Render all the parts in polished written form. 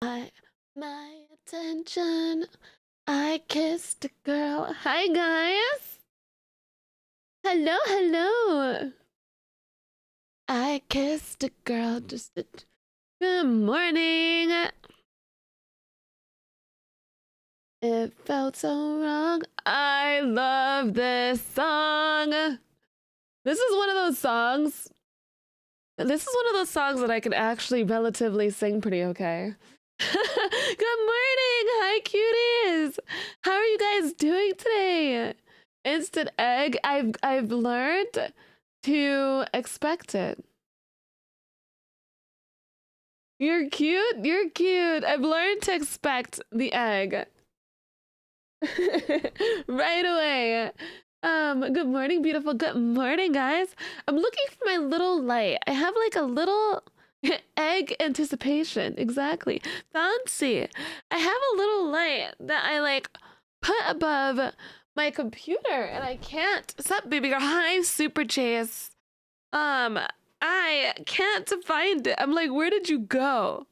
I, my attention. I kissed a girl. Hi, guys. Hello, hello. I kissed a girl just a... Good morning. It felt so wrong. I love this song. This is one of those songs. This is one of those songs that I can actually relatively sing pretty okay. Good morning. Hi, cuties. How are you guys doing today? Instant egg. I've learned to expect it. You're cute. You're cute. I've learned to expect the egg. Right away. Good morning, beautiful. Good morning, guys. I'm looking for my little light. I have like a little egg anticipation. Exactly. Fancy. I have a little light that I like put above my computer and I can't. What's up, baby girl? Hi, Super Chase. I can't find it. I'm like, where did you go?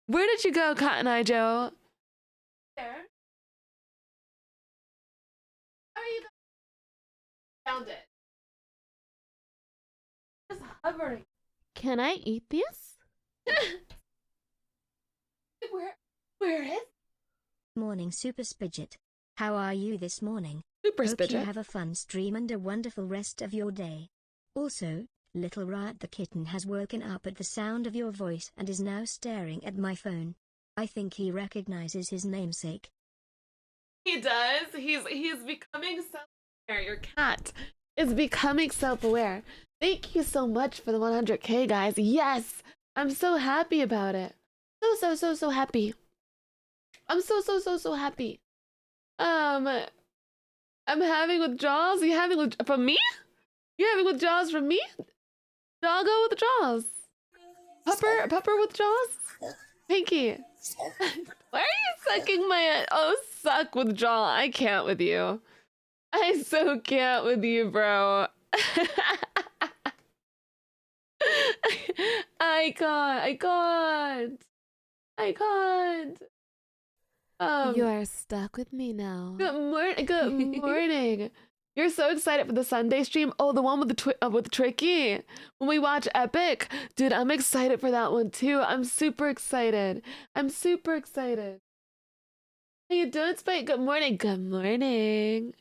Where did you go, Cotton Eye Joe? There. How are you? Found it. Just hovering. Can I eat this? where is? Morning, Super Spidget. How are you this morning? Super Hope Spidget. you have a fun stream and a wonderful rest of your day. Also, Little Riot the kitten has woken up at the sound of your voice and is now staring at my phone. I think he recognizes his namesake. He does. He's becoming self-aware. Your cat is becoming self-aware. Thank you so much for the 100K, guys. Yes, I'm so happy about it. So happy. I'm so happy. I'm having withdrawals. You having with from me? You having withdrawals from me? Doggo withdrawals. Pupper withdrawals. Pinky. Why are you sucking my? Oh, suck withdrawal. I can't with you. I so can't with you, bro. I can't. You are stuck with me now. Good morning. You're so excited for the Sunday stream? Oh, the one with the Tricky. When we watch Epic. Dude, I'm excited for that one too. I'm super excited. How you doing, Spike? Good morning. Good morning.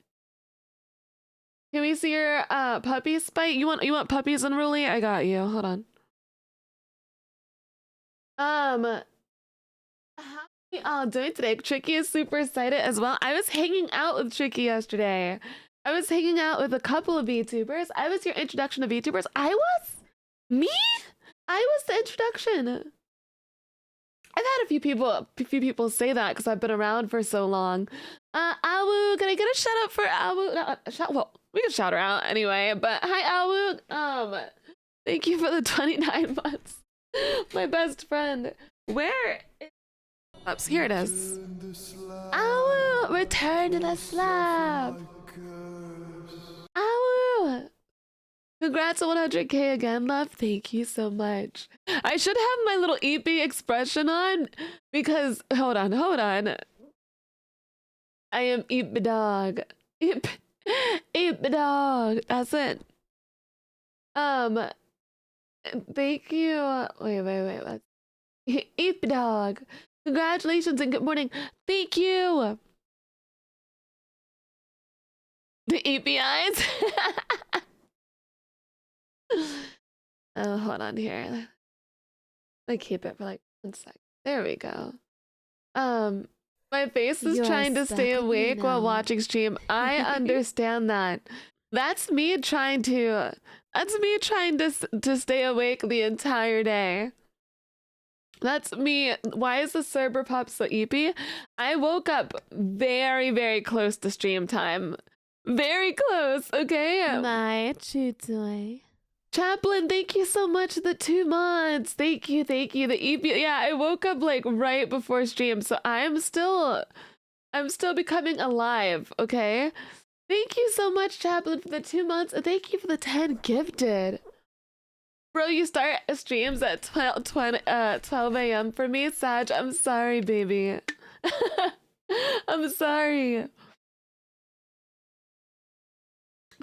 Can we see your puppy, Spike? You want puppies, Unruly? I got you. Hold on. How are we all doing today? Tricky is super excited as well. I was hanging out with Tricky yesterday. I was hanging out with a couple of VTubers. I was your introduction to VTubers. I was the introduction. I've had a few people say that because I've been around for so long. Awu, can I get a shout out for Awu? Well, we can shout her out anyway. But hi, Awu. Thank you for the 29 months. My best friend. Where? Oops, here it is. Awu, return to the slab. Awu. Congrats on 100K again, love. Thank you so much. I should have my little EP expression on because hold on. I am Eep dog. Eep dog. That's it. Thank you. Wait. Eep dog. Congratulations and good morning. Thank you. The EPIs. Oh, hold on here. I keep it for like 1 sec. There we go. My face is trying to stay awake while watching stream. I understand that. That's me trying to stay awake the entire day. That's me. Why is the server pop so eepy? I woke up very, very close to stream time. Very close, okay? My chutoy. Chaplain, thank you so much for the 2 months. Thank you. The EP, yeah, I woke up like right before stream, so I'm still becoming alive, okay? Thank you so much, Chaplain, for the 2 months, and thank you for the 10 gifted. Bro, you start streams at 12 a.m. for me, Sag. I'm sorry, baby. I'm sorry.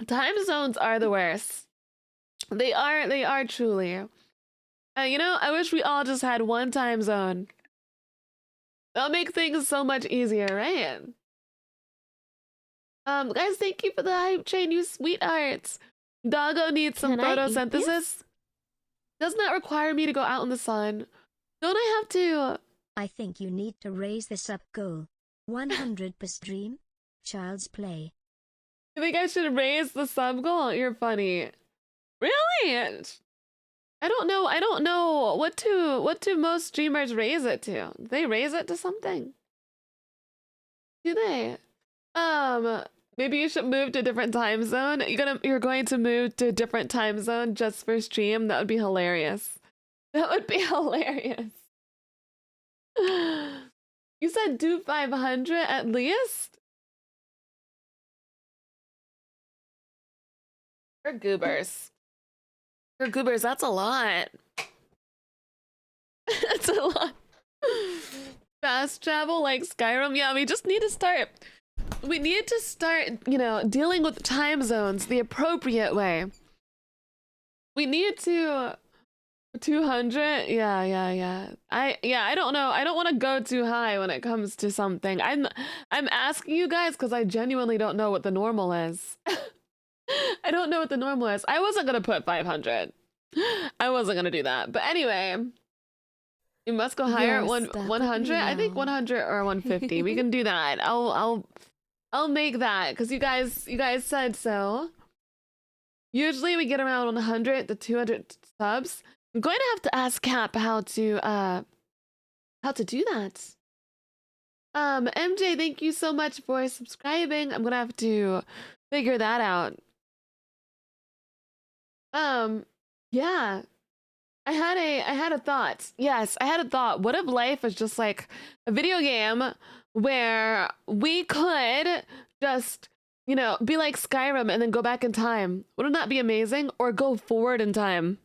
Time zones are the worst. They are truly. You know, I wish we all just had one time zone. That'll make things so much easier, right? Guys, thank you for the hype train, you sweethearts. Doggo needs some photosynthesis. Does not require me to go out in the sun. Don't I have to? I think you need to raise the sub goal. 100 per stream. Child's play. You think I should raise the sub goal? You're funny. Really? I don't know. I don't know what do most streamers raise it to? Do they raise it to something? Do they? Maybe you should move to a different time zone. You're going to move to a different time zone just for stream. That would be hilarious. That would be hilarious. You said do 500 at least? For goobers. For goobers, that's a lot. That's a lot. Fast travel like Skyrim. Yeah, we just need to start. We need to start, you know, dealing with time zones the appropriate way. We need to 200. Yeah. I don't know. I don't want to go too high when it comes to something. I'm asking you guys because I genuinely don't know what the normal is. I don't know what the normal is. I wasn't gonna put 500. I wasn't gonna do that. But anyway, you must go higher at 100. I think 100 or 150. We can do that. I'll make that because you guys said so. Usually we get around 100 to 200 subs. I'm going to have to ask Cap how to do that. MJ, thank you so much for subscribing. I'm gonna have to figure that out. Yeah. I had a thought. Yes, I had a thought. What if life is just like a video game where we could just, you know, be like Skyrim and then go back in time? Wouldn't that be amazing? Or go forward in time?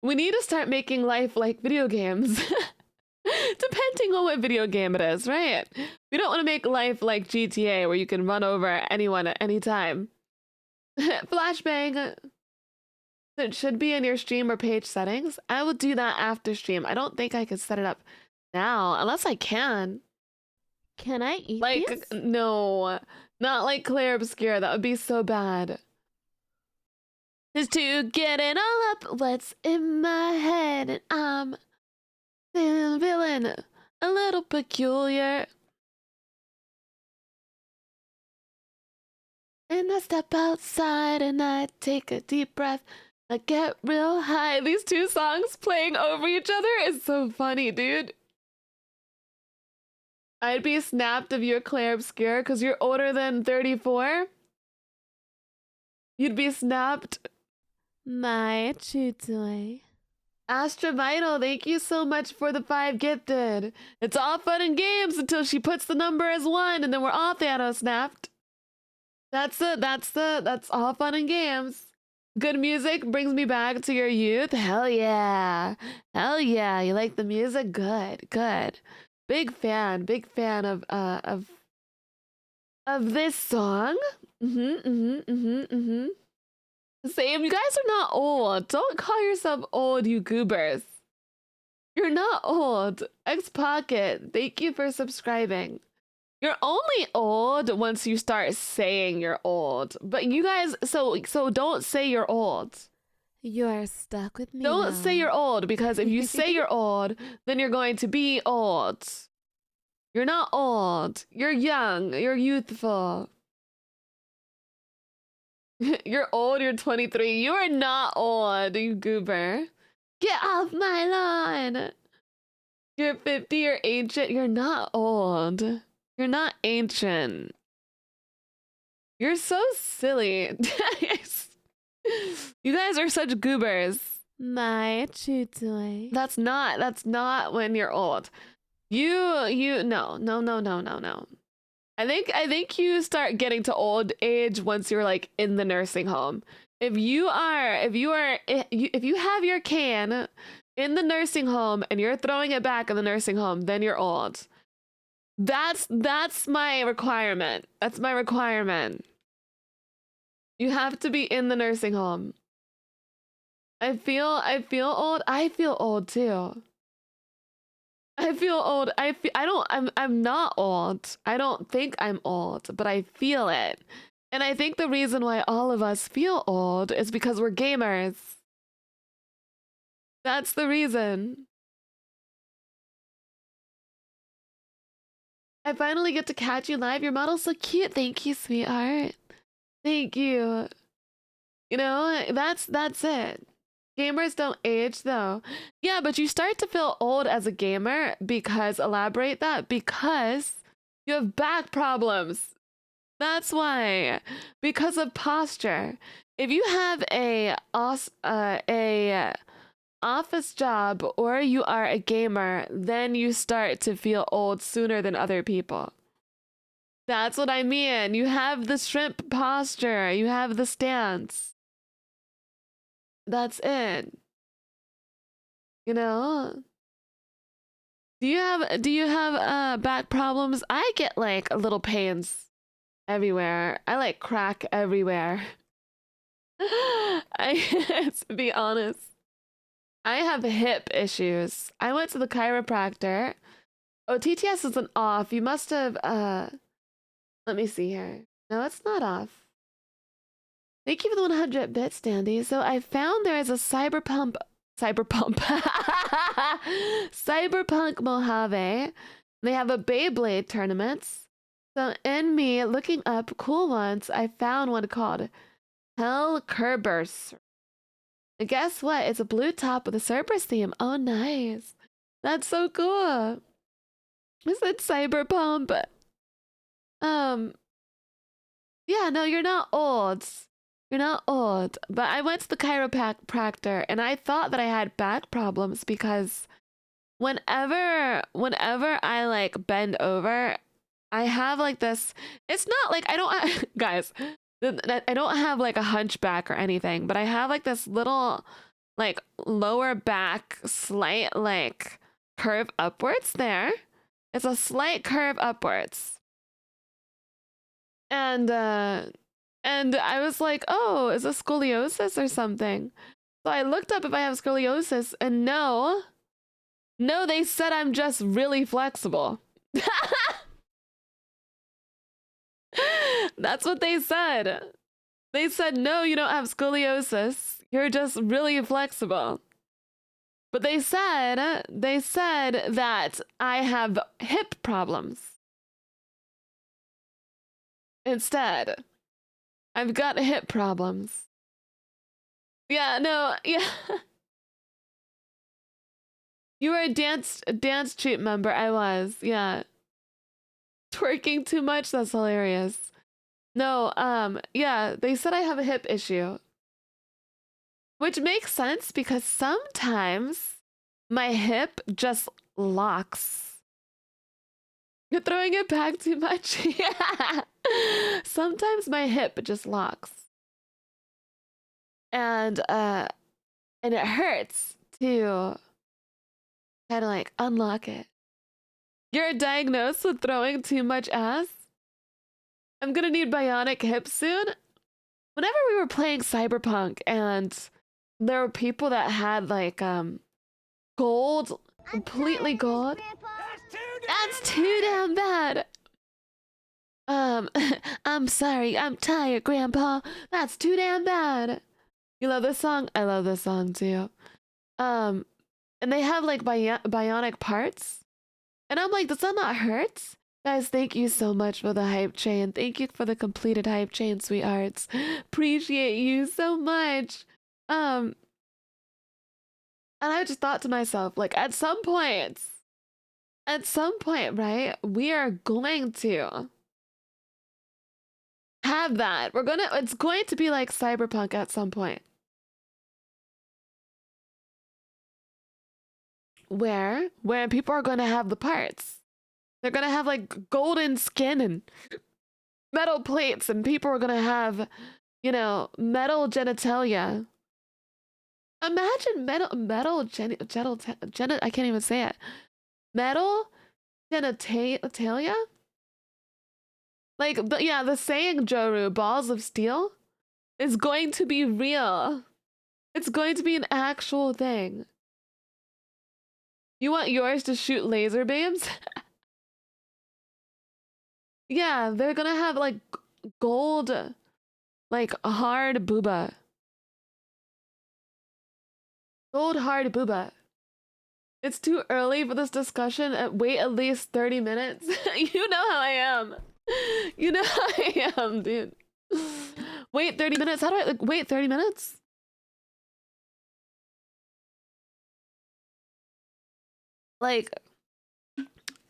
We need to start making life like video games. Depending on what video game it is, right? We don't want to make life like GTA where you can run over anyone at any time. Flashbang. It should be in your stream or page settings. I will do that after stream. I don't think I could set it up now, unless I can. Can I eat like this? No, not like Claire Obscura. That would be so bad. Is to get it all up what's in my head, and I'm feeling a little peculiar. And I step outside and I take a deep breath. I get real high. These two songs playing over each other is so funny, dude. I'd be snapped if you're Claire Obscura because you're older than 34. You'd be snapped. My toy. Astra Vital, thank you so much for the 5 gifted. It's all fun and games until she puts the number as 1 and then we're all Thanos snapped. That's all fun and games. Good music brings me back to your youth. Hell yeah. Hell yeah. You like the music? Good. Big fan of this song. Same. You guys are not old. Don't call yourself old, you goobers. You're not old. X Pocket, thank you for subscribing. You're only old once you start saying you're old. But you guys, so don't say you're old. You're stuck with me. Don't say you're old, because if you say you're old, then you're going to be old. You're not old. You're young. You're youthful. You're old. You're 23. You are not old, you goober. Get off my lawn. You're 50. You're ancient. You're not old. You're not ancient. You're so silly. You guys are such goobers. My toy. That's not when you're old. No. I think you start getting to old age once you're like in the nursing home. if you have your can in the nursing home and you're throwing it back in the nursing home, then you're old. That's my requirement. That's my requirement. You have to be in the nursing home. I feel old. I feel old too. I feel old. I'm not old. I don't think I'm old, but I feel it. And I think the reason why all of us feel old is because we're gamers. That's the reason. I finally get to catch you live. Your model's so cute. Thank you, sweetheart. Thank you. You know, that's it. Gamers don't age though. Yeah, but you start to feel old as a gamer because, elaborate that, because you have back problems. That's why. Because of posture. If you have a office job or you are a gamer, then you start to feel old sooner than other people. That's what I mean. You have the shrimp posture. You have the stance. That's it. You know? Do you have back problems? I get like little pains everywhere. I like crack everywhere. To be honest, I have hip issues. I went to the chiropractor. Oh, TTS isn't off. You must have let me see here. No, it's not off. Thank you for the 100 bits, Dandy. So I found there is a cyberpunk Mojave. They have a Beyblade tournaments. So in me looking up cool ones, I found one called Hell Kerbers. And guess what? It's a blue top with a Cerberus theme. Oh, nice. That's so cool. Is it cyberpunk? Yeah, no, you're not old. You're not old. But I went to the chiropractor and I thought that I had back problems because whenever I like bend over, I have like this. It's not like I don't guys, I don't have like a hunchback or anything, but I have like this little like lower back slight like curve upwards there. It's a slight curve upwards. And I was like, "Oh, is this scoliosis or something?" So I looked up if I have scoliosis and no, they said I'm just really flexible. That's what they said. They said, no, you don't have scoliosis. You're just really flexible. But they said that I have hip problems. Instead, I've got hip problems. Yeah, no, yeah. You were a dance troupe member. I was, yeah. Twerking too much. That's hilarious. No, yeah, they said I have a hip issue. Which makes sense because sometimes my hip just locks. You're throwing it back too much. Yeah. Sometimes my hip just locks. And it hurts to kind of like unlock it. You're diagnosed with throwing too much ass? I'm gonna need bionic hips soon. Whenever we were playing Cyberpunk and there were people that had like gold, completely gold. That's too damn bad. I'm sorry, I'm tired, Grandpa. That's too damn bad. You love this song? I love this song too. And they have like bionic parts. And I'm like, does that not hurt? Guys, thank you so much for the hype chain. Thank you for the completed hype chain, sweethearts. Appreciate you so much. And I just thought to myself, like, at some point, right, we are going to have that. It's going to be like Cyberpunk at some point. Where people are going to have the parts. They're going to have like golden skin and metal plates, and people are going to have, metal genitalia. Imagine I can't even say it. Metal genitalia? Like, the saying, Joru, balls of steel, is going to be real. It's going to be an actual thing. You want yours to shoot laser beams? Yeah, they're gonna have, like, gold, like, hard booba. Gold hard booba. It's too early for this discussion. Wait at least 30 minutes. You know how I am. You know how I am, dude. Wait 30 minutes? How do I, like, wait 30 minutes? Like,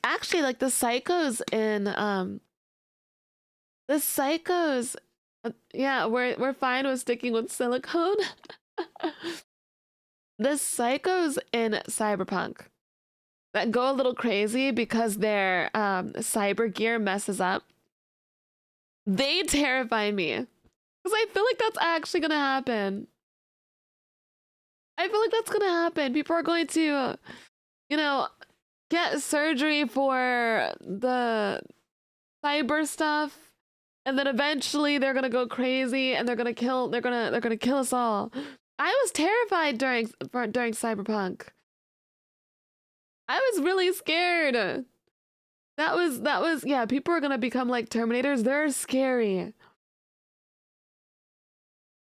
actually, like, the psychos, yeah, we're fine with sticking with silicone. The psychos in Cyberpunk that go a little crazy because their cyber gear messes up, they terrify me. Because I feel like that's actually gonna happen. I feel like that's gonna happen. People are going to, get surgery for the cyber stuff, and then eventually they're gonna go crazy and they're gonna kill us all. I was terrified during Cyberpunk. I was really scared. That was yeah, people are gonna become like Terminators. They're scary.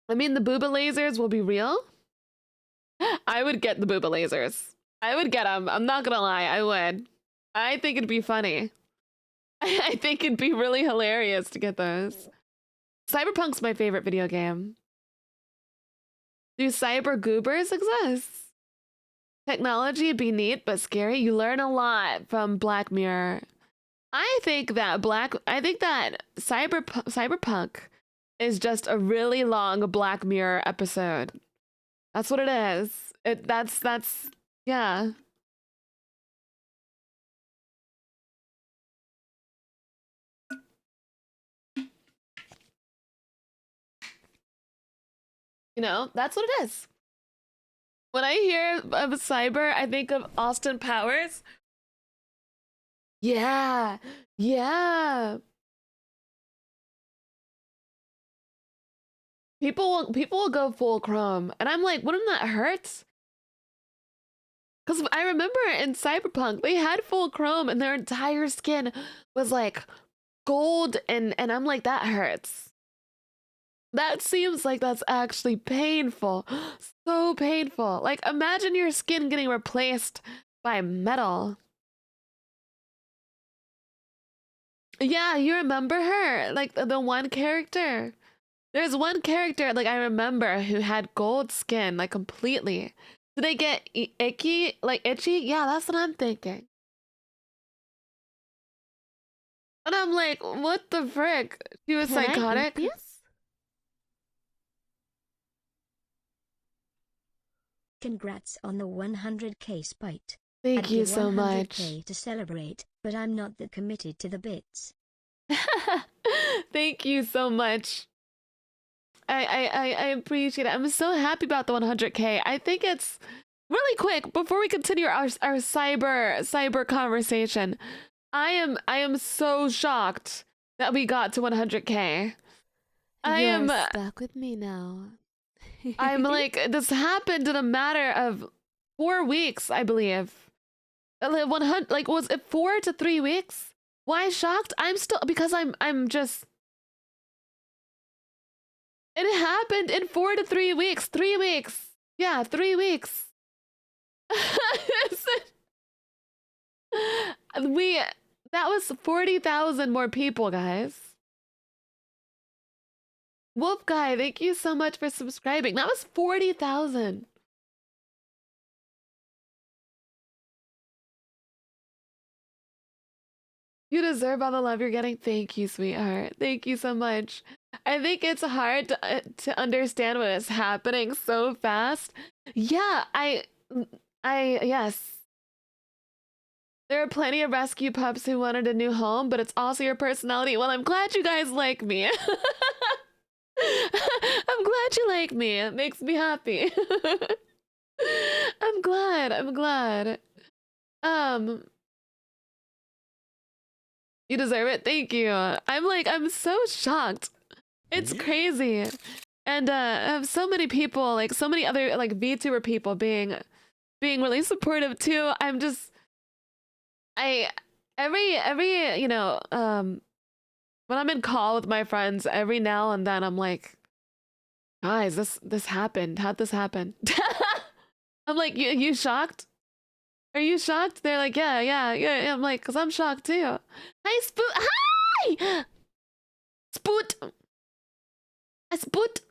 I mean, the booba lasers will be real. I would get the booba lasers. I would get them. I'm not gonna lie, I would. I think it'd be funny. I think it'd be really hilarious to get those. Cyberpunk's my favorite video game. Do cyber goobers exist? Technology be neat but scary. You learn a lot from Black Mirror. I think that Cyberpunk is just a really long Black Mirror episode. That's what it is. That's yeah. That's what it is. When I hear of cyber, I think of Austin Powers. Yeah. Yeah. People will go full chrome. And I'm like, wouldn't that hurt? Because I remember in Cyberpunk, they had full chrome and their entire skin was like gold, and I'm like, that hurts. That seems like that's actually painful. So painful. Like, imagine your skin getting replaced by metal. Yeah, you remember her? Like, the one character. There's one character, like, I remember who had gold skin, like, completely. Did they get icky? Like, itchy? Yeah, that's what I'm thinking. And I'm like, what the frick? She was Can psychotic? I eat this? Congrats on the 100k spite. Thank I'd you give so much. 100k to celebrate, but I'm not that committed to the bits. Thank you so much. I appreciate it. I'm so happy about the 100k. I think it's really quick before we continue our cyber conversation. I am so shocked that we got to 100k. You're stuck with me now. I'm like, this happened in a matter of 4 weeks, I believe. 100, like, was it 4 to 3 weeks? Why shocked? I'm still, because I'm just. It happened in 4 to 3 weeks. 3 weeks. Yeah, 3 weeks. That was 40,000 more people, guys. Wolf Guy, thank you so much for subscribing. That was 40,000. You deserve all the love you're getting. Thank you, sweetheart. Thank you so much. I think it's hard to understand when it's happening so fast. Yeah, yes. There are plenty of rescue pups who wanted a new home, but it's also your personality. Well, I'm glad you guys like me. glad you like me. It makes me happy. I'm glad. I'm glad. You deserve it. Thank you. I'm so shocked. It's crazy. And I have so many people, like so many other like VTuber people being really supportive too. I'm just every you know, when I'm in call with my friends, every now and then I'm like, guys, this happened. How'd this happen? I'm like, you shocked? Are you shocked? They're like, yeah. I'm like, cause I'm shocked too. Hi, Spoot. Hi, Spoot. A Spoot.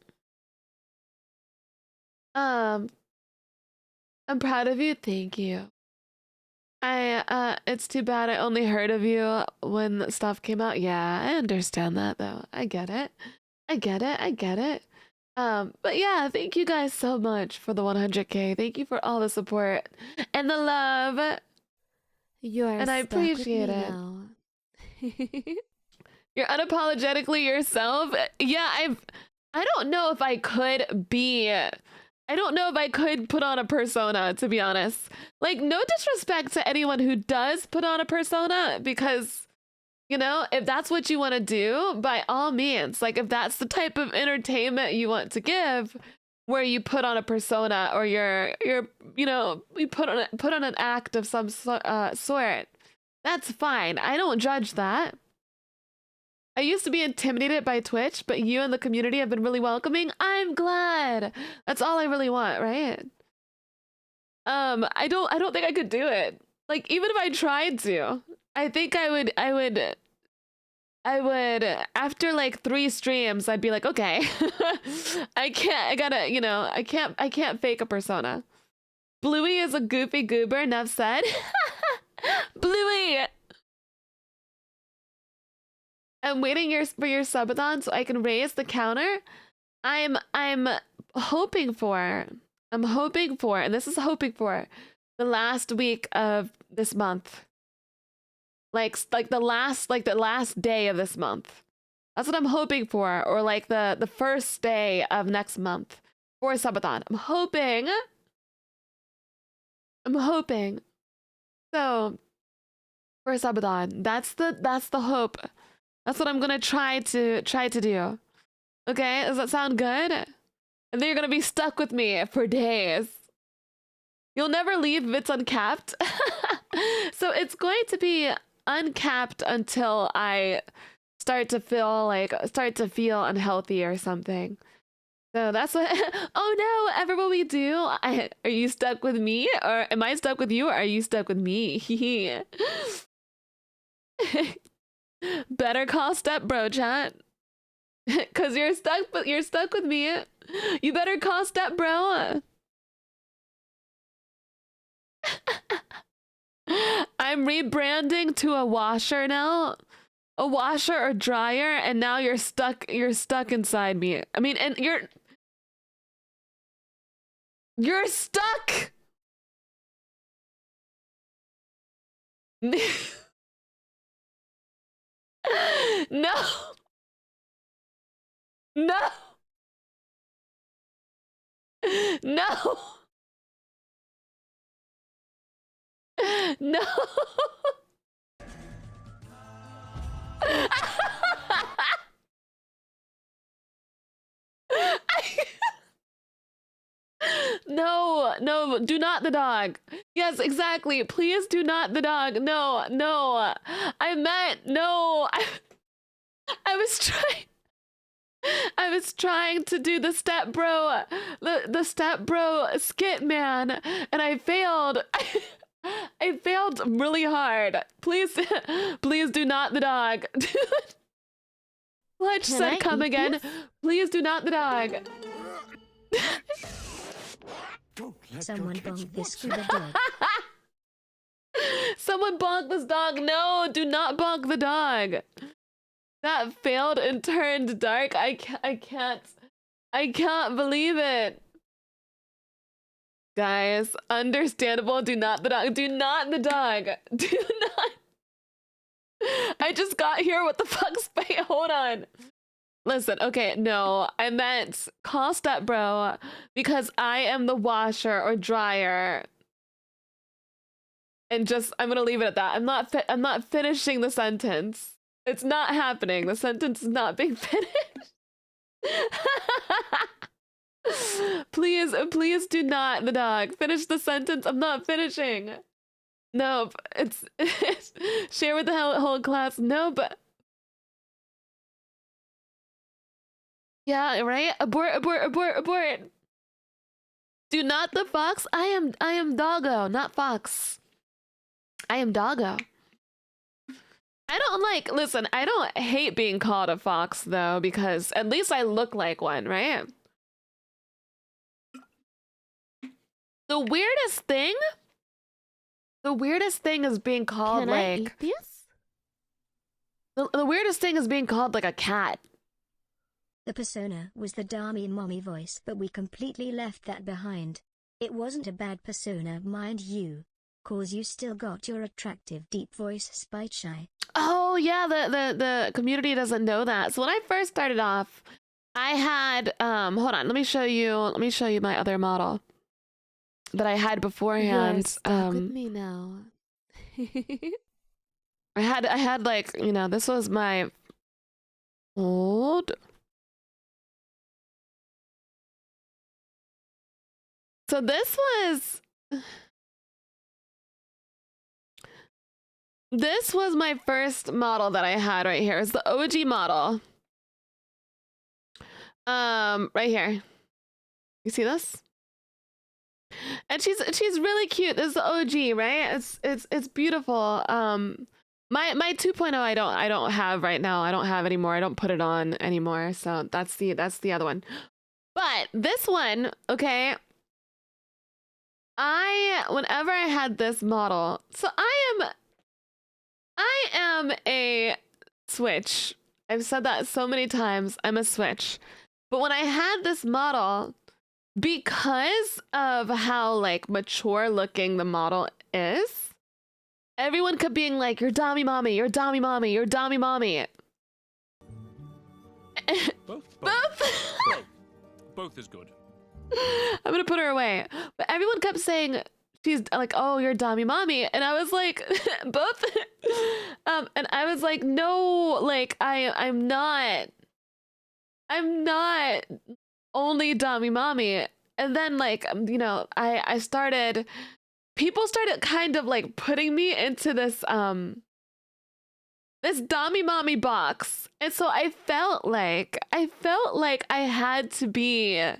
I'm proud of you. Thank you. It's too bad I only heard of you when the stuff came out. Yeah, I understand that though. I get it. I get it. I get it. But yeah, thank you guys so much for the 100K. Thank you for all the support and the love. And I appreciate it. Now. You're unapologetically yourself. Yeah, I don't know if I could be. I don't know if I could put on a persona, to be honest. Like, no disrespect to anyone who does put on a persona, because, you know, if that's what you want to do, by all means, like, if that's the type of entertainment you want to give, where you put on a persona or you're you know, you put on an act of some sort, that's fine. I don't judge that. I used to be intimidated by Twitch, but you and the community have been really welcoming. I'm glad. That's all I really want, right? I don't think I could do it. Like, even if I tried to, I think I would after like 3 streams, I'd be like, okay, I can't fake a persona. Bluey is a goofy goober, enough said. Bluey! I'm waiting for your subathon so I can raise the counter. I'm hoping for, and this is hoping for, the last week of this month. Like the last day of this month. That's what I'm hoping for, or like the first day of next month for a subathon. I'm hoping. So for a subathon, that's the hope. That's what I'm gonna try to do. Okay, does that sound good? And then you're gonna be stuck with me for days. You'll never leave if it's uncapped. So it's going to be uncapped until I start to feel unhealthy or something. So that's what. Oh no! Ever what we do? Are you stuck with me, or am I stuck with you, or are you stuck with me? Better call step bro, chat. Cause you're stuck with me. You better call step bro. I'm rebranding to a washer now. A washer or dryer, and now you're stuck inside me. I mean, and you're stuck. No. No. No. No. No, do not the dog. Yes, exactly. Please do not the dog. No. I meant no. I was trying to do the step bro, the step bro skit, man, and I failed. I failed really hard. Please do not the dog. Fletch said come again. This? Please do not the dog. Someone bonk this scuba dog. Someone bonk this dog. No, do not bonk the dog. That failed and turned dark. I can't believe it. Guys, understandable. Do not the dog. Do not the dog. Do not. I just got here. What the fuck, Spay? Hold on. listen. Okay, no, I meant call step bro because I am the washer or dryer. And just, I'm gonna leave it at that. I'm not finishing the sentence. It's not happening. The sentence is not being finished. Please do not, the dog. Finish the sentence. I'm not finishing. Nope. It's share with the whole class. No, but yeah, right? Abort. Do not the fox. I am doggo, not fox. I am doggo. I don't listen, I don't hate being called a fox though, because at least I look like one, right? The weirdest thing is being called Can I eat this? the weirdest thing is being called like a cat. The persona was the Dami mommy voice, but we completely left that behind. It wasn't a bad persona, mind you, cause you still got your attractive deep voice spite shy. Oh yeah, the community doesn't know that. So when I first started off, I had hold on, let me show you my other model that I had beforehand. You're stuck with me now. I had like, you know, this was my old. So this was my first model that I had right here. It's the OG model. Right here. You see this? And she's really cute. This is the OG, right? It's beautiful. My 2.0 I don't have right now. I don't have anymore. I don't put it on anymore. So that's the other one. But this one, okay. Whenever I had this model, so I am a switch. I've said that so many times. I'm a switch. But when I had this model, because of how like mature looking the model is, everyone kept being like, "You're Dami mommy, you're Dami mommy, you're Dami mommy." Both is good. I'm gonna put her away. But everyone kept saying she's like, "Oh, you're Dami mommy," and I was like, "Both." And I was like, "No, like I'm not only Dami mommy." And then like you know, people started kind of like putting me into this this Dami mommy box, and so I felt like I had to be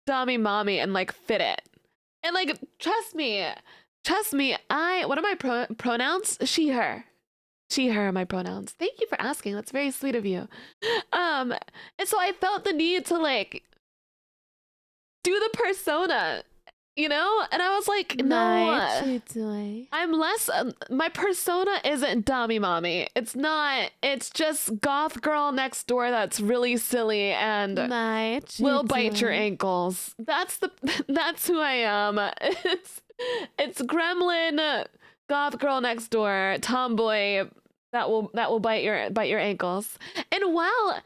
Dami mommy and like fit it. And like trust me, what are my pronouns? She, her are my pronouns. Thank you for asking. That's very sweet of you. And so I felt the need to like do the persona, you know? And I was like, no, I'm less, my persona isn't Dami mommy. It's not, it's just goth girl next door that's really silly and will bite your ankles. That's who I am. It's gremlin, goth girl next door, tomboy that will bite your ankles. And while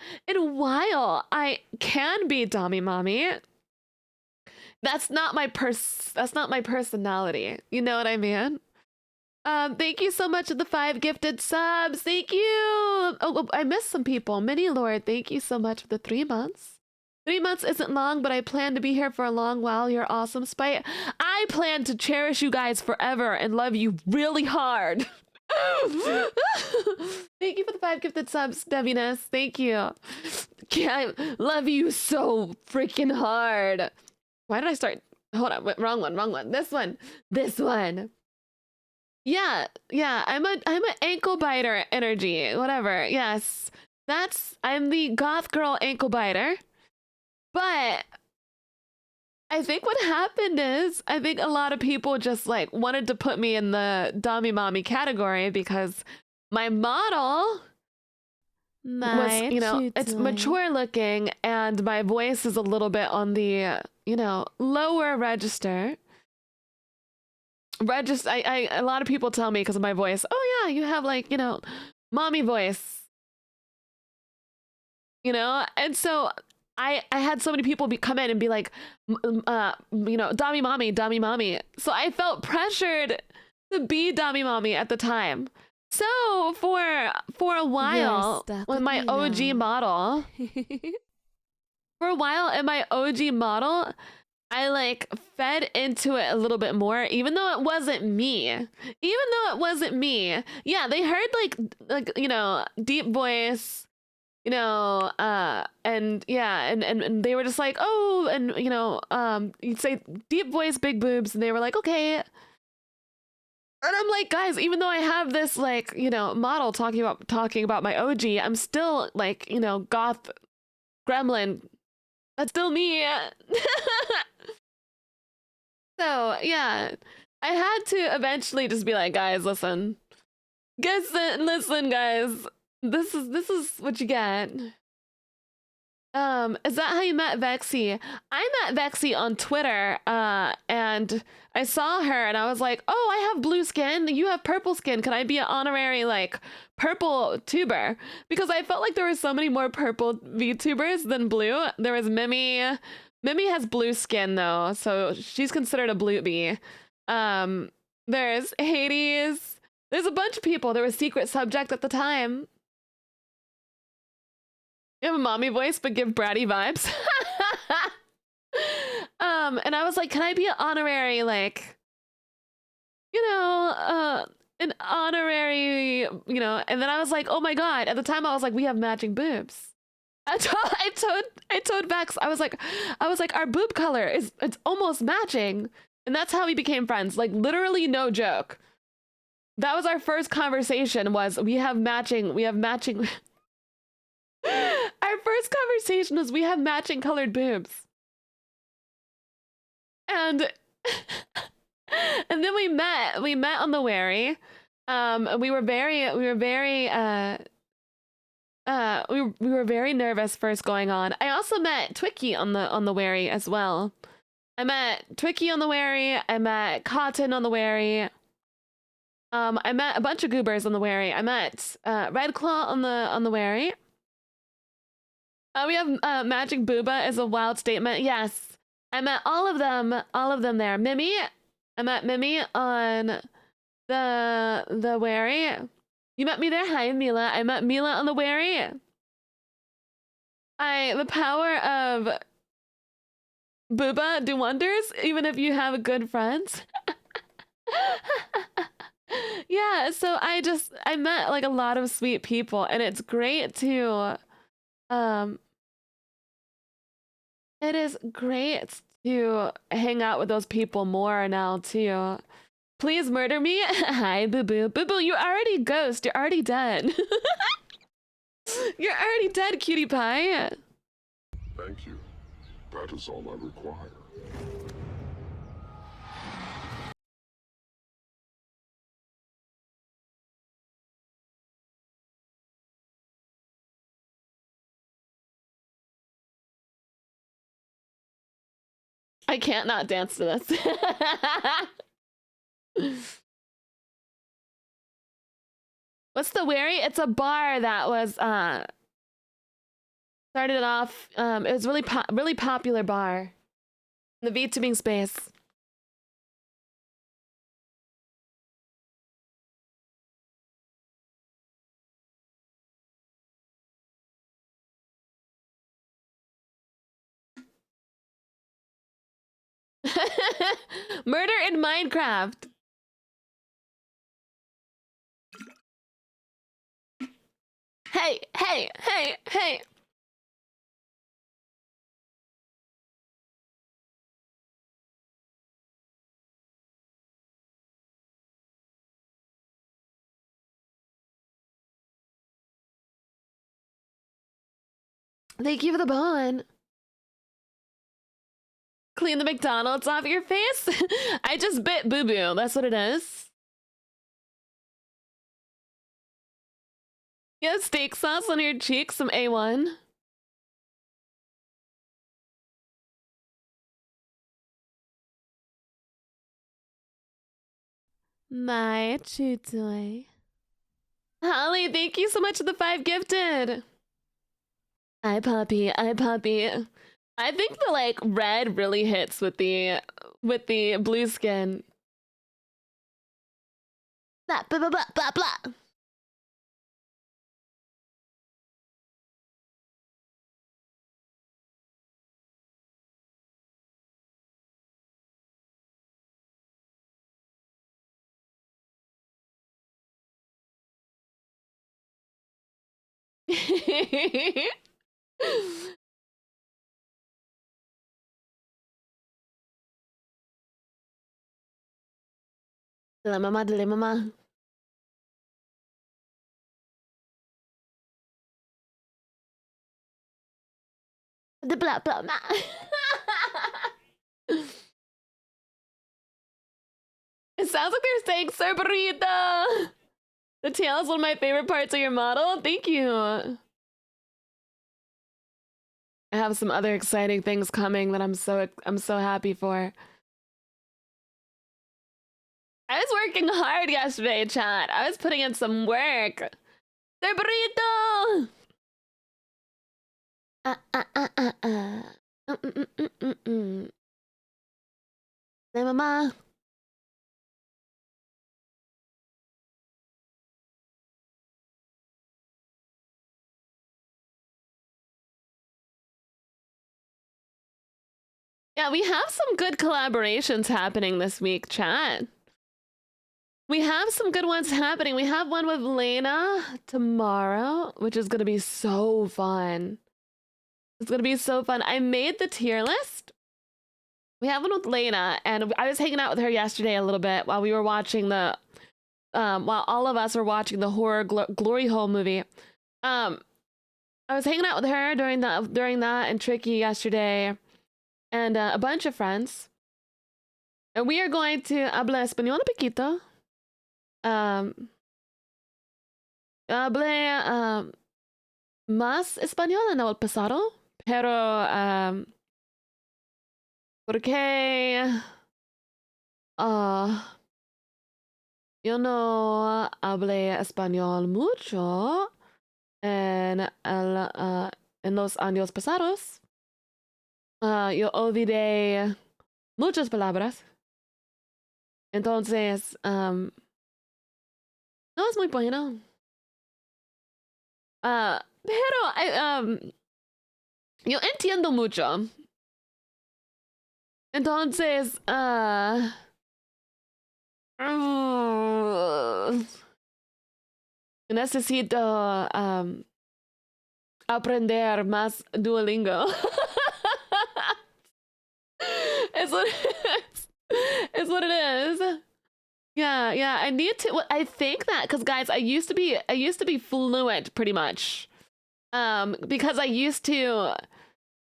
I can be Dami mommy, that's not my personality. You know what I mean? Thank you so much for the 5 gifted subs. Thank you. Oh, I missed some people. Mini Lord, thank you so much for the 3 months. 3 months isn't long, but I plan to be here for a long while. You're awesome, Spite. I plan to cherish you guys forever and love you really hard. Thank you for the 5 gifted subs, Deviness. Thank you. I love you so freaking hard. Why did I start? Hold on, wrong one. This one. Yeah. I'm an ankle biter energy. Whatever. Yes, I'm the goth girl ankle biter. But I think what happened is I think a lot of people just like wanted to put me in the Dami mommy category because my model was, you know, it's mature looking and my voice is a little bit on the, you know, lower register. A lot of people tell me because of my voice, oh yeah, you have like, you know, mommy voice. you know? And so I had so many people come in and be like, you know, Dami Mommy, Dami Mommy. So I felt pressured to be Dami Mommy at the time. So for a while with my OG model, for a while in my OG model, I like fed into it a little bit more, even though it wasn't me. Even though it wasn't me. Yeah, they heard like you know, deep voice, you know, and yeah, and they were just like, oh, and you know, you'd say deep voice, big boobs, and they were like, okay. And I'm like, guys, even though I have this like, you know, model talking about my OG, I'm still like, you know, goth gremlin. That's still me. So yeah, I had to eventually just be like, guys, listen, listen, guys, this is what you get. Is that how you met Vexy? I met Vexy on Twitter, and I saw her and I was like, oh, I have blue skin, you have purple skin. Can I be an honorary, like, purple tuber? Because I felt like there were so many more purple VTubers than blue. There was Mimi. Mimi has blue skin, though, so she's considered a blue bee. There's Hades. There's a bunch of people. There was Secret Subject at the time. You have a mommy voice, but give bratty vibes. And I was like, can I be an honorary, like, you know, an honorary, you know? And then I was like, oh my god. At the time, I was like, we have matching boobs. I told Bex, I was like, our boob color it's almost matching, and that's how we became friends. Like literally, no joke. That was our first conversation. Was we have matching. Our first conversation was we have matching colored boobs. And and then we met on the Wary. We were very we were very nervous first going on. I also met Twicky on the Wary as well. I met Twicky on the Wary, I met Cotton on the Wary. I met a bunch of goobers on the Wary. I met Red Claw on the Wary. We have Magic Booba is a wild statement. Yes, I met all of them there. Mimi, I met Mimi on the Wary. You met me there. Hi, Mila. I met Mila on the Wary. The power of Booba do wonders, even if you have good friends. Yeah, so I met like a lot of sweet people, and it's great to it is great to hang out with those people more now too. Please murder me. Hi, boo boo. Boo boo, you're already ghost. You're already dead. You're already dead, cutie pie. Thank you. That is all I require. I can't not dance to this. What's the Wary? It's a bar that was started off. It was really popular bar in the VTubing space. Murder in Minecraft. Hey, hey, hey, hey. Thank you for the bun. Clean the McDonald's off your face. I just bit boo boo. That's what it is. You have steak sauce on your cheeks, some A1. My chutoy. Holly, thank you so much for the 5 gifted. I poppy. I think the like red really hits with the blue skin. Blah blah blah blah blah blah. De la mamá, de la mamá. De blah blah blah. It sounds like they're saying Cerberita. The tail is one of my favorite parts of your model. Thank you. I have some other exciting things coming that I'm so happy for. I was working hard yesterday, chat. I was putting in some work. Cerberito! Hey, mama. Yeah, we have some good collaborations happening this week, chat. We have some good ones happening. We have one with Lena tomorrow, which is going to be so fun. It's going to be so fun. I made the tier list. We have one with Lena, and I was hanging out with her yesterday a little bit while we were watching the, while all of us were watching the horror glory hole movie. I was hanging out with her during that and Tricky yesterday, and a bunch of friends. And we are going to hablar español un poquito. Hablé más español en el pasado, pero porque yo no hablé español mucho en los años pasados. Yo olvidé muchas palabras. Entonces, no es muy bueno. Pero yo entiendo mucho. Entonces, necesito aprender más Duolingo. It's what it's what it is. Yeah. I need to. I think that because guys, I used to be fluent pretty much. Because I used to,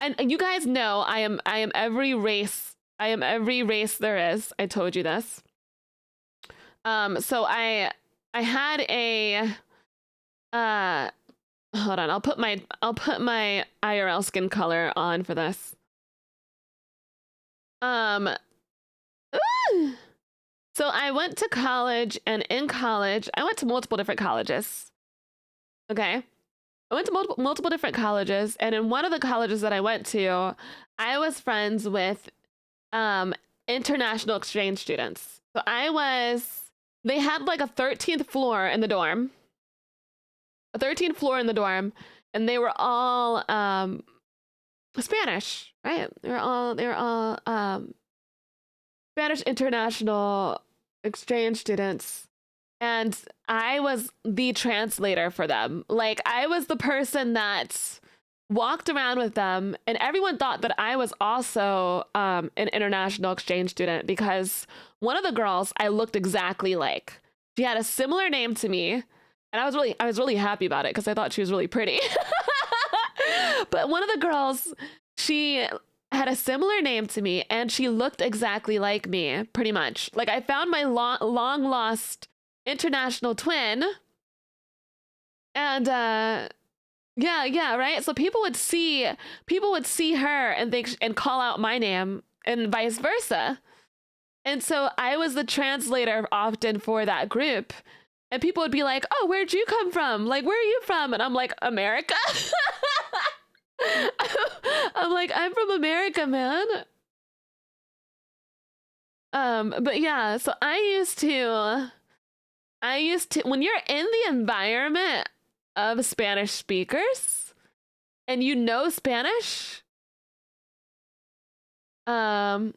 and you guys know I am every race. I am every race there is. I told you this. So I had a hold on. I'll put my IRL skin color on for this. So I went to college, and in college, I went to multiple different colleges. Okay. I went to multiple different colleges, and in one of the colleges that I went to, I was friends with international exchange students. So they had like a 13th floor in the dorm. A 13th floor in the dorm, and they were all Spanish, right? They were all Spanish international exchange students. And I was the translator for them. Like, I was the person that walked around with them, and everyone thought that I was also an international exchange student because one of the girls I looked exactly like. She had a similar name to me, and I was really happy about it because I thought she was really pretty. But one of the girls, she had a similar name to me, and she looked exactly like me, pretty much. Like, I found my long lost international twin, and yeah, right. So people would see her and think and call out my name, and vice versa. And so I was the translator often for that group, and people would be like, "Oh, where'd you come from? Like, where are you from?" And I'm like, "America." like, I'm from America, man. But yeah, so I used to, when you're in the environment of Spanish speakers and you know Spanish, solo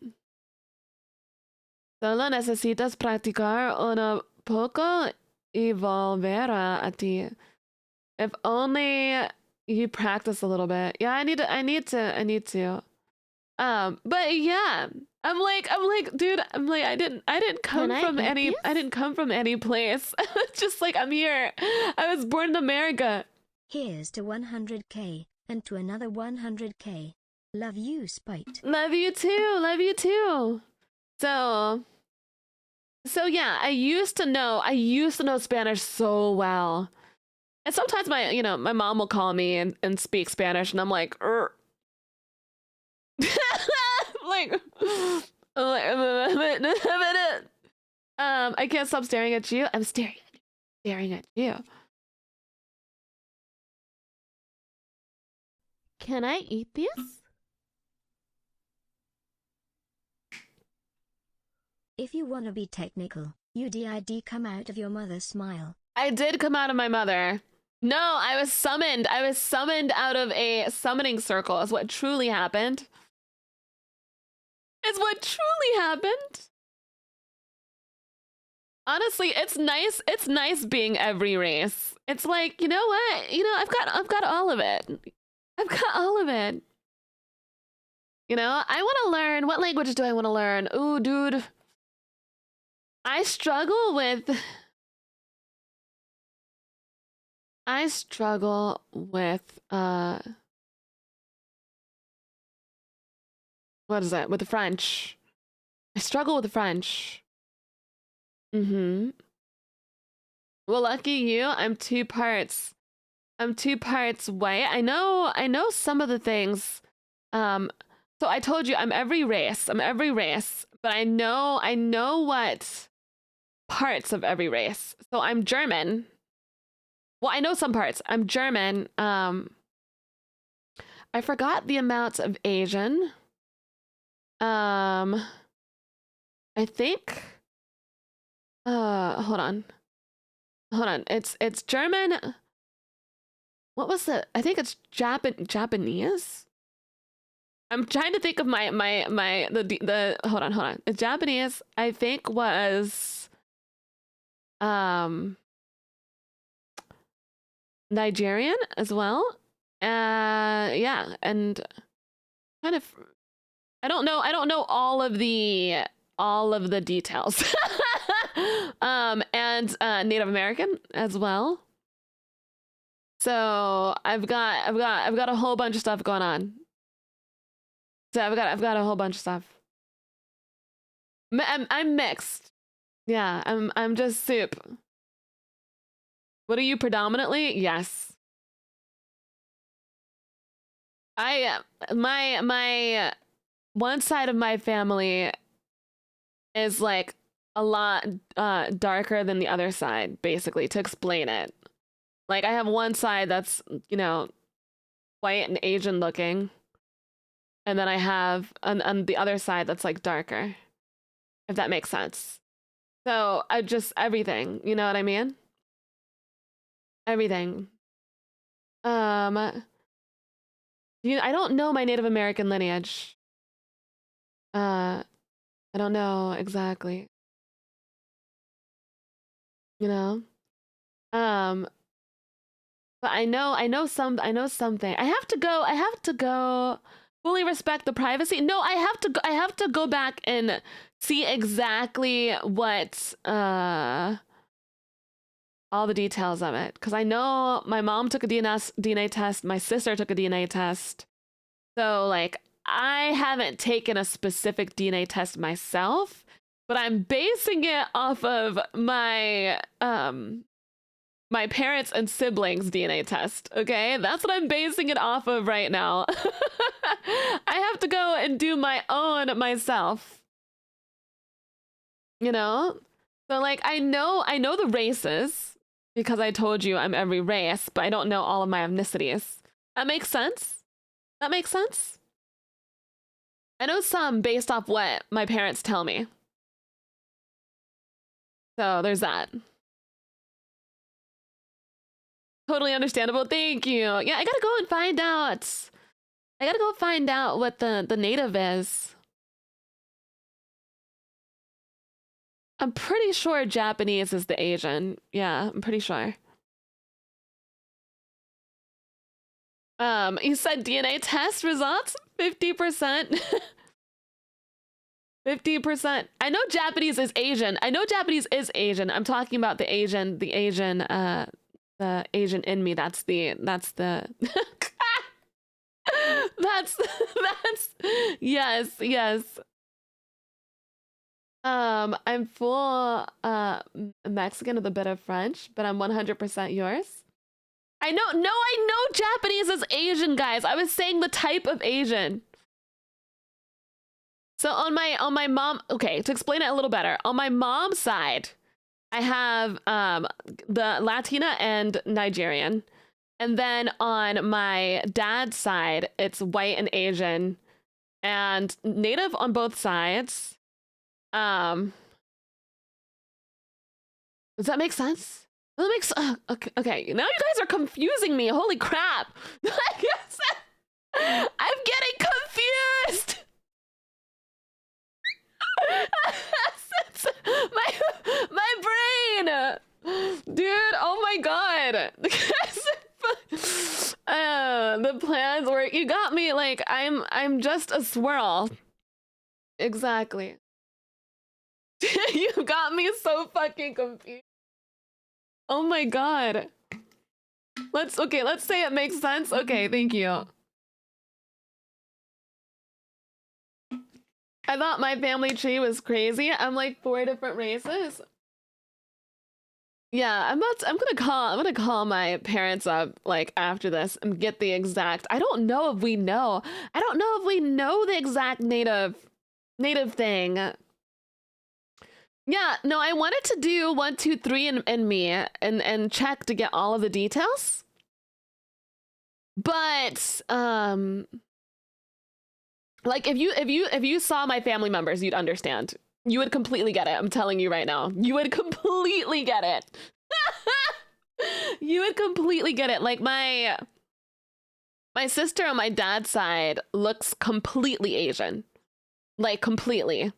necesitas practicar un poco y volver a ti. If only you practice a little bit. Yeah, I need to. But yeah, I'm like, dude, I didn't come from any, I didn't come from any place. Just like, I'm here. I was born in America. Here's to 100k, and to another 100k. Love you, Spite. Love you too. Love you too. So yeah, I used to know Spanish so well. And sometimes my mom will call me and speak Spanish, and I'm like, like, I can't stop staring at you. I'm staring at you. Can I eat these? If you wanna be technical, you did come out of your mother's smile. I did come out of my mother. No, I was summoned. I was summoned out of a summoning circle is what truly happened. It's what truly happened. Honestly, it's nice being every race. It's like, you know what? I've got all of it. I've got all of it. I want to learn. What languages do I want to learn? Ooh, dude. I struggle with what is that? With the French. I struggle with the French. Well, lucky you. I'm two parts white. I know some of the things. So I told you I'm every race, but I know what parts of every race. So I'm German. Well, I know some parts. I'm German. I forgot the amounts of Asian. I think hold on. It's German. What was the? I think it's Japanese. I'm trying to think of the hold on. It's Japanese. I think was Nigerian as well. Yeah, and kind of I don't know all of the details. And Native American as well. So I've got a whole bunch of stuff going on. So I've got a whole bunch of stuff. I'm mixed. Yeah, I'm just soup. What are you predominantly? Yes. My one side of my family is like a lot darker than the other side, basically, to explain it. Like, I have one side that's, white and Asian looking. And then I have on the other side that's like darker, if that makes sense. So I just everything, you know what I mean? Everything. I don't know my Native American lineage. I don't know exactly. But I know something. I have to go fully respect the privacy. No, I have to go back and see exactly what all the details of it, because I know my mom took a DNA test, my sister took a DNA test. So like I haven't taken a specific DNA test myself, but I'm basing it off of my my parents and siblings DNA test, okay? That's what I'm basing it off of right now. I have to go and do my own myself. So like I know the races because I told you I'm every race, but I don't know all of my ethnicities. That makes sense? I know some based off what my parents tell me. So there's that. Totally understandable. Thank you. Yeah, I gotta go and find out. I gotta go find out what the native is. I'm pretty sure Japanese is the Asian. Yeah, I'm pretty sure. You said DNA test results 50%. 50%. I know Japanese is Asian. I know Japanese is Asian. I'm talking about the Asian in me. That's yes. I'm full Mexican with a bit of French, but I'm 100% yours. I know Japanese is Asian, guys. I was saying the type of Asian. So on my mom, okay, to explain it a little better, on my mom's side, I have the Latina and Nigerian. And then on my dad's side, it's white and Asian and native on both sides. Does that make sense? Does that make sense? Okay, now you guys are confusing me. Holy crap. I'm getting confused. my brain, dude. Oh my god. The plans were, you got me. Like I'm just a swirl. Exactly. You got me so fucking confused. Oh my god. Let's say it makes sense. Okay, thank you. I thought my family tree was crazy. I'm like 4 different races. Yeah, I'm gonna call my parents up like after this and get the exact. I don't know if we know. I don't know if we know the exact native thing. Yeah, no, I wanted to do 1, 2, 3 and me and check to get all of the details. But like if you saw my family members, you'd understand. You would completely get it. I'm telling you right now. You would completely get it. You would completely get it. Like my sister on my dad's side looks completely Asian. Like completely.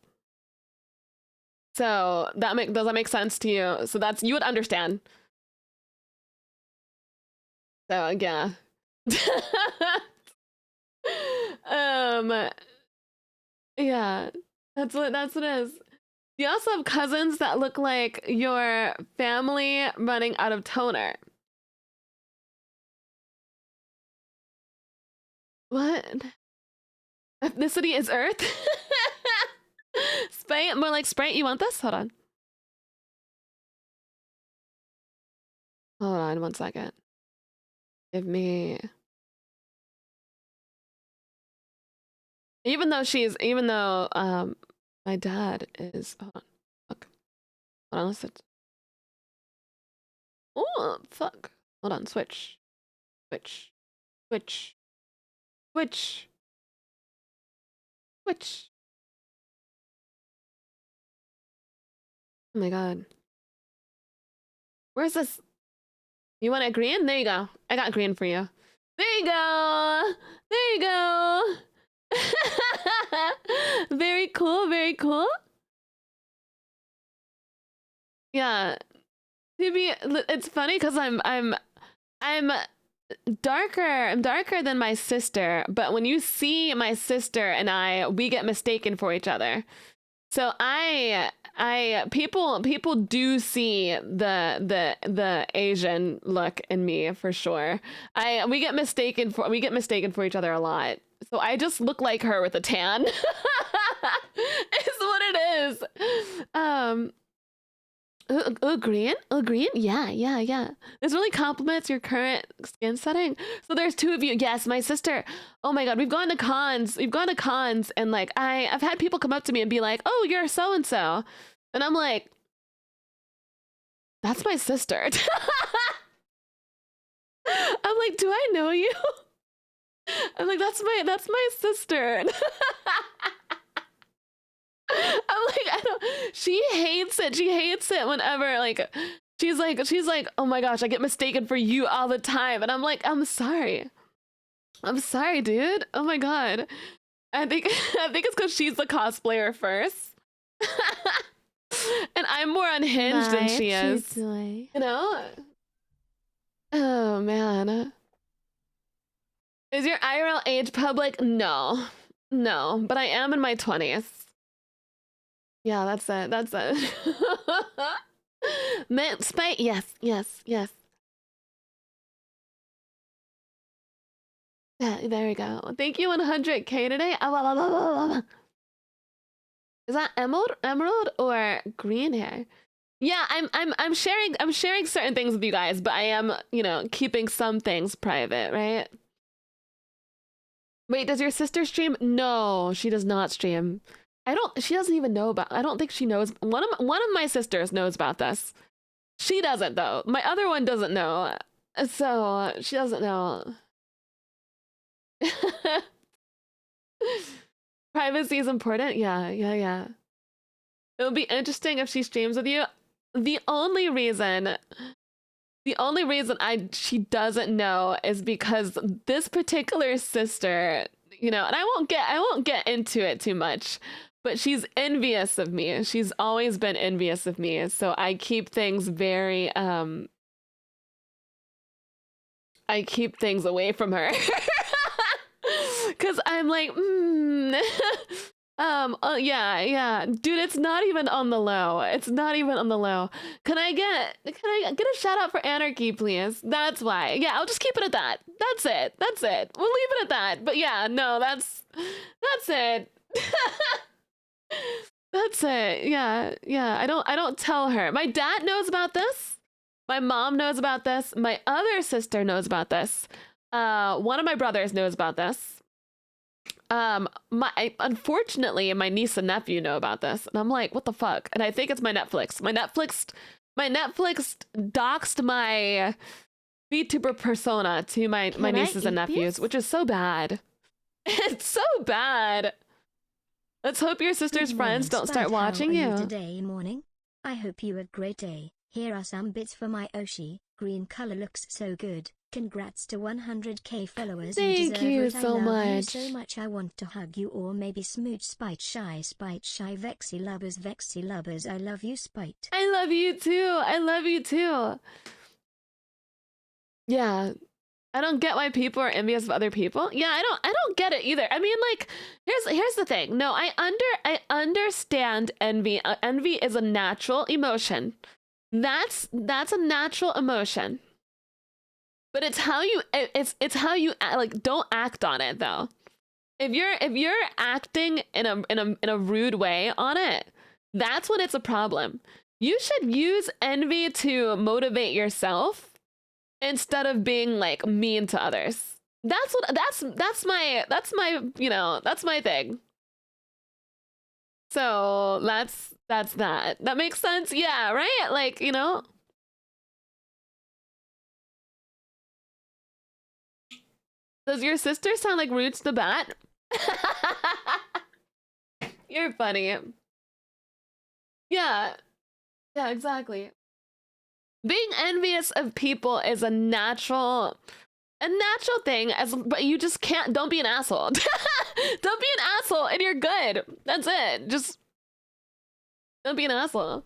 So does that make sense to you? So you would understand. So yeah. Yeah, that's what it is. You also have cousins that look like your family running out of toner. What? Ethnicity is Earth? Sprite? More like Sprite, you want this? Hold on. Hold on 1 second. Give me... Even though my dad is... Hold on. Fuck. Hold on, listen. Oh, fuck. Hold on, switch. Switch. Switch. Switch. Switch. Oh my god. Where's this? You want a green? There you go. I got green for you. There you go. There you go. Very cool. Very cool. Yeah. It's funny because I'm darker. I'm darker than my sister, but when you see my sister and we get mistaken for each other. So people do see the Asian look in me for sure. We get mistaken for each other a lot. So I just look like her with a tan. Is what it is. Green? Green? Yeah. This really compliments your current skin setting. So there's 2 of you. Yes, my sister. Oh my god, we've gone to cons and like I've had people come up to me and be like, "Oh, you're so and so," and I'm like, "That's my sister." I'm like, "Do I know you?" I'm like, "That's my sister." I'm like, I don't. She hates it. She hates it whenever like, she's like, oh my gosh, I get mistaken for you all the time, and I'm like, I'm sorry. I'm sorry, dude. Oh my god. I think I think it's because she's the cosplayer first, and I'm more unhinged than she is. You know? Oh man. Is your IRL age public? No. No, but I am in my 20s. Yeah, that's it. That's it. Mint spite? Yes, yes, yes. Yeah, there we go. Thank you 100k today. Is that emerald or green hair? Yeah, I'm sharing certain things with you guys, but I am, you know, keeping some things private, right? Wait, does your sister stream? No, she does not stream. She doesn't even know about, I don't think she knows. One of my sisters knows about this. She doesn't though. My other one doesn't know. So, she doesn't know. Privacy is important. Yeah. It would be interesting if she streams with you. The only reason she doesn't know is because this particular sister, you know, and I won't get into it too much, but she's envious of me. She's always been envious of me. So I keep things very I keep things away from her. Cause I'm like, yeah, dude, it's not even on the low. It's not even on the low. Can I get a shout out for Anarchy, please? That's why. Yeah, I'll just keep it at that. That's it. We'll leave it at that. But yeah, no, that's it. That's it. Yeah. I don't tell her. My dad knows about this. My mom knows about this. My other sister knows about this. One of my brothers knows about this. Unfortunately, my niece and nephew know about this, and I'm like, what the fuck? And I think it's my Netflix. My Netflix doxed my VTuber persona to my nieces and nephews, which is so bad. It's so bad. Let's hope your sister's friends don't start watching you. Today morning. I hope you had a great day. Here are some bits for my Oshi. Green color looks so good. Congrats to 100k followers. Thank you so much. I love you so much. I want to hug you or maybe smooch. Spite shy vexy lubbers. I love you, Spite. I love you too. Yeah. I don't get why people are envious of other people. Yeah, I don't get it either. I mean, like, here's the thing. No, I understand envy. Envy is a natural emotion. That's a natural emotion. But it's how you like, don't act on it though. If you're acting in a rude way on it, that's when it's a problem. You should use envy to motivate yourself instead of being like mean to others. That's my that's my thing. So that's that. That makes sense. Yeah, right? Like, you know. Does your sister sound like Roots the Bat? You're funny. Yeah. Yeah, exactly. Being envious of people is a natural thing, but you just can't. Don't be an asshole. Don't be an asshole and you're good. That's it. Just don't be an asshole.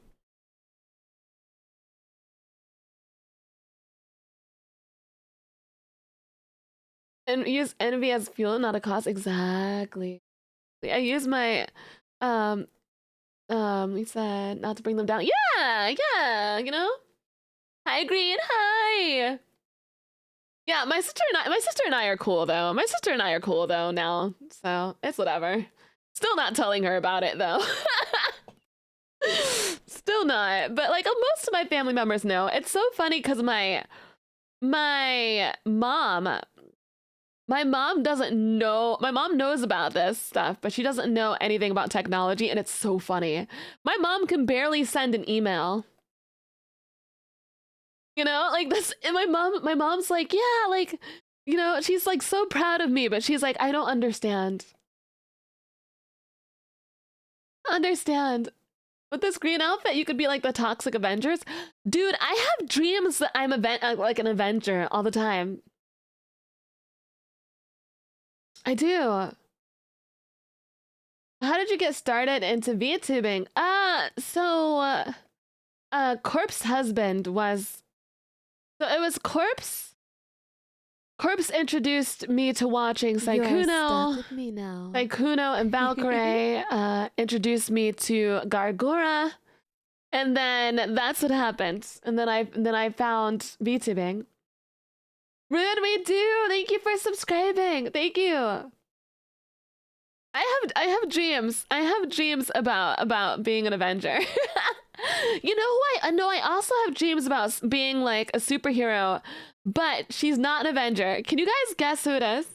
And use envy as fuel, not a cause. Exactly. I use my he said not to bring them down. Yeah, you know? Hi, Green. Hi. Yeah, my sister and I are cool though. My sister and I are cool though now. So it's whatever. Still not telling her about it though. Still not. But like most of my family members know. It's so funny because my mom doesn't know. My mom knows about this stuff, but she doesn't know anything about technology, and it's so funny. My mom can barely send an email. You know, like this, and my mom's like, yeah, like, you know, she's like so proud of me, but she's like, I don't understand. understand. With this green outfit, you could be like the Toxic Avengers. Dude, I have dreams that I'm like an Avenger all the time. I do. How did you get started into VTubing? Corpse husband was... So it was Corpse. Corpse introduced me to watching Saikuno. With me now. Saikuno and Valkyrie introduced me to Gargora. And then that's what happened. And then I found VTubing. Rude, we do. Thank you for subscribing. Thank you. I have dreams. I have dreams about being an Avenger. You know who I know? I also have dreams about being like a superhero, but she's not an Avenger. Can you guys guess who it is?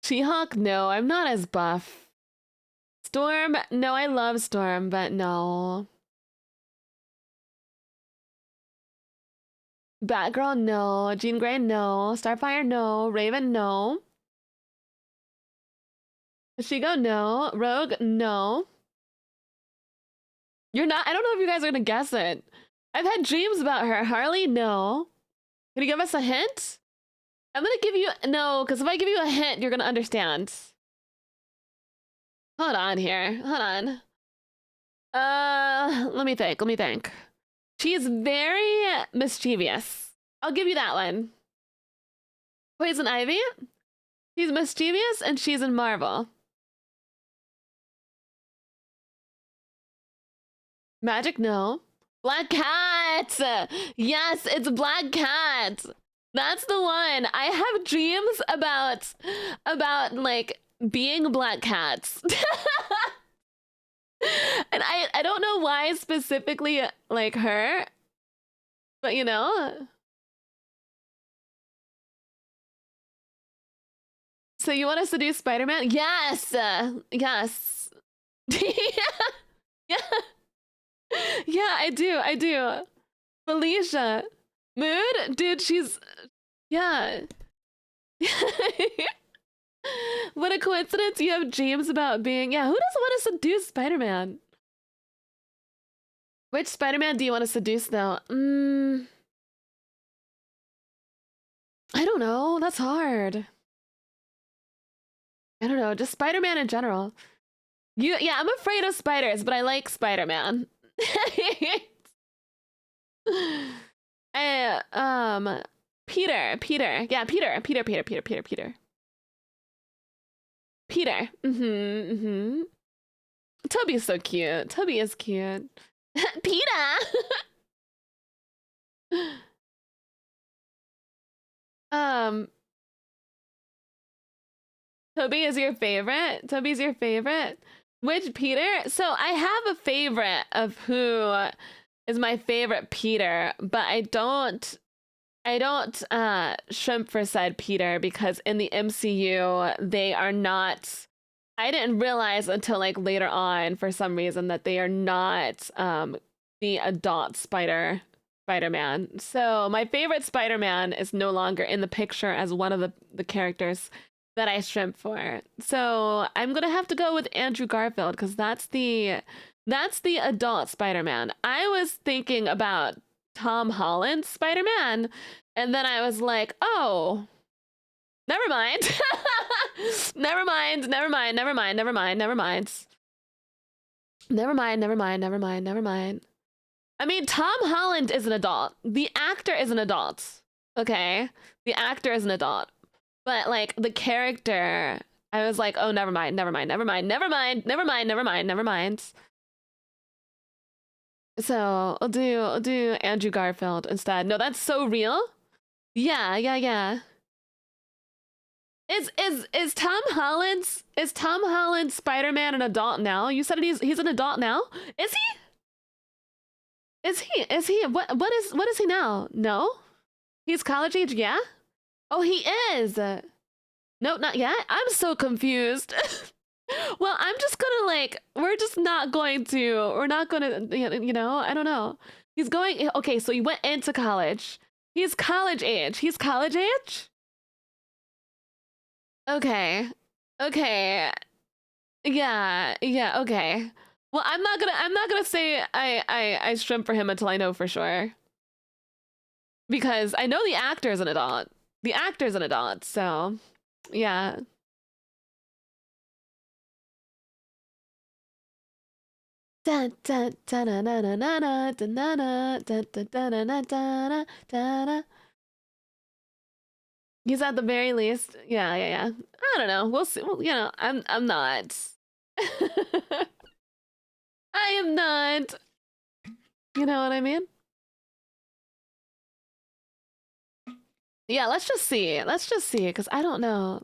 She-Hulk? No, I'm not as buff. Storm? No, I love Storm, but no. Batgirl? No. Jean Grey? No. Starfire? No. Raven? No. Shigo? No. Rogue? No. You're not? I don't know if you guys are gonna guess it. I've had dreams about her. Harley? No. Can you give us a hint? I'm gonna give you... No, because if I give you a hint, you're gonna understand. Hold on here. Hold on. Let me think. She's very mischievous. I'll give you that one. Poison Ivy? She's mischievous and she's in Marvel. Magic? No. Black Cat! Yes, it's Black Cat! That's the one. I have dreams about like being Black Cats. And I don't know why specifically like her, but you know. So you want us to do Spider-Man? Yes. Yes. Yeah. Yeah, I do. Felicia. Mood? Dude, she's... Yeah. What a coincidence. You have dreams about being... Yeah, who doesn't want to seduce Spider-Man? Which Spider-Man do you want to seduce, though? I don't know. That's hard. I don't know. Just Spider-Man in general. Yeah, I'm afraid of spiders, but I like Spider-Man. Peter. Yeah, Peter. Toby's so cute. Toby is cute. Peter. Toby is your favorite? Toby's your favorite? Which Peter? So I have a favorite of who is my favorite Peter, but I don't shrimp for said Peter because in the MCU they are not... I didn't realize until like later on for some reason that they are not the adult Spider-Man. So my favorite Spider-Man is no longer in the picture as one of the characters that I shrimp for. So I'm gonna have to go with Andrew Garfield because that's the adult Spider-Man. I was thinking about Tom Holland's Spider-Man, and then I was like, oh, never mind. Never mind. I mean, Tom Holland is an adult. The actor is an adult. Okay? The actor is an adult. But like the character, I was like, oh, never mind. So I'll do Andrew Garfield instead. No, that's so real. Yeah. Is Tom Holland's Spider-Man an adult now? You said he's an adult now? Is he? What is he now? No? He's college age, yeah? Oh, he is. No, not yet. I'm so confused. Well, I'm just gonna like, we're just not going to, we're not gonna, you know, I don't know. He's going, okay, so he went into college. He's college age. He's college age? Okay. Okay. Yeah, yeah, okay. Well, I'm not gonna say I shrimp for him until I know for sure. Because I know the actor's an adult. The actor's an adult, so yeah. Dun, dun, dun, dun, dun, dun, dun, dun, dun, dun, dun, dun, dun, dun, dun, dun, dun. He's at the very least. Yeah, yeah, yeah. I don't know. We'll see. Well, you know, I'm not. I am not. You know what I mean? Yeah, let's just see. Let's just see, because I don't know.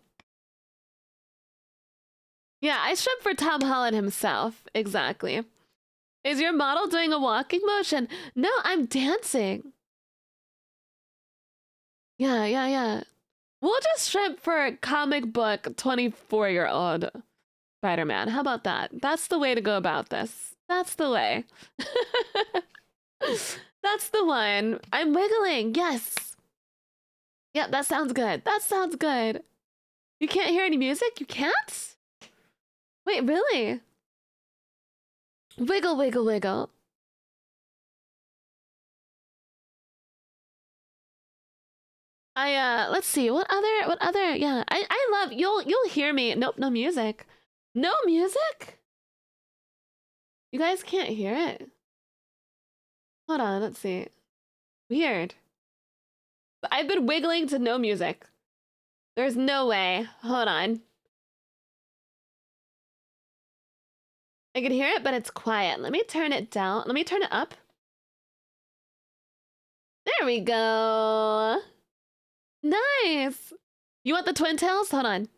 Yeah, I shrimp for Tom Holland himself. Exactly. Is your model doing a walking motion? No, I'm dancing. Yeah, yeah, yeah. We'll just shrimp for comic book 24-year-old Spider-Man. How about that? That's the way to go about this. That's the way. That's the one. I'm wiggling. Yes. Yep, that sounds good. That sounds good. You can't hear any music? You can't? Wait, really? Wiggle, wiggle, wiggle. Let's see. What other yeah. I love you'll hear me. Nope, no music. No music? You guys can't hear it. Hold on, let's see. Weird. I've been wiggling to no music. There's no way. Hold on. I can hear it, but it's quiet. Let me turn it down. Let me turn it up. There we go. Nice. You want the twin tails? Hold on.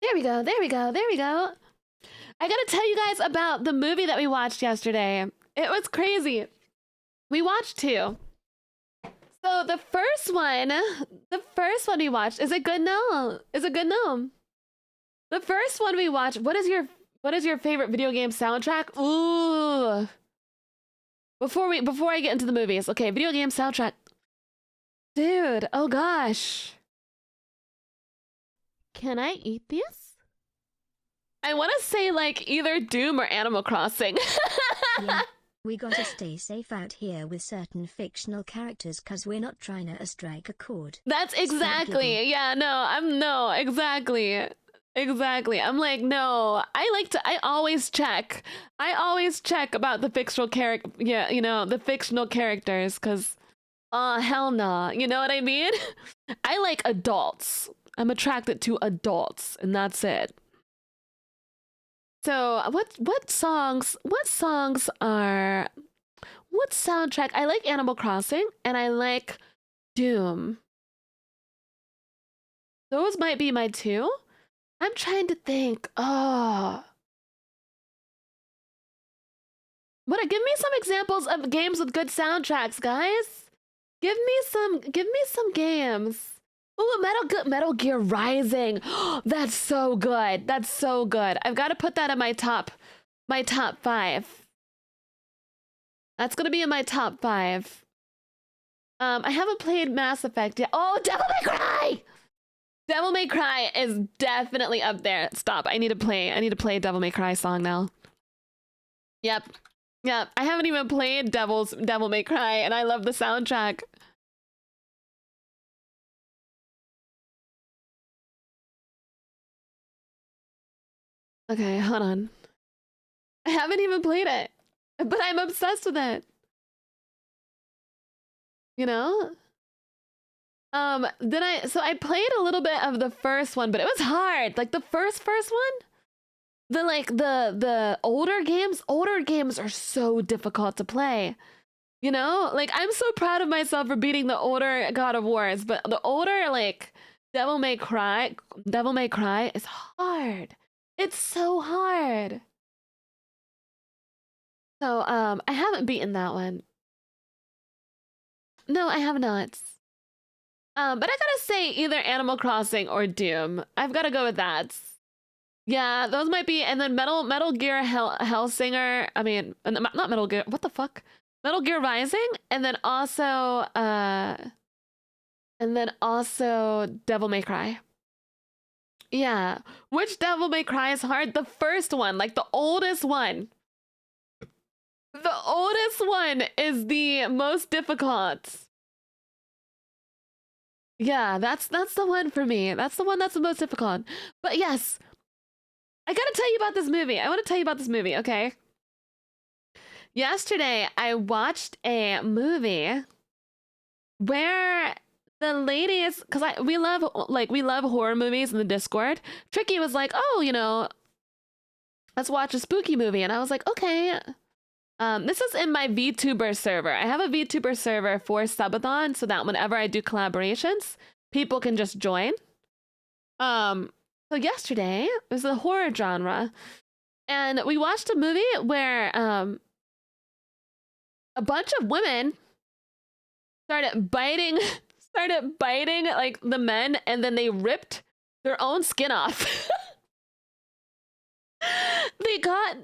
There we go. There we go. There we go. I gotta tell you guys about the movie that we watched yesterday. It was crazy. We watched two. So the first one we watched is a good gnome. Is a good gnome. The first one we watched. What is your favorite video game soundtrack? Ooh. Before I get into the movies, okay, video game soundtrack. Dude, oh gosh. Can I eat this? I want to say like either Doom or Animal Crossing. Yeah, we gotta stay safe out here with certain fictional characters cause we're not trying to strike a chord. That's exactly. Yeah, no, exactly. Exactly. I'm like, no, I always check. I always check about the fictional character, yeah, you know, the fictional characters, because, hell no. You know what I mean? I like adults. I'm attracted to adults, and that's it. So, what soundtrack? I like Animal Crossing, and I like Doom. Those might be my two. I'm trying to think. Oh. Give me some examples of games with good soundtracks, guys. Give me some games. Ooh, Metal Gear Rising. That's so good. That's so good. I've got to put that in my top 5. That's gonna be in my top 5. I haven't played Mass Effect yet. Oh, Devil May Cry! Devil May Cry is definitely up there. Stop. I need to play a Devil May Cry song now. Yep. Yep. I haven't even played Devil May Cry, and I love the soundtrack. Okay, hold on. I haven't even played it, but I'm obsessed with it. You know? So I played a little bit of the first one, but it was hard. Like the first one? The older games are so difficult to play. You know? Like I'm so proud of myself for beating the older God of Wars, but the older like Devil May Cry is hard. It's so hard. So I haven't beaten that one. No, I have not. But I gotta say either Animal Crossing or Doom. I've gotta go with that. Yeah, those might be, and then Metal Gear Hellsinger. I mean, not Metal Gear. What the fuck? Metal Gear Rising, and then also Devil May Cry. Yeah, which Devil May Cry is hard? The first one, like the oldest one. The oldest one is the most difficult. Yeah, that's the one for me. That's the one that's the most difficult. But yes, I gotta tell you about this movie. I want to tell you about this movie, okay? Yesterday, I watched a movie where the ladies, because we love horror movies in the Discord. Tricky was like, oh, let's watch a spooky movie, and I was like, okay. This is in my VTuber server. I have a VTuber server for Subathon so that whenever I do collaborations, people can just join. So yesterday, it was a horror genre, and we watched a movie where a bunch of women started biting like the men, and then they ripped their own skin off.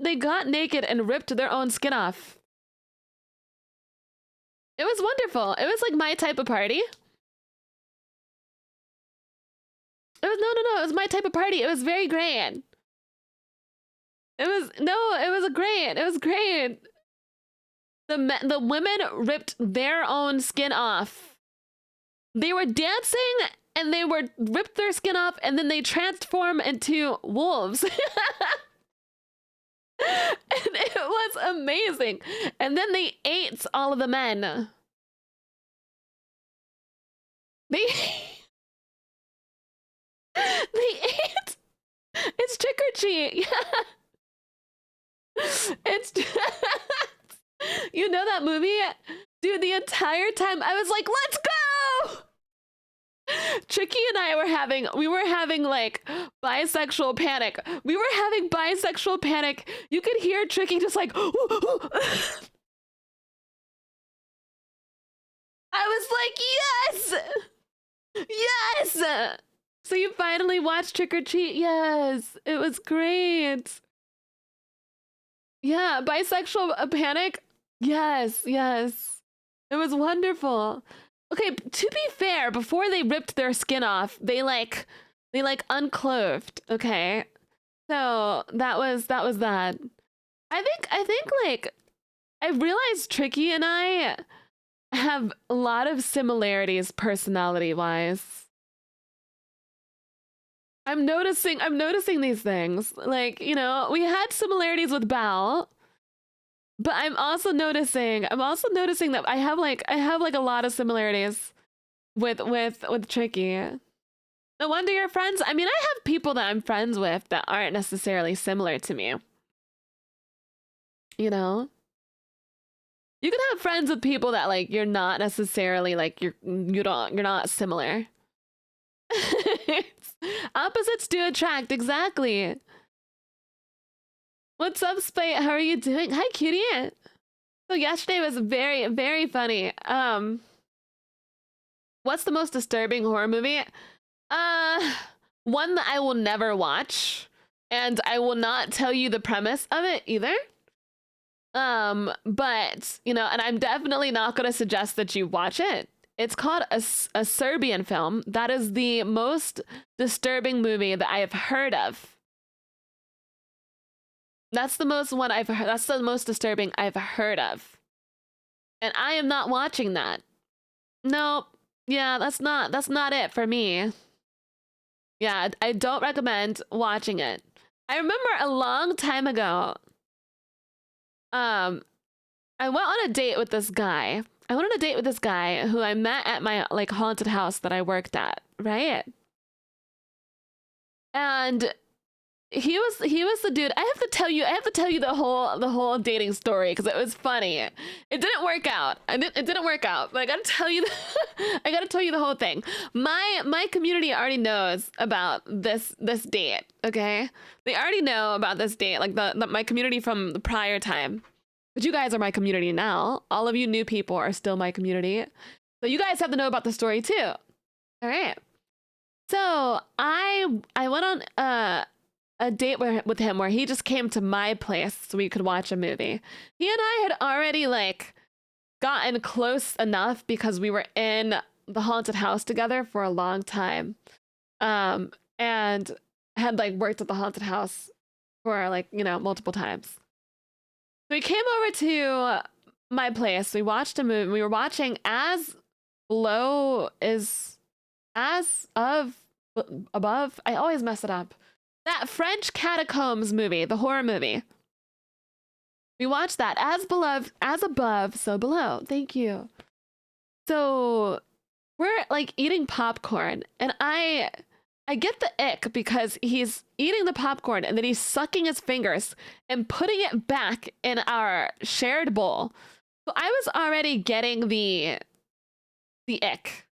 They got naked and ripped their own skin off. It was wonderful. It was like my type of party. It was my type of party. It was very great. It was great. The women ripped their own skin off. They were dancing and they were ripped their skin off, and then they transform into wolves. And it was amazing. And then they ate all of the men. They ate. It's trick or treat. Yeah. It's you know that movie? Dude, the entire time I was like, let's go! Tricky and I we were having like bisexual panic. We were having bisexual panic. You could hear Tricky just like, ooh, ooh. I was like, yes! Yes! So you finally watched Trick or Treat? Yes, it was great. Yeah, bisexual panic? Yes, yes. It was wonderful. Okay, to be fair, before they ripped their skin off, they unclothed, okay? So that was that. I think like I realized Tricky and I have a lot of similarities personality-wise. I'm noticing these things. Like, we had similarities with Bao, but I'm also noticing that I have like a lot of similarities with Tricky. No wonder you're friends. I mean, I have people that I'm friends with that aren't necessarily similar to me. You can have friends with people that like you're not necessarily like you're not similar. Opposites do attract, exactly. What's up, Spite? How are you doing? Hi, cutie. So yesterday was very, very funny. What's the most disturbing horror movie? One that I will never watch, and I will not tell you the premise of it either. But and I'm definitely not going to suggest that you watch it. It's called a Serbian film. That is the most disturbing movie that I have heard of. That's the most disturbing I've heard of. And I am not watching that. No. Yeah, that's not it for me. Yeah, I don't recommend watching it. I remember a long time ago, I went on a date with this guy. Who I met at my like haunted house that I worked at, right? And he was the dude. I have to tell you the whole dating story because it was funny. It didn't work out. It didn't work out. But I gotta tell you the whole thing. My community already knows about this date. Okay, they already know about this date. Like my community from the prior time. But you guys are my community now. All of you new people are still my community. So you guys have to know about the story too. All right. So I went on a date with him where he just came to my place so we could watch a movie. He and I had already like gotten close enough because we were in the haunted house together for a long time. And had like worked at the haunted house for like, you know, multiple times. So he came over to my place. We watched a movie. We were watching As Below is As of Above. I always mess it up. That French catacombs movie, the horror movie. We watched that. As above, so below. Thank you. So we're like eating popcorn, and I get the ick because he's eating the popcorn and then he's sucking his fingers and putting it back in our shared bowl. So I was already getting the ick.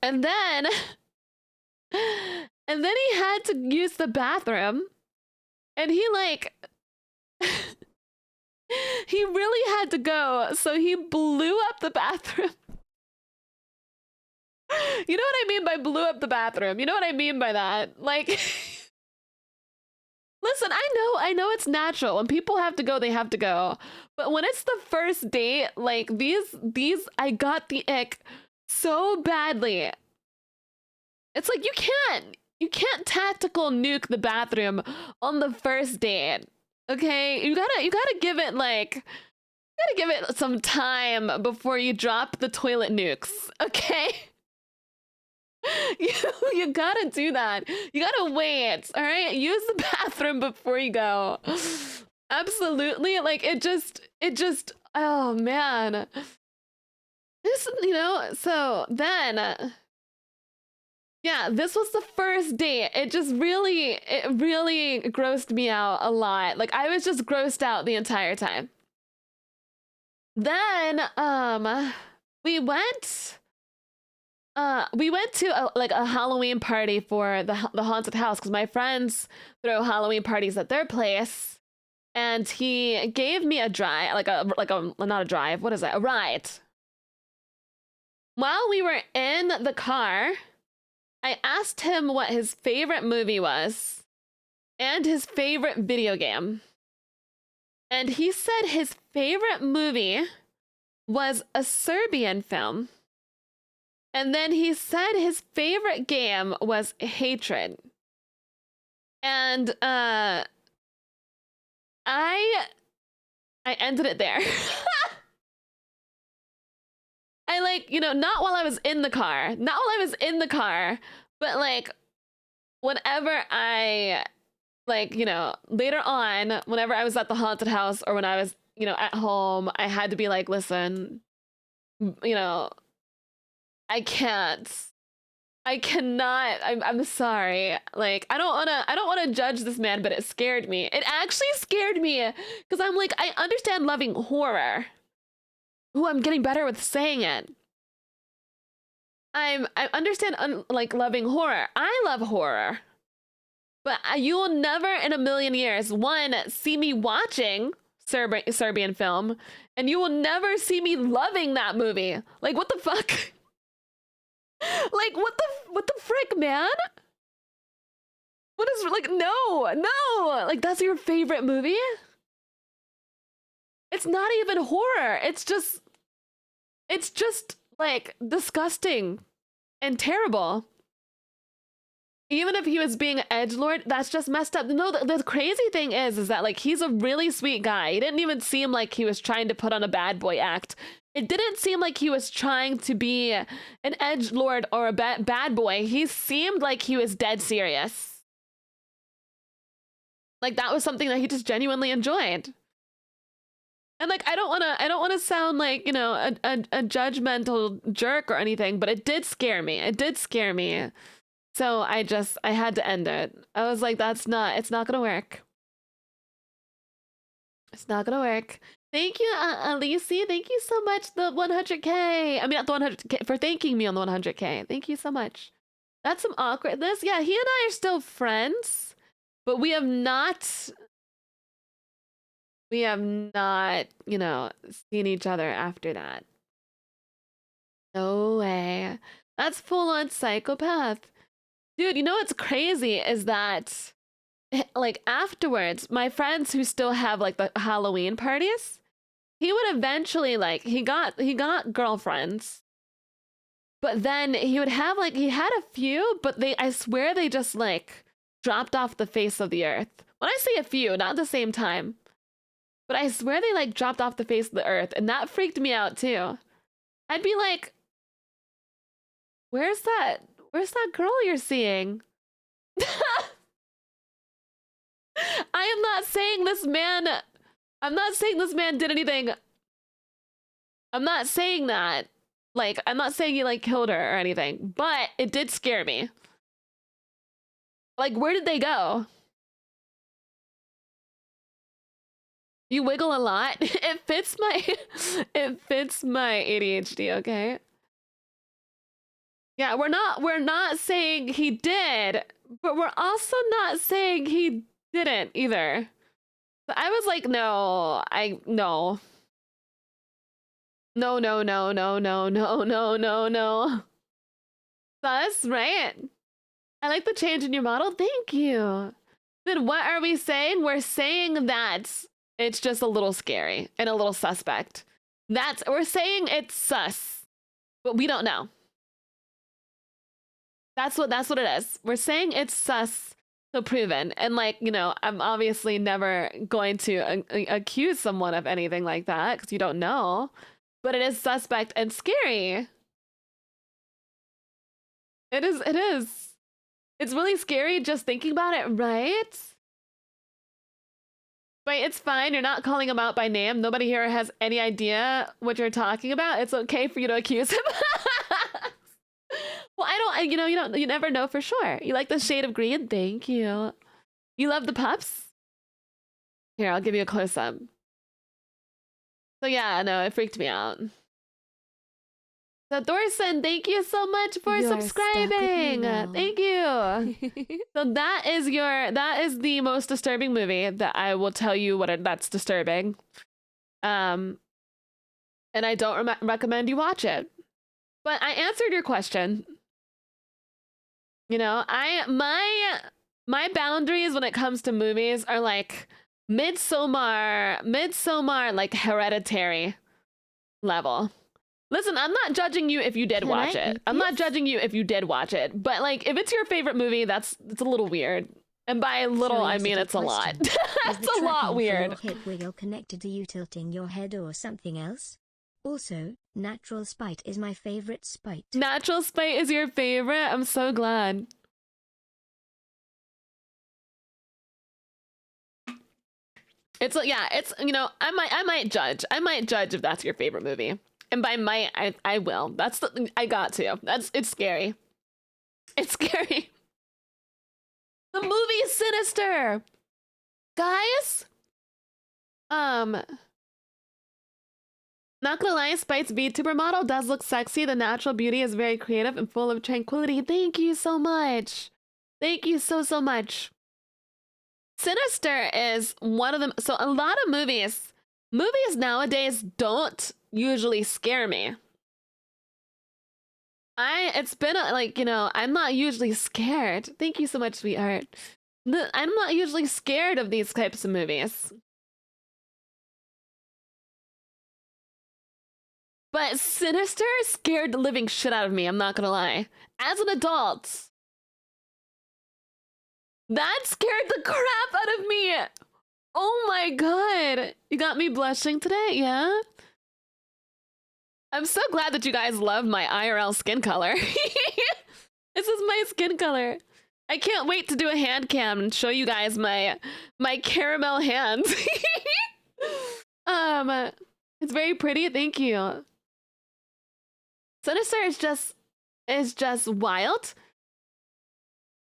And then he had to use the bathroom, and he like he really had to go, so he blew up the bathroom. You know what I mean by blew up the bathroom? You know what I mean by that? Like, listen, I know it's natural. When people have to go, they have to go. But when it's the first date, like these, I got the ick so badly. It's like you can't tactical nuke the bathroom on the first date. Okay, you gotta give it like, you gotta give it some time before you drop the toilet nukes. Okay. You gotta do that. You gotta wait. All right, use the bathroom before you go. Absolutely. Like it just. Oh man. This, you know. So then, yeah, this was the first date. It really grossed me out a lot. Like I was just grossed out the entire time. Then, we went to a Halloween party for the haunted house because my friends throw Halloween parties at their place, and he gave me a drive, like a not a drive, what is it? A ride. While we were in the car, I asked him what his favorite movie was and his favorite video game. And he said his favorite movie was a Serbian film. And then he said his favorite game was Hatred. And I ended it there. I like, you know, not while I was in the car. Not while I was in the car, but like whenever I like, you know, later on, whenever I was at the haunted house or when I was, you know, at home, I had to be like, listen, you know, I cannot. I'm sorry. Like I don't want to judge this man, but it scared me. It actually scared me because I'm like, I understand loving horror. Ooh, I'm getting better with saying it. I understand like loving horror. I love horror. But you will never in a million years, one, see me watching Serbian film, and you will never see me loving that movie. Like what the fuck? Like what the frick, man? What is like no. Like that's your favorite movie? It's not even horror. It's just like disgusting and terrible. Even if he was being an edgelord, that's just messed up. No, the crazy thing is that like he's a really sweet guy. He didn't even seem like he was trying to put on a bad boy act. It didn't seem like he was trying to be an edgelord or a bad boy. He seemed like he was dead serious. Like that was something that he just genuinely enjoyed. And like I don't want to sound like, you know, a judgmental jerk or anything, but it did scare me. It did scare me. So I had to end it. I was like, it's not gonna work. It's not gonna work. Thank you, Alice. Thank you so much. The 100K. I mean, not the 100K, for thanking me on the 100K. Thank you so much. That's some awkwardness. Yeah, he and I are still friends, but we have not We have not, you know, seen each other after that. No way. That's full on psychopath. Dude, you know what's crazy is that like afterwards, my friends who still have like the Halloween parties, he would eventually like he got girlfriends. But then he would have like he had a few, but they I swear they just like dropped off the face of the earth. When I say a few, not at the same time. But I swear they like dropped off the face of the earth, and that freaked me out too. I'd be like, Where's that girl you're seeing? I am not saying this man I'm not saying this man did anything. I'm not saying that. Like, I'm not saying he like killed her or anything, but it did scare me. Like, where did they go? You wiggle a lot. It fits my ADHD, okay? Yeah, we're not saying he did, but we're also not saying he didn't either. So I was like, no. No, no, no, no, no, no, no, no, no. That's right. I like the change in your model. Thank you. Then what are we saying? We're saying that it's just a little scary and a little suspect. We're saying it's sus, but we don't know. That's what it is. We're saying it's sus, so proven. And like, you know, I'm obviously never going to accuse someone of anything like that because you don't know. But it is suspect and scary. It is. It's really scary just thinking about it, right? But it's fine. You're not calling him out by name. Nobody here has any idea what you're talking about. It's okay for you to accuse him. Well, you never know for sure. You like the shade of green? Thank you. You love the pups? Here, I'll give you a close up. So yeah, no, it freaked me out. So Thorson, thank you so much for subscribing. Thank you. So that is the most disturbing movie that I will tell you that's disturbing. And I don't recommend you watch it. But I answered your question. You know, my boundaries when it comes to movies are like Midsommar, like Hereditary level. Listen, I'm not judging you if you did watch it. I'm not judging you if you did watch it. But like, if it's your favorite movie, it's a little weird. And by little, I mean it's a lot. It's a lot weird. Hip wiggle connected to you tilting your head or something else? Also, natural spite is my favorite spite. Natural spite is your favorite? I'm so glad. It's you know, I might judge if that's your favorite movie. And by might, I will. I got to. It's scary. It's scary. The movie is sinister. Guys? Not gonna lie, Spite's VTuber model does look sexy. The natural beauty is very creative and full of tranquility. Thank you so much. Thank you so much. Sinister is one of them. So a lot of movies nowadays don't usually scare me. It's been like, you know, I'm not usually scared. Thank you so much, sweetheart. I'm not usually scared of these types of movies. But Sinister scared the living shit out of me, I'm not gonna lie. As an adult, that scared the crap out of me. Oh my god. You got me blushing today, yeah? I'm so glad that you guys love my IRL skin color. This is my skin color. I can't wait to do a hand cam and show you guys my caramel hands. It's very pretty, thank you. Sinister is just wild.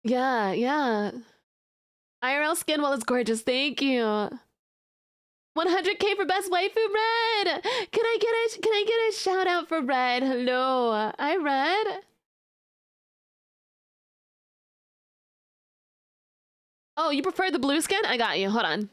Yeah. IRL skin while it's gorgeous, thank you. 100K for best waifu, Red. Can I get a shout out for Red? Hello, hi Red. Oh, you prefer the blue skin? I got you. Hold on.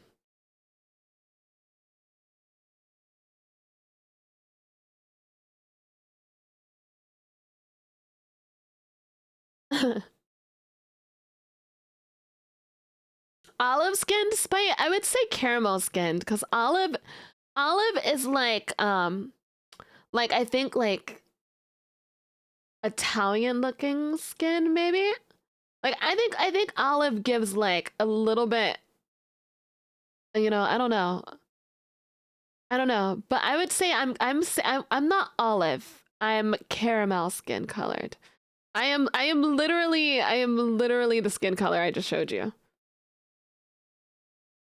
Olive skinned spice? I would say caramel skinned, because olive is like I think like Italian looking skin, maybe? Like I think olive gives like a little bit, you know, I don't know. I don't know, but I would say I'm not olive. I'm caramel skin colored. I am literally the skin color I just showed you.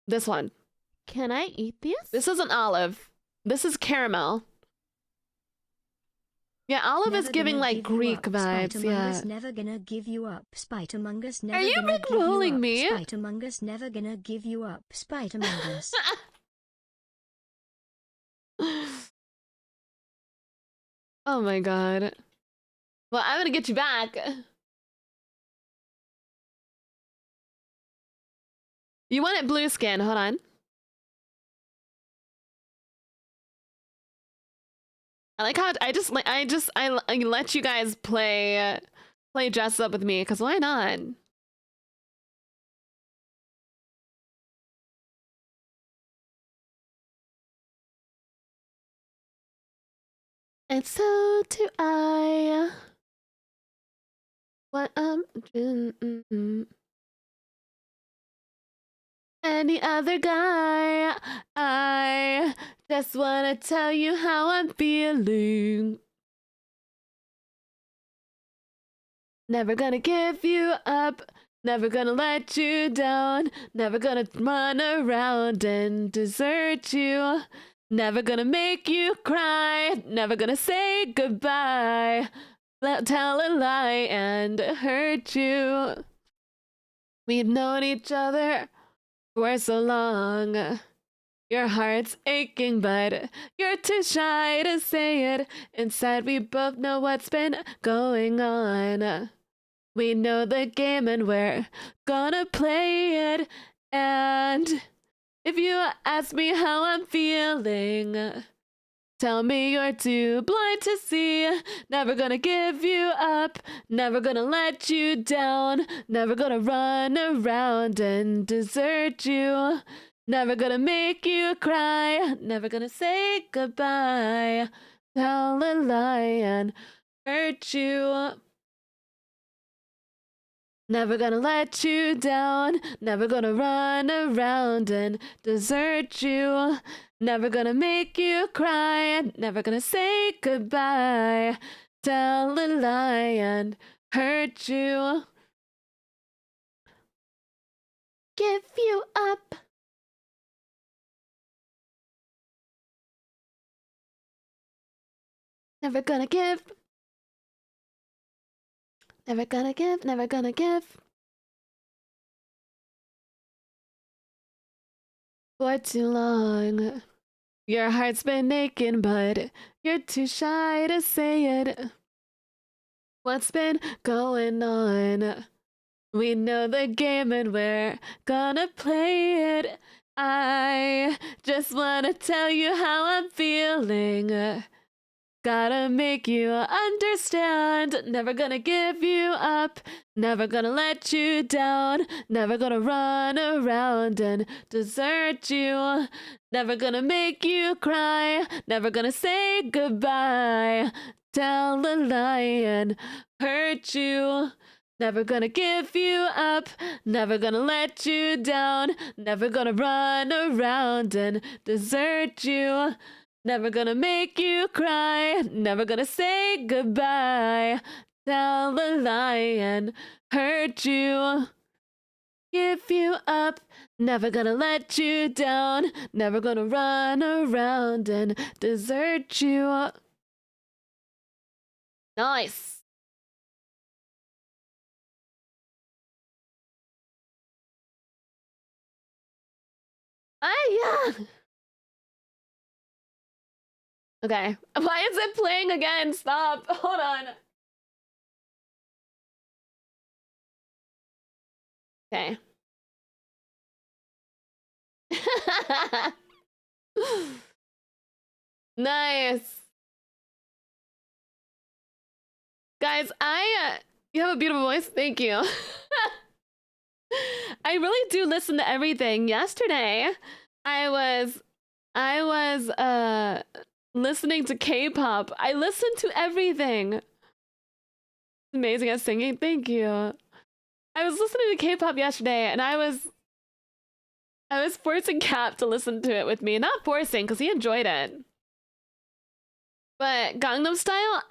This one. Can I eat these? This isn't olive. This is caramel. Yeah, olive is giving like Greek vibes. Yeah. Never gonna give you up, Spider-Mungus. Are you McRolling me? Spider-Mungus never gonna give you up, Spider-Mungus. Oh my god. Well, I'm gonna get you back. You want it blue skin? Hold on. I like how I let you guys play dress up with me, because why not? And so do I. What any other guy. I just wanna tell you how I'm feeling. Never gonna give you up. Never gonna let you down. Never gonna run around and desert you. Never gonna make you cry. Never gonna say goodbye. Tell a lie and hurt you. We've known each other for so long. Your heart's aching, but you're too shy to say it. Inside, we both know what's been going on. We know the game and we're gonna play it. And if you ask me how I'm feeling, tell me you're too blind to see. Never gonna give you up. Never gonna let you down. Never gonna run around and desert you. Never gonna make you cry. Never gonna say goodbye. Tell a lie and hurt you. Never gonna let you down. Never gonna run around and desert you. Never gonna make you cry. Never gonna say goodbye. Tell a lie and hurt you. Give you up. Never gonna give. Never gonna give, never gonna give. For too long. Your heart's been aching, but you're too shy to say it. What's been going on? We know the game and we're gonna play it. I just wanna tell you how I'm feeling. Gotta make you understand. Never gonna give you up. Never gonna let you down. Never gonna run around and desert you. Never gonna make you cry. Never gonna say goodbye. Tell a lie and hurt you. Never gonna give you up. Never gonna let you down. Never gonna run around and desert you. Never gonna make you cry. Never gonna say goodbye. Tell a lie and hurt you. Give you up. Never gonna let you down. Never gonna run around and desert you. Nice. Yeah. Okay. Why is it playing again? Stop. Hold on. Okay. Nice. Guys, You have a beautiful voice. Thank you. I really do listen to everything. Yesterday, I was listening to K-pop. I listen to everything. Amazing at singing. Thank you. I was listening to K-pop yesterday, and I was forcing Cap to listen to it with me. Not forcing, because he enjoyed it. But Gangnam Style,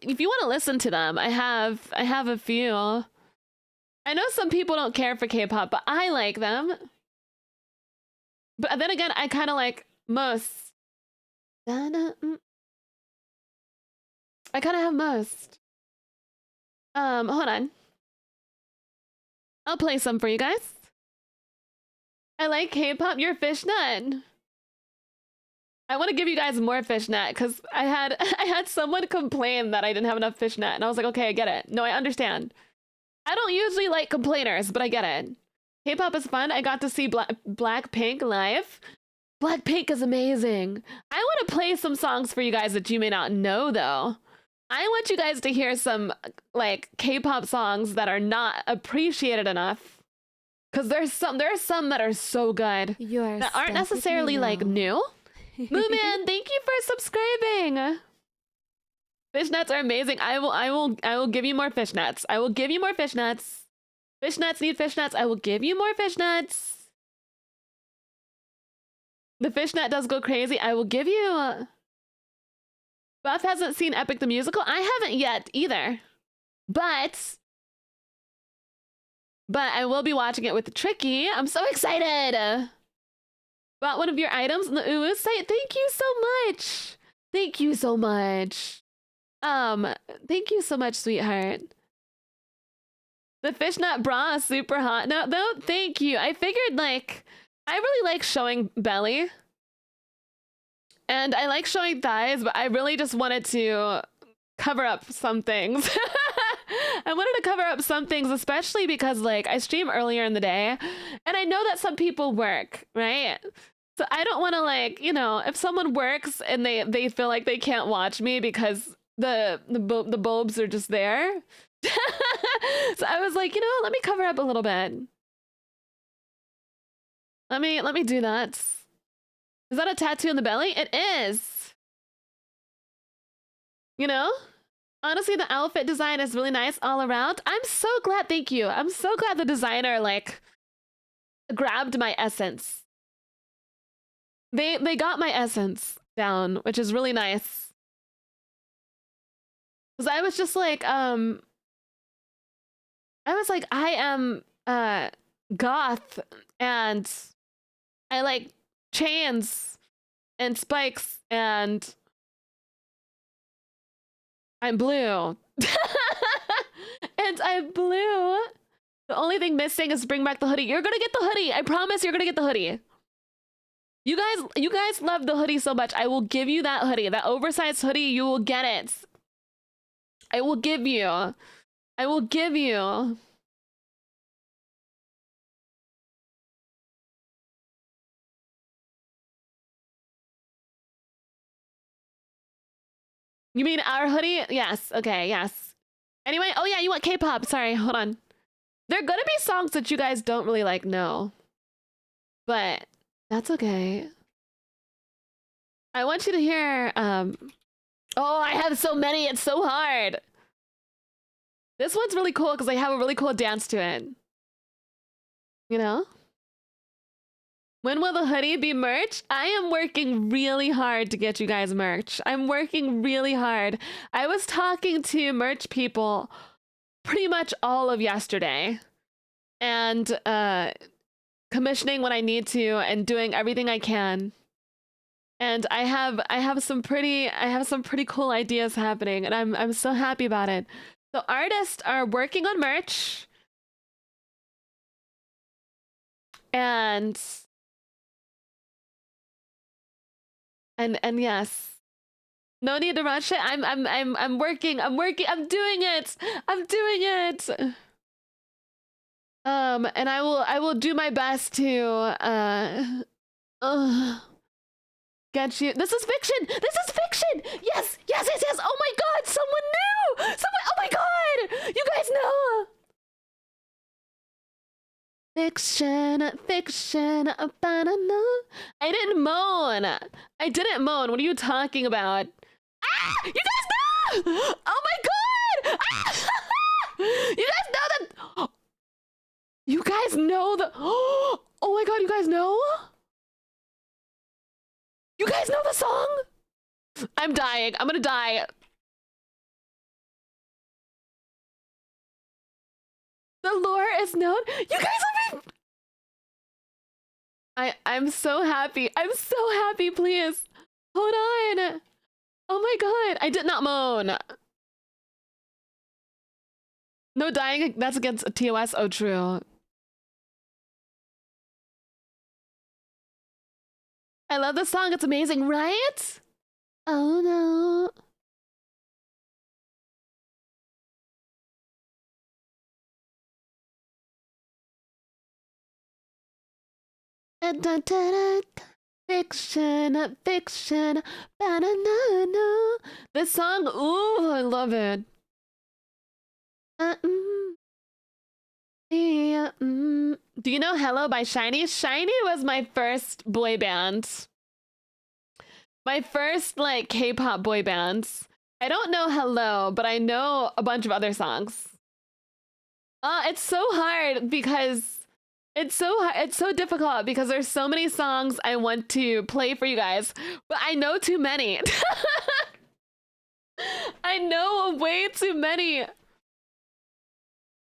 if you want to listen to them, I have a few. I know some people don't care for K-pop, but I like them. But then again, I kind of like most. I kind of have most. Hold on. I'll play some for you guys. I like K-pop. You're Fishnet. I want to give you guys more Fishnet because I had someone complain that I didn't have enough Fishnet, and I was like, okay, I get it. No, I understand. I don't usually like complainers, but I get it. K-pop is fun. I got to see Blackpink live. Blackpink is amazing. I want to play some songs for you guys that you may not know, though. I want you guys to hear some like K-pop songs that are not appreciated enough. Because there are some that are so good that aren't necessarily like new. Mooman, thank you for subscribing. Fishnets are amazing. I will give you more fishnets. I will give you more fishnets. Fishnets need fishnets. I will give you more fishnets. The fishnet does go crazy. I will give you. Buff hasn't seen Epic the Musical. I haven't yet either. But I will be watching it with Tricky. I'm so excited. Bought one of your items on the Uwu site. Thank you so much. Thank you so much. Thank you so much, sweetheart. The fishnet bra is super hot. No, thank you. I figured, like, I really like showing belly. And I like showing thighs, but I really just wanted to cover up some things. I wanted to cover up some things, especially because, like, I stream earlier in the day, and I know that some people work, right? So I don't want to, like, you know, if someone works and they feel like they can't watch me because the bulbs are just there. So I was like, you know, let me cover up a little bit. Let me do that. Is that a tattoo in the belly? It is. You know? Honestly, the outfit design is really nice all around. I'm so glad, thank you. I'm so glad the designer, like, grabbed my essence. They got my essence down, which is really nice. Because I was just like, I am goth, and I like chains and spikes, and I'm blue. And I'm blue. The only thing missing is bring back the hoodie. You're gonna get the hoodie. I promise you're gonna get the hoodie. You guys love the hoodie so much. I will give you that hoodie. That oversized hoodie, you will get it. I will give you. I will give you. You mean our hoodie? Yes. Okay, yes. Anyway, oh yeah, you want K-pop. Sorry, hold on. There are gonna be songs that you guys don't really like know. But that's okay. I want you to hear, oh, I have so many, it's so hard. This one's really cool because I have a really cool dance to it. You know? When will the hoodie be merch? I am working really hard to get you guys merch. I'm working really hard. I was talking to merch people pretty much all of yesterday. And commissioning what I need to and doing everything I can. And I have some pretty cool ideas happening, and I'm so happy about it. So artists are working on merch. And yes. No need to rush it. I'm working. I'm doing it. And I will do my best to get you. This is fiction. Yes. Oh my god, someone knew. Oh my god. You guys know. Fiction, fiction, banana. I didn't moan. I didn't moan. What are you talking about? Ah! You guys know! Oh my god! Ah! You guys know that. You guys know the. Oh my god! You guys know? You guys know the song? I'm dying. I'm gonna die. The lore is known. You guys will be. I'm so happy. I'm so happy. Please hold on. Oh my god! I did not moan. No dying. That's against TOS. Oh, true. I love the song. It's amazing, right? Oh no. Fiction, fiction, banana. This song, ooh, I love it. Yeah, Do you know Hello by Shiny? Shiny was my first boy band. My first, like, K-pop boy bands. I don't know Hello, but I know a bunch of other songs. It's so hard because it's so difficult because there's so many songs I want to play for you guys, but I know too many. I know way too many.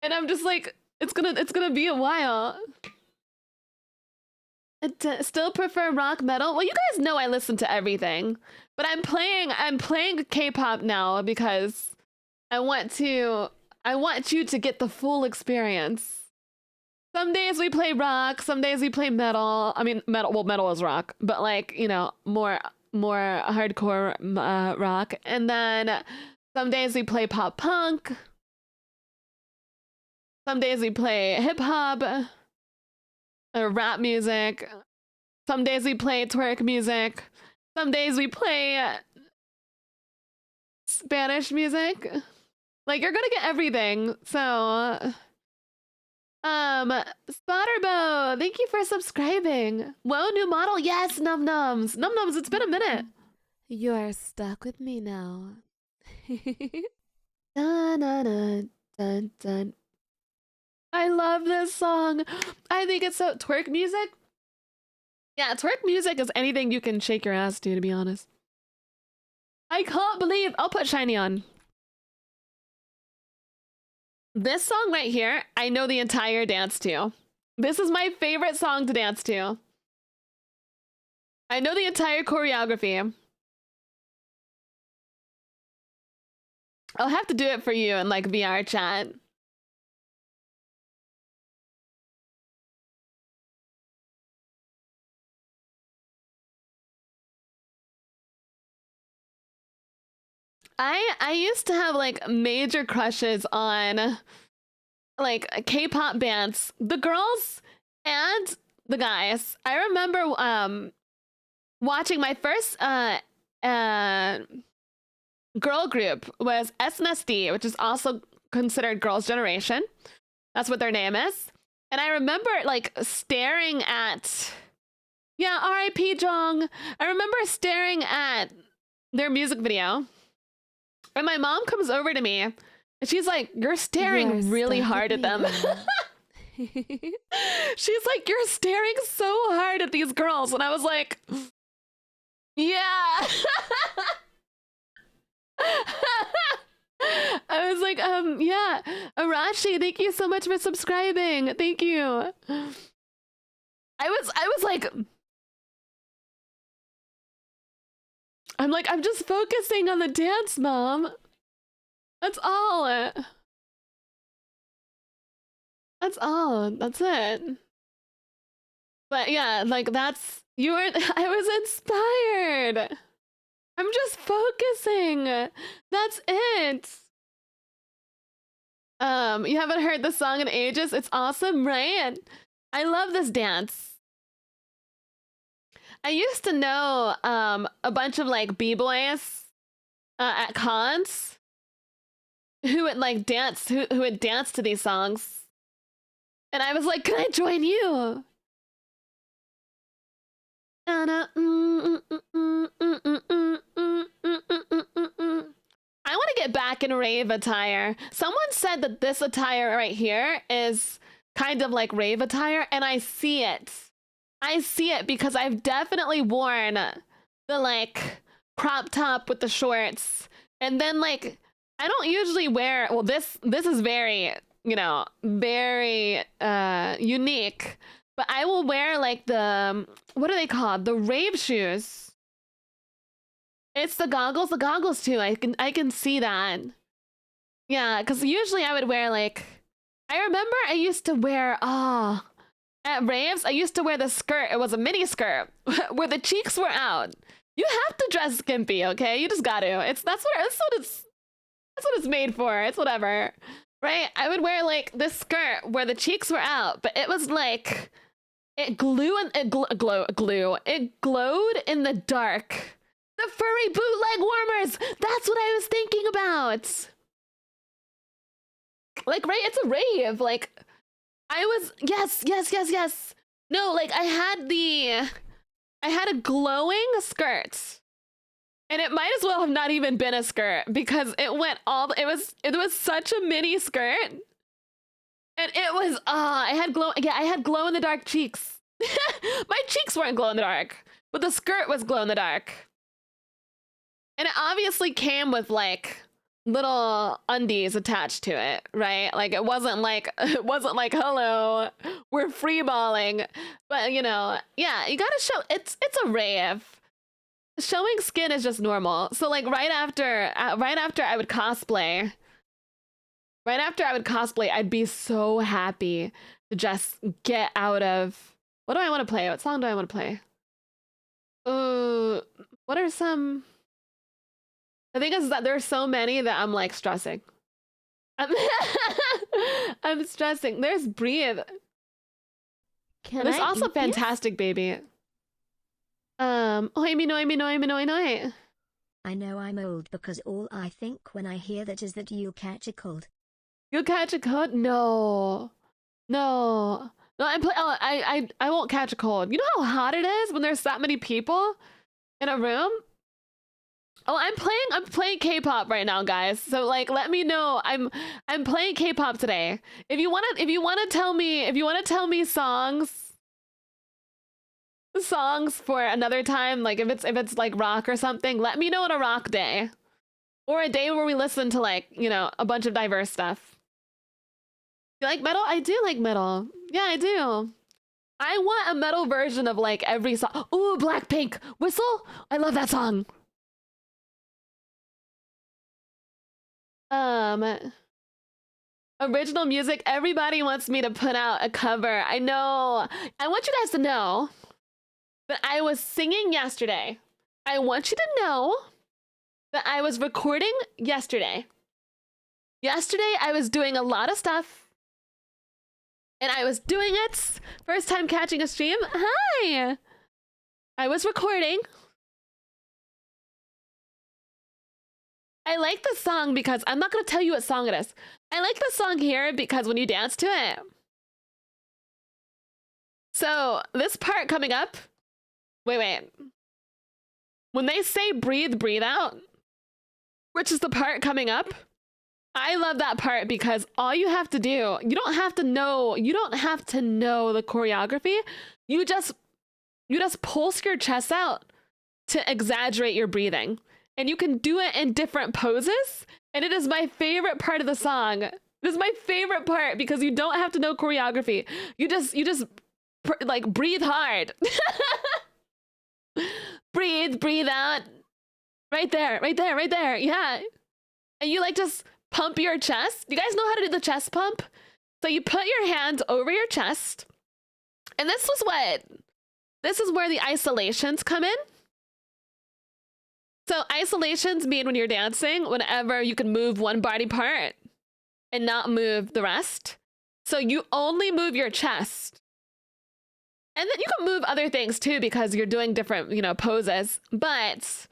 And I'm just like, it's gonna be a while. Still prefer rock metal? Well, you guys know I listen to everything, but I'm playing K-pop now because I want you to get the full experience. Some days we play rock, some days we play metal. I mean, metal. Well, metal is rock, but like, you know, more hardcore rock. And then some days we play pop punk. Some days we play hip hop or rap music. Some days we play twerk music. Some days we play Spanish music. Like, you're gonna get everything. So Spotterbow, thank you for subscribing. Whoa, new model. Yes, Num Nums. Num Nums, it's been a minute. You are stuck with me now. Dun, dun, dun, dun, dun. I love this song. I think it's so twerk music. Yeah, twerk music is anything you can shake your ass to be honest. I can't believe I'll put Shiny on. This song right here, I know the entire dance to. This is my favorite song to dance to. I know the entire choreography. I'll have to do it for you in like VR chat. I used to have like major crushes on like K-pop bands, the girls and the guys. I remember watching my first girl group was SNSD, which is also considered Girls' Generation. That's what their name is. And I remember like staring at, yeah, R.I.P. Jong. I remember staring at their music video. And my mom comes over to me and she's like, you're staring really hard at them. She's like, you're staring so hard at these girls. And I was like, yeah. I was like, yeah. Arashi, thank you so much for subscribing. Thank you. I was like, I'm just focusing on the dance, Mom. That's all. That's all. That's it. But yeah, like that's, you were, I was inspired. I'm just focusing. That's it. You haven't heard the song in ages? It's awesome, right? I love this dance. I used to know a bunch of like b-boys at cons who would like dance, who would dance to these songs. And I was like, can I join you? I want to get back in rave attire. Someone said that this attire right here is kind of like rave attire, and I see it. I see it because I've definitely worn the like crop top with the shorts, and then like I don't usually wear. Well, this is very, you know, very unique. But I will wear like the, what are they called? The rave shoes. It's the goggles too. I can see that. Yeah, because usually I would wear like, I remember I used to wear, at raves, I used to wear the skirt. It was a mini skirt where the cheeks were out. You have to dress skimpy, okay? You just got to. That's what it's made for. It's whatever. Right? I would wear like this skirt where the cheeks were out, but it was like, it glowed in the dark. The furry bootleg warmers. That's what I was thinking about. Like, right? It's a rave. Like, I was, yes. No, like I had a glowing skirt. And it might as well have not even been a skirt because it was such a mini skirt. And it was, I had glow in the dark cheeks. My cheeks weren't glow in the dark, but the skirt was glow in the dark. And it obviously came with like little undies attached to it, right? Like it wasn't like, hello, we're free balling. But you know, yeah, you gotta show, it's a rave. Showing skin is just normal. So like right after I would cosplay, I'd be so happy to just get out of, what do I want to play? What song do I want to play? What are some, the thing is that there's so many that I'm like stressing. I'm stressing. There's Breathe. There's also Fantastic Baby. Oi me noi. I know I'm old because all I think when I hear that is that you'll catch a cold. You'll catch a cold? No, I won't catch a cold. You know how hot it is when there's that many people in a room? Oh, I'm playing K-pop right now, guys. So like, let me know. I'm playing K-pop today. If you wanna tell me songs for another time, like if it's like rock or something, let me know on a rock day, or a day where we listen to like, you know, a bunch of diverse stuff. You like metal? I do like metal. Yeah, I do. I want a metal version of like every song. Ooh, Blackpink, Whistle. I love that song. Original music. Everybody wants me to put out a cover. I know. I want you guys to know that I was singing yesterday. I want you to know that I was recording yesterday. Yesterday, I was doing a lot of stuff. And I was doing it. First time catching a stream. Hi! I was recording. I like the song because I'm not going to tell you what song it is. I like the song here because when you dance to it. So this part coming up. Wait. When they say breathe, breathe out, which is the part coming up, I love that part because all you have to do, you don't have to know the choreography. You just pulse your chest out to exaggerate your breathing. And you can do it in different poses. And it is my favorite part of the song. It is my favorite part because you don't have to know choreography. You just like breathe hard. breathe out. Right there. Yeah. And you like just pump your chest. You guys know how to do the chest pump? So you put your hand over your chest. And this is where the isolations come in. So isolations mean when you're dancing, whenever you can move one body part and not move the rest. So you only move your chest. And then you can move other things too because you're doing different, you know, poses. But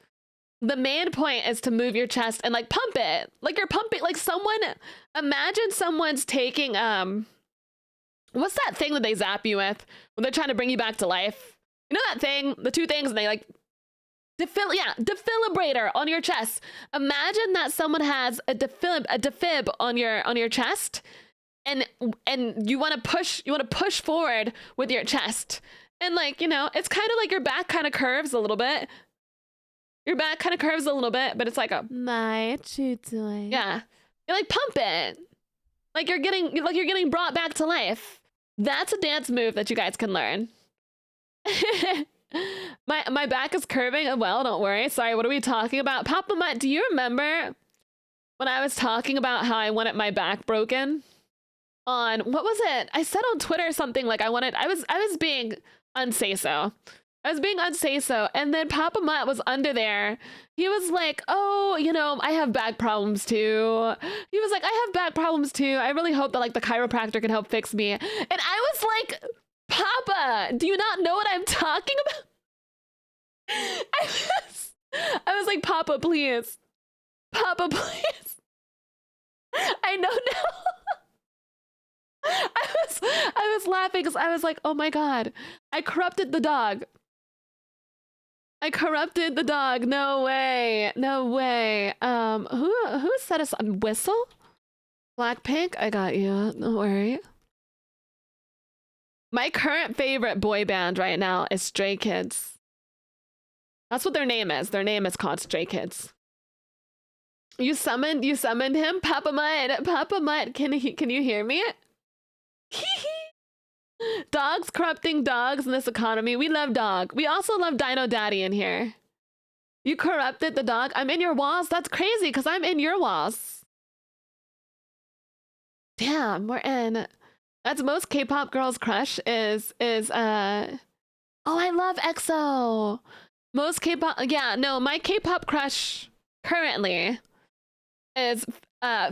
the main point is to move your chest and like pump it. Like you're pumping, like imagine someone's taking what's that thing that they zap you with when they're trying to bring you back to life? You know that thing, the two things, and they like defibrillator on your chest. Imagine that someone has a defib on your chest, and you want to push forward with your chest, and like, you know, it's kind of like your back kind of curves a little bit. Your back kind of curves a little bit, but it's like a My, what you doing? yeah. You like pump it, like you're getting brought back to life. That's a dance move that you guys can learn. my back is curving. Well, don't worry. Sorry, what are we talking about? Papa Mutt, do you remember when I was talking about how I wanted my back broken? On what was it? I said on Twitter something like I was being unsay-so. I was being unsay-so, and then Papa Mutt was under there. He was like, oh, you know, I have back problems too. He was like, I have back problems too. I really hope that like the chiropractor can help fix me. And I was like, Papa, do you not know what I'm talking about? I was like, Papa, please. Papa, please. I know now. I was laughing because I was like, oh my God, I corrupted the dog. I corrupted the dog. No way. No way. Who said us on Whistle? Blackpink? I got you. Don't worry. My current favorite boy band right now is Stray Kids. That's what their name is. Their name is called Stray Kids. You summoned him? Papa Mutt. Papa Mutt, can you hear me? Dogs corrupting dogs in this economy. We love dog. We also love Dino Daddy in here. You corrupted the dog? I'm in your walls? That's crazy because I'm in your walls. Damn, we're in. That's most K-pop girls' crush is oh, I love EXO. Most K-pop, yeah, no, my K-pop crush currently is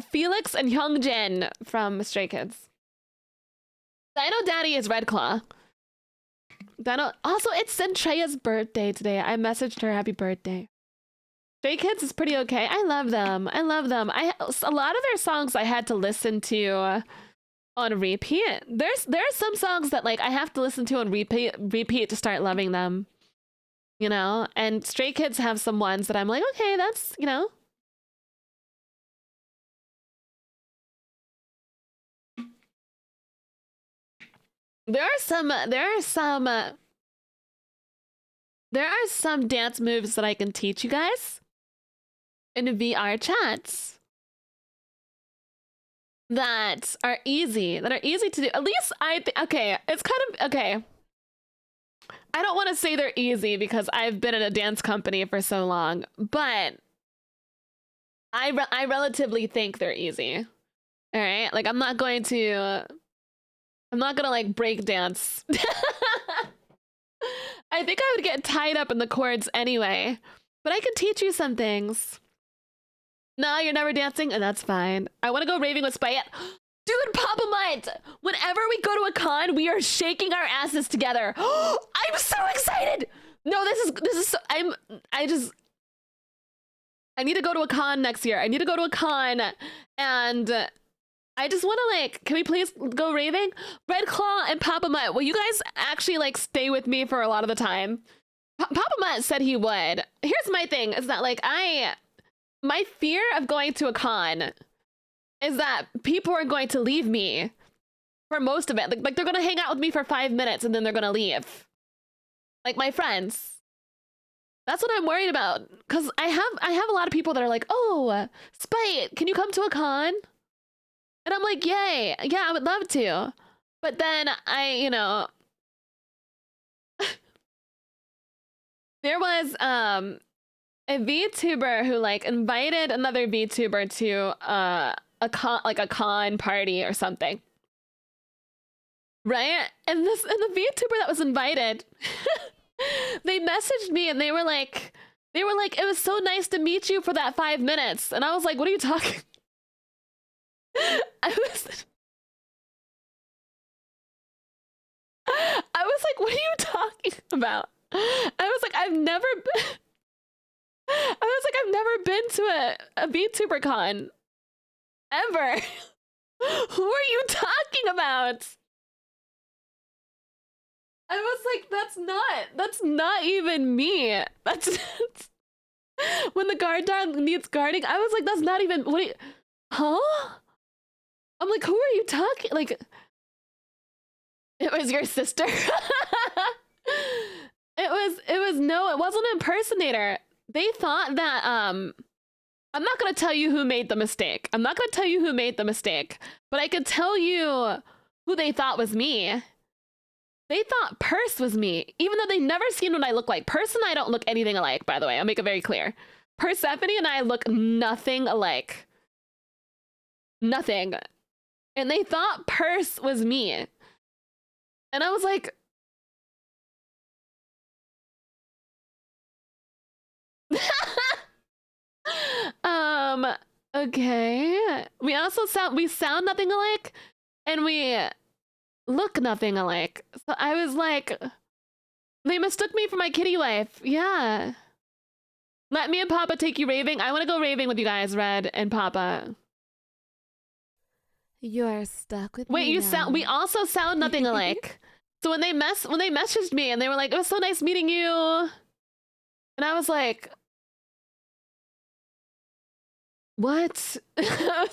Felix and Hyungjin from Stray Kids. Dino Daddy is Red Claw. Dino. Also, it's Centrea's birthday today. I messaged her happy birthday. Stray Kids is pretty okay. I love them. I love them. A lot of their songs I had to listen to on repeat. There are some songs that like I have to listen to on repeat to start loving them. You know, and Stray Kids have some ones that I'm like, okay, that's, you know. There are some dance moves that I can teach you guys in VR chats that are easy to do. At least I think, okay, it's kind of, okay. I don't want to say they're easy because I've been in a dance company for so long, but I relatively think they're easy. All right? Like I'm not gonna like break dance. I think I would get tied up in the chords anyway, but I can teach you some things. No, you're never dancing, and that's fine. I want to go raving with Spyette. Dude, Papa Mutt, whenever we go to a con, we are shaking our asses together. I'm so excited. No, this is so, I need to go to a con next year. I need to go to a con, and I just want to like, can we please go raving? Red Claw and Papa Mutt, will you guys actually like stay with me for a lot of the time? Papa Mutt said he would. Here's my thing, is that like my fear of going to a con is that people are going to leave me for most of it. Like they're going to hang out with me for 5 minutes and then they're going to leave. Like my friends. That's what I'm worried about. Because I have a lot of people that are like, oh, Spite, can you come to a con? And I'm like, yay. Yeah, I would love to. But then you know, there was a VTuber who like invited another VTuber to a con party or something. Right? And the VTuber that was invited, they messaged me and they were like, it was so nice to meet you for that 5 minutes. And I was like, what are you talking? I was like, what are you talking about? I was like, I've never been to a VTuber con ever. Who are you talking about? I was like, that's not even me. That's when the guard dog needs guarding. I was like, that's not even, what are you, huh? I'm like, who are you talking? Like, it was your sister. No, it wasn't an impersonator. They thought that, I'm not gonna tell you who made the mistake. I'm not gonna tell you who made the mistake, but I could tell you who they thought was me. They thought Purse was me, even though they never seen what I look like. Purse and I don't look anything alike, by the way. I'll make it very clear. Persephone and I look nothing alike. Nothing. And they thought Purse was me. And I was like, okay. We sound nothing alike, and we look nothing alike. So I was like, they mistook me for my kitty wife. Yeah. Let me and Papa take you raving. I want to go raving with you guys, Red and Papa. You're stuck with Wait, me you now. sound. We also sound nothing alike. So when they messaged me and they were like, "It was so nice meeting you," and I was like, "What?" I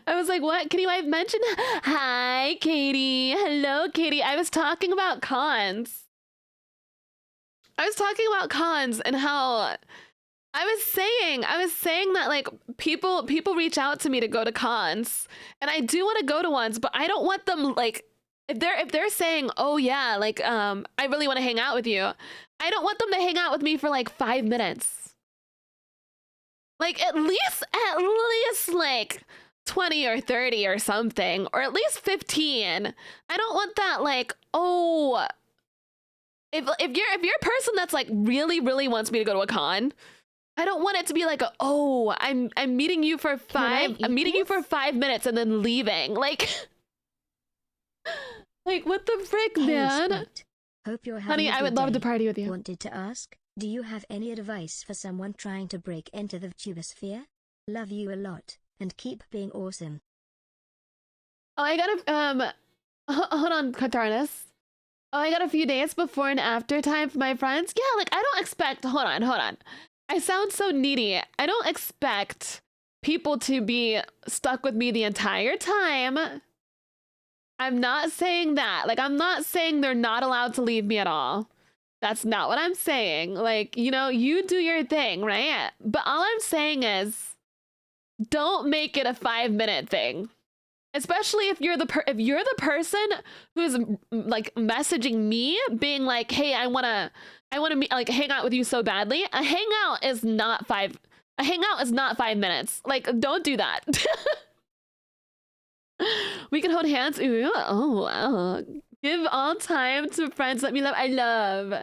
was like, "What? Kitty wife mentioned? Hi, Katie. Hello, Katie. I was talking about cons. I was talking about cons and how." I was saying that like people reach out to me to go to cons, and I do want to go to ones, but I don't want them like if they're saying, "Oh yeah, like I really want to hang out with you." I don't want them to hang out with me for like 5 minutes. Like at least like 20 or 30 or something, or at least 15. I don't want that like, "Oh, if you're a person that's like really wants me to go to a con, I don't want it to be like, oh, I'm meeting you for I'm meeting you for 5 minutes and then leaving. Like, like what the frick, Hey, man? Spot. Hope you're having Honey, a I good would love day. to party with you. Wanted to ask, do you have any advice for someone trying to break into the tubosphere? Love you a lot, and keep being awesome. Oh, I gotta, hold on, Katarnas. Oh, I got a few days before and after time for my friends. Yeah, like, I don't expect, hold on. I sound so needy. I don't expect people to be stuck with me the entire time. I'm not saying that. Like, I'm not saying they're not allowed to leave me at all. That's not what I'm saying. Like, you know, you do your thing, right? But all I'm saying is, don't make it a 5-minute thing. Especially if you're the person who's like messaging me, being like, "Hey, I wanna meet, like hang out with you so badly." A hangout is not 5 minutes. Like, don't do that. We can hold hands. Ooh, oh wow. Give all time to friends that we love. I love.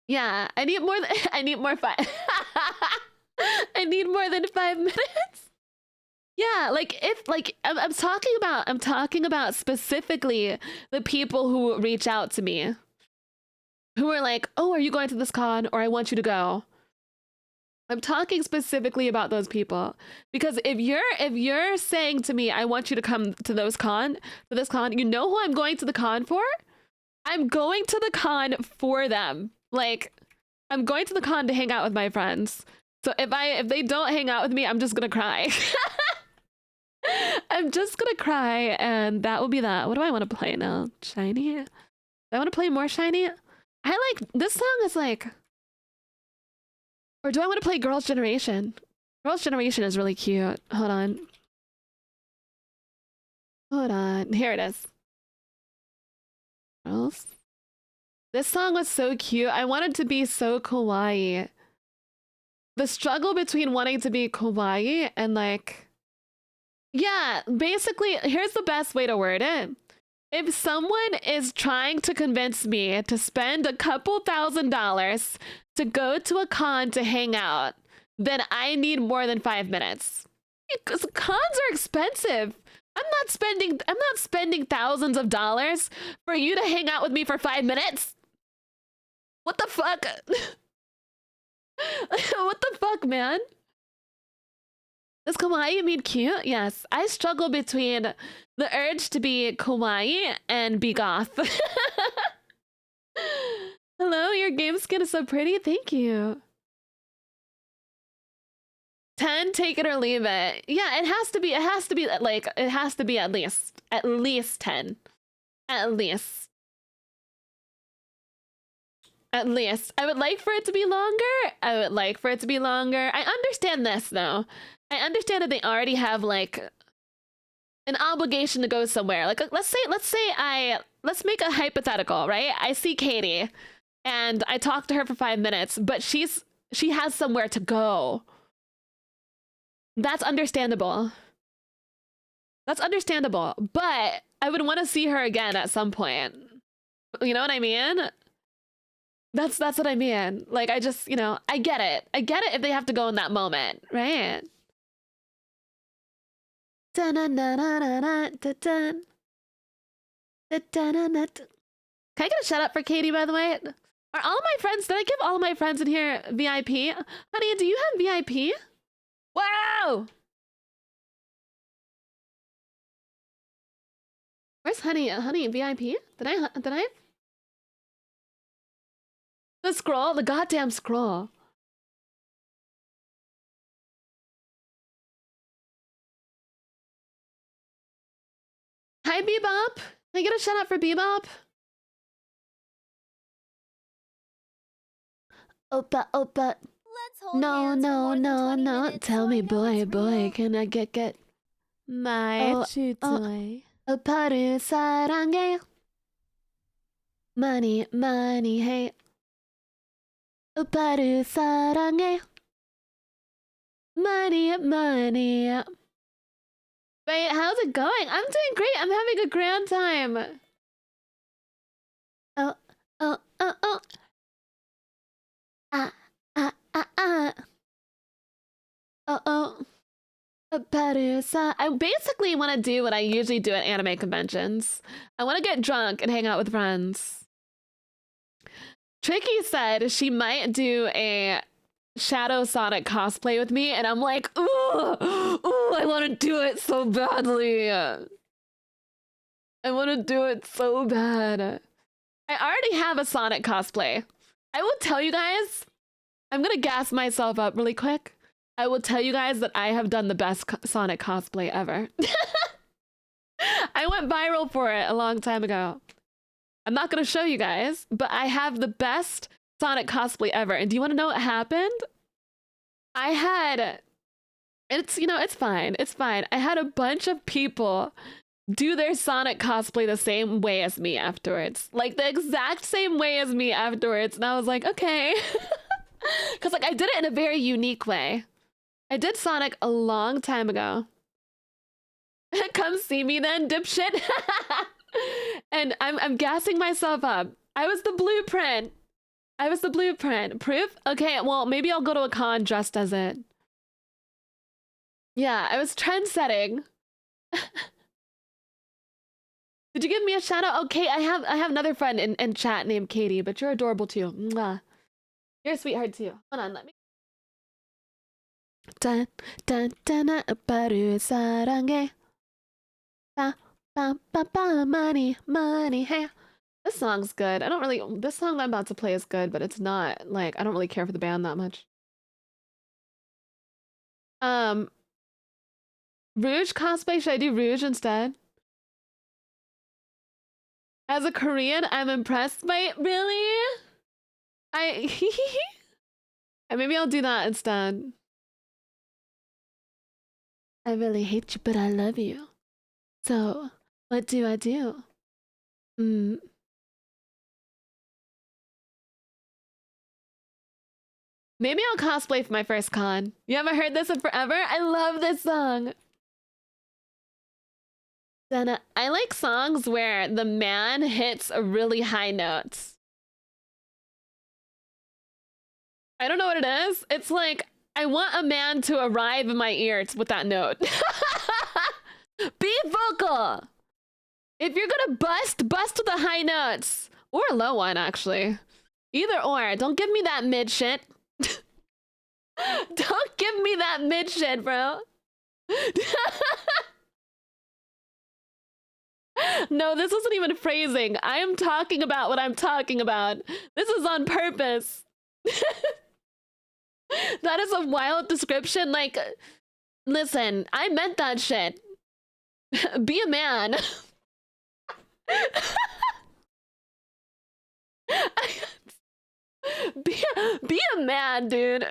Yeah, I need more than I need more 5. I need more than 5 minutes. Yeah, like if like I'm talking about specifically the people who reach out to me, who are like, "Oh, are you going to this con?" or "I want you to go." I'm talking specifically about those people, because if you're saying to me, "I want you to come to this con," you know who I'm going to the con for? I'm going to the con for them. Like, I'm going to the con to hang out with my friends. So if they don't hang out with me, I'm just gonna cry. I'm just gonna cry, and that will be that. What do I want to play now? Shiny? Do I want to play more Shiny? I like this song is like, or do I want to play Girls' Generation? Girls' Generation is really cute. Hold on. Here it is. Girls. This song was so cute. I wanted to be so kawaii. The struggle between wanting to be kawaii and like, yeah, basically, here's the best way to word it. If someone is trying to convince me to spend a couple $1,000s to go to a con to hang out, then I need more than 5 minutes. Because cons are expensive. I'm not spending thousands of dollars for you to hang out with me for 5 minutes. What the fuck? What the fuck, man? Does kawaii mean cute? Yes. I struggle between the urge to be kawaii and be goth. Hello, your game skin is so pretty. Thank you. 10, take it or leave it. Yeah, it has to be like, it has to be at least 10. At least. At least. I would like for it to be longer. I understand this though. I understand that they already have like an obligation to go somewhere. Like let's make a hypothetical, right? I see Katie and I talk to her for 5 minutes, but she has somewhere to go. That's understandable. But I would want to see her again at some point. You know what I mean? That's what I mean. Like, I just, I get it. I get it if they have to go in that moment, right? Can I get a shout out for Katie, by the way? Are all my friends, did I give all my friends in here VIP? Honey, do you have VIP? Wow! Where's Honey? Honey, VIP? Did I? The scroll? The goddamn scroll. Hi, Bebop. Can I get a shout out for Bebop? Opa. Let's hold hands for more than 20 minutes Tell so me, I know it's boy, real. can I get? My 주도해. 오빠를 사랑해. 많이 해. 오빠를 사랑해. 많이. Wait, how's it going? I'm doing great. I'm having a grand time. Oh. Oh. I basically want to do what I usually do at anime conventions. I want to get drunk and hang out with friends. Tricky said she might do a Shadow Sonic cosplay with me, and I'm like, ooh, I want to do it so badly. I want to do it so bad. I already have a Sonic cosplay. I will tell you guys, I'm gonna gas myself up really quick. I will tell you guys that I have done the best Sonic cosplay ever. I went viral for it a long time ago. I'm not gonna show you guys, but I have the best Sonic cosplay ever. And do you want to know what happened? It's fine. I had a bunch of people do their Sonic cosplay the same way as me afterwards. Like the exact same way as me afterwards. And I was like, okay. Because like I did it in a very unique way. I did Sonic a long time ago. Come see me then, dipshit. And I'm gassing myself up. I was the blueprint. Proof? Okay, well, maybe I'll go to a con dressed as it. Yeah, I was trend setting. Did you give me a shout out? Okay, I have another friend in chat named Katie, but you're adorable too. Mwah. You're a sweetheart too. Hold on, let me. Dun 오빠를 사랑해. money hey. This song's good. This song I'm about to play is good, but it's not like I don't really care for the band that much. Rouge cosplay, should I do Rouge instead? As a Korean, I'm impressed by it. Really? Maybe I'll do that instead. I really hate you, but I love you. So, what do I do? Maybe I'll cosplay for my first con. You haven't heard this in forever? I love this song. Then I like songs where the man hits a really high note. I don't know what it is. It's like, I want a man to arrive in my ears with that note. Be vocal. If you're gonna bust with the high notes. Or a low one, actually. Either or. Don't give me that mid shit. Don't give me that mid shit, bro. No, this isn't even phrasing. I am talking about what I'm talking about. This is on purpose. That is a wild description. Like, listen, I meant that shit. Be a man. Be a man, dude.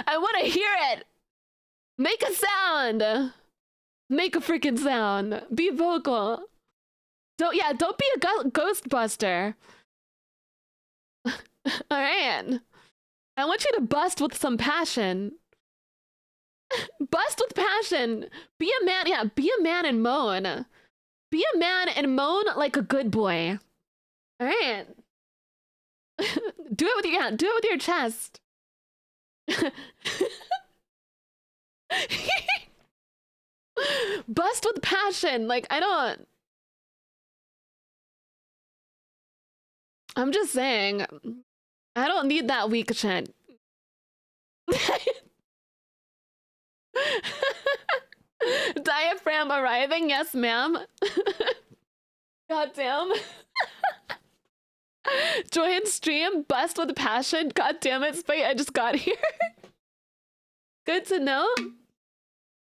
I want to hear it. Make a sound. Make a freaking sound. Be vocal. Don't be a ghostbuster. All right. I want you to bust with some passion. Bust with passion. Be a man. Yeah, be a man and moan. Be a man and moan like a good boy. All right. Do it with your chest. Bust with passion. Like, I'm just saying, I don't need that weak shit. Diaphragm arriving? Yes, ma'am. Goddamn. Join stream, bust with passion. God damn it, Spite, I just got here. Good to know.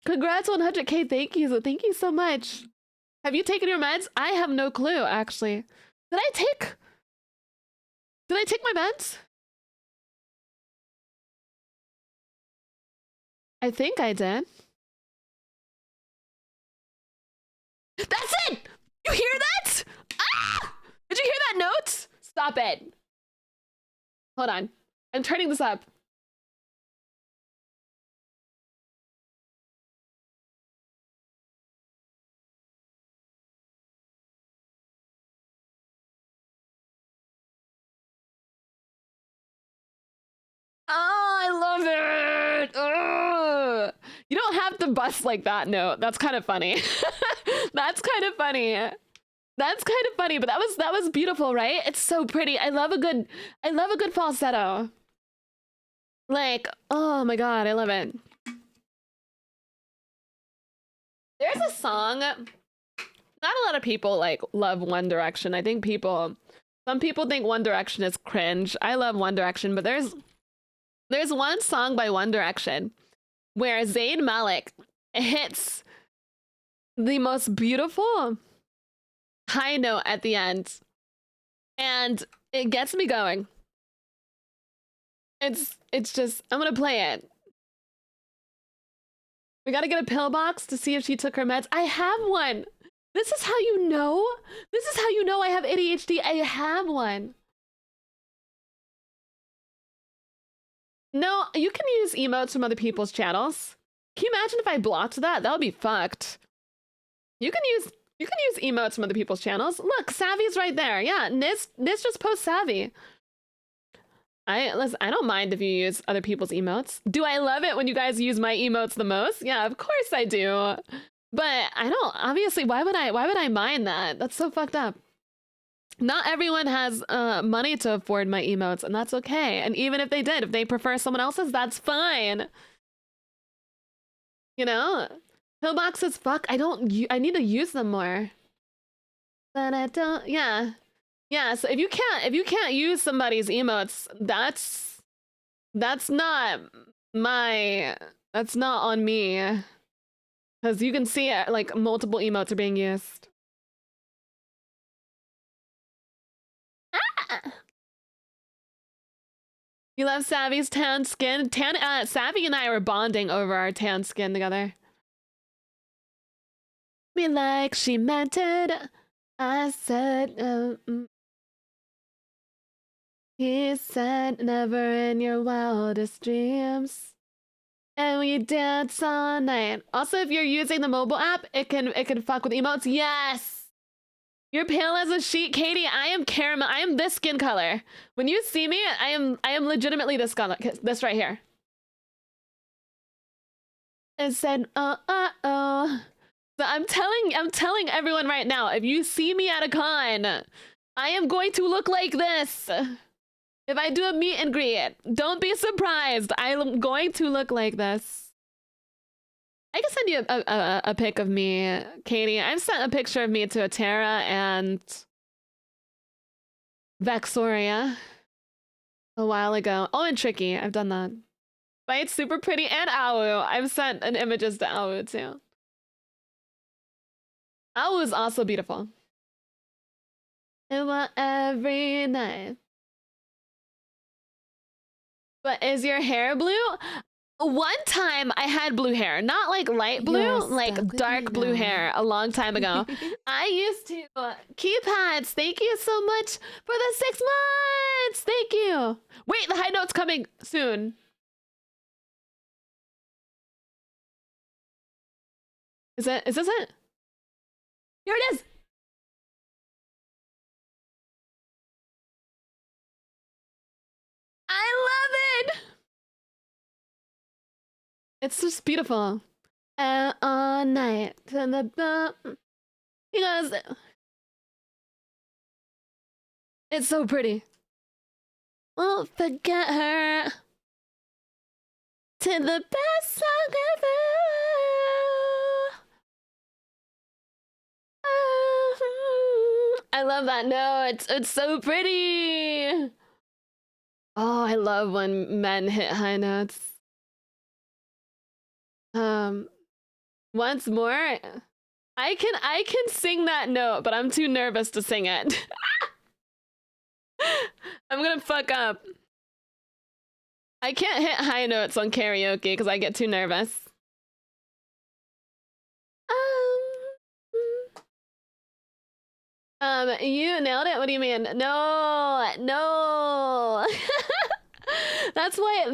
Congrats 100k, thank you. Thank you so much. Have you taken your meds? I have no clue, actually. Did I take my meds? I think I did. That's it! You hear that? Ah! Did you hear that note? Stop it. Hold on. I'm turning this up. Oh, I love it. Ugh. You don't have to bust like that note. That's kind of funny. That's kind of funny. That's kind of funny, but that was beautiful, right? It's so pretty. I love a good falsetto. Like, oh my god, I love it. There's a song. Not a lot of people like love One Direction. I think some people think One Direction is cringe. I love One Direction, but there's one song by One Direction where Zayn Malik hits the most beautiful high note at the end, and it gets me going. It's just, I'm gonna play it. We gotta get a pill box to see if she took her meds. I have one. This is how you know. This is how you know I have ADHD. I have one. No, you can use emotes from other people's channels. Can you imagine if I blocked that? That would be fucked. You can use emotes from other people's channels. Look, Savvy's right there. Yeah, Nis just post Savvy. I don't mind if you use other people's emotes. Do I love it when you guys use my emotes the most? Yeah, of course I do. But I don't, obviously, why would I mind that? That's so fucked up. Not everyone has money to afford my emotes, and that's okay. And even if they did, if they prefer someone else's, that's fine. You know? Pillboxes, fuck, I need to use them more. But I don't, yeah. Yeah, so if you can't use somebody's emotes, that's not on me. Because you can see it, like, multiple emotes are being used. Ah! You love Savvy's tan skin? Savvy and I were bonding over our tan skin together. Me like she meant it. I said, he said, never in your wildest dreams. And we dance all night. Also, if you're using the mobile app, it can fuck with emotes. Yes! You're pale as a sheet, Katie. I am caramel. I am this skin color. When you see me, I am legitimately this color. This right here. It said, oh. So I'm telling everyone right now, if you see me at a con, I am going to look like this. If I do a meet and greet, don't be surprised. I'm going to look like this. I can send you a pic of me, Katie. I've sent a picture of me to Atera and Vexoria a while ago. Oh, and Tricky. I've done that. But super pretty and Awu. I've sent an images to Awu too. Awu is also beautiful. It was every night. But is your hair blue? One time I had blue hair, not like light blue, like dark blue hair a long time ago. I used to. Keypads, thank you so much for the 6 months. Thank you. Wait, the high note's coming soon. Is this it? Here it is. I love it. It's just beautiful. All night to the he goes. It's so pretty. Won't forget her. To the best song ever. I love that note. It's so pretty. Oh, I love when men hit high notes. Once more, I can sing that note, but I'm too nervous to sing it. I'm gonna fuck up. I can't hit high notes on karaoke because I get too nervous. You nailed it. What do you mean? No. That's why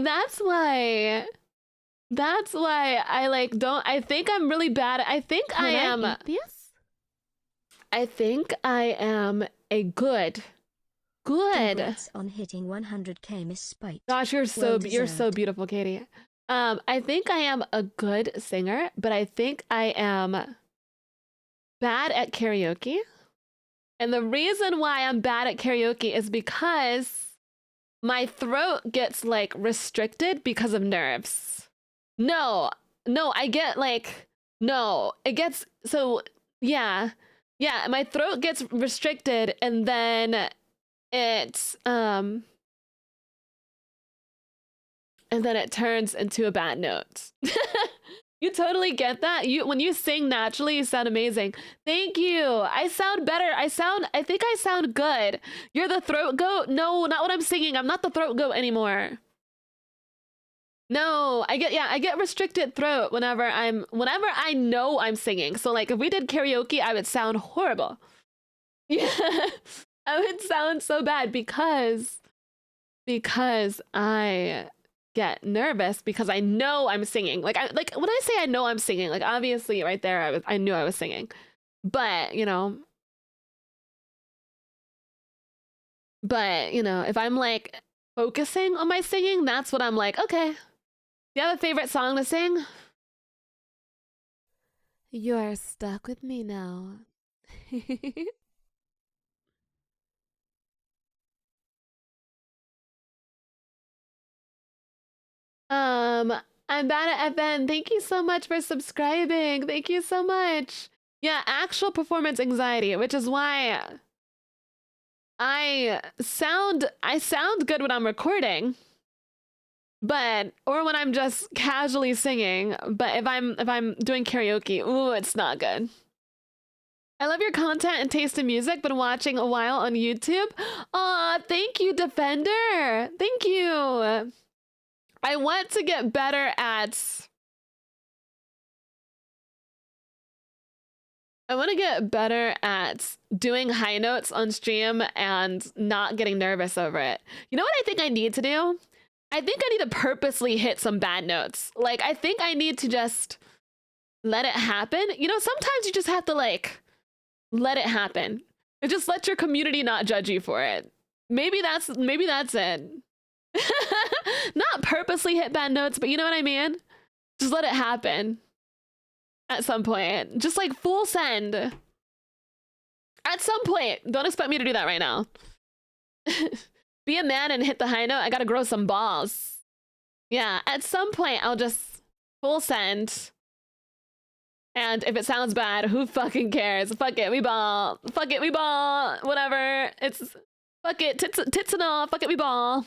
I like don't. I think I'm really bad. I think I am. I think I am a good. Congrats on hitting 100k, Miss Spite. Gosh, you're so beautiful, Katie. I think I am a good singer, but I think I am bad at karaoke. And the reason why I'm bad at karaoke is because my throat gets like restricted because of nerves. No, I get like, no, it gets, so yeah, my throat gets restricted and then it turns into a bad note. You totally get that. When you sing naturally, you sound amazing. Thank you. I sound better. I think I sound good. You're the throat goat? No, not when I'm singing. I'm not the throat goat anymore. No, I get restricted throat whenever I know I'm singing. So like if we did karaoke, I would sound horrible. Yeah. I would sound so bad because I get nervous because I know I'm singing. Like when I say I know I'm singing, like obviously right there I knew I was singing. But, you know, if I'm like focusing on my singing, that's what I'm like, okay. Do you have a favorite song to sing? You're stuck with me now. I'm bad at FN. Thank you so much for subscribing. Thank you so much. Yeah, actual performance anxiety, which is why I sound good when I'm recording, or when I'm just casually singing. But if I'm doing karaoke, ooh, it's not good. I love your content and taste in music. Been watching a while on YouTube. Aw, thank you, Defender. Thank you. I want to get better at doing high notes on stream and not getting nervous over it. You know what I think I need to do? I think I need to purposely hit some bad notes. Like, I think I need to just let it happen. You know, sometimes you just have to like let it happen and just let your community not judge you for it. Maybe that's it. Not purposely hit bad notes, but you know what I mean? Just let it happen at some point. Just like full send. At some point. Don't expect me to do that right now. be a man and hit the high note. I gotta grow some balls. Yeah, at some point I'll just full send. And if it sounds bad, who fucking cares? Fuck it, we ball. Fuck it, we ball. Whatever. It's fuck it, tits and all. Fuck it, we ball.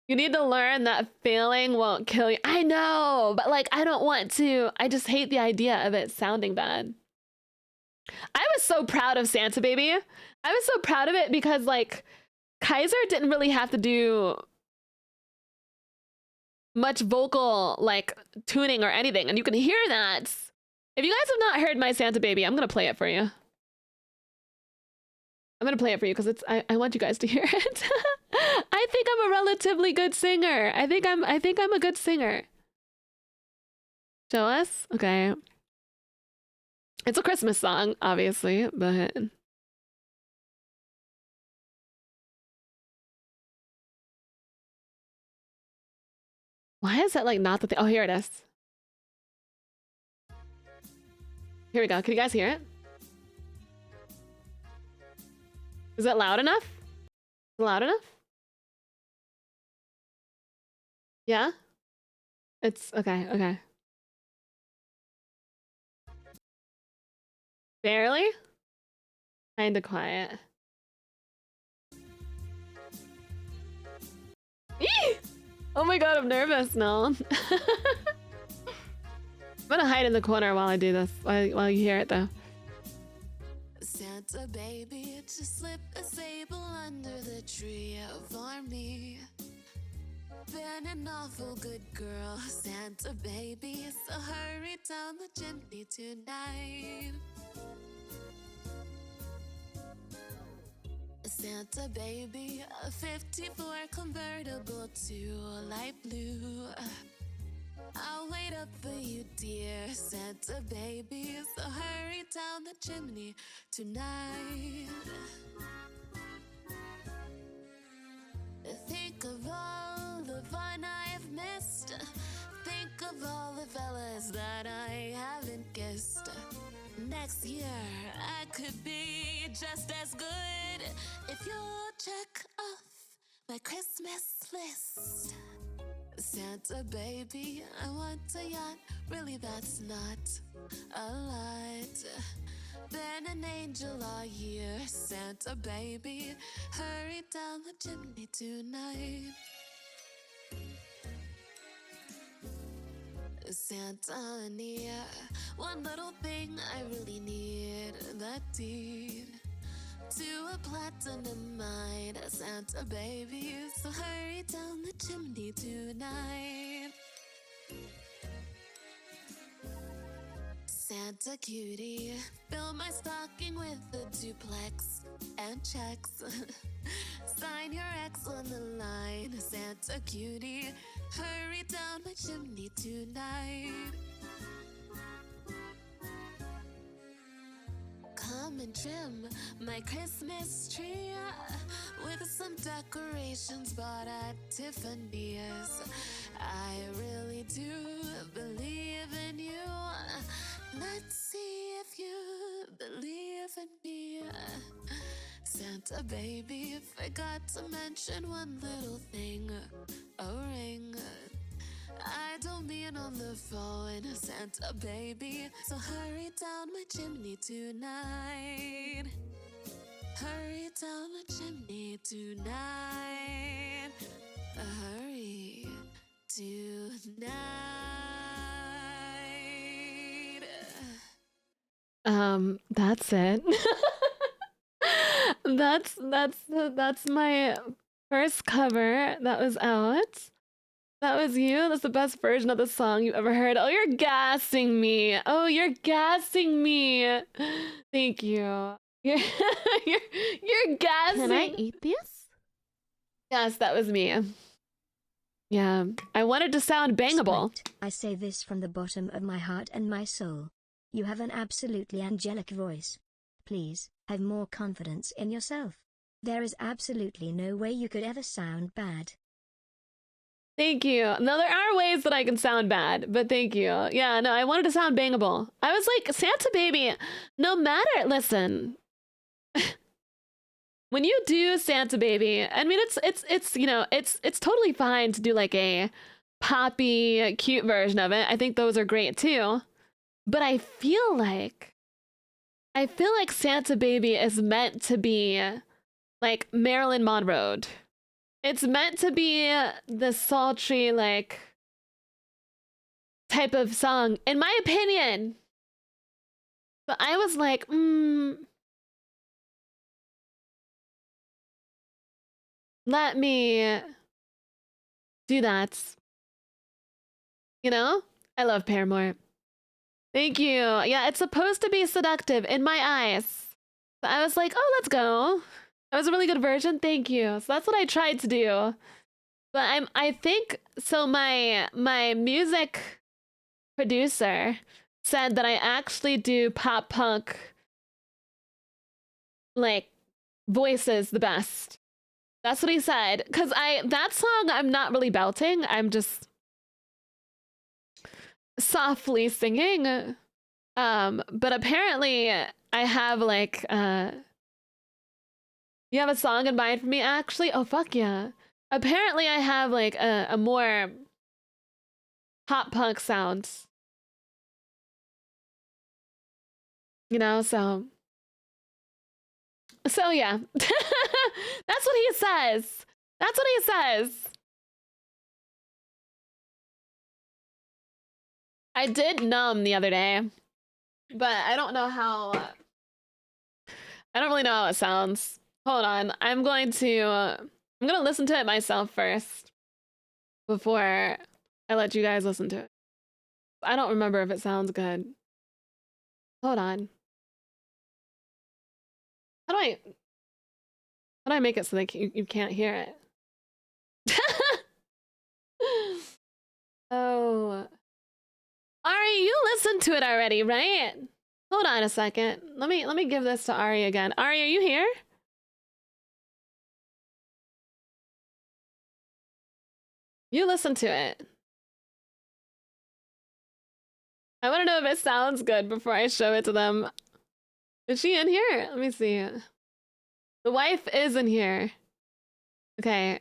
You need to learn that failing won't kill you. I know, but like, I don't want to. I just hate the idea of it sounding bad. I was so proud of Santa Baby. I was so proud of it because like, Kaiser didn't really have to do much vocal like tuning or anything. And you can hear that. If you guys have not heard my Santa Baby, I'm going to play it for you. I'm gonna play it for you because I want you guys to hear it. I think I'm a relatively good singer. I think I'm a good singer. Show us? Okay. It's a Christmas song, obviously, but why is that like not the thing? Oh, here it is. Here we go. Can you guys hear it? Is it loud enough? Is it loud enough? Yeah? It's okay, okay. Barely? Kinda quiet. Eee! Oh my god, I'm nervous now. I'm gonna hide in the corner while I do this, while you hear it though. Santa baby, just slip a sable under the tree for me. Been an awful good girl, Santa baby, so hurry down the chimney tonight. Santa baby, a 54 convertible to light blue. I'll wait up for you, dear Santa baby, so hurry down the chimney tonight. Think of all the fun I've missed. Think of all the fellas that I haven't kissed. Next year I could be just as good if you'll check off my Christmas list. Santa baby, I want a yacht. Really, that's not a lot. Been an angel all year, Santa baby. Hurry down the chimney tonight. Santa near, one little thing I really need, that deed to a platinum mine, Santa baby, so hurry down the chimney tonight. Santa cutie, fill my stocking with a duplex and checks. Sign your ex on the line, Santa cutie, hurry down my chimney tonight. Come and trim my Christmas tree with some decorations bought at Tiffany's. I really do believe in you. Let's see if you believe in me. Santa baby, forgot to mention one little thing, a ring. I don't mean on the phone, Santa baby, so hurry down my chimney tonight. Hurry down my chimney tonight. Hurry tonight. That's it. that's my first cover that was out. That was you? That's the best version of the song you've ever heard. Oh, you're gassing me. Oh, you're gassing me. Thank you. You're, you're gassing. Can I eat this? Yes, that was me. Yeah, I wanted to sound bangable. Spite, I say this from the bottom of my heart and my soul. You have an absolutely angelic voice. Please, have more confidence in yourself. There is absolutely no way you could ever sound bad. Thank you. Now, there are ways that I can sound bad, but thank you. Yeah, no, I wanted to sound bangable. I was like, Santa baby, no matter, listen. when you do Santa Baby, I mean, it's you know, it's totally fine to do like a poppy, cute version of it. I think those are great too. But I feel like Santa Baby is meant to be like Marilyn Monroe. It's meant to be the sultry, like, type of song, in my opinion. But I was like, let me do that. You know? I love Paramore. Thank you. Yeah, it's supposed to be seductive in my eyes. So I was like, oh, let's go. That was a really good version. Thank you. So that's what I tried to do. But I think so my music producer said that I actually do pop punk like voices the best. That's what he said. Cause that song I'm not really belting. I'm just softly singing. But apparently I have like you have a song in mind for me actually? Oh fuck yeah. Apparently I have like a more pop punk sound. You know, so yeah. That's what he says. That's what he says. I did Numb the other day, but I don't know how I don't really know how it sounds. Hold on. I'm going to listen to it myself first before I let you guys listen to it. I don't remember if it sounds good. Hold on. How do I make it so that you can't hear it? Oh. Ari, you listened to it already, right? Hold on a second. Let me give this to Ari again. Ari, are you here? You listened to it. I want to know if it sounds good before I show it to them. Is she in here? Let me see. The wife is in here. Okay.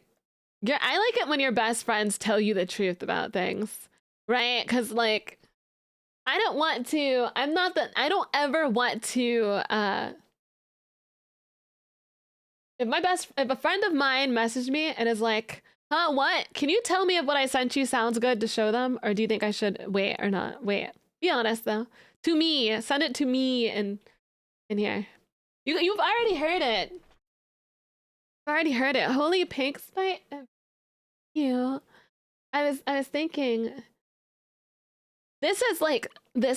Yeah, I like it when your best friends tell you the truth about things, right? Because, like, I don't want to, I don't ever want to, if a friend of mine messaged me and is like, huh, what? Can you tell me if what I sent you sounds good to show them? Or do you think I should wait or not? Wait. Be honest, though. To me. Send it to me in here. You've already heard it. I've already heard it. Holy Pink Spite. You. I was thinking. This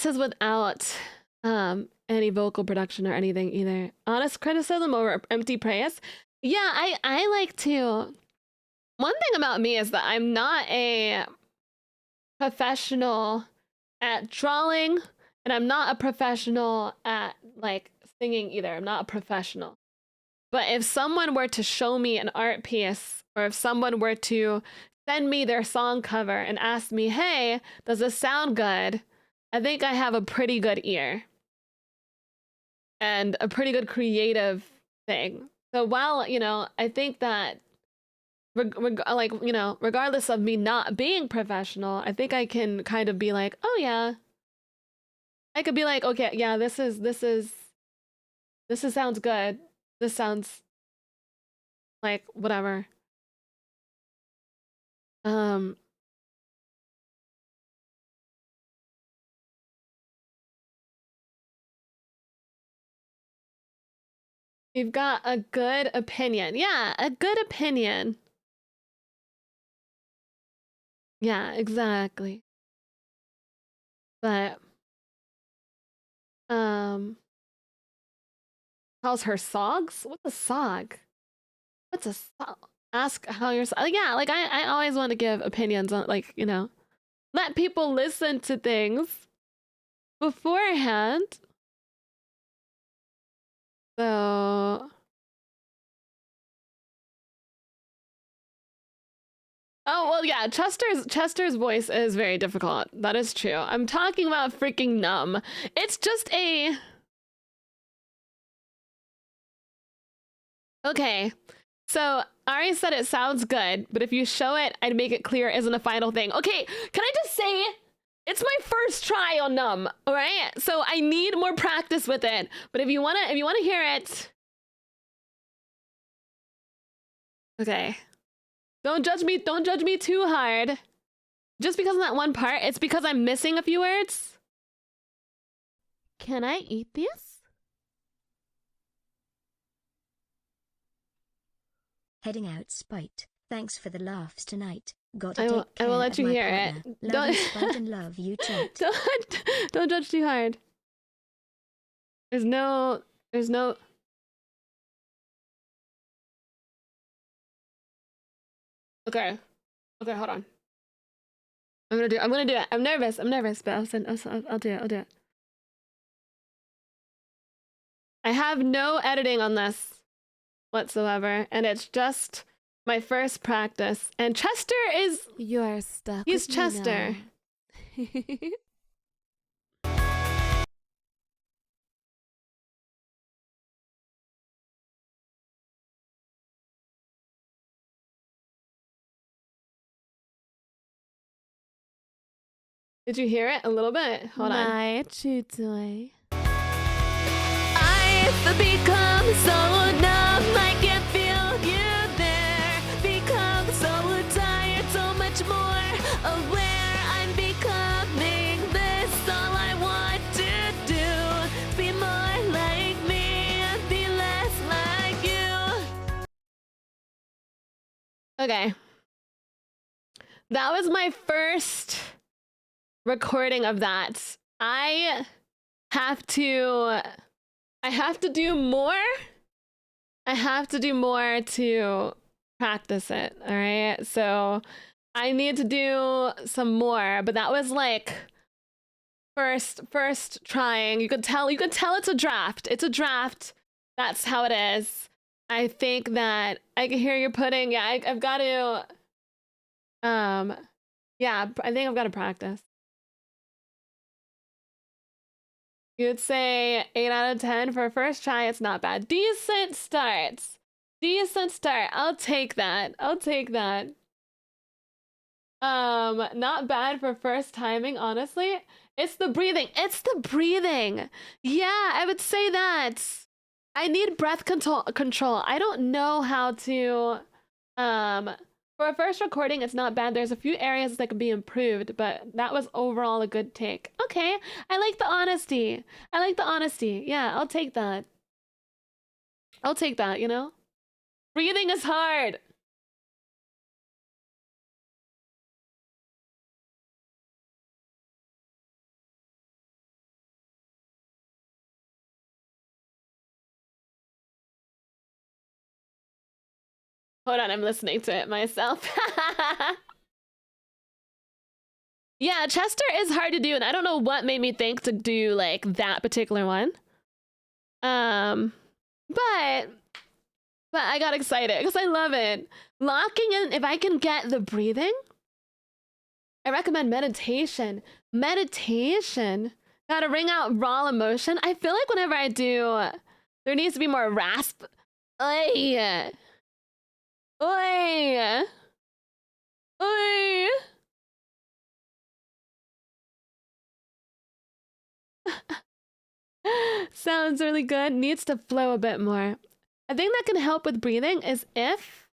is without any vocal production or anything either. Honest criticism over empty praise. Yeah, I like to. One thing about me is that I'm not a professional at drawing, and I'm not a professional at like singing either. I'm not a professional. But if someone were to show me an art piece, or if someone were to send me their song cover and ask me, hey, does this sound good? I think I have a pretty good ear. And a pretty good creative thing. So while, you know, I think that, like, you know, regardless of me not being professional, I think I can kind of be like, oh yeah. I could be like, okay, yeah, this sounds good. This sounds like whatever. You've got a good opinion. Yeah, a good opinion. Yeah, exactly. But how's her sogs? What's a sog? What's a sog? Ask how your yeah, like I always want to give opinions on, like, you know, let people listen to things beforehand. So oh, well, yeah, Chester's voice is very difficult. That is true. I'm talking about freaking Numb. It's just a Okay. So Ari said it sounds good, but if you show it, I'd make it clear isn't a final thing. Okay, can I just say it's my first try on Numb, all right? So I need more practice with it. But if you wanna hear it, okay. Don't judge me too hard. Just because of that one part, it's because I'm missing a few words. Can I eat this? Heading out, Spite. Thanks for the laughs tonight. Gotta I will take care let of you my hear partner. it. Love Don't you, Spite, and love you, chat. don't judge too hard. There's no Okay. Okay, hold on. I'm gonna do it. I'm nervous, but I'll do it. I have no editing on this whatsoever, and it's just my first practice. And Chester is... You are stuck. He's with Chester. Me now. Did you hear it a little bit? Hold on. My chutoi. I've become so numb, I can't feel you there. Become so tired, so much more aware. I'm becoming this. All I want to do, be more like me and be less like you. Okay. That was my first recording of that. I have to do more. I have to do more to practice it, all right? So I need to do some more, but that was like first trying. You could tell it's a draft. It's a draft. That's how it is. I think that I can hear you putting, yeah, I've got to, yeah, I think I've got to practice. You'd say 8 out of 10 for a first try. It's not bad. Decent starts. Decent start. I'll take that. Not bad for first timing, honestly. It's the breathing. Yeah, I would say that. I need breath control. I don't know how to, for a first recording, it's not bad. There's a few areas that could be improved, but that was overall a good take. Okay, I like the honesty. Yeah, I'll take that. You know? Breathing is hard. Hold on, I'm listening to it myself. Yeah, Chester is hard to do, and I don't know what made me think to do like that particular one. But I got excited because I love it. Locking in, if I can get the breathing, I recommend meditation. Gotta ring out raw emotion. I feel like whenever I do, there needs to be more rasp. Oi. Sounds really good. Needs to flow a bit more. A thing that can help with breathing is if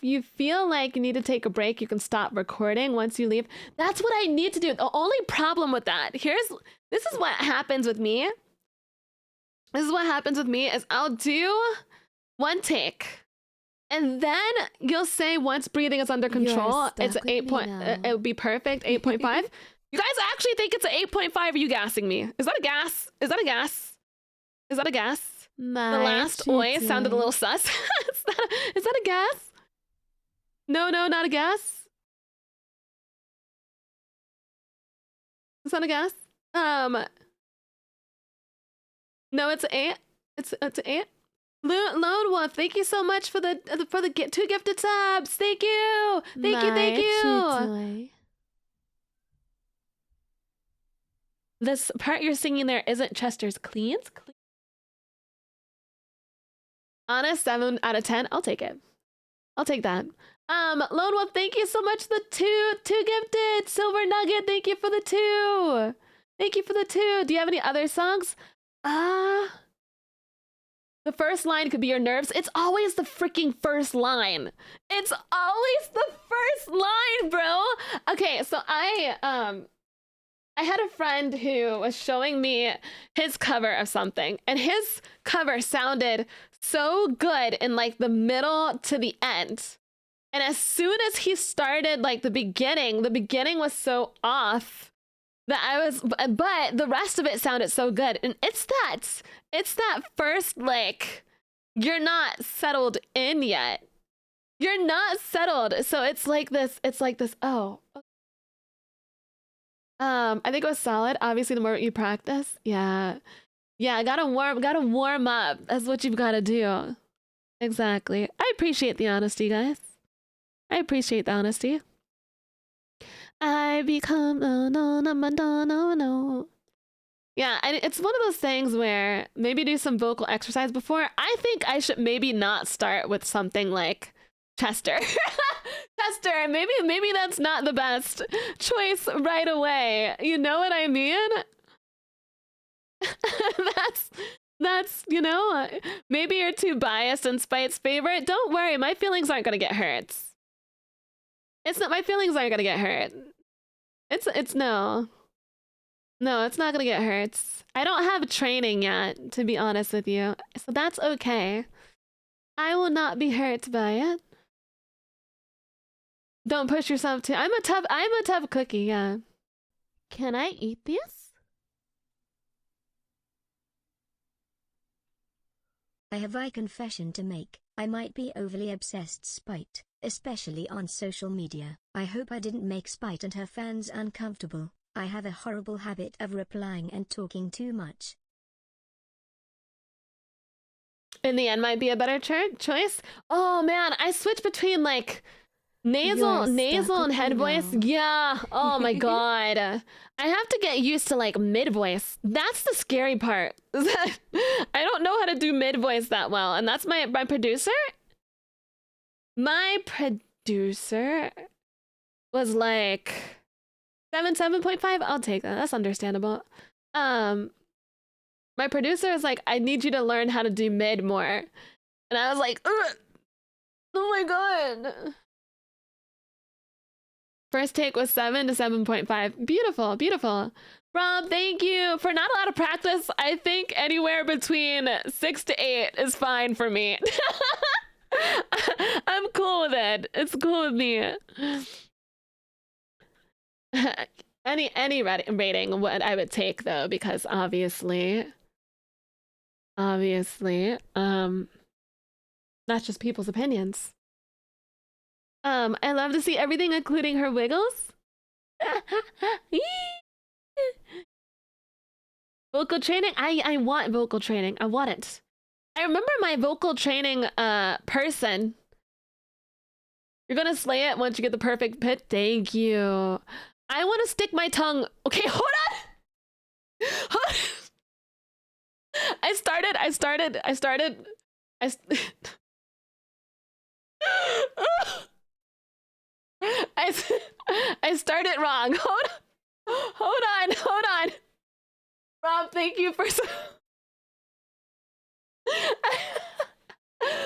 you feel like you need to take a break, you can stop recording once you leave. That's what I need to do. The only problem with that, this is what happens with me. Is I'll do one take. And then you'll say once breathing is under control, it's 8 point, it would be perfect, 8.5. You guys actually think it's an 8.5? Are you gassing me? Is that a gas? The last oi sounded a little sus. Is that a gas? No, not a gas. Is that a gas? No, it's an 8. It's an 8. Lone Wolf, thank you so much for the 2 gifted subs. Thank you. This part you're singing there isn't Chester's cleans. Honest, 7 out of 10. I'll take it. I'll take that. Lone Wolf, thank you so much. The two gifted. Silver Nugget, thank you for the 2. Thank you for the 2. Do you have any other songs? The first line could be your nerves. It's always the freaking first line. It's always the first line, bro. Okay, so I had a friend who was showing me his cover of something, and his cover sounded so good in like the middle to the end. And as soon as he started like the beginning was so off that I was, but the rest of it sounded so good. And it's that first, like, you're not settled in yet. You're not settled. So it's like this, oh. I think it was solid. Obviously, the more you practice, yeah, gotta warm up. That's what you've got to do. Exactly. I appreciate the honesty, guys. I appreciate the honesty. I become no. Yeah, and it's one of those things where maybe do some vocal exercise before. I think I should maybe not start with something like Chester. Chester, maybe that's not the best choice right away. You know what I mean? That's, you know, maybe you're too biased in Spite's favorite. Don't worry, my feelings aren't gonna get hurt. It's not, my feelings aren't gonna get hurt. It's no, it's not gonna get hurt. I don't have training yet, to be honest with you, so that's okay. I will not be hurt by it. Don't push yourself too. I'm a tough cookie, yeah. Can I eat this? I have a confession to make. I might be overly obsessed Spite, especially on social media. I hope I didn't make Spite and her fans uncomfortable. I have a horrible habit of replying and talking too much. In the end might be a better choice. Oh man, I switch between like nasal and head voice. Yeah. Oh my god. I have to get used to like mid voice. That's the scary part. I don't know how to do mid voice that well, and that's my producer. My producer was like 7.5. I'll take that. That's understandable. My producer is like, I need you to learn how to do mid more, and I was like, ugh. Oh my god. First take was 7 to 7.5. Beautiful, beautiful. Rob, thank you. For not a lot of practice, I think anywhere between 6 to 8 is fine for me. I'm cool with it. It's cool with me. Any rating what I would take though, because obviously, that's just people's opinions. I love to see everything, including her wiggles. Vocal training? I want vocal training. I want it. I remember my vocal training person. You're gonna slay it once you get the perfect pitch. Thank you. I want to stick my tongue. Okay, hold on. I started. I started wrong. Hold on. Rob, thank you for.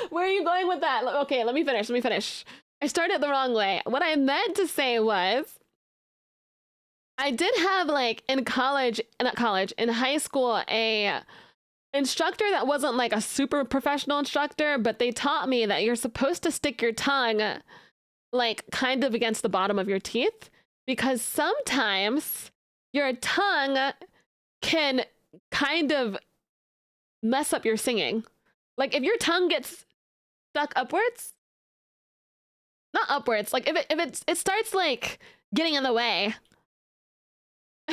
Where are you going with that? Okay, let me finish. I started the wrong way. What I meant to say was, I did have like in high school, a instructor that wasn't like a super professional instructor, but they taught me that you're supposed to stick your tongue like kind of against the bottom of your teeth, because sometimes your tongue can kind of mess up your singing. Like if your tongue gets stuck upwards, not upwards, like if it starts like getting in the way.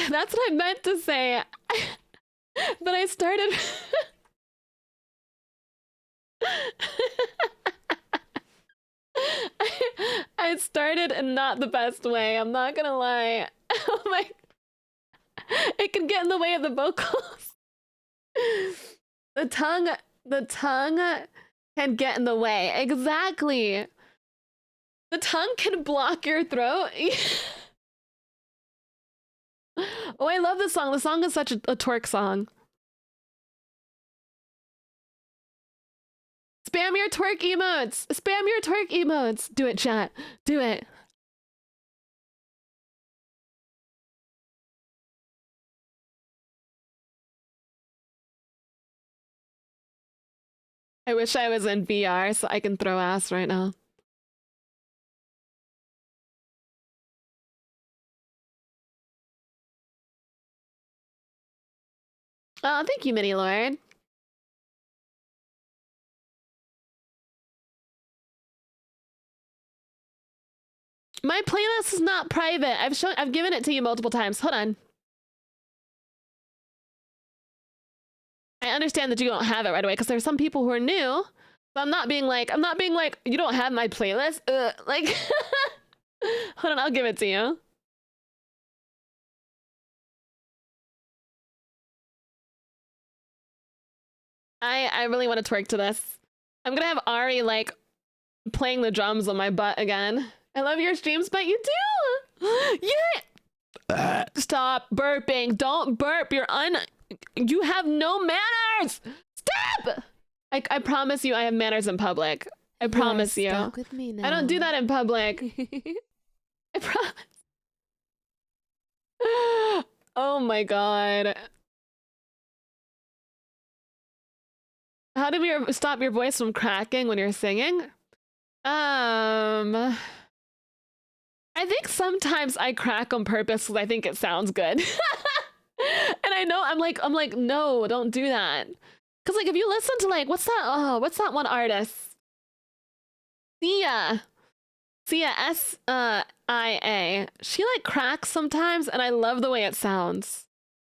That's what I meant to say. But I started I started in not the best way. I'm not gonna lie. Oh my, it can get in the way of the vocals. The tongue can get in the way. Exactly. The tongue can block your throat. Oh, I love this song. The song is such a twerk song. Spam your twerk emotes. Spam your twerk emotes. Do it, chat. Do it. I wish I was in VR so I can throw ass right now. Oh, thank you, Mini Lord. My playlist is not private. I've given it to you multiple times. Hold on. I understand that you don't have it right away because there's some people who are new. So I'm not being like, you don't have my playlist. Like, hold on, I'll give it to you. I really want to twerk to this. I'm gonna have Ari like playing the drums on my butt again. I love your streams, but you do. Yeah. Stop burping. Don't burp. You have no manners. Stop. I promise you I have manners in public. I promise you. Stuck with me now. I don't do that in public. I promise. Oh my god. How do we stop your voice from cracking when you're singing? I think sometimes I crack on purpose because I think it sounds good. And I know I'm like, no, don't do that. Cause like if you listen to like what's that one artist? Sia SIA. She like cracks sometimes and I love the way it sounds.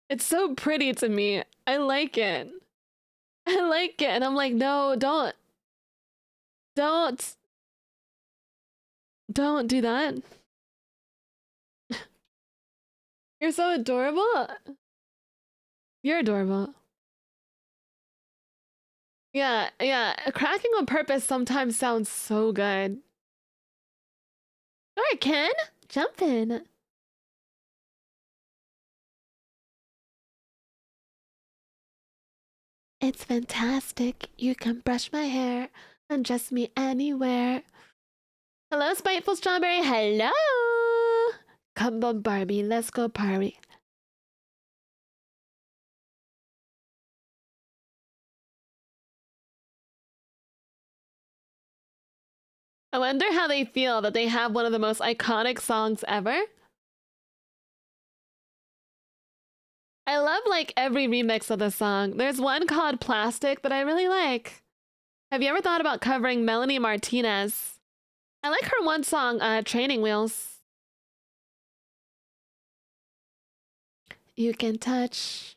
It's so pretty to me. I like it. And I'm like, no, don't do that. You're so adorable. You're adorable. Yeah. Cracking on purpose sometimes sounds so good. All right, Ken, jump in. It's fantastic. You can brush my hair, undress me anywhere. Hello, Spiteful Strawberry. Hello. Come on, Barbie. Let's go party. I wonder how they feel that they have one of the most iconic songs ever. I love like every remix of the song. There's one called Plastic that I really like. Have you ever thought about covering Melanie Martinez? I like her one song, Training Wheels. You can touch.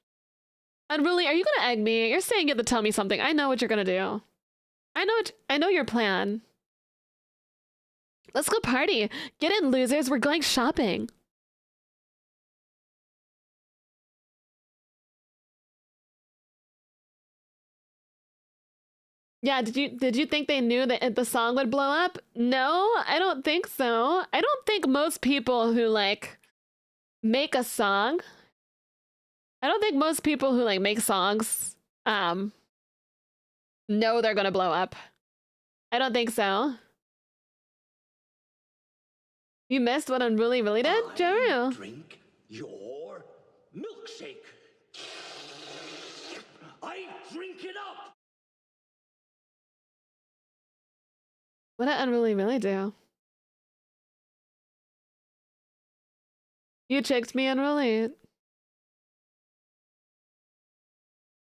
Unruly, are you gonna egg me? You're saying you have to tell me something. I know what you're gonna do. I know your plan. Let's go party. Get in, losers. We're going shopping. Yeah, did you think they knew that the song would blow up? No, I don't think so. I don't think most people who like make a song, I don't think most people who like make songs know they're gonna blow up. I don't think so. You missed what Unruly really did, Joru? Drink your milkshake. I drink it up. What did Unruly really do? You tricked me, Unruly.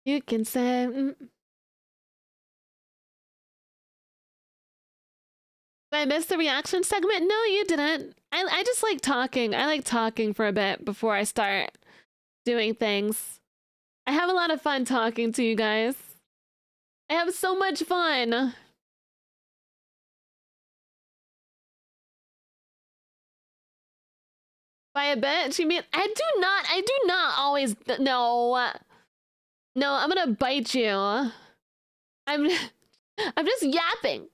You can say. Did I miss the reaction segment? No, you didn't. I just like talking. I like talking for a bit before I start doing things. I have a lot of fun talking to you guys. I have so much fun. By a bit, she mean I do not always no. No, I'm gonna bite you. I'm just yapping.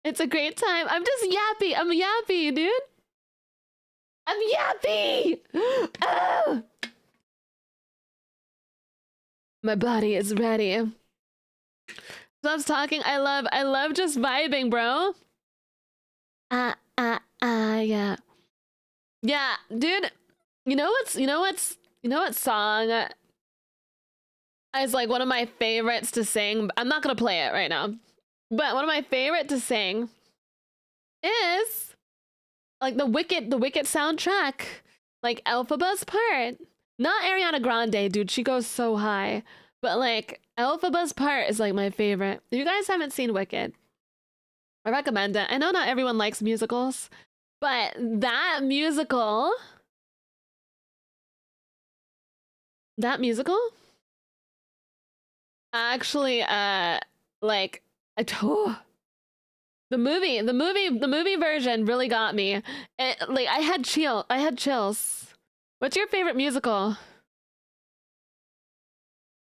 It's a great time. I'm just yappy. I'm yappy, dude. I'm yappy. Oh! My body is ready. Loves talking. I love just vibing, bro. Yeah. Yeah, dude. You know what song is like one of my favorites to sing? I'm not gonna play it right now. But one of my favorite to sing is like the Wicked soundtrack. Like Elphaba's part. Not Ariana Grande, dude. She goes so high. But like Elphaba's part is like my favorite. If you guys haven't seen Wicked, I recommend it. I know not everyone likes musicals, but that musical actually like the movie version really got me. Like I had chills. What's your favorite musical?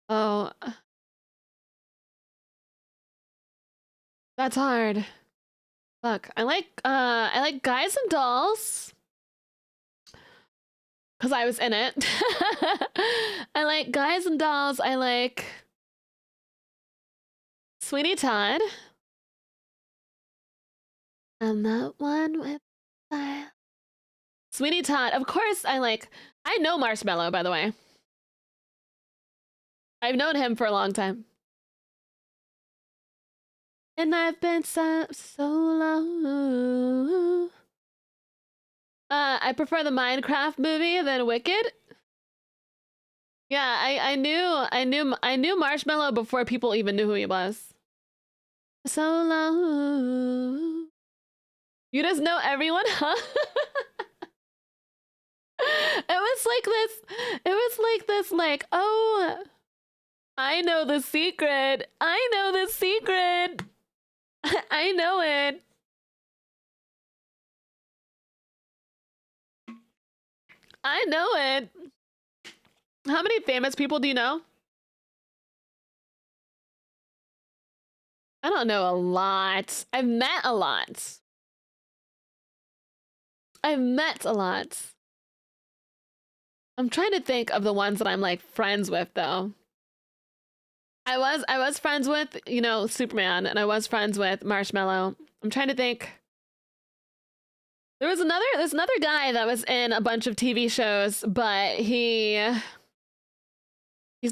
Oh, that's hard. Fuck. I like Guys and Dolls because I was in it. I like Guys and Dolls. I like Sweeney Todd. And that one with Sweeney Todd. Of course, I know Marshmallow, by the way. I've known him for a long time. And I've been so long. I prefer the Minecraft movie than Wicked. Yeah, I knew Marshmallow before people even knew who he was. So long. You just know everyone, huh? It was like this, oh, I know the secret. I know the secret. I know it. I know it. How many famous people do you know? I don't know a lot. I've met a lot. I'm trying to think of the ones that I'm like friends with though. I was friends with, Superman, and I was friends with Marshmallow. I'm trying to think. There's another guy that was in a bunch of TV shows, but he's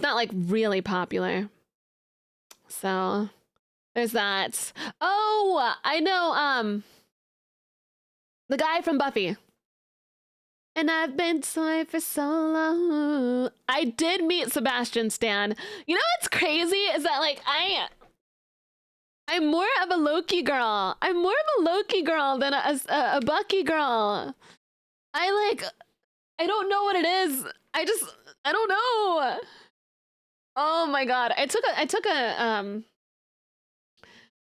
not like really popular. So there's that. Oh, I know the guy from Buffy. And I've been toy for so long. I did meet Sebastian Stan. You know what's crazy is that like I'm more of a Loki girl. I'm more of a Loki girl than a Bucky girl. I don't know what it is. I don't know. Oh my god. I took a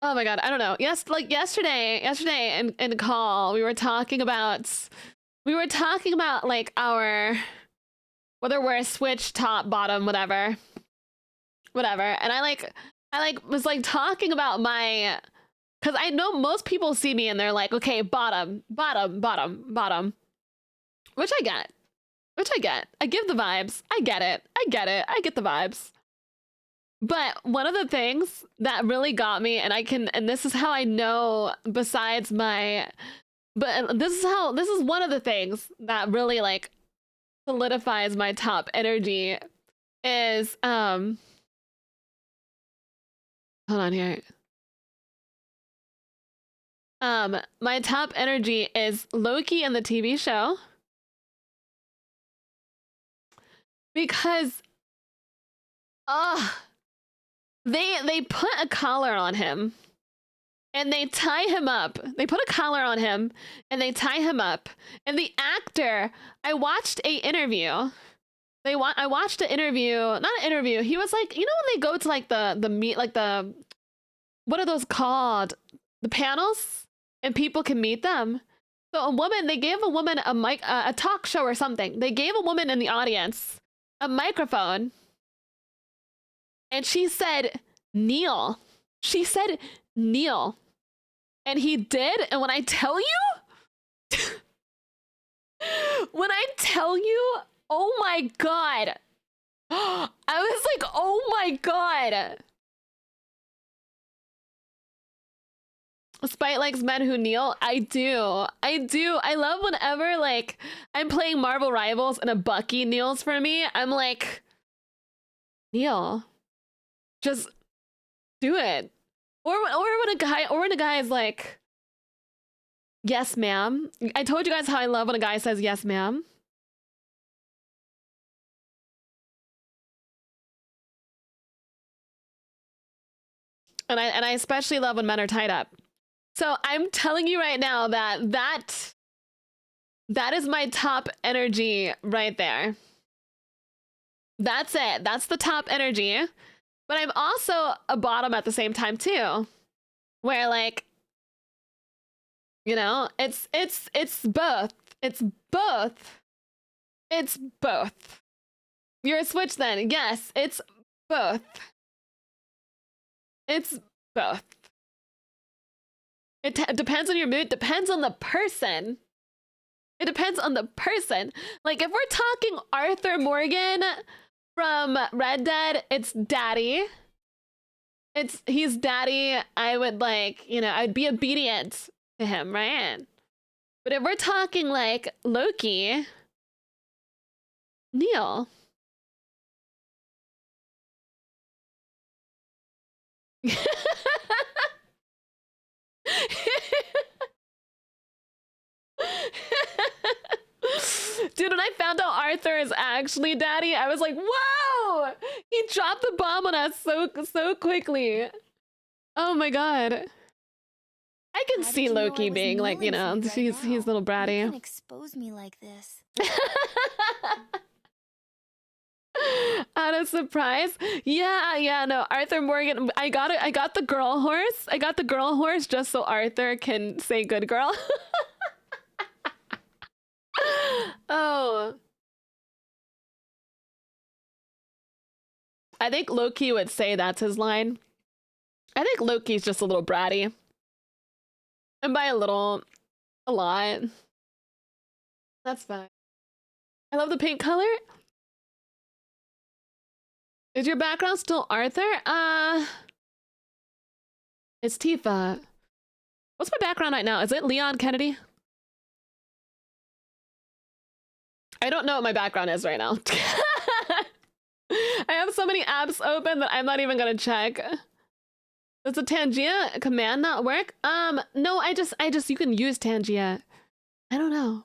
oh my god, I don't know. Yes, like yesterday in call, we were talking about like our whether we're a switch, top, bottom, whatever. And I was like talking about my, because I know most people see me and they're like, okay, bottom, which I get. I give the vibes. I get it. I get the vibes. But one of the things that really got me, and this is how I know besides my, but this is one of the things that really like solidifies my top energy is, hold on here. My top energy is Loki and the TV show. Because, they put a collar on him and they tie him up. They put a collar on him and they tie him up. And the actor, I watched an interview. I watched an interview, not an interview. He was like, when they go to like the meet, like the, what are those called? The panels, and people can meet them. So they gave a woman a mic, a talk show or something. They gave a woman in the audience a microphone. And she said, Neil. She said Neil. And he did. And when I tell you, oh my God. I was like, oh my God. Spite likes men who kneel. I do. I love whenever like I'm playing Marvel Rivals and a Bucky kneels for me. I'm like, kneel. Just do it. Or when a guy is like, yes, ma'am. I told you guys how I love when a guy says yes, ma'am. And I especially love when men are tied up. So I'm telling you right now that is my top energy right there. That's it. That's the top energy. But I'm also a bottom at the same time too. Where like, you know, it's both. It's both. It's both. You're a switch then. Yes, it's both. It's both. It depends on your mood, depends on the person. It depends on the person. Like if we're talking Arthur Morgan from Red Dead, it's daddy. He's daddy. I would like, you know, I'd be obedient to him, right? But if we're talking like Loki, Neil. Dude, when I found out Arthur is actually daddy, I was like, whoa! He dropped the bomb on us so quickly. Oh my God. I can see Loki being like, you know, he's a little bratty. You can expose me like this. Out of surprise? Yeah, no, Arthur Morgan, I got the girl horse. I got the girl horse just so Arthur can say good girl. Oh. I think Loki would say that's his line. I think Loki's just a little bratty. And by a little, a lot. That's fine. I love the pink color. Is your background still Arthur? It's Tifa. What's my background right now? Is it Leon Kennedy? I don't know what my background is right now. I have so many apps open that I'm not even gonna check. Does the Tangia command not work? No, I just, you can use Tangia. I don't know.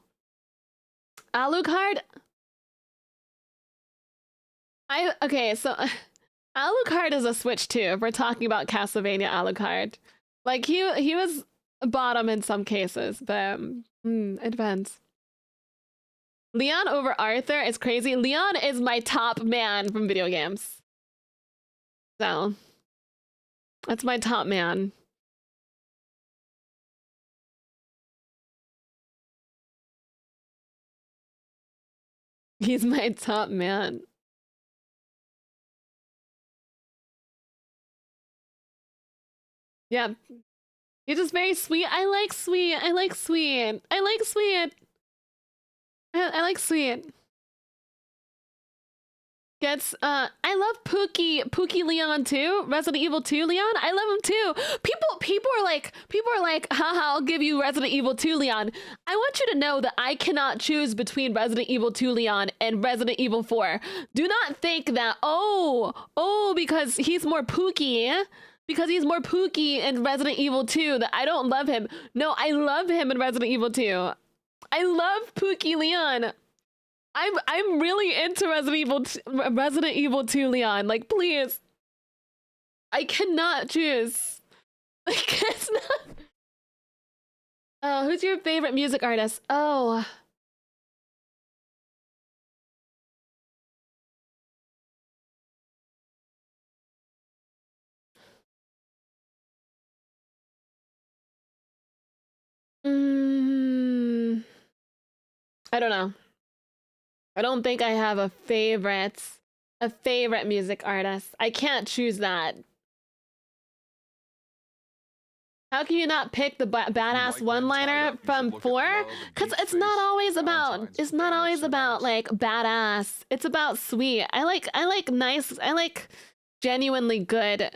Alucard? Okay, so Alucard is a switch too, if we're talking about Castlevania Alucard. Like, he was bottom in some cases, but it depends. Leon over Arthur is crazy. Leon is my top man from video games. So, that's my top man. He's my top man. Yeah. He's just very sweet. I like sweet. I like sweet. I like sweet. I like sweet. Gets I love Pookie Leon too. Resident Evil 2 Leon. I love him too. People are like, haha, I'll give you Resident Evil 2 Leon. I want you to know that I cannot choose between Resident Evil 2 Leon and Resident Evil 4. Do not think that, because he's more Pookie. Because he's more Pookie in Resident Evil 2 that I don't love him. No, I love him in Resident Evil 2. I love Pookie Leon. I'm really into Resident Evil 2 Leon. Like, please. I cannot choose. Like, it's not. Oh, who's your favorite music artist? Oh. I don't know. I don't think I have a favorite music artist. I can't choose that. How can you not pick the badass one-liner from 4? Because it's not always about like badass. It's about sweet. I like nice. I like genuinely good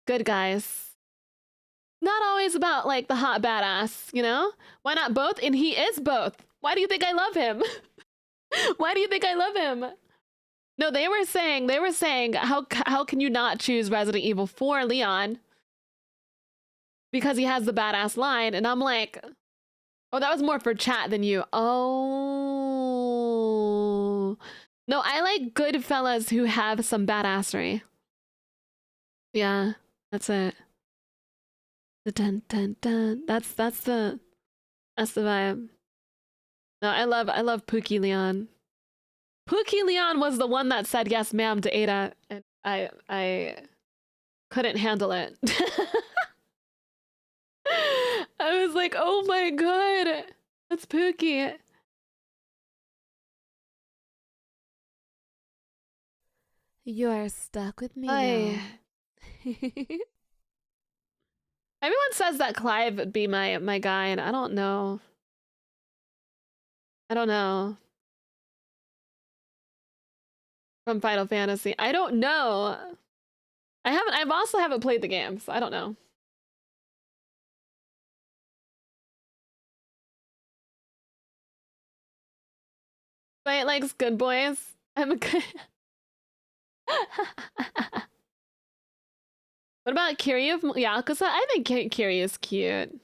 guys. Not always about like the hot badass, you know? Why not both? And he is both. Why do you think I love him? Why do you think I love him? No, they were saying how can you not choose Resident Evil 4 Leon? Because he has the badass line, and I'm like, oh, that was more for chat than you. Oh. No, I like good fellas who have some badassery. Yeah, that's it. The dun dun dun. That's the vibe. No, I love Pookie Leon. Pookie Leon was the one that said yes, ma'am to Ada, and I couldn't handle it. I was like, oh my god, that's Pookie. You are stuck with me now. Everyone says that Clive would be my guy, and I don't know. I don't know. From Final Fantasy. I don't know. I've also haven't played the game, so I don't know. Fight likes good boys. I'm a good. What about Kiryu of Yakuza? I think Kiryu is cute.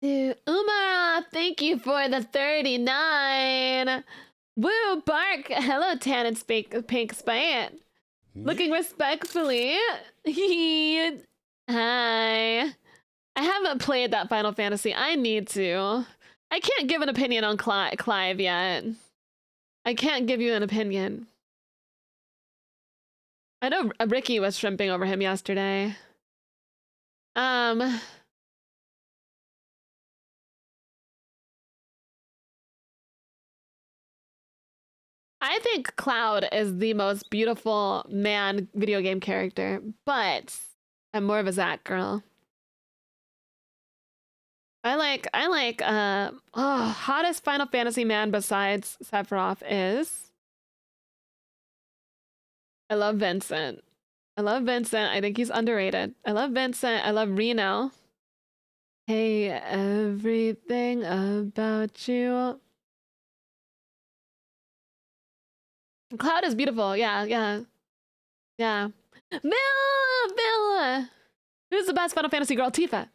Dude, Umara, thank you for the 39. Woo, bark. Hello, tan and pink span. Looking respectfully. Hi. I haven't played that Final Fantasy. I need to. I can't give an opinion on Clive yet. I can't give you an opinion. I know Ricky was shrimping over him yesterday. I think Cloud is the most beautiful man video game character, but I'm more of a Zack girl. I like hottest Final Fantasy man besides Sephiroth is I love Vincent. I think he's underrated. I love Vincent. I love Reno. Hey, everything about you. Cloud is beautiful. Yeah. Bill! Who's the best Final Fantasy girl? Tifa.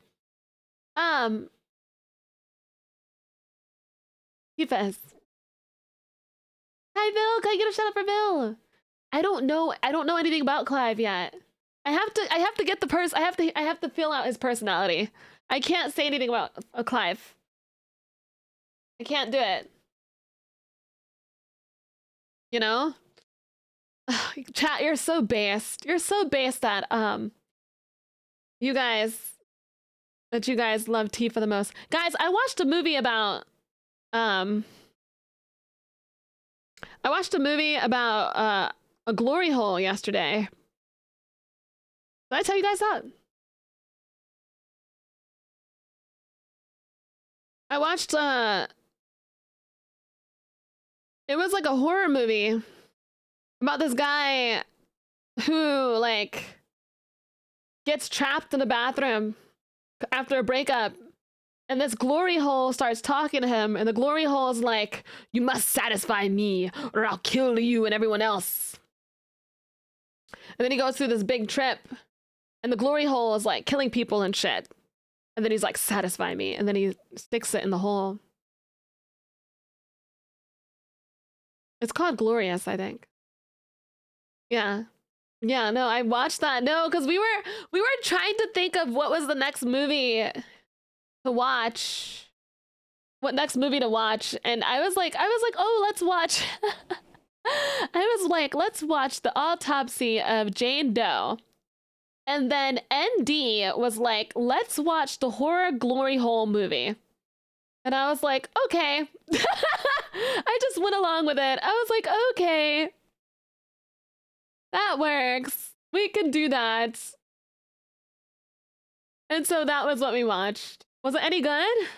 Tifa is. Hi, Bill. Can I get a shout out for Bill? I don't know anything about Clive yet. I have to get the I have to feel out his personality. I can't say anything about Clive. I can't do it. You know? Chat, you're so based. You're so based that you guys love Tifa the most. Guys, I watched a movie about a glory hole yesterday. Did I tell you guys that? I watched it was like a horror movie about this guy who like gets trapped in a bathroom after a breakup, and this glory hole starts talking to him, and the glory hole is like, you must satisfy me or I'll kill you and everyone else. And then he goes through this big trip, and the glory hole is like killing people and shit. And then he's like, satisfy me. And then he sticks it in the hole. It's called Glorious, I think. Yeah. Yeah, no, I watched that. No, because we were trying to think of what was the next movie to watch. What next movie to watch? And I was like, oh, let's watch. Let's watch The Autopsy of Jane Doe. And then ND was like, let's watch the horror glory hole movie. And I was like, okay. I just went along with it. I was like, okay. That works. We could do that. And so that was what we watched. Was it any good?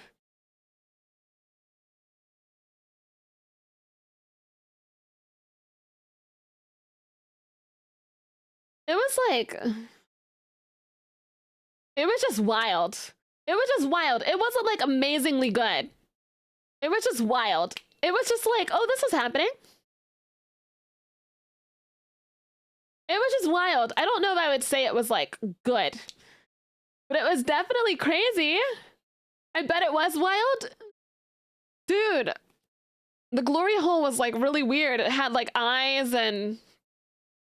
It was like... It was just wild. It was just wild. It wasn't like amazingly good. It was just wild. It was just like, oh, this is happening. It was just wild. I don't know if I would say it was like good, but it was definitely crazy. I bet it was wild. Dude, the glory hole was like really weird. It had like eyes and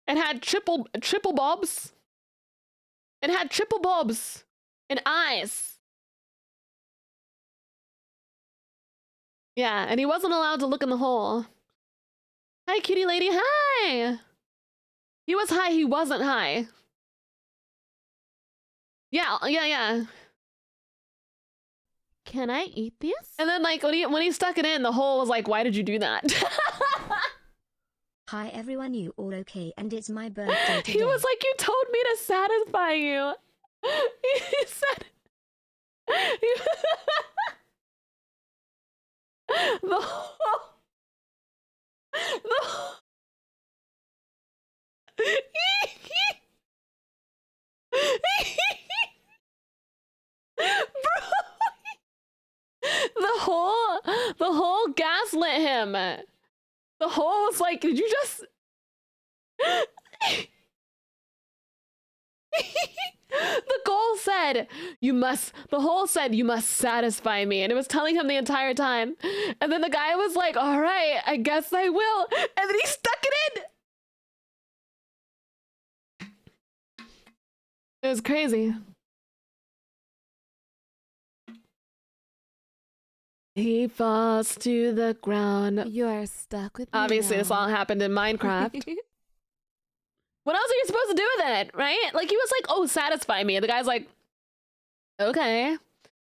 it had triple bulbs. It had triple bulbs and eyes. Yeah, and he wasn't allowed to look in the hole. Hi, kitty lady. Hi. He was high. He wasn't high. Yeah. Can I eat these? And then like when he stuck it in, the hole was like, why did you do that? Hi everyone, you all okay? And it's my birthday today. He was like, you told me to satisfy you. He said the whole, the the whole gaslit him. The whole was like, did you just... The whole said, you must satisfy me. And it was telling him the entire time. And then the guy was like, all right, I guess I will. And then he stuck it in. It was crazy. He falls to the ground. You are stuck with me. Obviously, now. this all happened in Minecraft. What else are you supposed to do with it, right? Like, he was like, oh, satisfy me. And the guy's like, okay.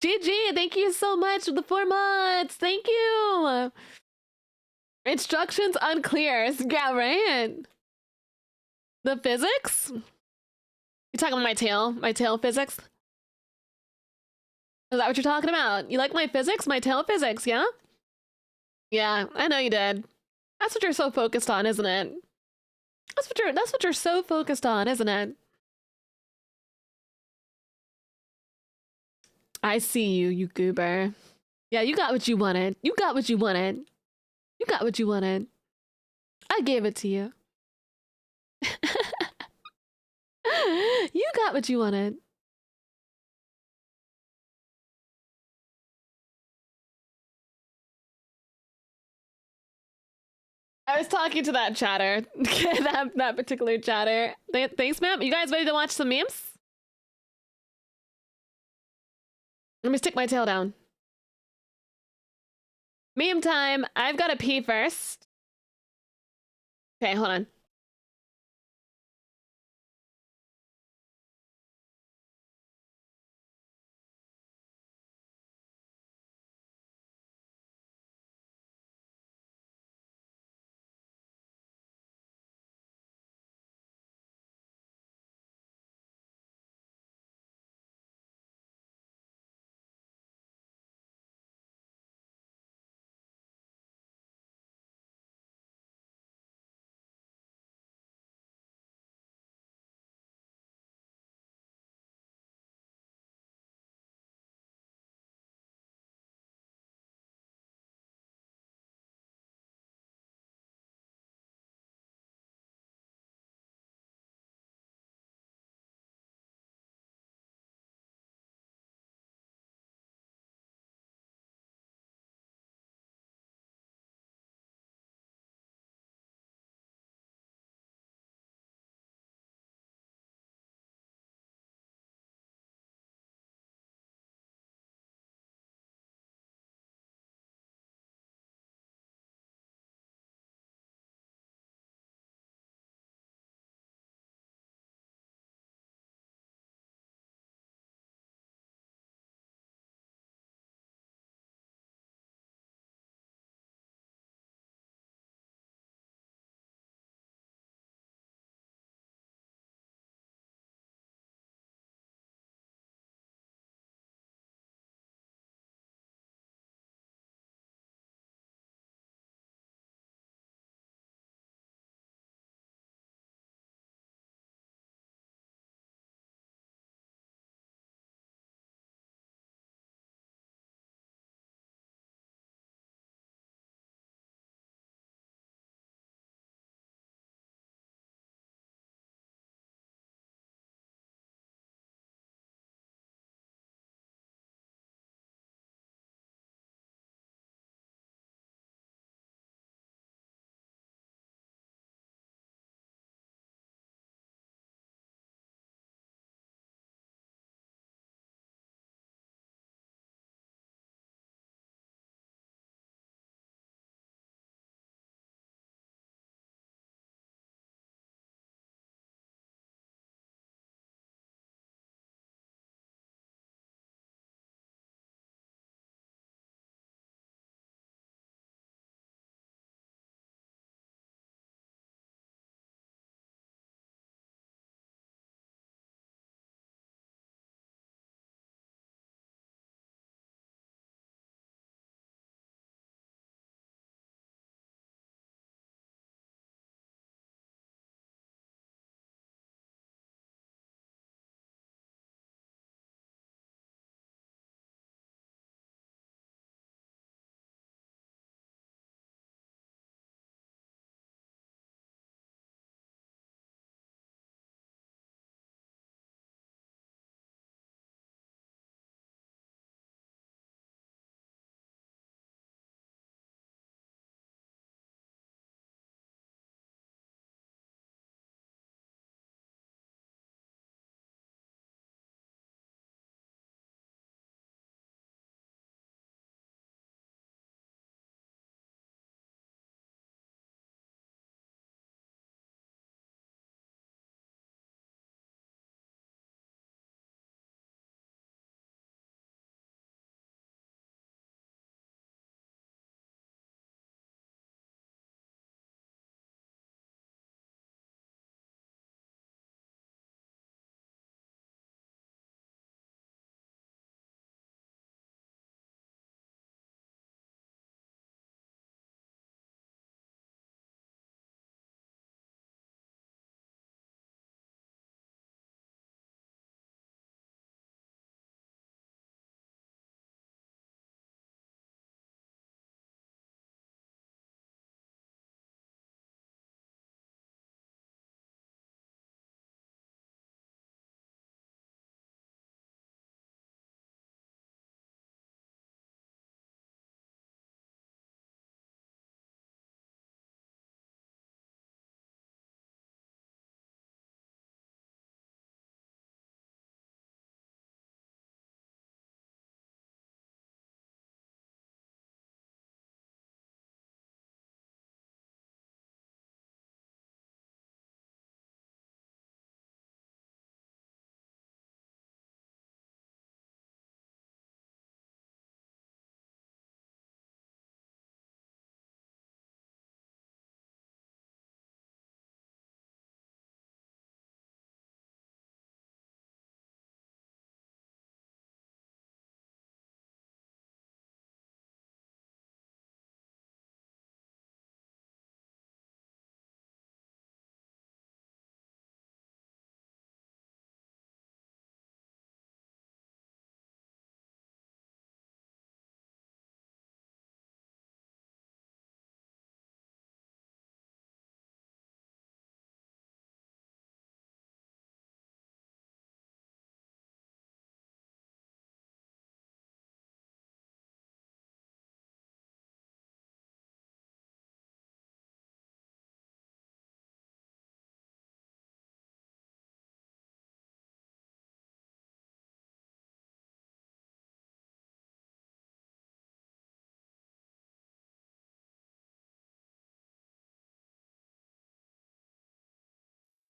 GG, thank you so much for the 4 months. Thank you. Instructions unclear. Yeah, right? The physics? You talking about my tail? My tail physics? Is that what you're talking about? You like my physics? My tail physics, yeah? Yeah, I know you did. That's what you're so focused on, isn't it? That's what you're so focused on, isn't it? I see you, you goober. Yeah, you got what you wanted. You got what you wanted. You got what you wanted. I gave it to you. You got what you wanted. I was talking to that chatter. that particular chatter. Thanks, ma'am. You guys ready to watch some memes? Let me stick my tail down. Meme time. I've got to pee first. Okay, hold on.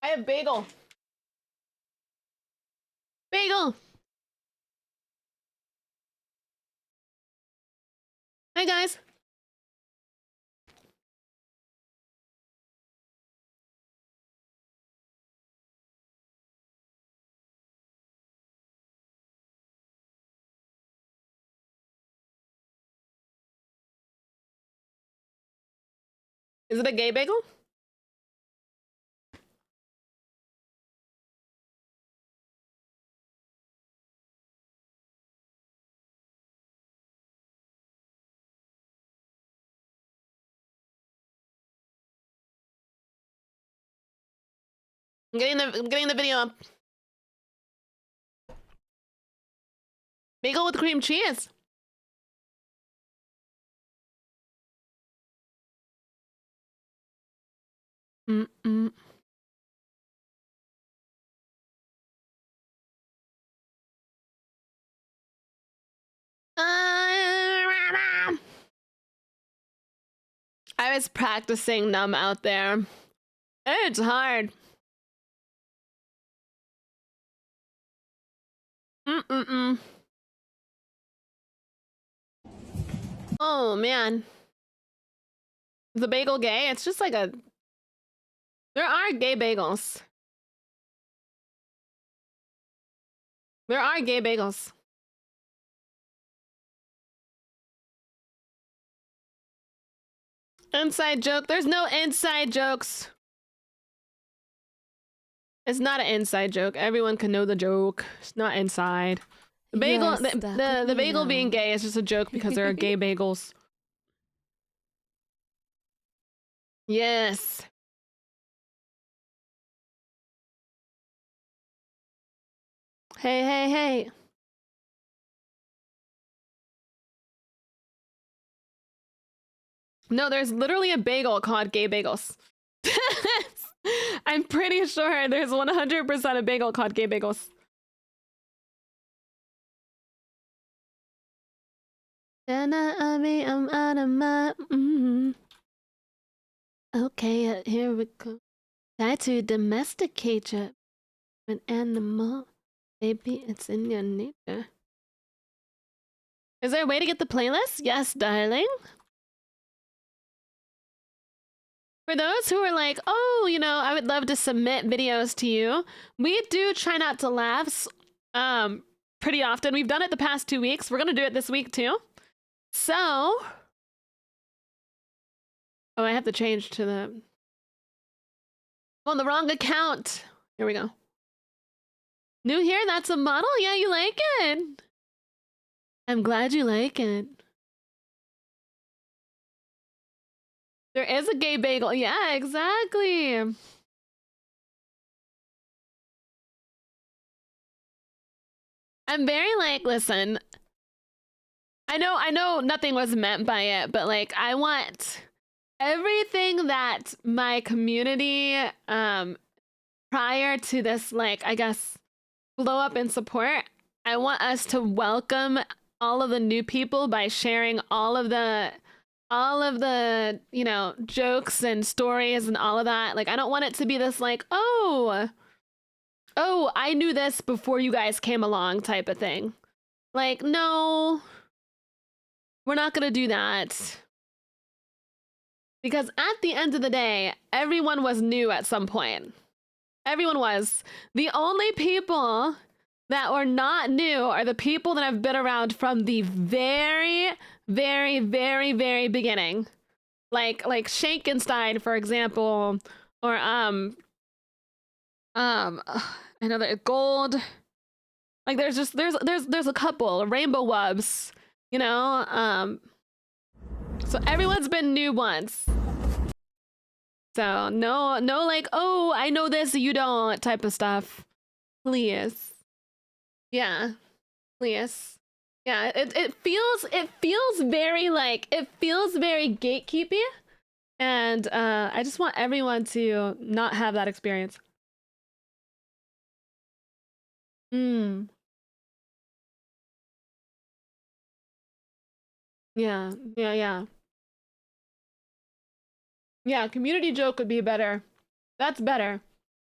I have bagel. Bagel. Hi guys. Is it a gay bagel? I'm getting the video up. Bagel with cream cheese. Mm-mm. I was practicing Numb out there. It's hard. Mm-mm-mm. Oh, man. The bagel gay? It's just like a... There are gay bagels. There are gay bagels. Inside joke? There's no inside jokes. It's not an inside joke. Everyone can know the joke. It's not inside. The bagel, Yes, the bagel being gay is just a joke because there are gay bagels. Yes. Hey, hey, hey. No, there's literally a bagel called gay bagels. I'm pretty sure there's 100% a bagel called gay bagels. I'm out of my... Okay, here we go. Try to domesticate you. An animal. Maybe it's in your nature. Is there a way to get the playlist? Yes, darling. For those who are like, oh, you know, I would love to submit videos to you, we do try not to laugh pretty often. We've done it the past 2 weeks. We're going to do it this week too. So... Oh, I have to change to the... On the wrong account. Here we go. New here? That's a model? Yeah, you like it. I'm glad you like it. There is a gay bagel. Yeah, exactly. I'm very like, listen, I know nothing was meant by it, but like I want everything that my community prior to this, like, I guess, blow up in support, I want us to welcome all of the new people by sharing all of the, you know, jokes and stories and all of that. Like, I don't want it to be this like, oh, I knew this before you guys came along type of thing. Like, no, we're not gonna do that. Because at the end of the day, everyone was new at some point. Everyone was. The only people that were not new are the people that have been around from the very, very, very, very beginning. Like Shankenstein, for example, or another Gold. Like there's a couple, Rainbow Wubs, you know? So everyone's been new once. So no like, oh, I know this, you don't type of stuff. Please. Yeah. Please. Yeah, it feels very like, it feels very gatekeepy. And I just want everyone to not have that experience. Mm. Yeah, yeah, yeah. Yeah, community joke would be better. That's better.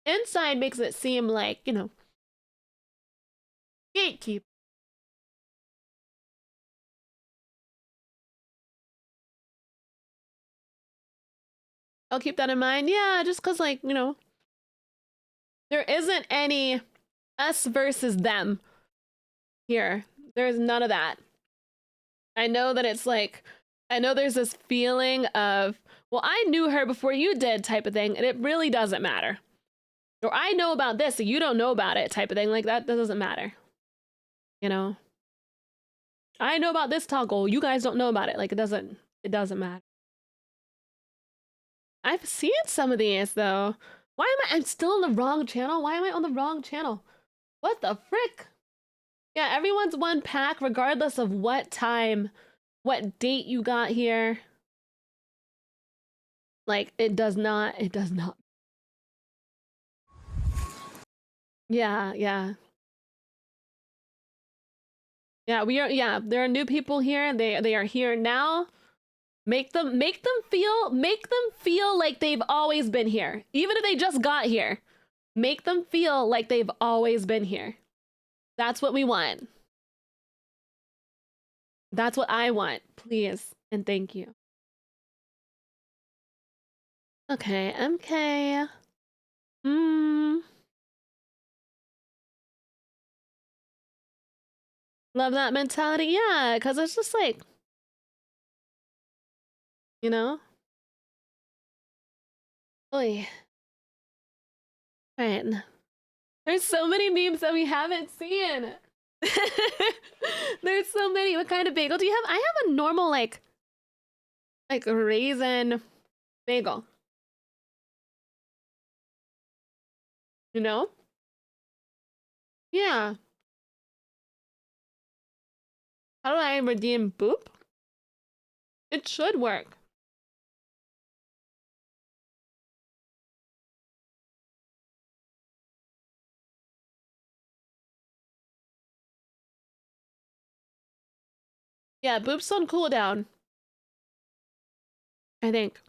Inside makes it seem like, you know, gatekeep. I'll keep that in mind. Yeah, just because, like, you know, there isn't any us versus them here. There's none of that. I know that it's like, I know there's this feeling of, well, I knew her before you did type of thing, and it really doesn't matter. Or I know about this, so you don't know about it type of thing. Like that doesn't matter. You know? I know about this toggle, you guys don't know about it. Like it doesn't matter. I've seen some of these though. Why am I'm still on the wrong channel? Why am I on the wrong channel? What the frick? Yeah, everyone's one pack regardless of what time, what date you got here. Like it does not. Yeah, yeah. Yeah, there are new people here. They are here now. Make them feel like they've always been here. Even if they just got here. Make them feel like they've always been here. That's what we want. That's what I want. Please and thank you. Okay, MK. Love that mentality. Yeah, because it's just like, you know? Oy. Right. There's so many memes that we haven't seen. There's so many. What kind of bagel do you have? I have a normal, like raisin bagel. You know? Yeah. How do I redeem boop? It should work. Yeah, boop's on cooldown. I think.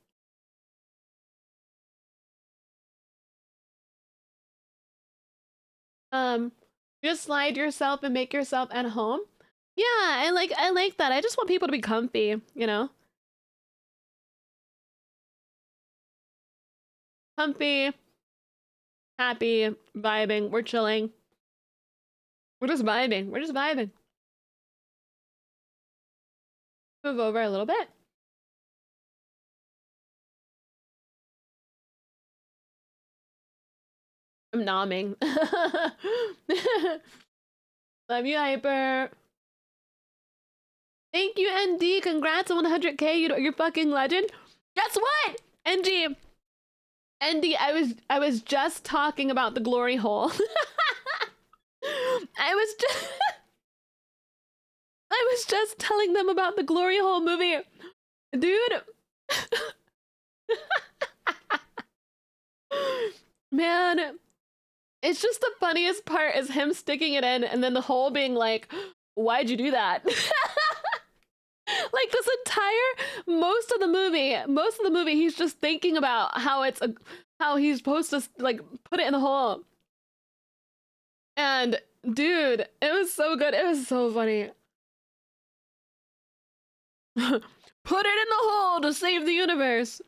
Just slide yourself and make yourself at home. Yeah, I like that. I just want people to be comfy, you know? Comfy, happy, vibing. We're chilling. We're just vibing. We're just vibing. Move over a little bit. I'm nomming. Love you, Hyper. Thank you, ND. Congrats on 100K. You're fucking legend. Guess what? NG. ND, I was just talking about the glory hole. I was just telling them about the glory hole movie. Dude. Man, it's just the funniest part is him sticking it in and then the hole being like, why'd you do that? Like this entire most of the movie he's just thinking about how how he's supposed to like put it in the hole. And dude, it was so good. It was so funny. Put it in the hole to save the universe.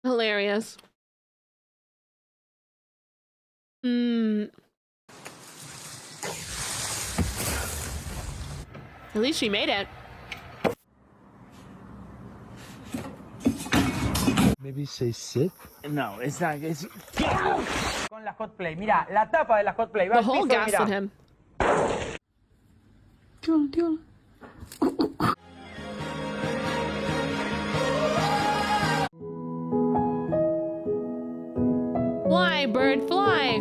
Hilarious. At least she made it. Maybe say sit? No, it's not. It's... Con la hot play. Mira, la tapa de la hot play. Va The whole gas at him. Fly, bird, fly.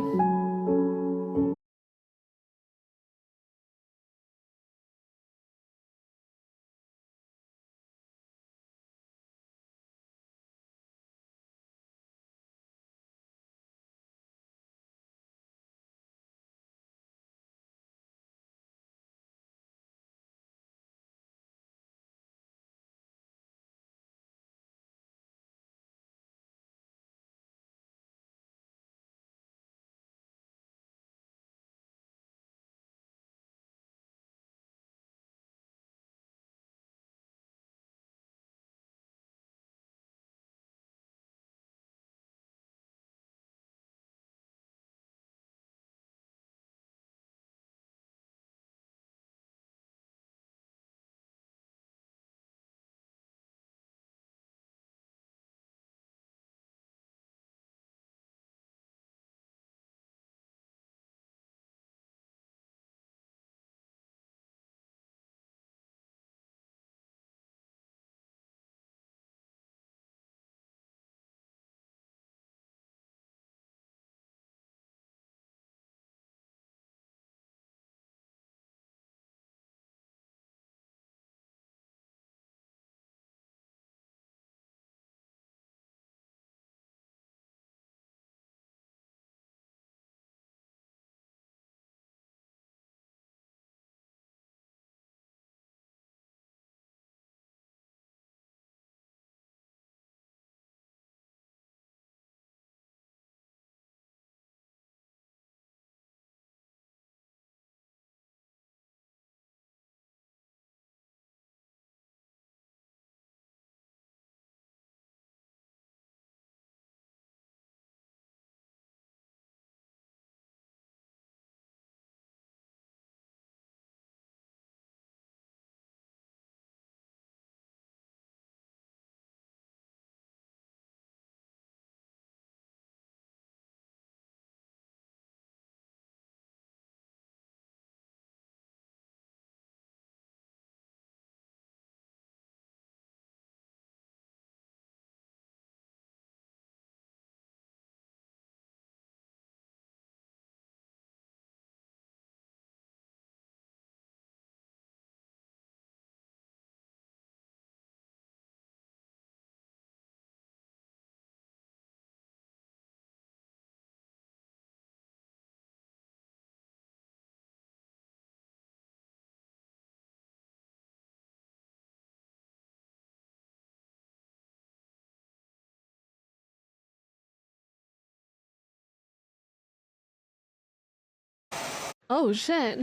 Oh shit.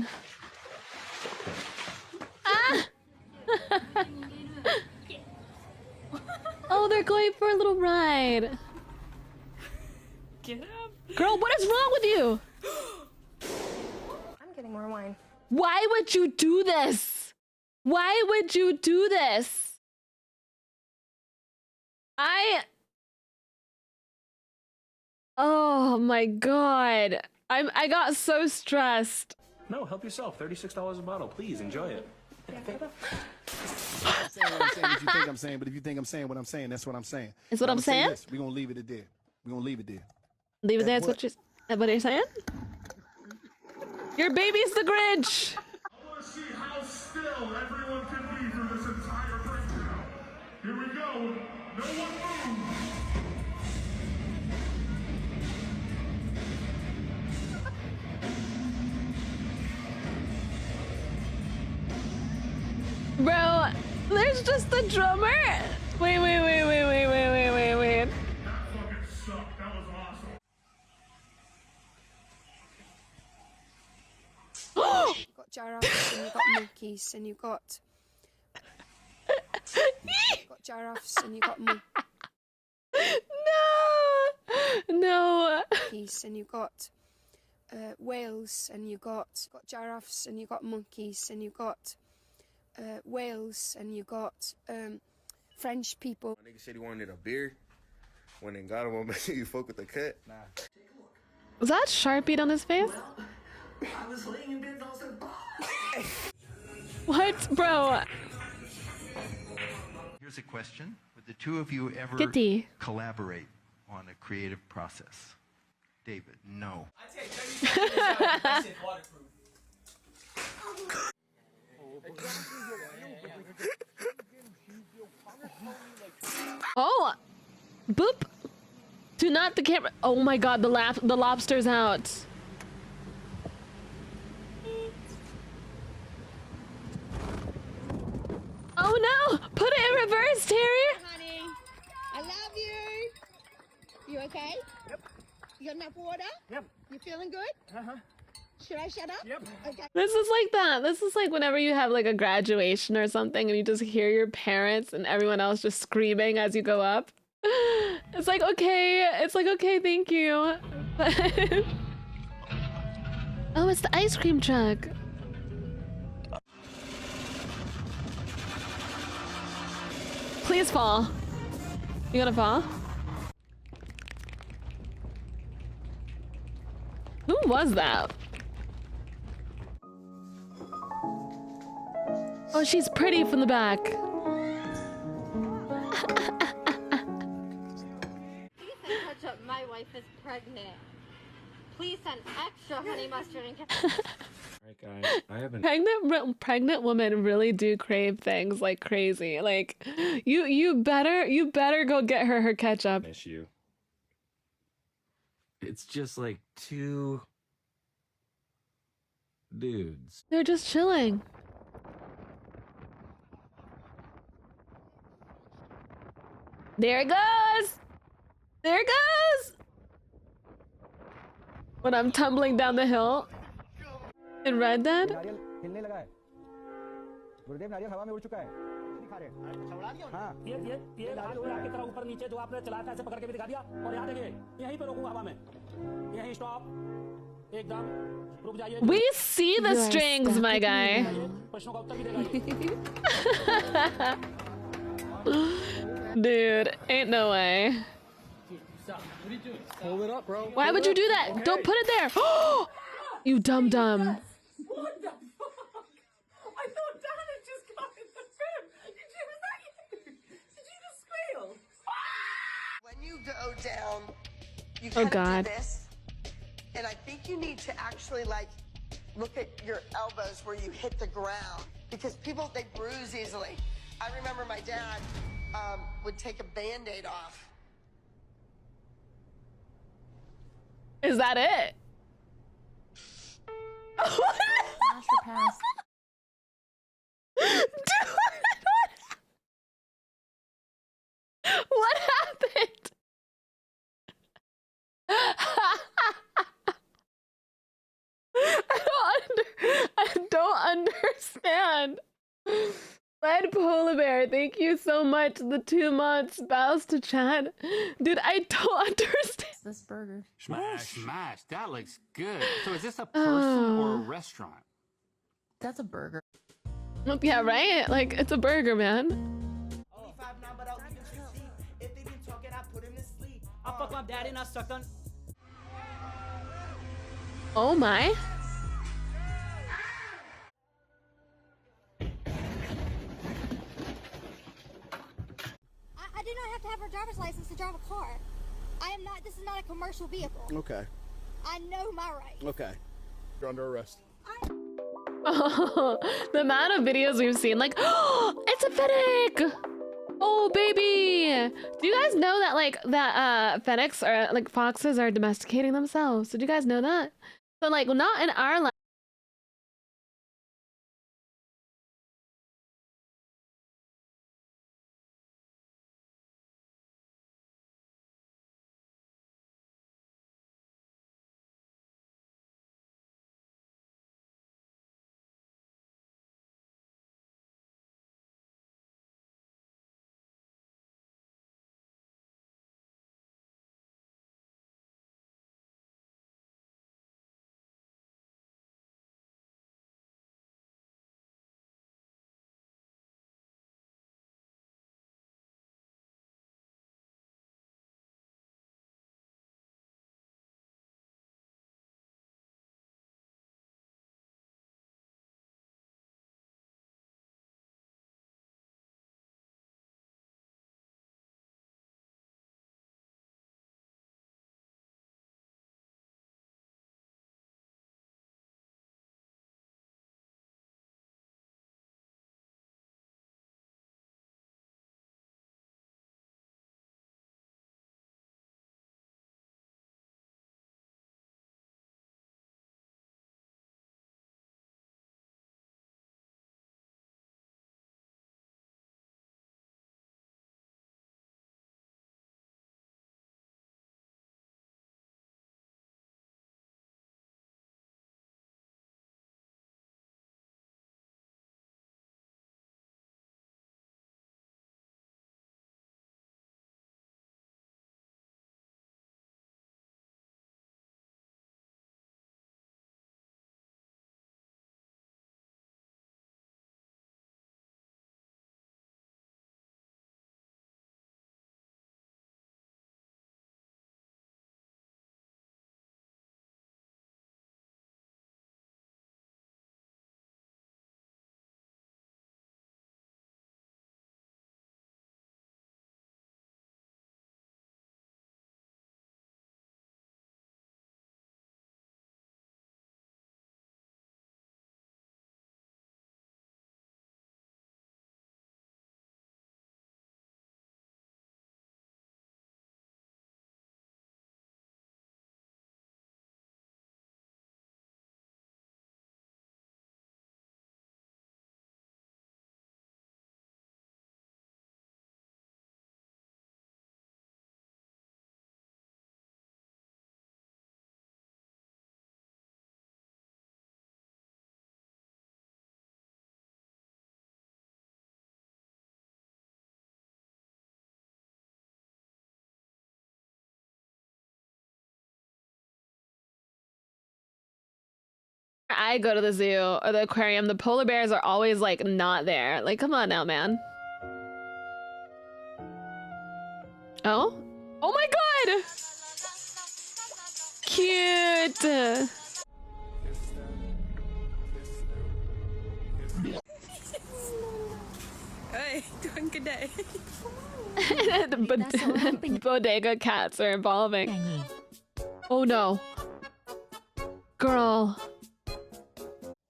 Ah! Oh, they're going for a little ride. Get up. Girl, what is wrong with you? I'm getting more wine. Why would you do this? Why would you do this? Oh my god. I got so stressed. No, help yourself. $36 a bottle. Please enjoy it. I'm saying what I'm saying, what you think I'm saying, but if you think I'm saying what I'm saying, that's what I'm saying. Is what I'm saying? We're gonna leave it at there. We're gonna leave it there. Leave it there, that's what you're saying? Your baby's the Grinch! I want to see how still everyone can be through this entire breakdown. Here we go. No one move. Bro, there's just the drummer. Wait. That fucking sucked. That was awesome. You've got giraffes and you've got monkeys and you've got... giraffes and you've got No. monkeys and you've got whales and you've got giraffes and you've got monkeys and you've got whales and you got French people. Nigga said he wanted a beer. When they got him, you fuck with the cut. Nah. Was that Sharpie on his face? I was laying in bed and all of a sudden, What, bro? Here's a question. Would the two of you ever Kitty. collaborate on a creative process? David, no. Oh! Boop! Do not the camera. Oh my god, the lobster's out. Oh no! Put it in reverse, Terry! Honey, I love you. You okay? Yep. You got enough water? Yep. You feeling good? Uh-huh. Should I shut up? Yep. Okay. This is like that. This is like whenever you have like a graduation or something and you just hear your parents and everyone else just screaming as you go up. It's like, okay. It's like, okay, thank you. Oh, it's the ice cream truck. Please fall. You gonna fall? Who was that? Oh, she's pretty from the back. Please send ketchup. My wife is pregnant. Please send extra honey mustard and ketchup. Alright guys, I haven't... Pregnant women really do crave things like crazy. Like, you better go get her ketchup. issue. It's just like two dudes. They're just chilling. There it goes! There it goes! When I'm tumbling down the hill in Red Dead. हिलने लगा है गुरुदेव नारियल हवा में उड़ चुका है दिखा रहे हाँ ये हाथ में आपकी तरह ऊपर नीचे जो आपने चलाया था ऐसे पकड़ के भी दिखा दिया और यहाँ देखिए यहीं पे रोकूंगा हवा में यहीं स्टॉप एकदम रुक जाइए We see the strings, my guy. प्रश्नों का उत्तर भी देगा Dude, ain't no way. Hold it up, bro. Why would you do that? Don't put it there. You dumb. what the fuck? I thought Dan had just got in the film. Did you just squeal? When you go down, you Oh, kind of God. do this, and I think you need to actually like look at your elbows where you hit the ground because people they bruise easily. I remember my dad would take a Band-Aid off. Is that it? Pass. Dude, what happened? I don't man. Red Polar Bear, thank you so much. The 2 months bows to chat. Dude, I don't understand. This burger. Smash. That looks good. So is this a person or a restaurant? That's a burger. Yeah, right? Like, it's a burger, man. I fuck my daddy and I sucked on. Oh my. I do not have to have a driver's license to drive a car. I am not, this is not a commercial vehicle. Okay. I know my rights. Okay. You're under arrest. Oh, the amount of videos we've seen, like, oh, it's a fennec! Oh, baby! Do you guys know that, like, that, fennecs or, like, foxes are domesticating themselves? Did you guys know that? So, like, not in our life. I go to the zoo or the aquarium, the polar bears are always like not there. Like, come on now, man. Oh? Oh my god! Cute! Hey, doing good day. The bodega cats are evolving. Oh no. Girl.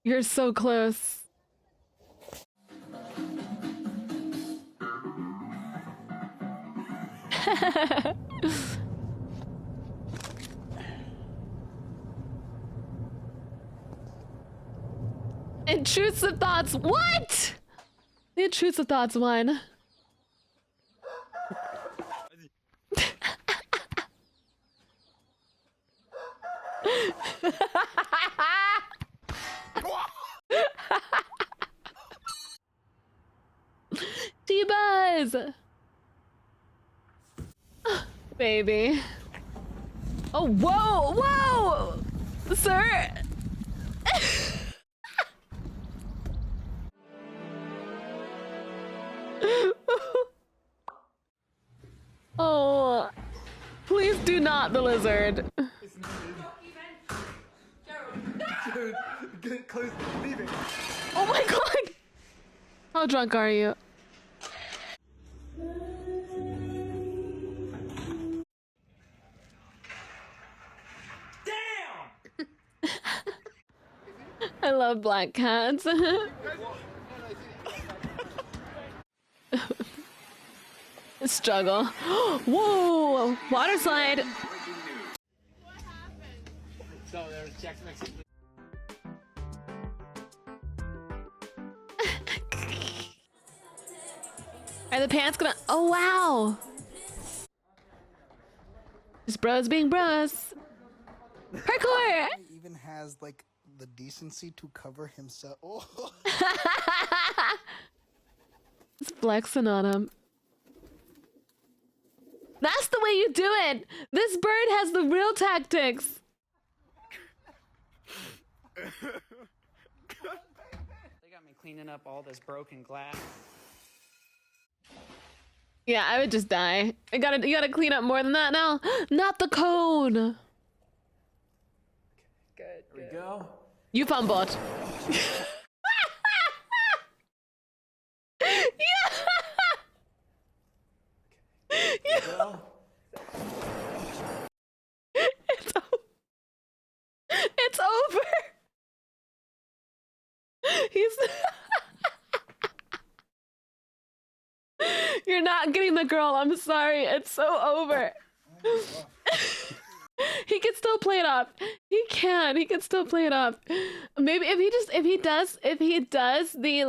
You're so close. Intrusive thoughts. What? The intrusive thoughts one. is. Baby. Oh, whoa, whoa, sir. Oh, please do not the lizard. Dude, get close, leave it. Oh my god! How drunk are you? Damn! I love black cats. Struggle. Whoa! Water slide! So there's Jack's Mexican. Are the pants gonna— oh wow! Just bros being bros. Parkour! He even has like the decency to cover himself. Oh. Just flexing on him. That's the way you do it! This bird has the real tactics! They got me cleaning up all this broken glass. Yeah, I would just die. You gotta clean up more than that now. Not the code! Good, good. Here we go. You fumbled. It's over. He's You're not getting the girl. I'm sorry. It's so over. He can still play it off. He can still play it off. Maybe if he does the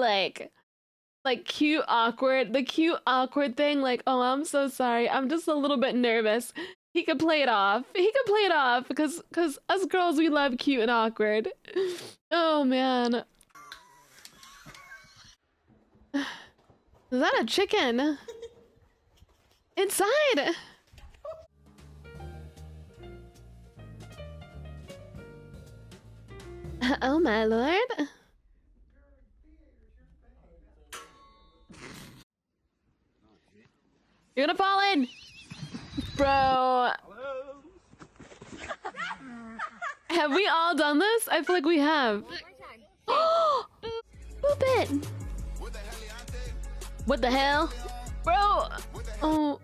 like cute awkward thing, like, oh, I'm so sorry, I'm just a little bit nervous. He could play it off. Because us girls, we love cute and awkward. Oh man. Is that a chicken? Inside! Oh my lord. You're gonna fall in! Bro. Have we all done this? I feel like we have. Boop it! What the hell? Bro! Oh.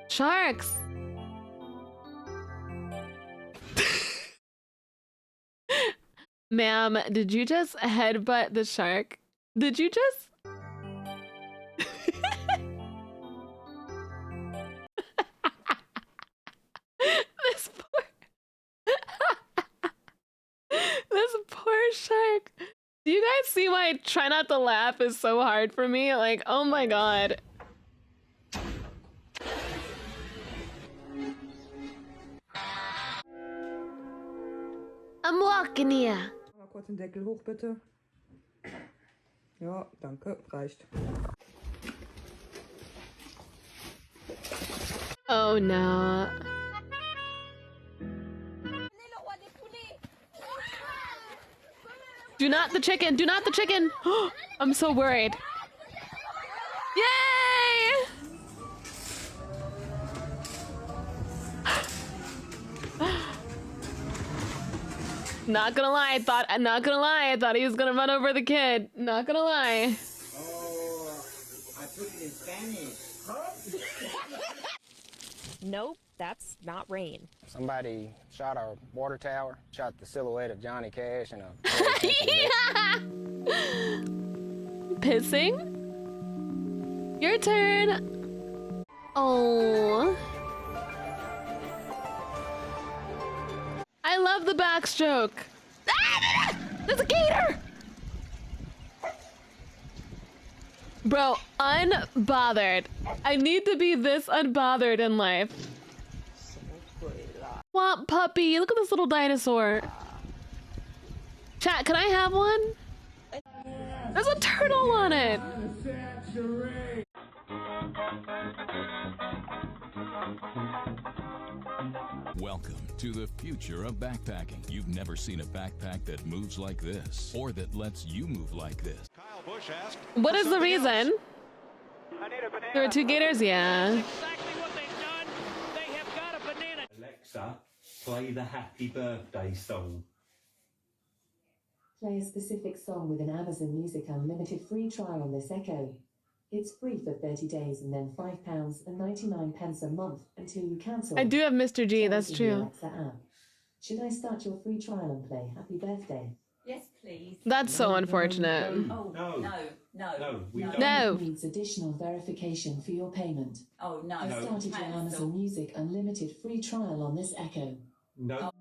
Sharks! Ma'am, did you just headbutt the shark? Did you just? This poor shark. Do you guys see why try not to laugh is so hard for me? Like, oh my god. I'm walking here. Mal kurz den Deckel hoch, bitte. Ja, danke, reicht. Oh no. Do not the chicken! Do not the chicken! I'm so worried. Yay! Not gonna lie, I thought he was gonna run over the kid. Not gonna lie. Oh, I put it in Spanish. Nope, that's not rain. Somebody shot our water tower, shot the silhouette of Johnny Cash and a... Yeah! Pissing? Your turn. Oh. I love the backstroke. Ah, there's a gator! Bro, unbothered. I need to be this unbothered in life. Swamp puppy, look at this little dinosaur. Chat, can I have one? There's a turtle on it. Welcome to the future of backpacking. You've never seen a backpack that moves like this, or that lets you move like this. Kyle Busch asked, what is the reason? There are 2 gators, yeah. Exactly what they've done. They have got a banana. Alexa, play the Happy Birthday song. Play a specific song with an Amazon Music Unlimited free trial on this Echo. It's free for 30 days and then £5.99 a month until you cancel. I do have Mr. G, that's true. Alexa app. Should I start your free trial and play Happy Birthday? Yes, please. That's so unfortunate. Oh, no. We don't. No. Needs additional verification for your payment. Oh, no. I started your Amazon Music Unlimited free trial on this Echo. No.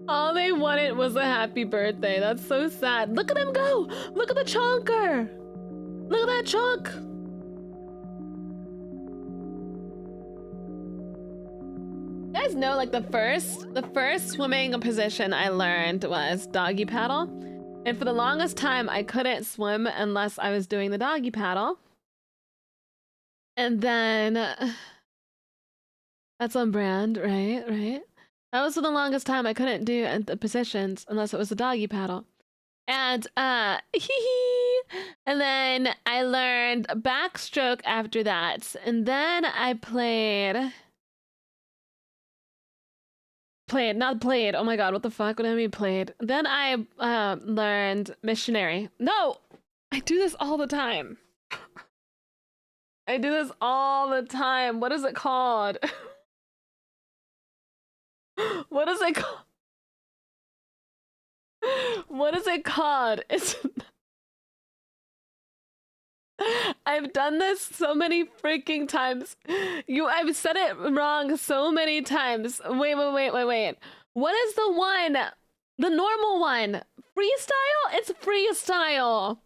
All they wanted was a happy birthday. That's so sad. Look at him go. Look at the chonker. Look at that chunk. You guys know, like the first swimming position I learned was doggy paddle. And for the longest time, I couldn't swim unless I was doing the doggy paddle. And then that's on brand, right? Right. That was for the longest time. I couldn't do the positions unless it was a doggy paddle. And and then I learned backstroke after that. And then I oh my god, what the fuck? What do I mean played? Then I learned missionary. No! I do this all the time. I do this all the time. What is it called? What is it called? What is it called? It's I've done this so many freaking times. I've said it wrong so many times. Wait. What is the one? The normal one? Freestyle? It's freestyle.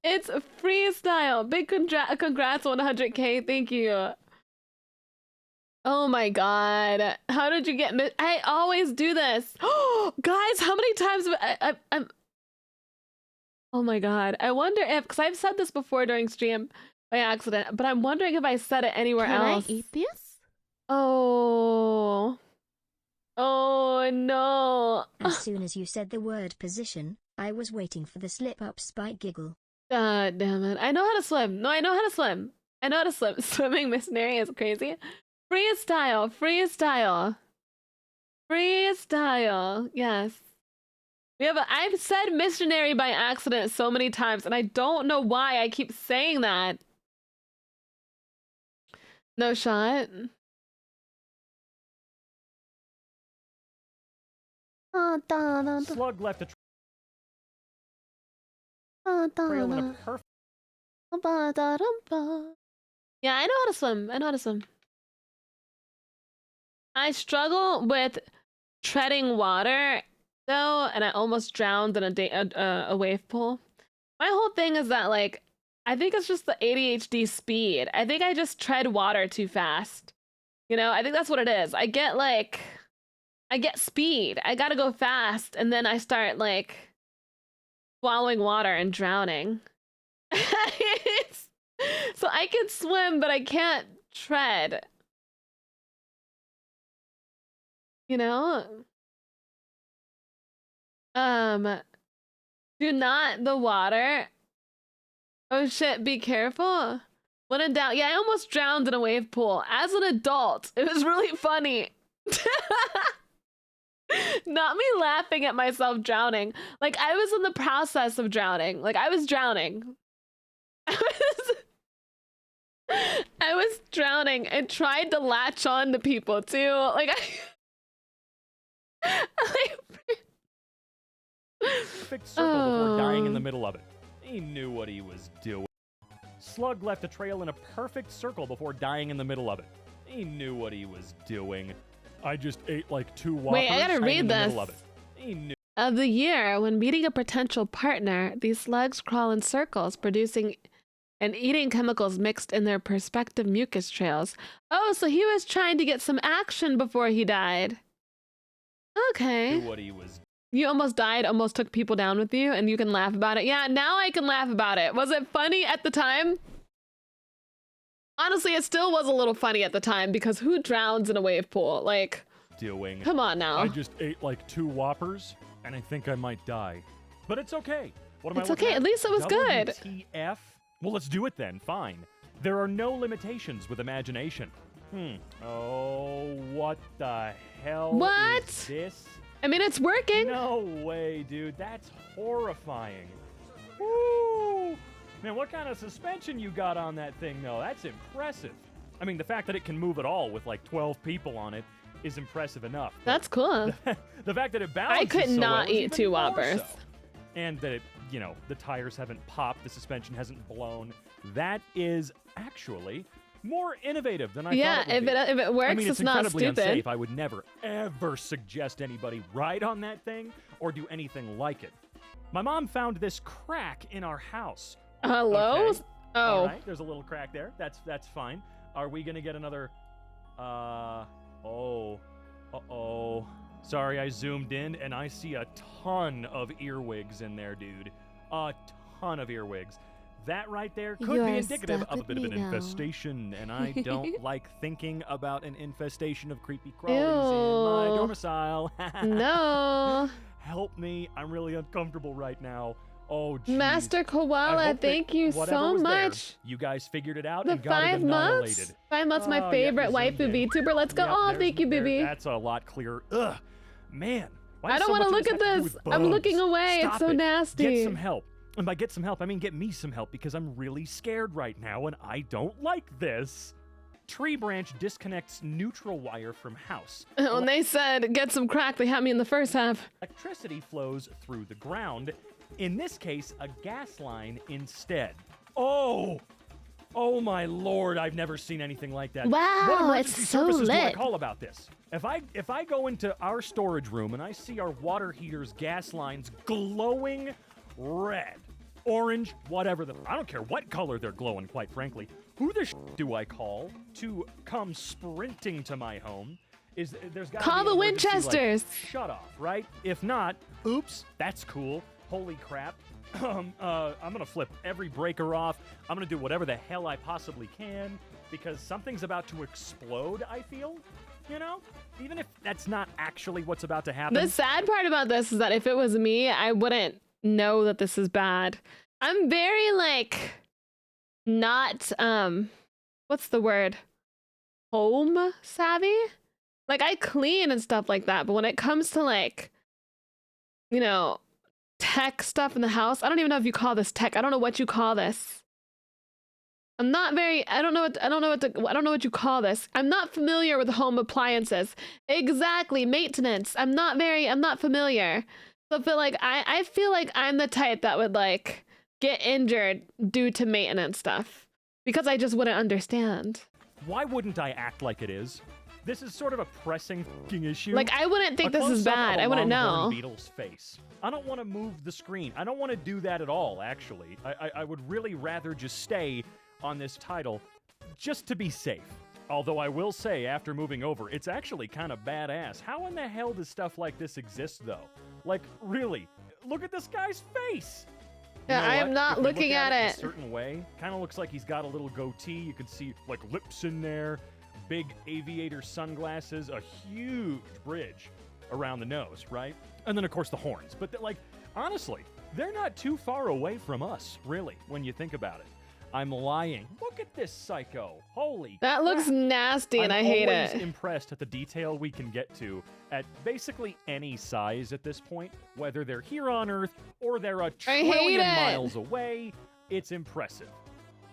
It's freestyle. Big congrats 100K. Thank you. Oh my god. How did you get I always do this. Oh, guys, how many times I'm oh my god. I wonder if, because I've said this before during stream by accident, but I'm wondering if I said it anywhere else. Can I eat this? Oh. Oh no. As soon as you said the word position, I was waiting for the slip-up spike giggle. God damn it. I know how to swim. No, I know how to swim. I know how to swim. Swimming missionary is crazy. Freestyle. Yes. I've said missionary by accident so many times, and I don't know why I keep saying that. No shot. Slug left a trail in a perfect. Yeah, I know how to swim. I struggle with treading water, though, and I almost drowned in a wave pool. My whole thing is that, like, I think it's just the ADHD speed. I think I just tread water too fast. You know, I think that's what it is. I get speed. I gotta go fast, and then I start, like, swallowing water and drowning. So I can swim, but I can't tread. You know? Do not the water. Oh shit, be careful. When in doubt, yeah, I almost drowned in a wave pool as an adult. It was really funny. Not me laughing at myself drowning. Like, I was in the process of drowning. Like, I was drowning. I was drowning and tried to latch on to people too. Like, Perfect circle before dying in the middle of it. He knew what he was doing. Slug left a trail in a perfect circle before dying in the middle of it. He knew what he was doing. I just ate like 2 Whoppers. Wait, I gotta read this. He knew. Of the year, when meeting a potential partner, these slugs crawl in circles, producing and eating chemicals mixed in their respective mucus trails. Oh, so he was trying to get some action before he died. Okay. Do what he was. You almost died, almost took people down with you, and you can laugh about it. Yeah, now I can laugh about it. Was it funny at the time? Honestly, it still was a little funny at the time because who drowns in a wave pool? Like, Doing. come on now. I just ate like 2 Whoppers, and I think I might die. But it's okay. What am It's I looking okay. At least it was good. WTF? Well, let's do it then. Fine. There are no limitations with imagination. Oh, what the hell What? is this? I mean, it's working. No way, dude. That's horrifying. Woo! Man, what kind of suspension you got on that thing, though? That's impressive. I mean, the fact that it can move at all with like 12 people on it is impressive enough. That's cool. The fact that it balances I could so not well is eat even 2 more Whoppers. so. And that it, you know, the tires haven't popped, the suspension hasn't blown. That is actually more innovative than I thought it would be. If it works, I mean, it's not incredibly stupid. unsafe. I would never, ever suggest anybody ride on that thing or do anything like it. My mom found this crack in our house. Hello? Okay. Oh. All right, there's a little crack there. That's fine. Are we gonna get another? Uh-oh. Sorry, I zoomed in and I see a ton of earwigs in there, dude. A ton of earwigs. That right there could You be are indicative stuck of a with bit of me an now. infestation, and I don't like thinking about an infestation of creepy crawlies in my Ew. domicile. No. Help me. I'm really uncomfortable right now. Oh, geez. Master I Koala, hope that thank you whatever so was there, much. you guys figured it out The and got it 5 annihilated. months? 5 months, my Oh, favorite yeah, you zoomed waifu in. VTuber. Let's go. Yep, Oh, there's- thank you, there- baby. That's a lot clearer. Ugh, man. Why I does don't so want to much look of at this have to do this. with I'm bugs? looking away. Stop It's so it. nasty. Get some help. And by get some help, I mean get me some help because I'm really scared right now and I don't like this. Tree branch disconnects neutral wire from house. When they said get some crack, they had me in the first half. Electricity flows through the ground. In this case, a gas line instead. Oh! Oh my lord, I've never seen anything like that. Wow, What emergency it's so services do I lit. call about this? If I go into our storage room and I see our water heater's gas lines glowing red, orange, whatever I don't care what color they're glowing, quite frankly. Who the do I call to come sprinting to my home? There's got Call be the an emergency, like, Winchesters. shut off, right? If not, oops, that's cool. Holy crap. I'm gonna flip every breaker off. I'm gonna do whatever the hell I possibly can because something's about to explode, I feel. You know? Even if that's not actually what's about to happen. The sad part about this is that if it was me, I wouldn't know that this is bad. I'm very like not what's the word? Home savvy? Like I clean and stuff like that, but when it comes to like, you know, tech stuff in the house, I don't even know if you call this tech. I don't know what you call this. I'm not very I don't know what you call this. I'm not familiar with home appliances. Exactly, maintenance. I'm not familiar. So I feel like I'm the type that would like get injured due to maintenance stuff because I just wouldn't understand. Why wouldn't I act like it is? This is sort of a pressing f***ing issue. Like, I wouldn't think this is A close-up bad. of a I wouldn't longhorn know. beetle's face. I don't want to move the screen. I don't want to do that at all, actually. I would really rather just stay on this title just to be safe. Although I will say, after moving over, it's actually kind of badass. How in the hell does stuff like this exist, though? Like, really? Look at this guy's face! Yeah, I am not If you look looking at in it. a certain way, kind of looks like he's got a little goatee. You can see, like, lips in there, big aviator sunglasses, a huge bridge around the nose, right? And then, of course, the horns. But, like, honestly, they're not too far away from us, really, when you think about it. I'm lying. Look at this psycho. Holy That looks crap. nasty and I hate I'm always it. impressed at the detail we can get to at basically any size at this point, whether they're here on Earth or they're a I hate trillion it. miles away. It's impressive.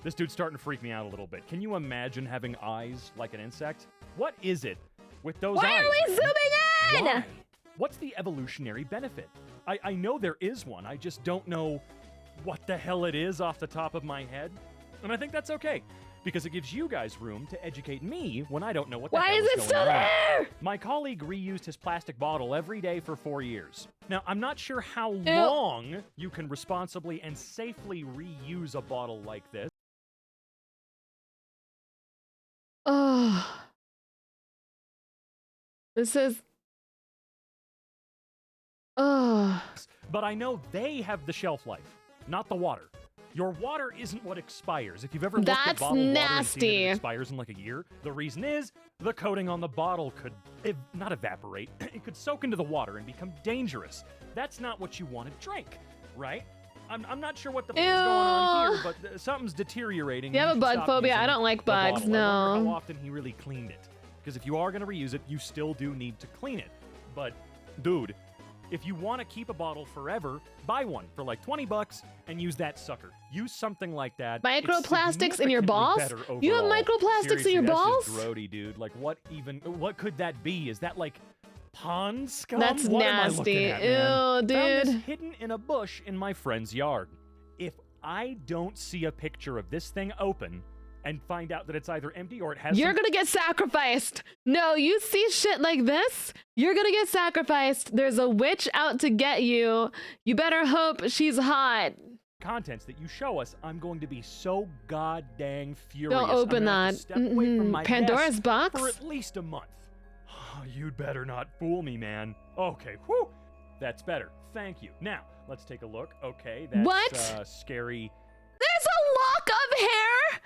This dude's starting to freak me out a little bit. Can you imagine having eyes like an insect? What is it with those eyes? Why are we zooming in? Why? What's the evolutionary benefit? I know there is one. I just don't know what the hell it is off the top of my head. And I think that's okay, because it gives you guys room to educate me when I don't know what the Why hell is it going still on. there? My colleague reused his plastic bottle every day for 4 years. Now, I'm not sure how long you can responsibly and safely reuse a bottle like this. Oh. This is Oh. But I know they have the shelf life, not the water. Your water isn't what expires. If you've ever looked at bottled water and seen that it expires in like a year, the reason is the coating on the bottle could not evaporate. It could soak into the water and become dangerous. That's not what you want to drink, right? I'm not sure what the fuck's going on here, but something's deteriorating. You have a bug phobia? I don't like bugs, no. I wonder how often he really cleaned it. Because if you are going to reuse it, you still do need to clean it. But, dude, if you want to keep a bottle forever, buy one for like 20 bucks and use that sucker. Use something like that. Microplastics in your balls? You have microplastics Seriously, in your balls? That's just grody, dude. Like, what could that be? Is that like pond scum? That's what nasty. Am I looking at, Ew, dude. Found this hidden in a bush in my friend's yard. If I don't see a picture of this thing open and find out that it's either empty or it has You're gonna get sacrificed. No, you see shit like this, you're gonna get sacrificed. There's a witch out to get you. You better hope she's hot. Contents that you show us, I'm going to be so goddamn furious. Don't open I'm that. step away from my Pandora's desk box? for at least a month. You'd better not fool me, man. Okay, whew. That's better. Thank you. Now, let's take a look. Okay, that's What? Scary. There's a lock of hair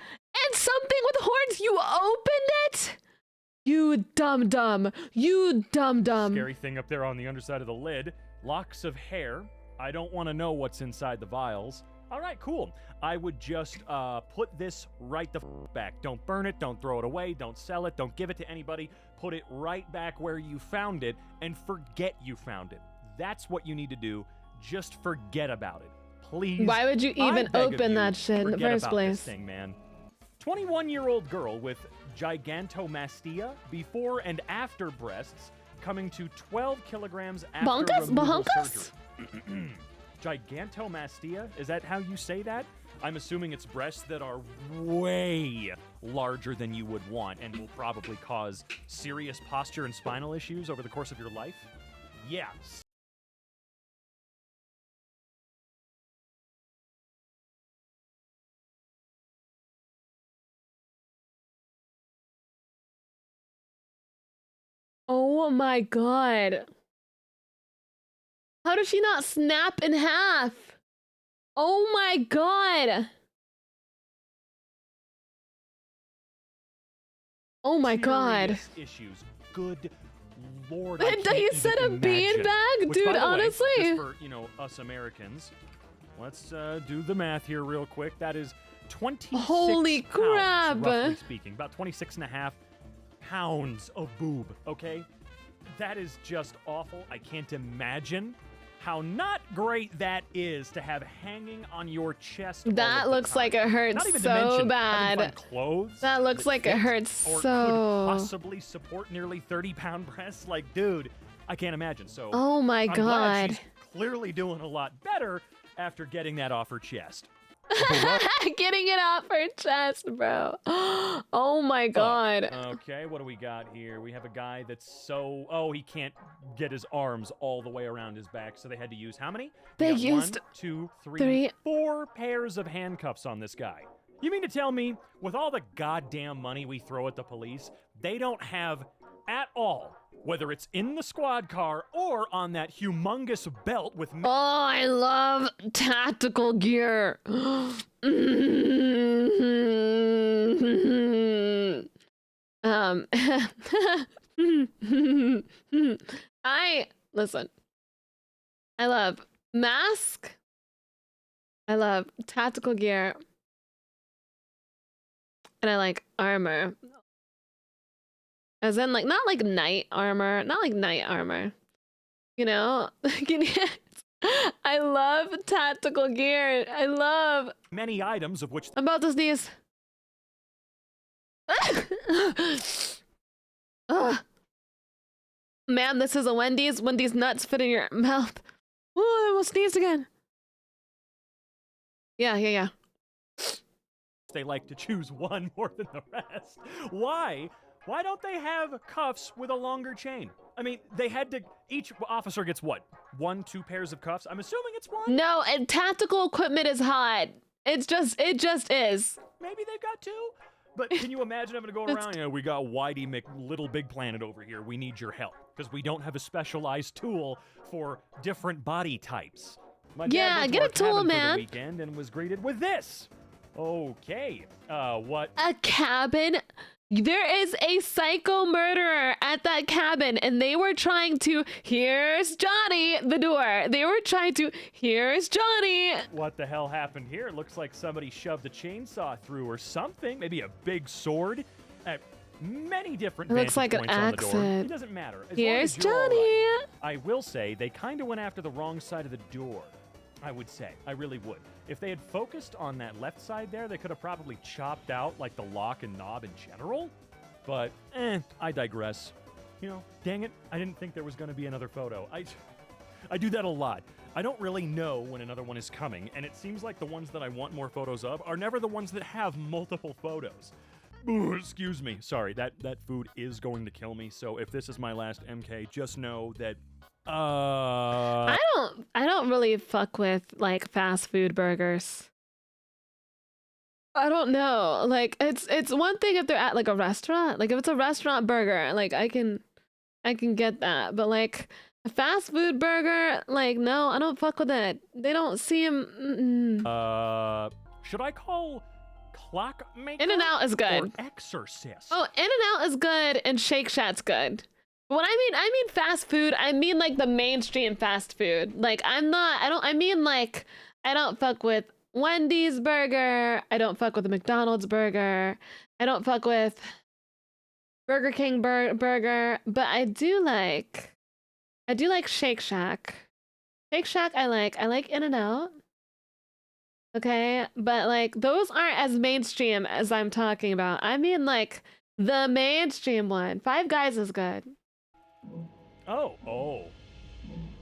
and something with horns. You opened it? You dum-dum. You dum-dum. Scary thing up there on the underside of the lid. Locks of hair. I don't want to know what's inside the vials. All right, cool. I would just put this right the back. Don't burn it. Don't throw it away. Don't sell it. Don't give it to anybody. Put it right back where you found it and forget you found it. That's what you need to do. Just forget about it. Please. Why would you even open that shit in the first place? This thing, man. 21-year-old girl with gigantomastia before and after breasts coming to 12 kilograms after removal surgery. Gigantomastia? Is that how you say that? I'm assuming it's breasts that are way larger than you would want and will probably cause serious posture and spinal issues over the course of your life. Yeah. Oh my god. How does she not snap in half? Oh my god. Oh my god. Serious issues. Good lord. And you said a beanbag? Dude, honestly. Just for, us Americans, let's do the math here real quick. That is 26 Holy crap. pounds, roughly speaking. About 26 and a half pounds of boob, okay? That is just awful. I can't imagine how not great that is to have hanging on your chest. That looks like it hurts so bad. Clothes that looks like it hurts or so. Could possibly support nearly 30-pound breasts. Like, dude, I can't imagine. So. Oh my I'm glad god. she's clearly doing a lot better after getting that off her chest. Getting it off her chest, bro. Oh my god. Okay, what do we got here? We have a guy that's he can't get his arms all the way around his back, so they had to use how many? They got used 1, 2, 3, 4 pairs of handcuffs on this guy. You mean to tell me, with all the goddamn money we throw at the police, they don't have at all, whether it's in the squad car or on that humongous belt with... Oh, I love tactical gear. Listen. I love mask. I love tactical gear. And I like armor. As in, like, not like knight armor. Not like knight armor. You know? I love tactical gear. I love... many items of which... I'm about to sneeze. Man, this is a Wendy's. Wendy's nuts fit in your mouth. Oh, I almost sneezed again. Yeah. They like to choose one more than the rest. Why? Why don't they have cuffs with a longer chain? I mean, they had to... Each officer gets what? 1, 2 pairs of cuffs? I'm assuming it's 1? No, and tactical equipment is hot. It just is. Maybe they've got 2? But can you imagine having to go around? You know, we got Whitey Little Big Planet over here. We need your help because we don't have a specialized tool for different body types. My dad went to get our a tool, cabin man. for the weekend and was greeted with this. Okay. What? A cabin? There is a psycho murderer at that cabin, and they were trying to, here's Johnny, the door. They were trying to, here's Johnny. What the hell happened here? It looks like somebody shoved a chainsaw through or something. Maybe a big sword. At many different It looks like an points on the door. accent. It doesn't matter. As long Here's as you're all Johnny. right. I will say they kind of went after the wrong side of the door. I would say. I really would. If they had focused on that left side there, they could have probably chopped out like the lock and knob in general. But, I digress. You know, dang it, I didn't think there was going to be another photo. I do that a lot. I don't really know when another one is coming, and it seems like the ones that I want more photos of are never the ones that have multiple photos. Ooh, excuse me. Sorry, that food is going to kill me, so if this is my last MK, just know that I don't really fuck with like fast food burgers. I don't know. Like it's one thing if they're at like a restaurant. Like if it's a restaurant burger, like I can get that. But like a fast food burger, like no, I don't fuck with it. They don't seem should I call Clockmaker? In-N-Out is good. Or Exorcist? Oh, In-N-Out is good and Shake Shack's good. When I mean fast food, I mean like the mainstream fast food. Like I don't fuck with Wendy's burger. I don't fuck with the McDonald's burger. I don't fuck with Burger King burger, but I do like Shake Shack. Shake Shack I like In-N-Out. Okay, but like those aren't as mainstream as I'm talking about. I mean like the mainstream one. Five Guys is good. Oh.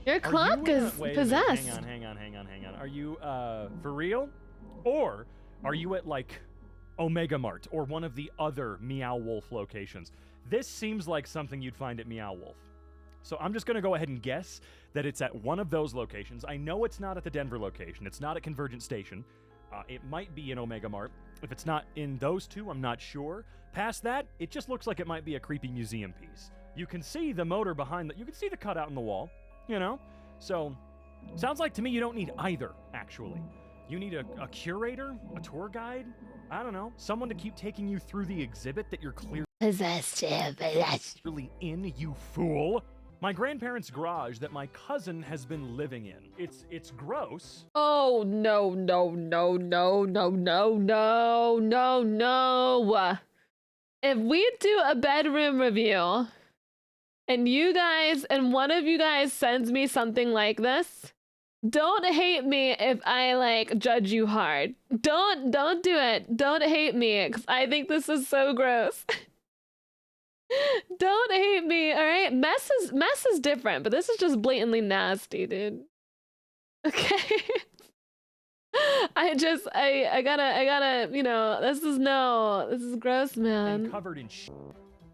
Your clock is possessed. Hang on. Are you for real? Or are you at like Omega Mart or one of the other Meow Wolf locations? This seems like something you'd find at Meow Wolf. So I'm just going to go ahead and guess that it's at one of those locations. I know it's not at the Denver location. It's not at Convergent Station. It might be in Omega Mart. If it's not in those two, I'm not sure. Past that, it just looks like it might be a creepy museum piece. You can see the motor behind you can see the cutout in the wall, you know? So, sounds like to me you don't need either, actually. You need a curator, a tour guide, I don't know, someone to keep taking you through the exhibit that you're clearly in, you fool. My grandparents' garage that my cousin has been living in. It's gross. Oh, no. If we do a bedroom review and one of you guys sends me something like this, don't hate me if I like judge you hard. Don't do it. Don't hate me because I think this is so gross. Don't hate me, all right? Mess is different, but this is just blatantly nasty, dude. Okay. I gotta, you know, this is gross, man. And covered in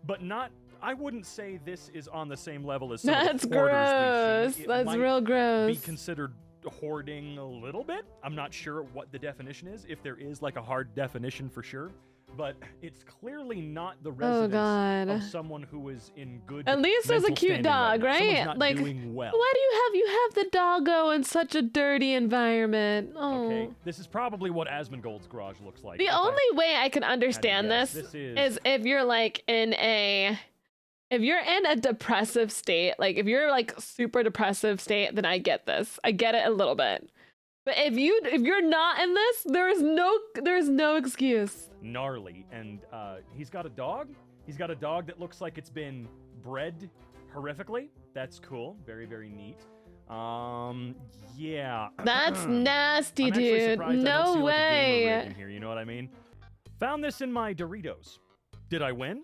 but not, I wouldn't say this is on the same level as some That's of the hoarders we've seen. That's real gross. Be considered hoarding a little bit. I'm not sure what the definition is, if there is like a hard definition for sure. But it's clearly not the residence of someone who is in good. At least there's a cute dog, right? Not like, doing well. Why do you have the doggo in such a dirty environment? Oh. Okay, this is probably what Asmongold's garage looks like. The only way I can understand this is if you're like if you're in a depressive state, like if you're like super depressive state, then I get this. I get it a little bit. But if you're not in this, there's no excuse. Gnarly, and he's got a dog. He's got a dog that looks like it's been bred horrifically. That's cool. Very, very neat. Yeah. That's nasty, dude. No way. Like in here, you know what I mean? Found this in my Doritos. Did I win?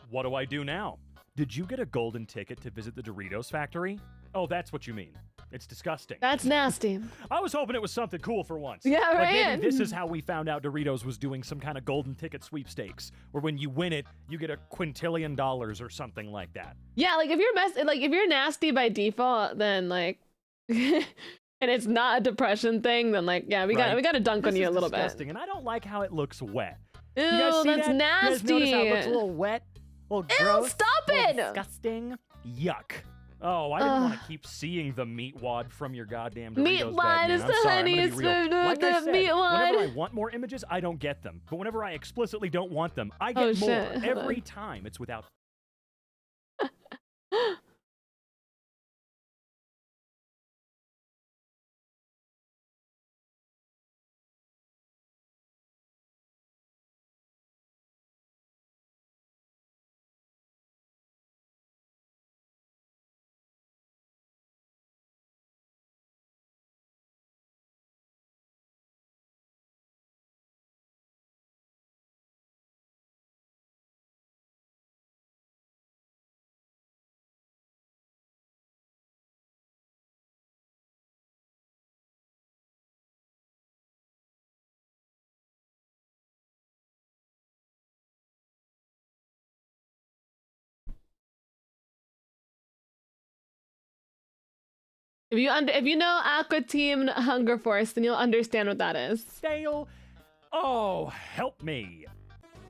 What do I do now? Did you get a golden ticket to visit the Doritos factory? Oh, that's what you mean. It's disgusting. That's nasty. I was hoping it was something cool for once. Yeah, like right. Maybe this is how we found out Doritos was doing some kind of golden ticket sweepstakes, where when you win it, you get $1 quintillion or something like that. Yeah, like if you're nasty by default, then like, and it's not a depression thing, then like, yeah, we got to dunk on you a little bit. And I don't like how it looks wet. Ew, You guys see that's that? nasty. You guys notice how it looks a little wet? A little Ew, gross? stop a little it! Disgusting. Yuck. Oh, I didn't want to keep seeing the meat wad from your goddamn Doritos Meat bag, wad man. is I'm the sorry, I'm gonna be honeyest real. food, Like I the said, meat whenever wad. I want more images, I don't get them. But whenever I explicitly don't want them, I get more. shit. Hold Every on. time. It's without... If you know Aqua Team Hunger Force, then you'll understand what that is. Dale, oh, help me.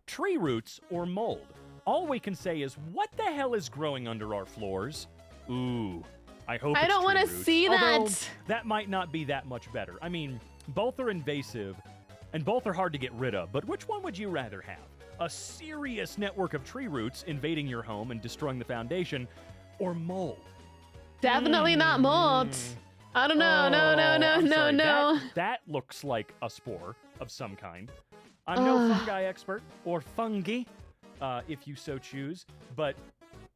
Tree roots or mold. All we can say is, what the hell is growing under our floors? Ooh, I hope I it's don't want to see Although, that. That might not be that much better. I mean, both are invasive, and both are hard to get rid of, but which one would you rather have? A serious network of tree roots invading your home and destroying the foundation, or mold? Definitely not mold. I don't know. No. I'm sorry. That looks like a spore of some kind. I'm no fungi expert, or fungi, if you so choose, but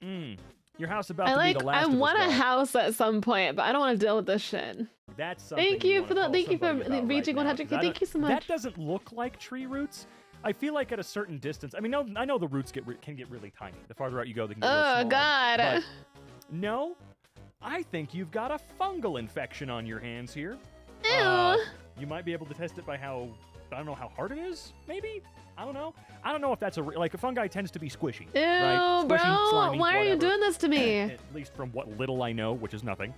your house about to be the last I of us, want a dog. house at some point, but I don't want to deal with this shit. That's something Thank you for wanna the call somebody about reaching right now, 100K. 'cause Thank you so much. That doesn't look like tree roots. I feel like at a certain distance. I mean, no, I know the roots can get really tiny. The farther out you go, they can get real Oh small. God. But no, I think you've got a fungal infection on your hands here. Ew. You might be able to test it by how, I don't know how hard it is, maybe? I don't know. I don't know if that's like a fungi tends to be squishy. Ew, right? Squishy, bro. slimy, Why are you whatever. doing this to me? At least from what little I know, which is nothing.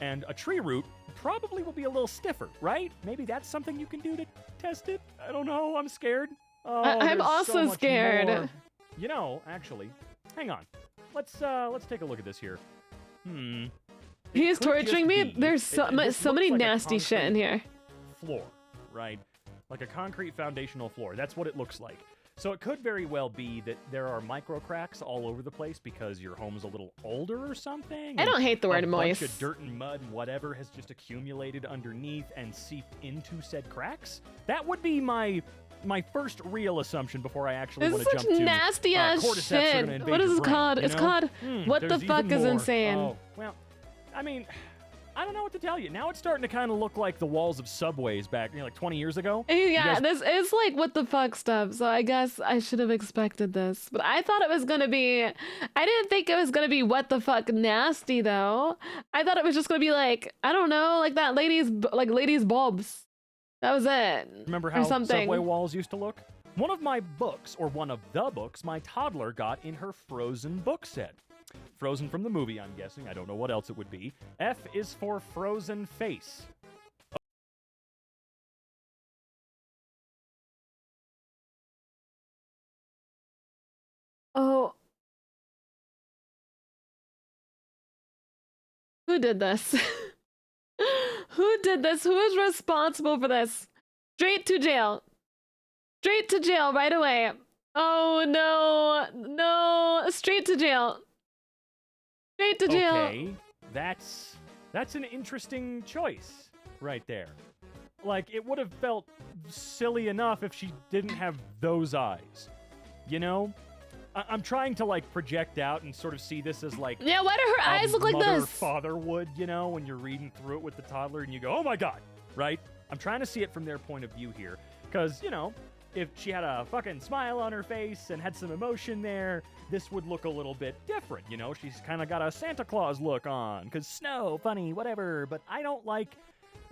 And a tree root probably will be a little stiffer, right? Maybe that's something you can do to test it? I don't know. I'm scared. Oh, I'm there's also so much scared. more. You know, actually, hang on. Let's take a look at this here. He's could just torturing me. be- There's so this many looks like a nasty shit in concrete here. Floor, right? Like a concrete foundational floor. That's what it looks like. So it could very well be that there are micro cracks all over the place because your home's a little older or something. I don't hate the word a bunch moist. of dirt and mud and whatever has just accumulated underneath and seeped into said cracks. That would be my first real assumption before I actually This want is to such jump to nasty ass cordyceps are gonna shit. invade What is your this brain, called? you It's know? called What the There's Fuck even is more. Insane. Oh, well, I mean, I don't know what to tell you. Now it's starting to kind of look like the walls of subways back, like 20 years ago. You Yeah, guys- this is like what the fuck stuff, so I guess I should have expected this. But I thought it was gonna be, I didn't think it was gonna be what the fuck nasty though. I thought it was just gonna be like, I don't know, like that ladies bulbs. That was it. Remember Or how something. subway walls used to look? One of my books, or one of the books, my toddler got in her Frozen book set. Frozen from the movie, I'm guessing. I don't know what else it would be. F is for frozen face. Oh. Who did this? Who did this? Who is responsible for this? Straight to jail. Straight to jail right away. Oh no. No. Straight to jail. Straight to jail. Okay, that's an interesting choice right there. Like, it would have felt silly enough if she didn't have those eyes. You know? I'm trying to, like, project out and sort of see this as, like... Yeah, why do her eyes look like mother or this? father would, you know, when you're reading through it with the toddler and you go, oh my god, right? I'm trying to see it from their point of view here. Because, you know, if she had a fucking smile on her face and had some emotion there, this would look a little bit different, you know? She's kind of got a Santa Claus look on, because snow, funny, whatever. But I don't like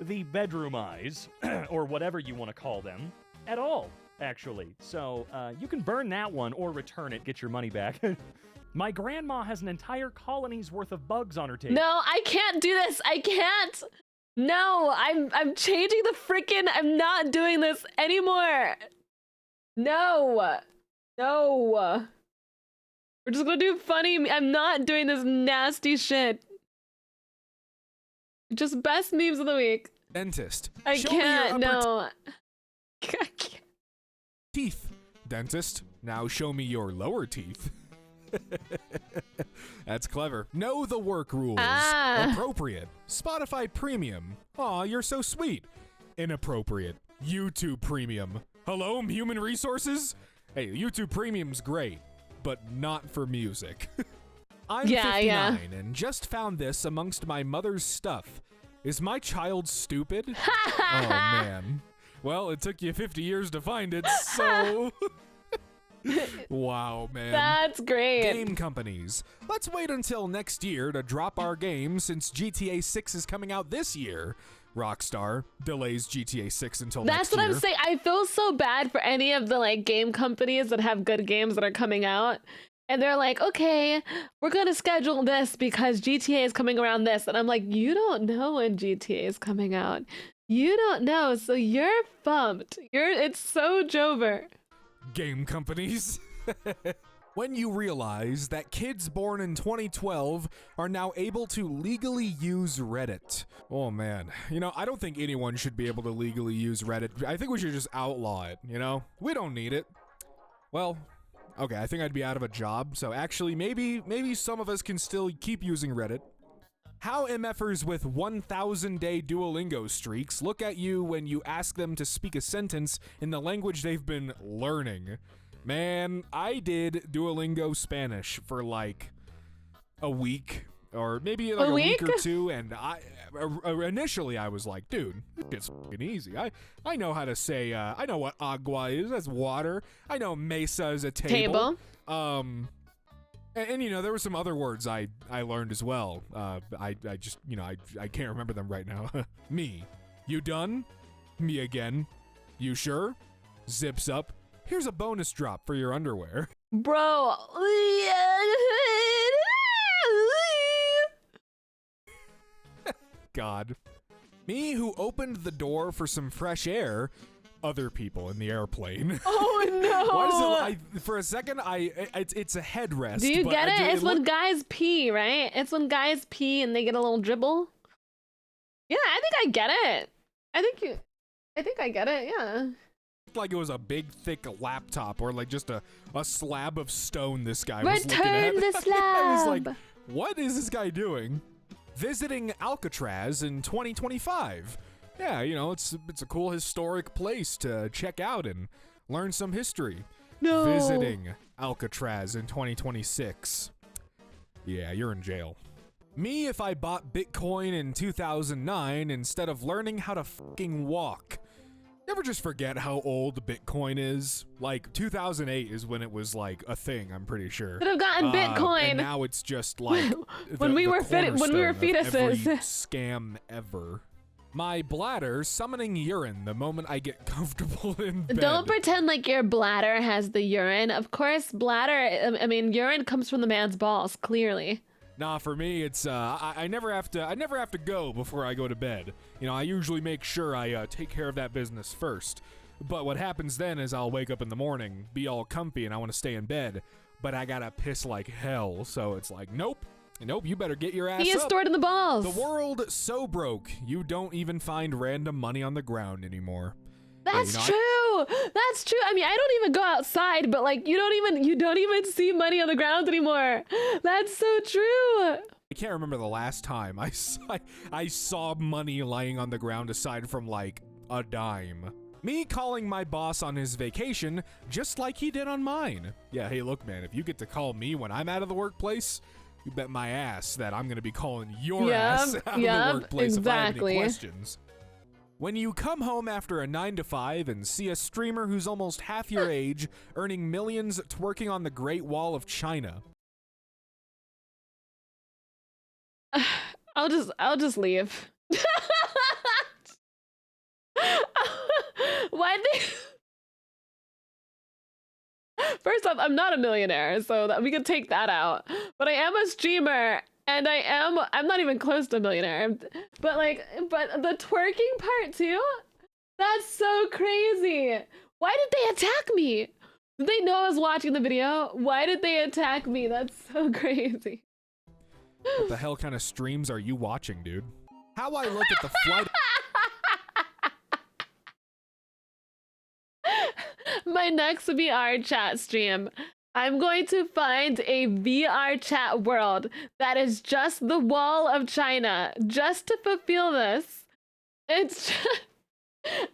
the bedroom eyes, or whatever you want to call them, at all, actually. So you can burn that one or return it, get your money back. My grandma has an entire colony's worth of bugs on her table. No, I can't do this. I can't. No, I'm changing the freaking, I'm not doing this anymore. No. No. We're just gonna do funny. I'm not doing this nasty shit. Just best memes of the week. Dentist. I Show me your can't. upper No. teeth. Dentist. Now show me your lower teeth. That's clever. Know the work rules. Appropriate. Spotify Premium. Aw, you're so sweet. Inappropriate. YouTube Premium. Hello, human resources? Hey, YouTube Premium's great, but not for music. I'm 59 and just found this amongst my mother's stuff. Is my child stupid? Oh, man. Well, it took you 50 years to find it, so... Wow, man. That's great. Game companies. Let's wait until next year to drop our game since GTA 6 is coming out this year. Rockstar delays GTA 6 until next year. That's what I'm saying. I feel so bad for any of the like game companies that have good games that are coming out. And they're like, okay, we're going to schedule this because GTA is coming around this. And I'm like, you don't know when GTA is coming out. You don't know. So you're bumped. It's so Jover. Game companies. When you realize that kids born in 2012 are now able to legally use Reddit. Oh man, you know, I don't think anyone should be able to legally use Reddit. I think we should just outlaw it, you know? We don't need it. Well, okay, I think I'd be out of a job, so actually maybe some of us can still keep using Reddit. How MFers with 1,000-day Duolingo streaks look at you when you ask them to speak a sentence in the language they've been learning. Man, I did Duolingo Spanish for like a week, or maybe like a week or two, and initially I was like, dude, it's fucking easy. I know how to say, I know what agua is, that's water. I know mesa is a table. And you know, there were some other words I learned as well. I just, you know, I can't remember them right now. Me. You done? Me again. You sure? Zips up. Here's a bonus drop for your underwear. Bro. God. Me who opened the door for some fresh air. Other people in the airplane. Oh no! Why does it? For a second, it's a headrest. Do you get it? It's when guys pee, right? It's when guys pee and they get a little dribble. Yeah, I think I get it. I think I get it. Yeah. Like it was a big, thick laptop or like just a slab of stone. This guy was looking at. Return the slab. I was like, what is this guy doing? Visiting Alcatraz in 2025. Yeah, you know, it's a cool historic place to check out and learn some history. No. Visiting Alcatraz in 2026. Yeah, you're in jail. Me if I bought Bitcoin in 2009 instead of learning how to fucking walk. Never just forget how old Bitcoin is. Like 2008 is when it was like a thing, I'm pretty sure. Could have gotten Bitcoin. And now it's just like when we were fetuses. Every scam ever. My bladder summoning urine the moment I get comfortable in bed. Don't pretend like your bladder has the urine. Of course, I mean, urine comes from the man's balls, clearly. Nah, for me, it's I never have to go before I go to bed. You know, I usually make sure I take care of that business first. But what happens then is I'll wake up in the morning, be all comfy, and I want to stay in bed, but I gotta piss like hell. So it's like, nope, you better get your ass up. He is stored in the balls. The world so broke, you don't even find random money on the ground anymore. That's true. That's true. I mean, I don't even go outside, but like you don't even see money on the ground anymore. That's so true. I can't remember the last time I saw money lying on the ground aside from like a dime. Me calling my boss on his vacation just like he did on mine. Yeah, hey, look, man, if you get to call me when I'm out of the workplace, you bet my ass that I'm going to be calling your ass out of the workplace if I have any questions. When you come home after a 9-to-5 and see a streamer who's almost half your age earning millions twerking on the Great Wall of China. I'll just leave. Why First off, I'm not a millionaire, so that we can take that out. But I am a streamer, and I'm not even close to a millionaire. But the twerking part too? That's so crazy. Why did they attack me? Did they know I was watching the video? Why did they attack me? That's so crazy. What the hell kind of streams are you watching, dude? How I look at the flight... My next VR chat stream, I'm going to find a VR chat world that is just the wall of China, just to fulfill this. It's just...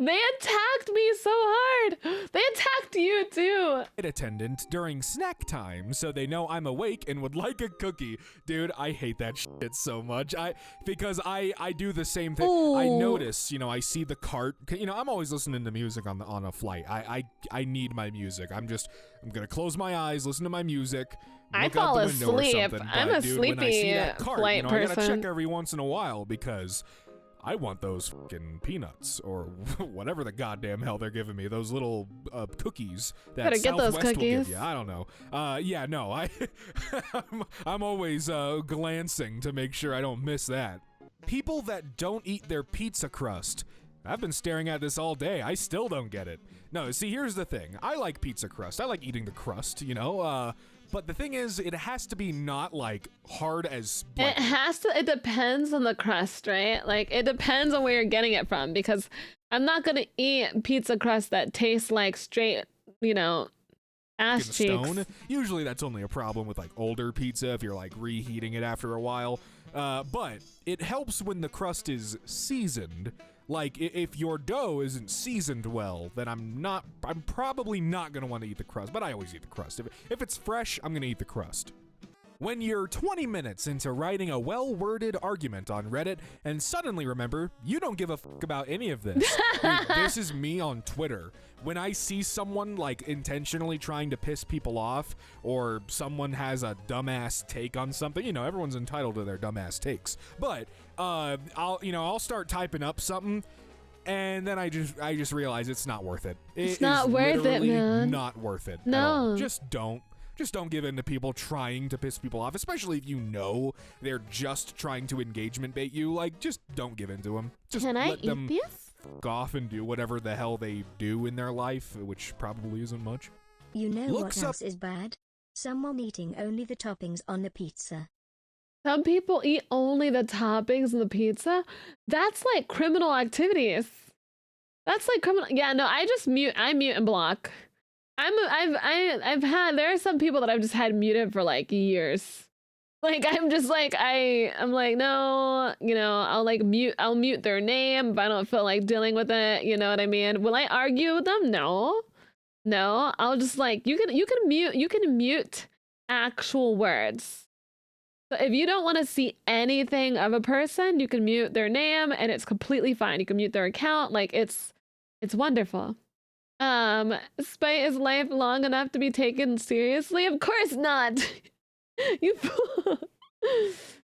They attacked me so hard. They attacked you too. Attendant during snack time, so they know I'm awake and would like a cookie. Dude, I hate that shit so much. Because I do the same thing. Ooh. I notice, I see the cart. I'm always listening to music on a flight. I need my music. I'm gonna close my eyes, listen to my music. I Look fall out the window asleep. or something. I'm But, a dude, sleepy when I see that cart, flight I person. gotta check every once in a while because I want those fucking peanuts or whatever the goddamn hell they're giving me. Those little cookies that Better get those Southwest will give cookies. you. I don't know. Yeah, no, I'm always glancing to make sure I don't miss that. People that don't eat their pizza crust. I've been staring at this all day. I still don't get it. No, see, here's the thing. I like pizza crust. I like eating the crust, but the thing is, it has to be not like hard as. Like, It depends on the crust, right? Like it depends on where you're getting it from, because I'm not gonna eat pizza crust that tastes like straight, ass cheeks. stone. Usually that's only a problem with like older pizza if you're like reheating it after a while. But it helps when the crust is seasoned. Like if your dough isn't seasoned well, then I'm probably not gonna want to eat the crust, but I always eat the crust. If it's fresh, I'm gonna eat the crust. When you're 20 minutes into writing a well-worded argument on Reddit and suddenly remember you don't give a fuck about any of this. Dude, this is me on Twitter. When I see someone like intentionally trying to piss people off, or someone has a dumbass take on something, everyone's entitled to their dumbass takes. But I'll start typing up something, and then I just realize it's not worth it. It's not worth it, man. Not worth it. No. At all. Just don't. Just don't give in to people trying to piss people off, especially if you know they're just trying to engagement bait you. Like, just don't give in to them. Just Can I let eat them this? fuck off and do whatever the hell they do in their life, which probably isn't much. You know Looks what up- else is bad? Someone eating only the toppings on the pizza. Some people eat only the toppings on the pizza. That's like criminal activities. That's like criminal. Yeah, no, I mute and block. There are some people that I've just had muted for like years. Like I'm just like I'm like, no, I'll mute their name if I don't feel like dealing with it, you know what I mean? Will I argue with them? No. I'll just like you can mute actual words. So if you don't want to see anything of a person, you can mute their name and it's completely fine. You can mute their account, like it's wonderful. Spite is life long enough to be taken seriously? Of course not. You fool.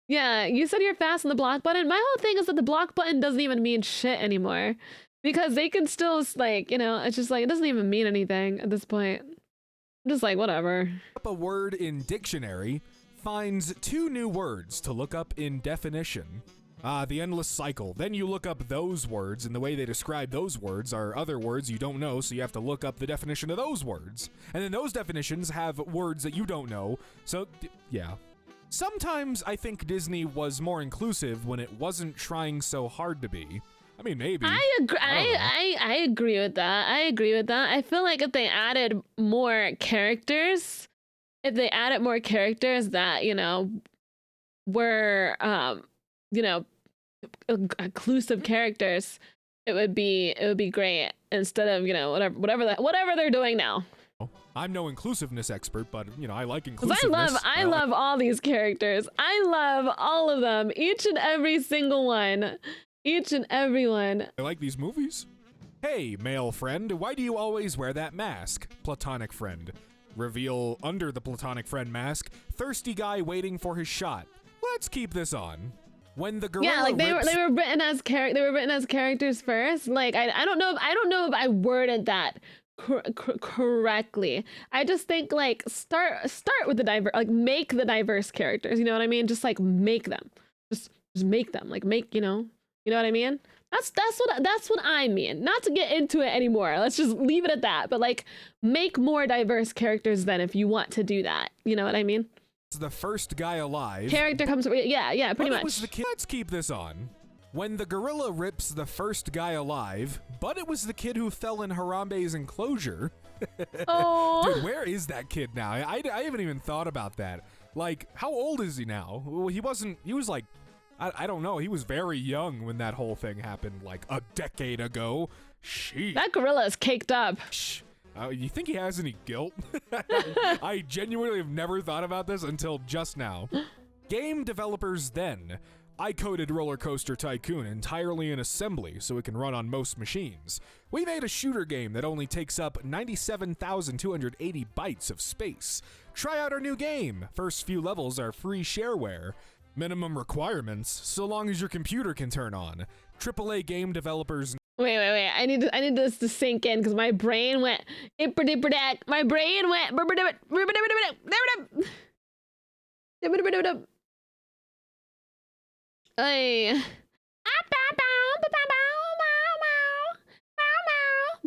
Yeah, you said you're fast on the block button. My whole thing is that the block button doesn't even mean shit anymore. Because they can still, like, it's just like, it doesn't even mean anything at this point. I'm just like, whatever. Up a word in dictionary, finds 2 new words to look up in definition. The endless cycle. Then you look up those words, and the way they describe those words are other words you don't know, so you have to look up the definition of those words. And then those definitions have words that you don't know, so yeah. Sometimes I think Disney was more inclusive when it wasn't trying so hard to be. I mean, maybe. I agree. I agree with that. I feel like if they added more characters, that, were, inclusive characters, it would be great instead of, whatever they're doing now. I'm no inclusiveness expert, but I like 'Cause inclusiveness. I love all these characters. I love all of them. Each and every single one. Each and every one. I like these movies. Hey, male friend, why do you always wear that mask? Platonic friend. Reveal under the platonic friend mask, thirsty guy waiting for his shot. Let's keep this on. When the gorilla Yeah, like they were written as characters first. Like I don't know if I worded that correctly. I just think like start with the make the diverse characters. You know what I mean? Just like make them. Just make them. Like make, you know what I mean? That's what I mean. Not to get into it anymore. Let's just leave it at that. But like, make more diverse characters then if you want to do that. You know what I mean? The first guy alive. Character comes. Yeah, pretty much. It was the kid. Let's keep this on. When the gorilla rips the first guy alive, but it was the kid who fell in Harambe's enclosure. Oh. Dude, where is that kid now? I haven't even thought about that. Like, how old is he now? Well, he was like, I don't know. He was very young when that whole thing happened, like a decade ago. Sheesh. That gorilla is caked up. You think he has any guilt? I genuinely have never thought about this until just now. Game developers then. I coded Roller Coaster Tycoon entirely in assembly so it can run on most machines. We made a shooter game that only takes up 97,280 bytes of space. Try out our new game. First few levels are free shareware. Minimum requirements, so long as your computer can turn on. AAA game developers. Wait. I need this to sink in because my brain went. My brain went.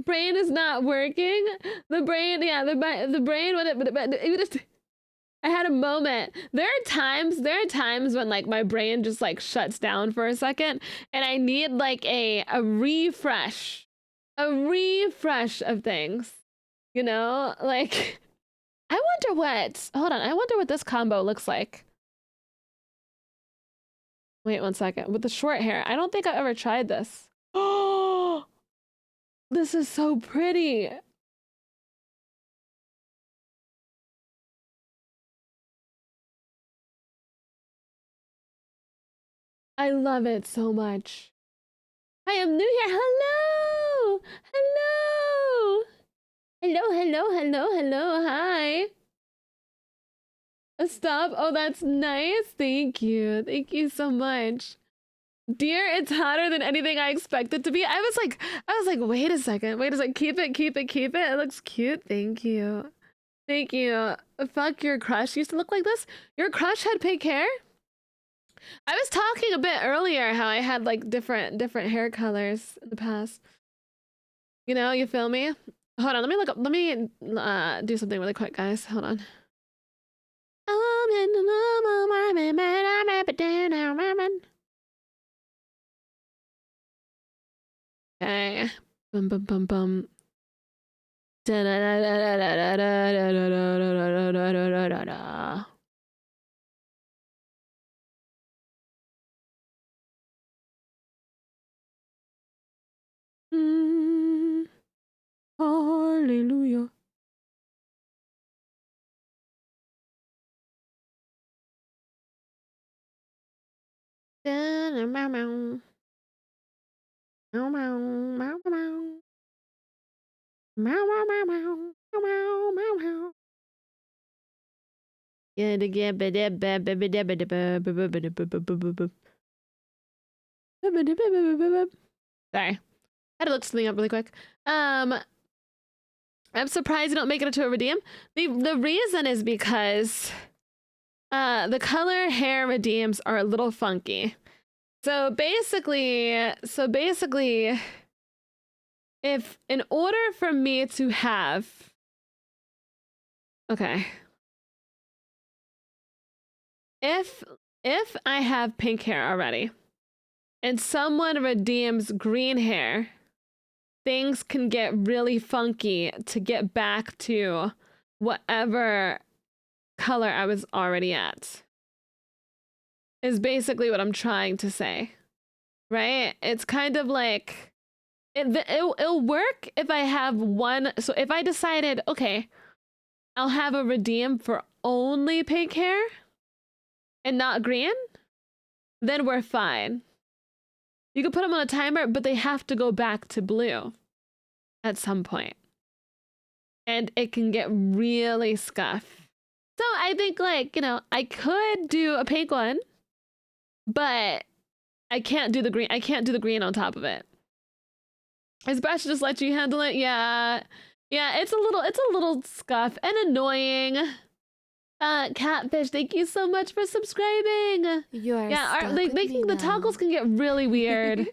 Brain is not working. The brain, the brain. I had a moment. There are times when like my brain just like shuts down for a second, and I need like a refresh of things. You know, like I wonder what this combo looks like. Wait 1 second. With the short hair, I don't think I've ever tried this. Oh, this is so pretty. I love it so much. I am new here. Hello. Hi. Stop. Oh, that's nice. Thank you so much. Dear, it's hotter than anything I expected to be. I was like, wait a second. Keep it. It looks cute. Thank you. Fuck, your crush used to look like this? Your crush had pink hair? I was talking a bit earlier how I had like different hair colors in the past. You know, you feel me? Hold on, let me do something really quick, guys. Hold on. Okay. Bum. Hallelujah. Sorry. I had to look something up really quick. I'm surprised you don't make it into a redeem. The reason is because the color hair redeems are a little funky. So basically, if in order for me to have, okay, if I have pink hair already and someone redeems green hair, things can get really funky to get back to whatever color I was already at. Is basically what I'm trying to say, right? It's kind of like, it'll work if I have one. So if I decided, okay, I'll have a redeem for only pink hair and not green, then we're fine. You can put them on a timer, but they have to go back to blue at some point. And it can get really scuffed. So I think, like, you know, I could do a pink one, but I can't do the green. I can't do the green on top of it. Is Bash just let you handle it? Yeah. Yeah, it's a little scuff and annoying. Catfish, thank you so much for subscribing. You are the toggles can get really weird.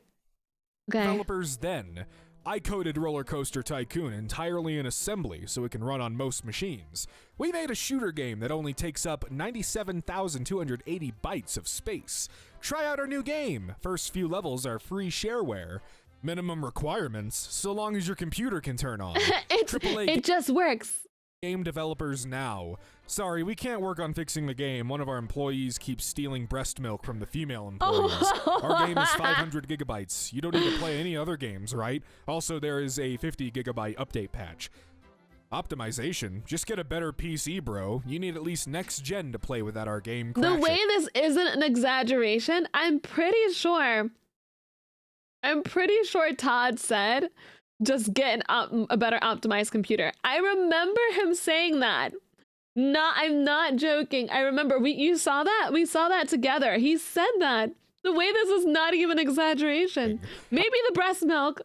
Okay. Developers then. I coded Roller Coaster Tycoon entirely in assembly so it can run on most machines. We made a shooter game that only takes up 97,280 bytes of space. Try out our new game. First few levels are free shareware. Minimum requirements, so long as your computer can turn on. It just works. Game developers now. Sorry, we can't work on fixing the game. One of our employees keeps stealing breast milk from the female employees. Our game is 500 gigabytes. You don't need to play any other games, right? Also, there is a 50 gigabyte update patch. Optimization? Just get a better PC, bro. You need at least next gen to play without our game crashing. The way this isn't an exaggeration, I'm pretty sure Todd said, just get a better optimized computer. I remember him saying that. I'm not joking. I remember you saw that? We saw that together. He said that. The way this is not even exaggeration. Maybe the breast milk.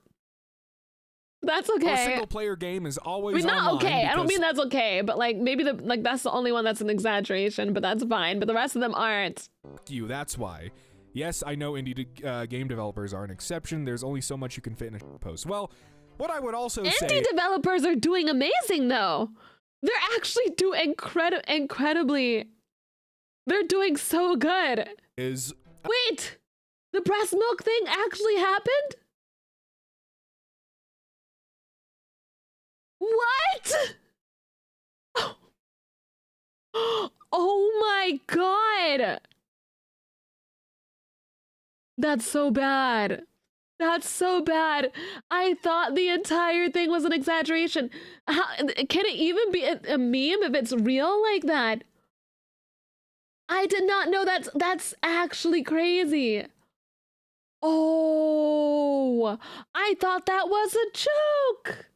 That's okay. A single player game is always not online okay. I don't mean because- that's okay, but like maybe that's the only one that's an exaggeration, but that's fine. But the rest of them aren't. You, that's why. Yes, I know indie game developers are an exception. There's only so much you can fit in a post. Well, what I would also say... Indie developers are doing amazing, though. They're actually doing incredibly... They're doing so good. Wait! The breast milk thing actually happened? What? Oh my god! That's so bad. That's so bad. I thought the entire thing was an exaggeration. Can it even be a meme if it's real like that? I did not know that's actually crazy. Oh, I thought that was a joke.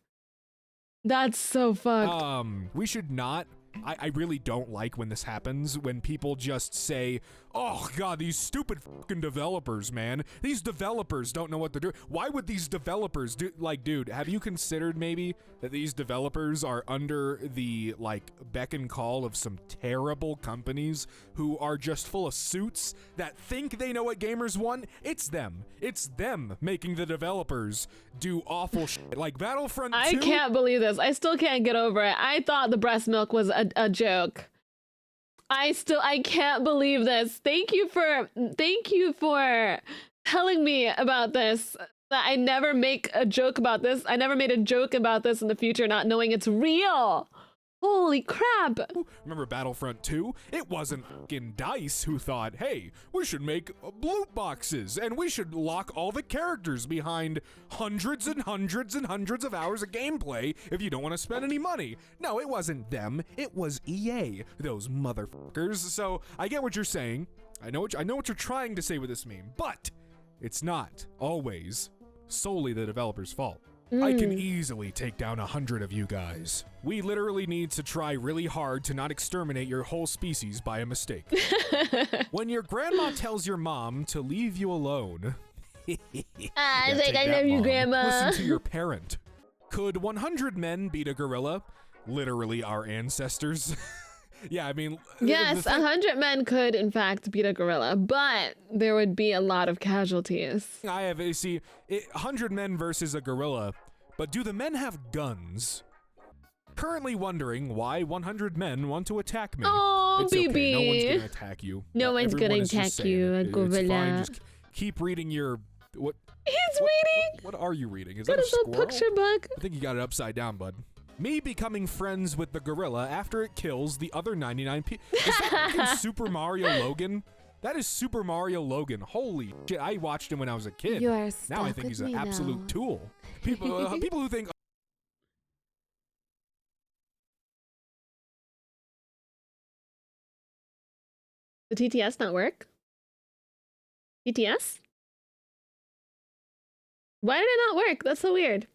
That's so fucked. We should not. I really don't like when this happens, when people just say, oh god, these stupid fucking developers, man. These developers don't know what they're doing. Why would these developers do, like, dude, have you considered maybe that these developers are under the, like, beck and call of some terrible companies who are just full of suits that think they know what gamers want? It's them. It's them making the developers do awful shit. Like Battlefront 2. I can't believe this. I still can't get over it. I thought the breast milk was a joke. I can't believe this. Thank you for telling me about this. That I never make a joke about this. I never made a joke about this in the future, not knowing it's real. Holy crap. Remember Battlefront 2? It wasn't fucking DICE who thought, hey, we should make loot boxes and we should lock all the characters behind hundreds and hundreds and hundreds of hours of gameplay if you don't want to spend any money. No, it wasn't them. It was EA, those motherfuckers. So I get what you're saying. I know what you're trying to say with this meme, but it's not always solely the developer's fault. I can easily take down 100 of you guys. We literally need to try really hard to not exterminate your whole species by a mistake. When your grandma tells your mom to leave you alone. I love you, Grandma. Listen to your parent. Could 100 men beat a gorilla? Literally our ancestors. Yeah, I mean... Yes, 100 men could, in fact, beat a gorilla, but there would be a lot of casualties. 100 men versus a gorilla, but do the men have guns? Currently wondering why 100 men want to attack me. Oh, it's baby. Okay. No one's gonna attack you. No one's Everyone gonna is just attack saying you, it. a gorilla. It's fine. Just keep reading your... What? He's reading! What are you reading? Is Got that a his little squirrel? picture book. I think you got it upside down, bud. Me becoming friends with the gorilla after it kills the other 99 people. Is that fucking Super Mario Logan? That is Super Mario Logan. Holy shit, I watched him when I was a kid. You are now I stuck think he's with an me absolute now. tool. People who think... The TTS not work? TTS? Why did it not work? That's so weird.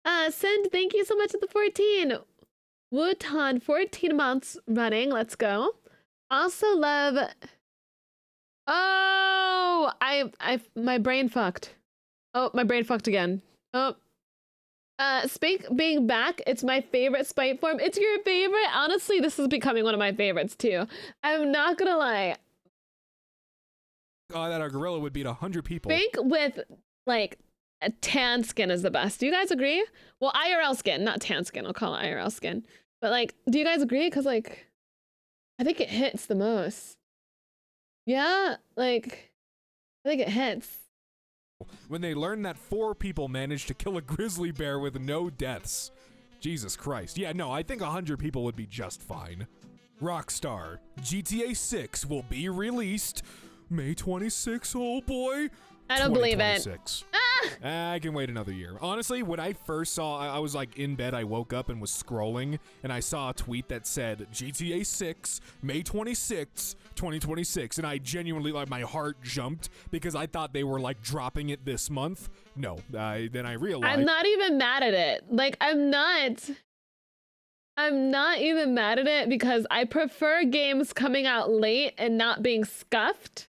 Send, thank you so much for the 14. Wutan, 14 months running. Let's go. Also love... Oh, my brain fucked. Oh, my brain fucked again. Oh. Spake being back, it's my favorite spite form. It's your favorite? Honestly, this is becoming one of my favorites too. I'm not gonna lie. that a gorilla would beat 100 people. Spake with, like, tan skin is the best. Do you guys agree? Well, IRL skin, not tan skin. I'll call it IRL skin. But like, do you guys agree? Because like, I think it hits the most. Yeah, like, I think it hits. When they learn that 4 people managed to kill a grizzly bear with no deaths. Jesus Christ. Yeah, no, I think 100 people would be just fine. Rockstar, GTA 6 will be released May 26, oh boy. I don't believe it. I can wait another year. Honestly, when I first saw, I was like in bed, I woke up and was scrolling, and I saw a tweet that said, GTA 6, May 26, 2026, and I genuinely, like, my heart jumped because I thought they were, like, dropping it this month. No, then I realized... I'm not even mad at it. Like, I'm not even mad at it because I prefer games coming out late and not being scuffed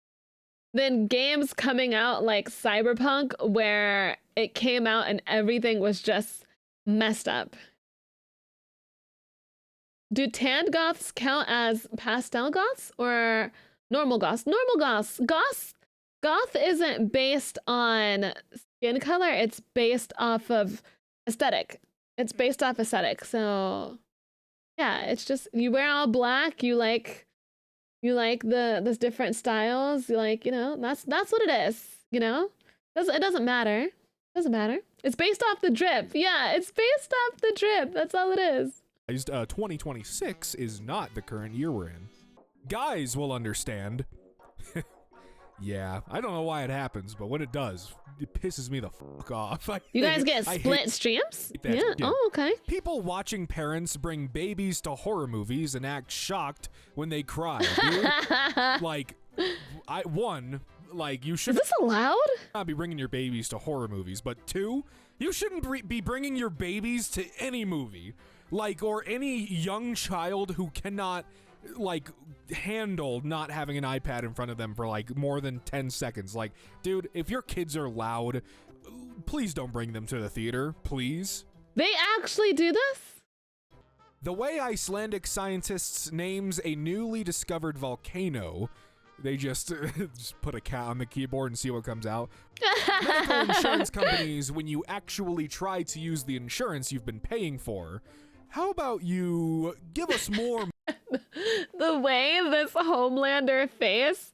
than games coming out like Cyberpunk where it came out and everything was just messed up. Do tanned goths count as pastel goths or normal goths? Normal goths. Goth isn't based on skin color, it's based off of aesthetic. It's based off aesthetic. So yeah, it's just you wear all black, you like the different styles, you like, you know, that's what it is, you know? It doesn't matter. Doesn't matter. It's based off the drip. Yeah, it's based off the drip. That's all it is. 2026 is not the current year we're in. Guys will understand. Yeah, I don't know why it happens, but when it does, it pisses me the fuck off. You guys get split streams? Yeah. Oh, okay. People watching parents bring babies to horror movies and act shocked when they cry, dude. Like, you should. Is this allowed? Not be bringing your babies to horror movies, but 2, you shouldn't be bringing your babies to any movie, like, or any young child who cannot, like, handle not having an iPad in front of them for like more than 10 seconds. Like, dude, if your kids are loud, please don't bring them to the theater, please. They actually do this? The way Icelandic scientists names a newly discovered volcano, they just put a cat on the keyboard and see what comes out. Medical insurance companies, when you actually try to use the insurance you've been paying for, how about you give us more? The way this Homelander face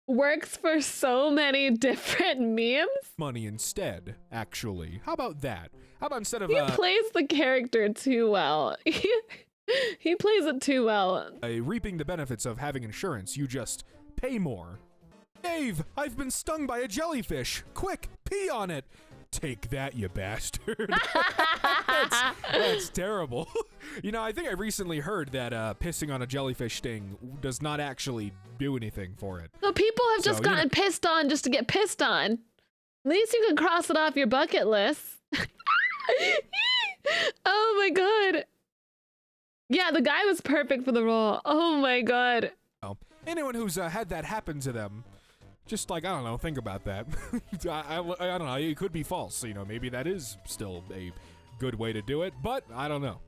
works for so many different memes. Money instead, actually. How about that? How about instead of he plays the character too well. He plays it too well. Reaping the benefits of having insurance, you just pay more. Dave, I've been stung by a jellyfish. Quick, pee on it. Take that, you bastard. That's terrible. You know, I think I recently heard that pissing on a jellyfish sting does not actually do anything for it. So people have just gotten pissed on just to get pissed on. At least you can cross it off your bucket list. Oh my god. Yeah, the guy was perfect for the role. Oh my god. Oh, anyone who's had that happen to them, just like, I don't know, think about that. I don't know, it could be false. You know, maybe that is still a good way to do it, but I don't know.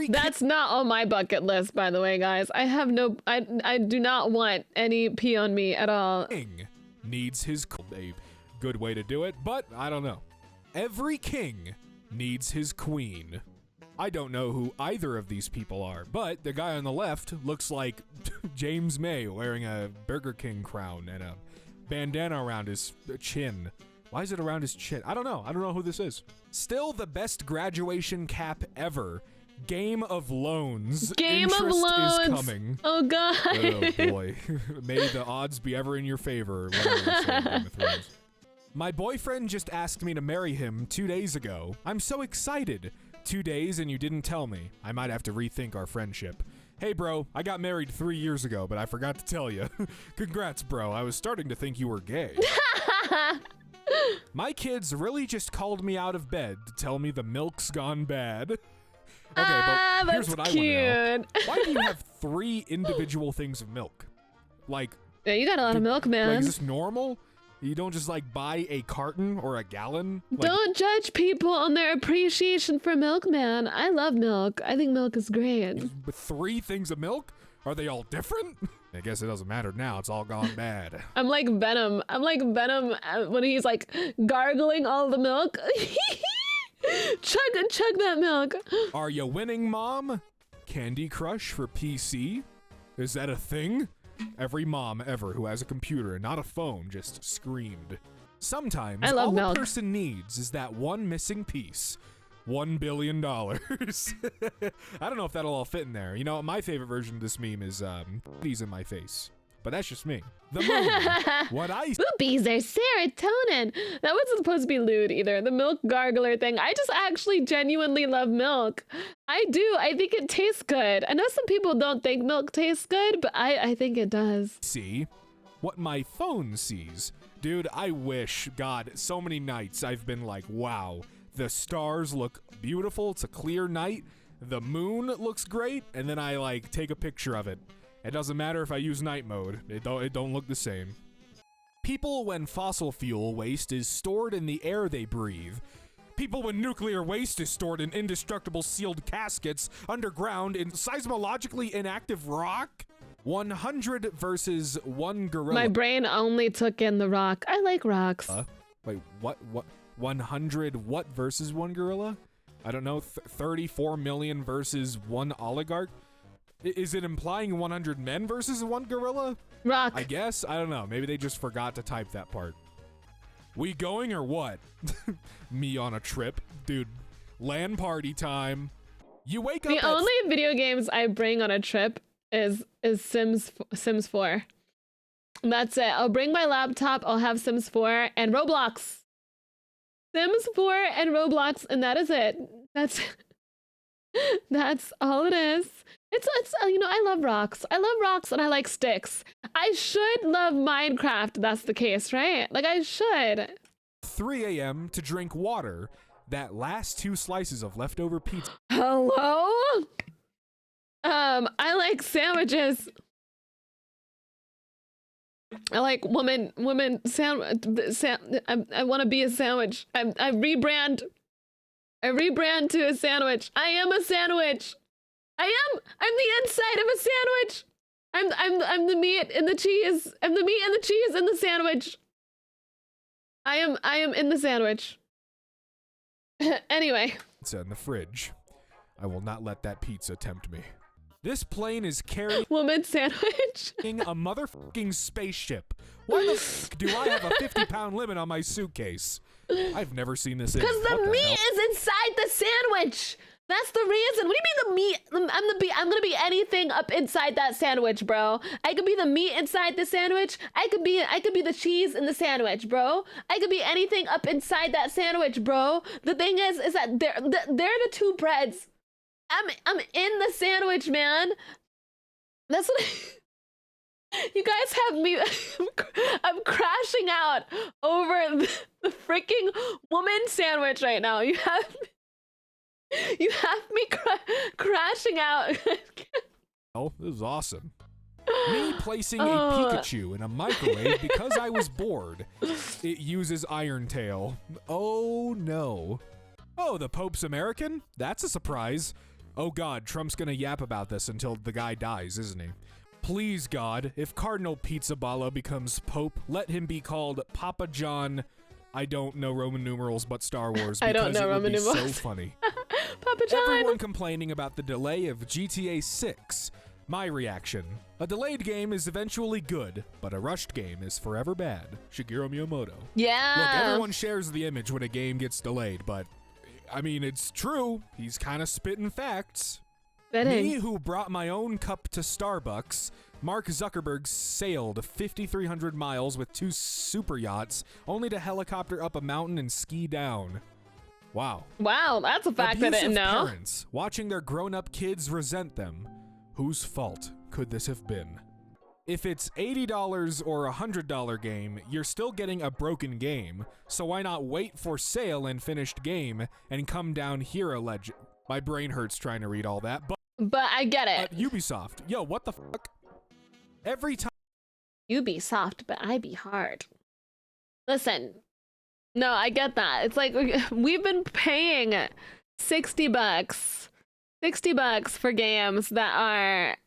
That's not on my bucket list, by the way, guys. I do not want any pee on me at all. King needs his a good way to do it, but I don't know. Every king needs his queen. I don't know who either of these people are, but the guy on the left looks like James May wearing a Burger King crown and a bandana around his chin. Why is it around his chin? I don't know. I don't know who this is. Still the best graduation cap ever. Game of Loans. Game of Loans is coming. Oh god. Oh boy. May the odds be ever in your favor. Game of Thrones. My boyfriend just asked me to marry him 2 days ago. I'm so excited. 2 days and you didn't tell me. I might have to rethink our friendship. Hey bro, I got married 3 years ago, but I forgot to tell you. Congrats bro, I was starting to think you were gay. My kids really just called me out of bed to tell me the milk's gone bad. Okay, but here's what I want to know. Why do you have 3 individual things of milk? Like, yeah, you got a lot of milk, man. Like, is this normal? You don't just like buy a carton or a gallon? Like, don't judge people on their appreciation for milk, man. I love milk. I think milk is great. But 3 things of milk? Are they all different? I guess it doesn't matter now. It's all gone bad. I'm like Venom. I'm like Venom when he's like gargling all the milk. Chug that milk. Are you winning, Mom? Candy Crush for PC? Is that a thing? Every mom ever who has a computer and not a phone just screamed. Sometimes I love all milk. a person needs is that one missing piece. $1 billion. I don't know if that'll all fit in there. You know, my favorite version of this meme is boobies in my face. But that's just me. The moon. What I Boobies are serotonin. That wasn't supposed to be lewd either. The milk gargler thing. I just actually genuinely love milk. I do. I think it tastes good. I know some people don't think milk tastes good, but I think it does. see what my phone sees. Dude, I wish, God, so many nights I've been like, wow, the stars look beautiful. It's a clear night. The moon looks great. And then I like take a picture of it. It doesn't matter if I use night mode. It don't look the same. People when fossil fuel waste is stored in the air they breathe. People when nuclear waste is stored in indestructible sealed caskets underground in seismologically inactive rock. 100 versus 1 gorilla. My brain only took in the rock. I like rocks. Wait, what? 100 what versus 1 gorilla? I don't know. 34 million versus 1 oligarch? Is it implying 100 men versus 1 gorilla? Rock. I guess. I don't know. Maybe they just forgot to type that part. We going or what? Me on a trip. Dude, LAN party time. You wake up The only video games I bring on a trip is Sims 4. That's it. I'll bring my laptop, I'll have Sims 4 and Roblox. Sims 4 and Roblox, and that is it. That's all it is. It's you know, I love rocks. I love rocks and I like sticks. I should love Minecraft, that's the case, right? Like I should. 3 a.m. to drink water. That last 2 slices of leftover pizza. Hello? I like sandwiches. I like woman I want to be a sandwich. I rebrand to a sandwich. I am a sandwich. I'm the inside of a sandwich. I'm the meat and the cheese. I'm the meat and the cheese in the sandwich. I am in the sandwich. Anyway. Pizza in the fridge. I will not let that pizza tempt me. This plane is carrying woman sandwich. A motherfucking spaceship. Why the fuck do I have a 50-pound limit on my suitcase? I've never seen this. Because the meat is inside the sandwich. That's the reason. What do you mean the meat? I'm gonna be anything up inside that sandwich, bro. I could be the meat inside the sandwich. I could be the cheese in the sandwich, bro. I could be anything up inside that sandwich, bro. The thing is that they're the 2 breads. I'm in the sandwich, man. That's what you guys have me. I'm crashing out over the freaking woman sandwich right now. You have me crashing out. Oh, this is awesome. Me placing a Pikachu in a microwave because I was bored. It uses Iron Tail. Oh no. Oh, the Pope's American? That's a surprise. Oh God, Trump's gonna yap about this until the guy dies, isn't he? Please God, if Cardinal Pizzaballa becomes Pope, let him be called Papa John. I don't know Roman numerals, but Star Wars, because I don't know it would Roman be numerals. so funny. Papa John. Everyone complaining about the delay of GTA 6. My reaction: a delayed game is eventually good, but a rushed game is forever bad. Shigeru Miyamoto. Yeah. Look, everyone shares the image when a game gets delayed, but I mean, it's true. He's kind of spitting facts. Me, who brought my own cup to Starbucks, Mark Zuckerberg sailed 5,300 miles with 2 super yachts, only to helicopter up a mountain and ski down. Wow. Wow, that's a fact I didn't know. Parents watching their grown-up kids resent them. Whose fault could this have been? If it's $80 or $100 game, you're still getting a broken game, so why not wait for sale and finished game and come down here alleged? My brain hurts trying to read all that, but I get it. Ubisoft, yo, what the fuck? Every time you be soft, but I be hard. Listen, no, I get that. It's like we've been paying $60 for games that are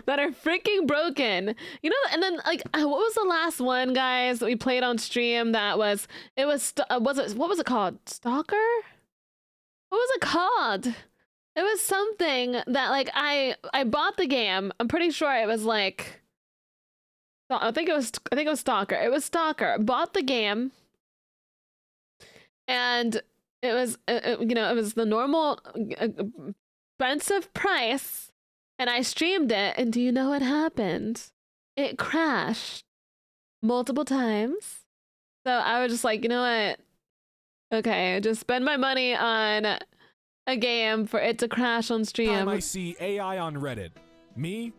that are freaking broken. You know, and then like what was the last one, guys, that we played on stream that was it was what was it called? Stalker? What was it called? It was something that like I bought the game. I'm pretty sure it was like I think it was Stalker. It was Stalker. Bought the game and it was you know, it was the normal expensive price. And I streamed it, and do you know what happened? It crashed multiple times. So I was just like, you know what? Okay, just spend my money on a game for it to crash on stream. Time I see AI on Reddit. Me,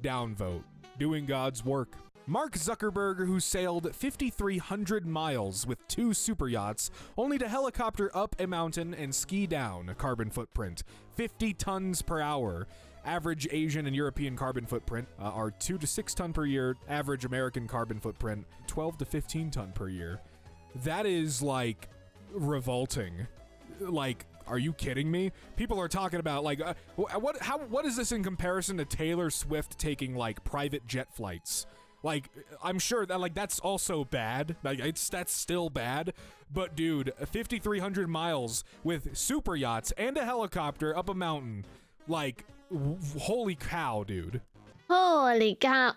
downvote. Doing God's work. Mark Zuckerberg, who sailed 5,300 miles with 2 super yachts, only to helicopter up a mountain and ski down. Carbon footprint, 50 tons per hour. Average Asian and European carbon footprint are 2 to 6 ton per year. Average American carbon footprint, 12 to 15 ton per year. That is like revolting. Like, are you kidding me? People are talking about like, what is this in comparison to Taylor Swift taking like private jet flights? Like, I'm sure that like that's also bad. Like that's still bad. But dude, 5,300 miles with super yachts and a helicopter up a mountain, like. Holy cow, dude. Holy cow.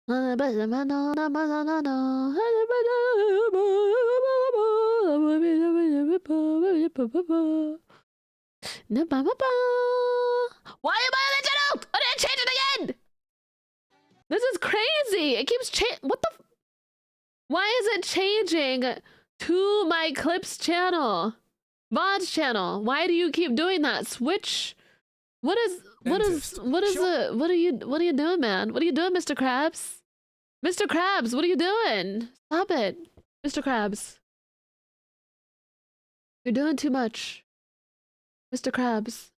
Why am I on the channel? Oh, did I change it again? This is crazy. It keeps changing. What the? Why is it changing to my clips channel? VOD's channel. Why do you keep doing that? Switch. What are you doing, man? What are you doing, Mr. Krabs? Mr. Krabs, what are you doing? Stop it. Mr. Krabs. You're doing too much. Mr. Krabs.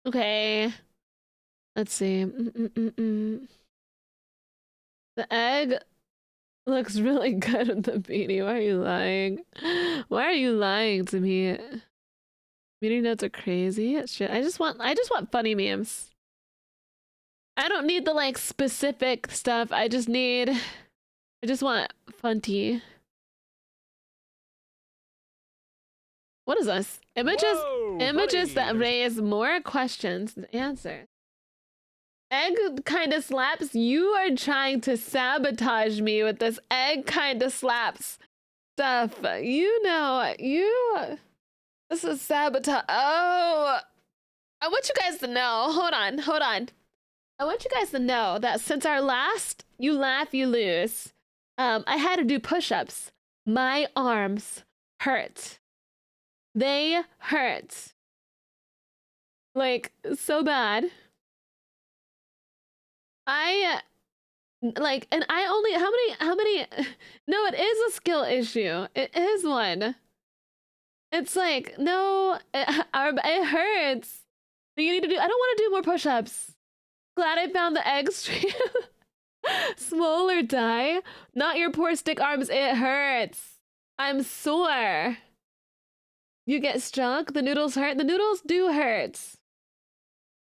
Okay. Let's see. The egg looks really good with the beanie. Why are you lying? Why are you lying to me? Beanie notes are crazy. Shit. I just want funny memes. I don't need the like specific stuff. I just want funty. What is this? Images that raise more questions than answers. Egg kind of slaps. You are trying to sabotage me with this egg kind of slaps stuff. You know, this is sabotage. Oh, I want you guys to know. Hold on. I want you guys to know that since our last You Laugh, You Lose, I had to do push-ups. My arms hurt. They hurt. Like, so bad. And I only, how many, no, it is a skill issue. It is one. It's like, no, it hurts. You need to do, I don't want to do more push-ups. Glad I found the egg stream. Swole or die. Not your poor stick arms, it hurts. I'm sore. You get struck, the noodles hurt. The noodles do hurt.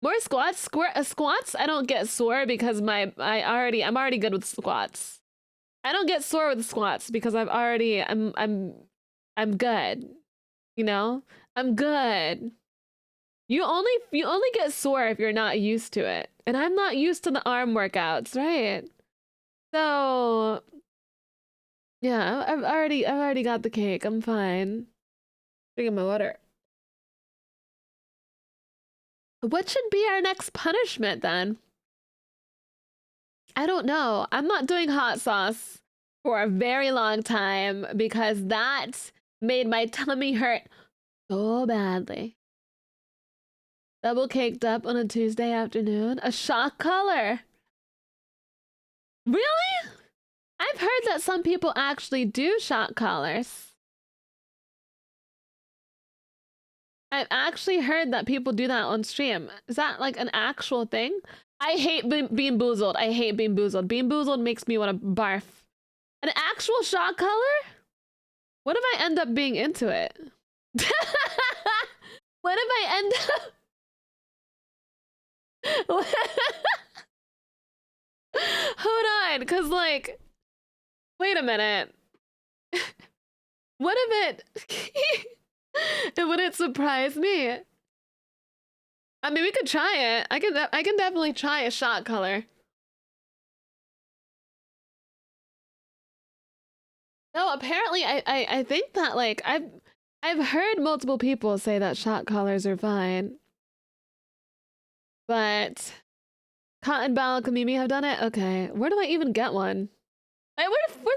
More squats? Squats? I don't get sore because I'm already good with squats. I don't get sore with squats because I'm good. You know? I'm good. You only get sore if you're not used to it. And I'm not used to the arm workouts, right? So yeah, I've already got the cake. I'm fine. Drinking my water. What should be our next punishment then? I don't know. I'm not doing hot sauce for a very long time because that made my tummy hurt so badly. Double caked up on a Tuesday afternoon. A shock collar. Really? I've heard that some people actually do shock collars. I've actually heard that people do that on stream. Is that like an actual thing? I hate being boozled. I hate being boozled. Being boozled makes me want to barf. An actual shock collar? What if I end up being into it? What if I end up... Hold on, because like... Wait a minute. What if it... It wouldn't surprise me. I mean, we could try it. I can definitely try a shot color. No, apparently I think that like I've heard multiple people say that shot collars are fine. But Cotton Ball and Mimi have done it? Okay. Where do I even get one? Where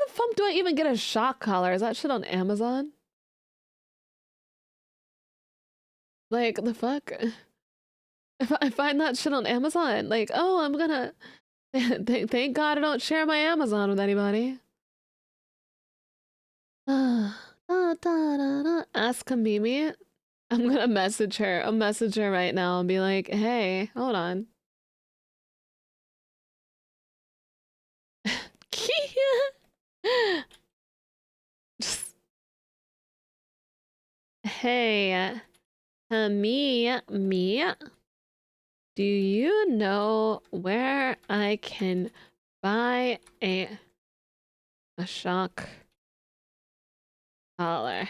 the fuck do I even get a shock collar? Is that shit on Amazon? Like, the fuck? If I find that shit on Amazon, like, oh, I'm gonna... Thank God I don't share my Amazon with anybody. Ask Kamimi. I'm gonna message her. I'll message her right now and be like, hey, hold on. Just... Hey, me, do you know where I can buy a shock collar?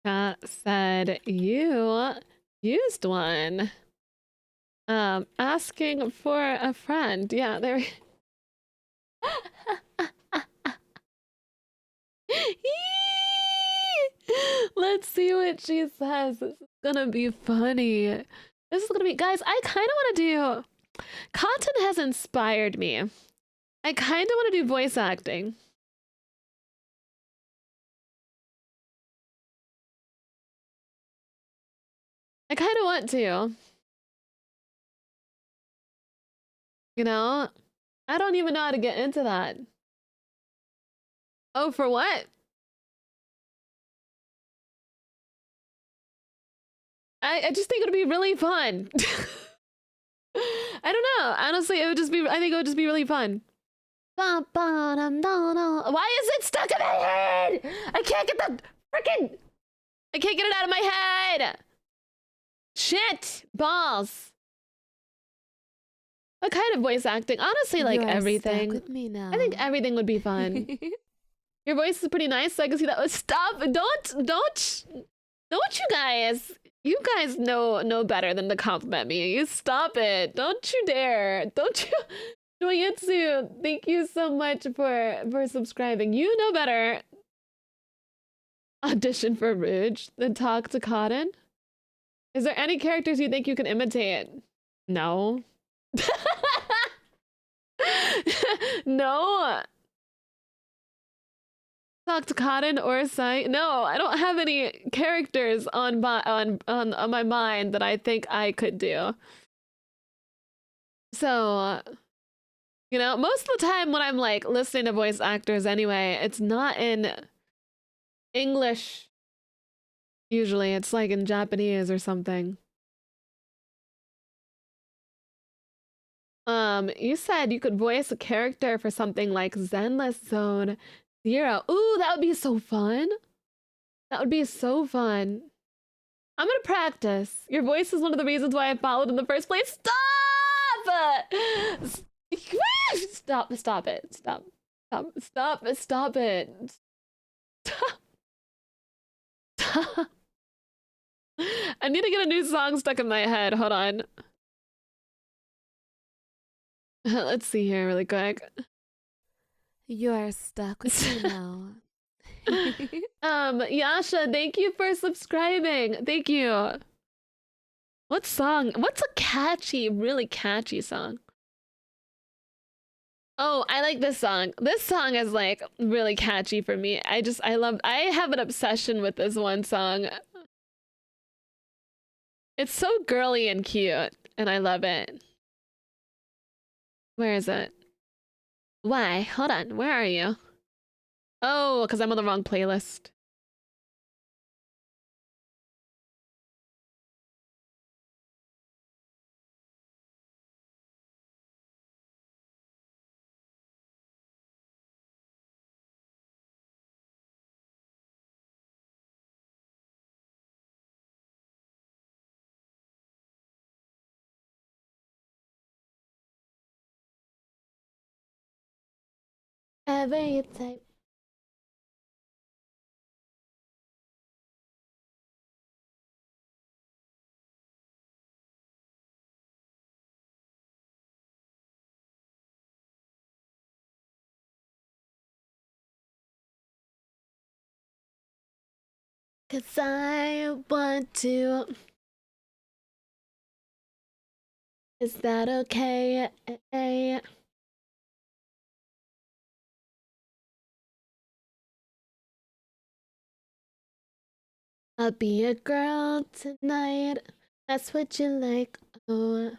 Cat said you used one. Asking for a friend. Yeah, there. Let's see what she says. This is gonna be funny. This is gonna be, guys, I kind of want to do... Content has inspired me. I kind of want to do voice acting. I kind of want to. You know? I don't even know how to get into that. Oh, for what? I just think it would be really fun. I don't know. Honestly, I think it would just be really fun. Why is it stuck in my head? I can't get the freaking... I can't get it out of my head. Shit. Balls. What kind of voice acting? Honestly, like everything. With me now. I think everything would be fun. Your voice is pretty nice, so I can see that. Stop! Don't you guys? You guys know better than to compliment me. You stop it! Don't you dare! Don't you? Joyitsu, thank you so much for subscribing. You know better. Audition for Rouge, then talk to Cotton. Is there any characters you think you can imitate? No. No. Talk to Cotton or Sai? No, I don't have any characters on my mind that I think I could do. So, you know, most of the time when I'm like listening to voice actors anyway, it's not in English. Usually it's like in Japanese or something. You said you could voice a character for something like Zenless Zone Zero. Ooh, that would be so fun. That would be so fun. I'm gonna practice. Your voice is one of the reasons why I followed in the first place. Stop! Stop it. Stop it. Stop it. Stop. I need to get a new song stuck in my head. Hold on. Let's see here really quick. You are stuck with me now. Yasha, thank you for subscribing. Thank you. What song? What's a catchy, really catchy song? Oh, I like this song. This song is like really catchy for me. I have an obsession with this one song. It's so girly and cute, and I love it. Where is it? Why? Hold on. Where are you? Oh, because I'm on the wrong playlist. Ever you type. Cause I want to. Is that okay? I'll be a girl tonight. That's what you like. Oh,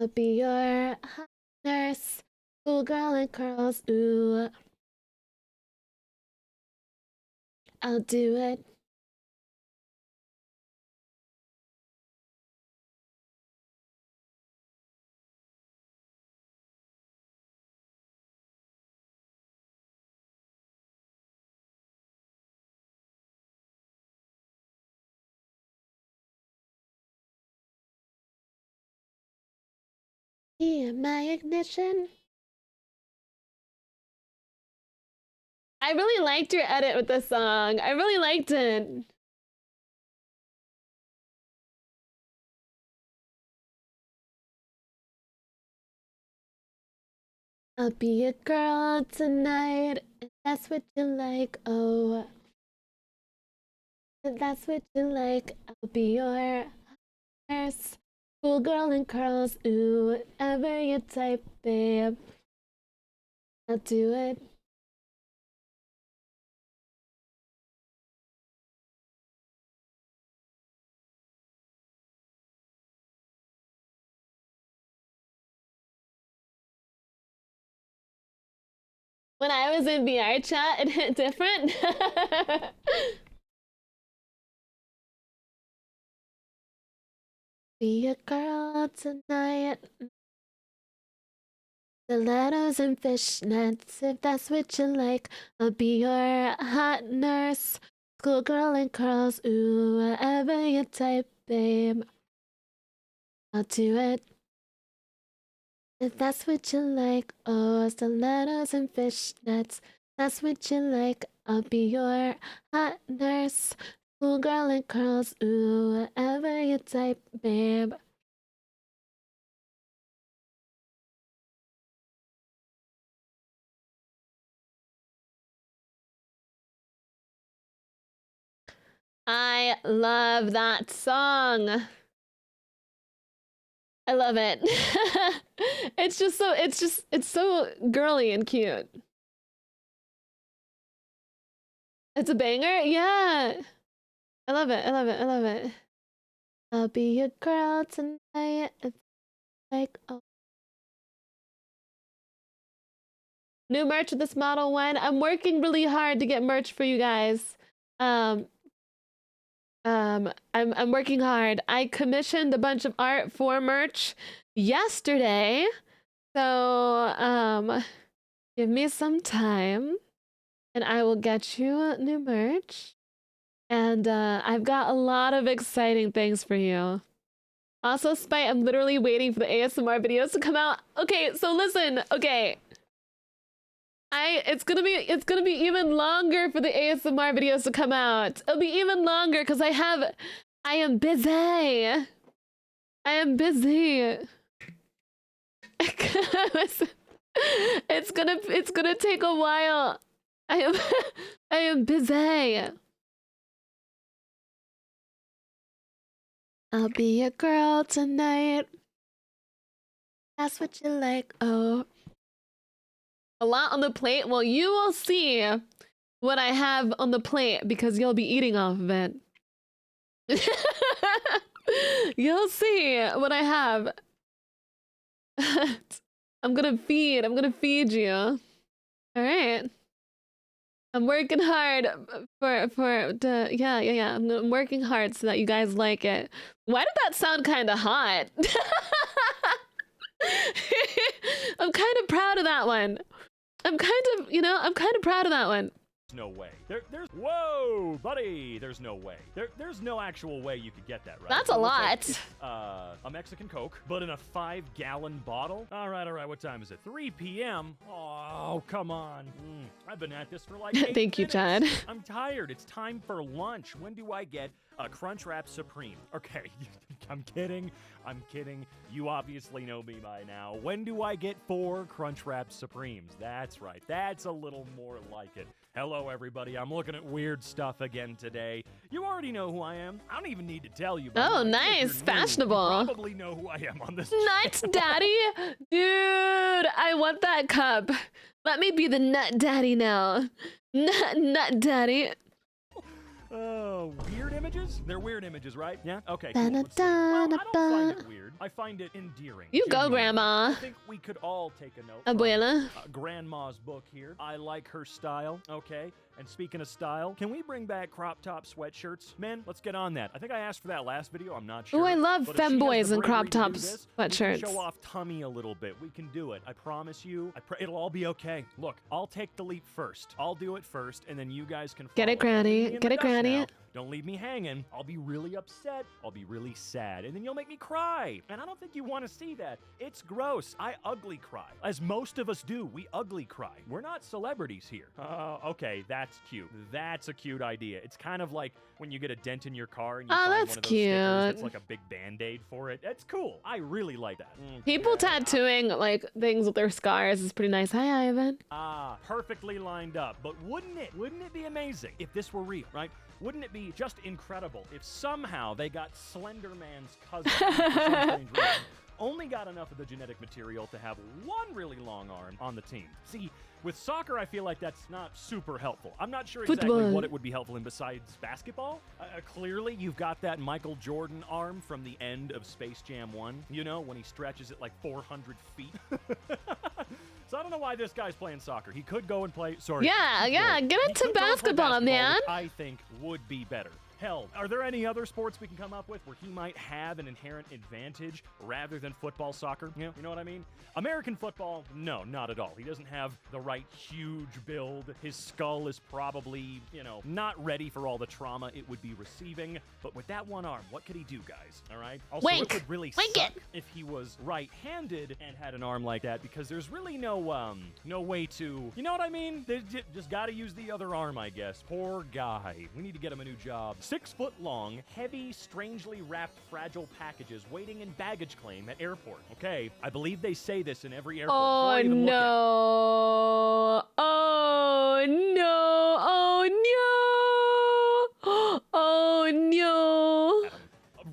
I'll be your hot nurse. Schoolgirl and curls. Ooh, I'll do it. Yeah, my ignition. I really liked your edit with this song. I really liked it. I'll be a girl tonight, if that's what you like. Oh, if that's what you like, I'll be your nurse. Schoolgirl and curls. Ooh, whatever you type, babe. I'll do it. When I was in VR chat, it hit different. Be a girl tonight. Stilettos and fishnets, if that's what you like. I'll be your hot nurse. Schoolgirl and curls. Ooh, whatever you type, babe. I'll do it. If that's what you like. Oh, stilettos and fishnets. That's what you like. I'll be your hot nurse. Schoolgirl and curls. Ooh, whatever you type, babe. I love that song. I love it. It's so girly and cute. It's a banger? Yeah. I love it. I love it. I love it. I'll be your girl tonight. It's like, oh. New merch with this Model 1. I'm working really hard to get merch for you guys. I'm working hard. I commissioned a bunch of art for merch yesterday. So, give me some time and I will get you new merch. And I've got a lot of exciting things for you. Also, Spite, I'm literally waiting for the ASMR videos to come out. Okay, so listen, okay. It's gonna be even longer for the ASMR videos to come out. It'll be even longer because I am busy. I am busy. It's gonna take a while. I am busy. I'll be your girl tonight. That's what you like. Oh. A lot on the plate. Well, you will see what I have on the plate because you'll be eating off of it. You'll see what I have. I'm gonna feed you. All right. I'm working hard yeah. I'm working hard so that you guys like it. Why did that sound kind of hot? I'm kind of proud of that one. I'm kind of proud of that one. No way. There's whoa, buddy. There's no way. There's no actual way you could get that, right? That's a lot. Like it's, a Mexican Coke, but in a 5-gallon bottle. All right. What time is it? 3 p.m. Oh, come on. I've been at this for like 8 Thank you, Chad. I'm tired. It's time for lunch. When do I get a Crunchwrap Supreme? Okay, I'm kidding. You obviously know me by now. When do I get 4 Crunchwrap Supremes? That's right. That's a little more like it. Hello, everybody. I'm looking at weird stuff again today. You already know who I am. I don't even need to tell you. Oh, nice. Fashionable. You probably know who I am on this Nut Daddy? Dude, I want that cup. Let me be the Nut Daddy now. Nut Daddy. Weird images? They're weird images, right? Yeah? Okay, cool. Let's see. Well, I don't find it weird. I find it endearing. You go, Grandma. I think we could all take a note Abuela. from Grandma's book here. I like her style, okay? And speaking of style, can we bring back crop top sweatshirts? Man, let's get on that. I think I asked for that last video. I'm not sure. Oh, I love femboys and crop top sweatshirts. sweatshirts. Show off tummy a little bit. We can do it. I promise you. It'll all be okay. Look, I'll take the leap first. I'll do it first, and then you guys can follow. Get it, Granny. Get it, Granny. Don't leave me hanging. I'll be really upset. I'll be really sad. And then you'll make me cry. And I don't think you want to see that. It's gross. I ugly cry. As most of us do, we ugly cry. We're not celebrities here. Okay, that's cute. That's a cute idea. It's kind of like when you get a dent in your car and you find one of those stickers that's like a big Band-Aid for it. That's cool. I really like that. People tattooing like things with their scars is pretty nice. Hi, Ivan. Perfectly lined up. But wouldn't it be amazing if this were real, right? Wouldn't it be just incredible if somehow they got Slender Man's cousin for some strange reason, only got enough of the genetic material to have one really long arm on the team? See, with soccer, I feel like that's not super helpful. I'm not sure exactly what it would be helpful in besides basketball. Clearly, you've got that Michael Jordan arm from the end of Space Jam 1, you know, when he stretches it like 400 feet. So I don't know why this guy's playing soccer. He could go and play. Yeah, get into basketball, man. Which I think would be better. Hell, are there any other sports we can come up with where he might have an inherent advantage rather than football, soccer? You know what I mean? American football, no, not at all. He doesn't have the right huge build. His skull is probably, not ready for all the trauma it would be receiving. But with that one arm, what could he do, guys? All right? Also, it would really suck if he was right-handed and had an arm like that, because there's really no way to, you know what I mean? They just got to use the other arm, I guess. Poor guy. We need to get him a new job. 6 foot long, heavy, strangely wrapped, fragile packages waiting in baggage claim at airport. Okay, I believe they say this in every airport. Oh no! Oh no! Oh no! Oh no!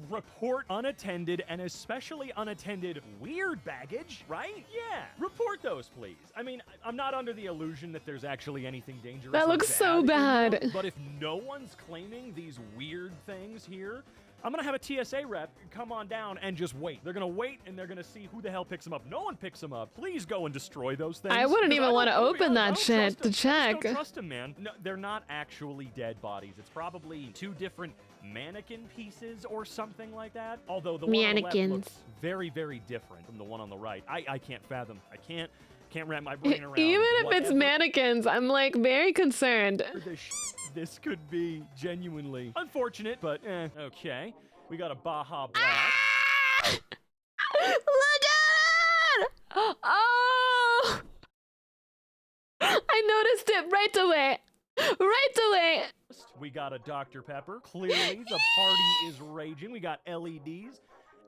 Report unattended and especially unattended weird baggage, right? Yeah, report those, please. I mean, I'm not under the illusion that there's actually anything dangerous. That looks so bad. But if no one's claiming these weird things here, I'm gonna have a TSA rep come on down and just wait. They're gonna wait and they're gonna see who the hell picks them up. No one picks them up. Please go and destroy those things. I wouldn't even want to open that shit to check. I don't trust them, man. No, they're not actually dead bodies. It's probably 2 different mannequin pieces or something like that. Although the one on the left looks very, very different from the one on the right. I can't fathom. I can't wrap my brain around. Even if it's mannequins, I'm like very concerned. This could be genuinely unfortunate, but okay. We got a Baja Black. Look at it! Oh! I noticed it right away. Right away. We got a Dr. Pepper. Clearly, the party is raging. We got LEDs.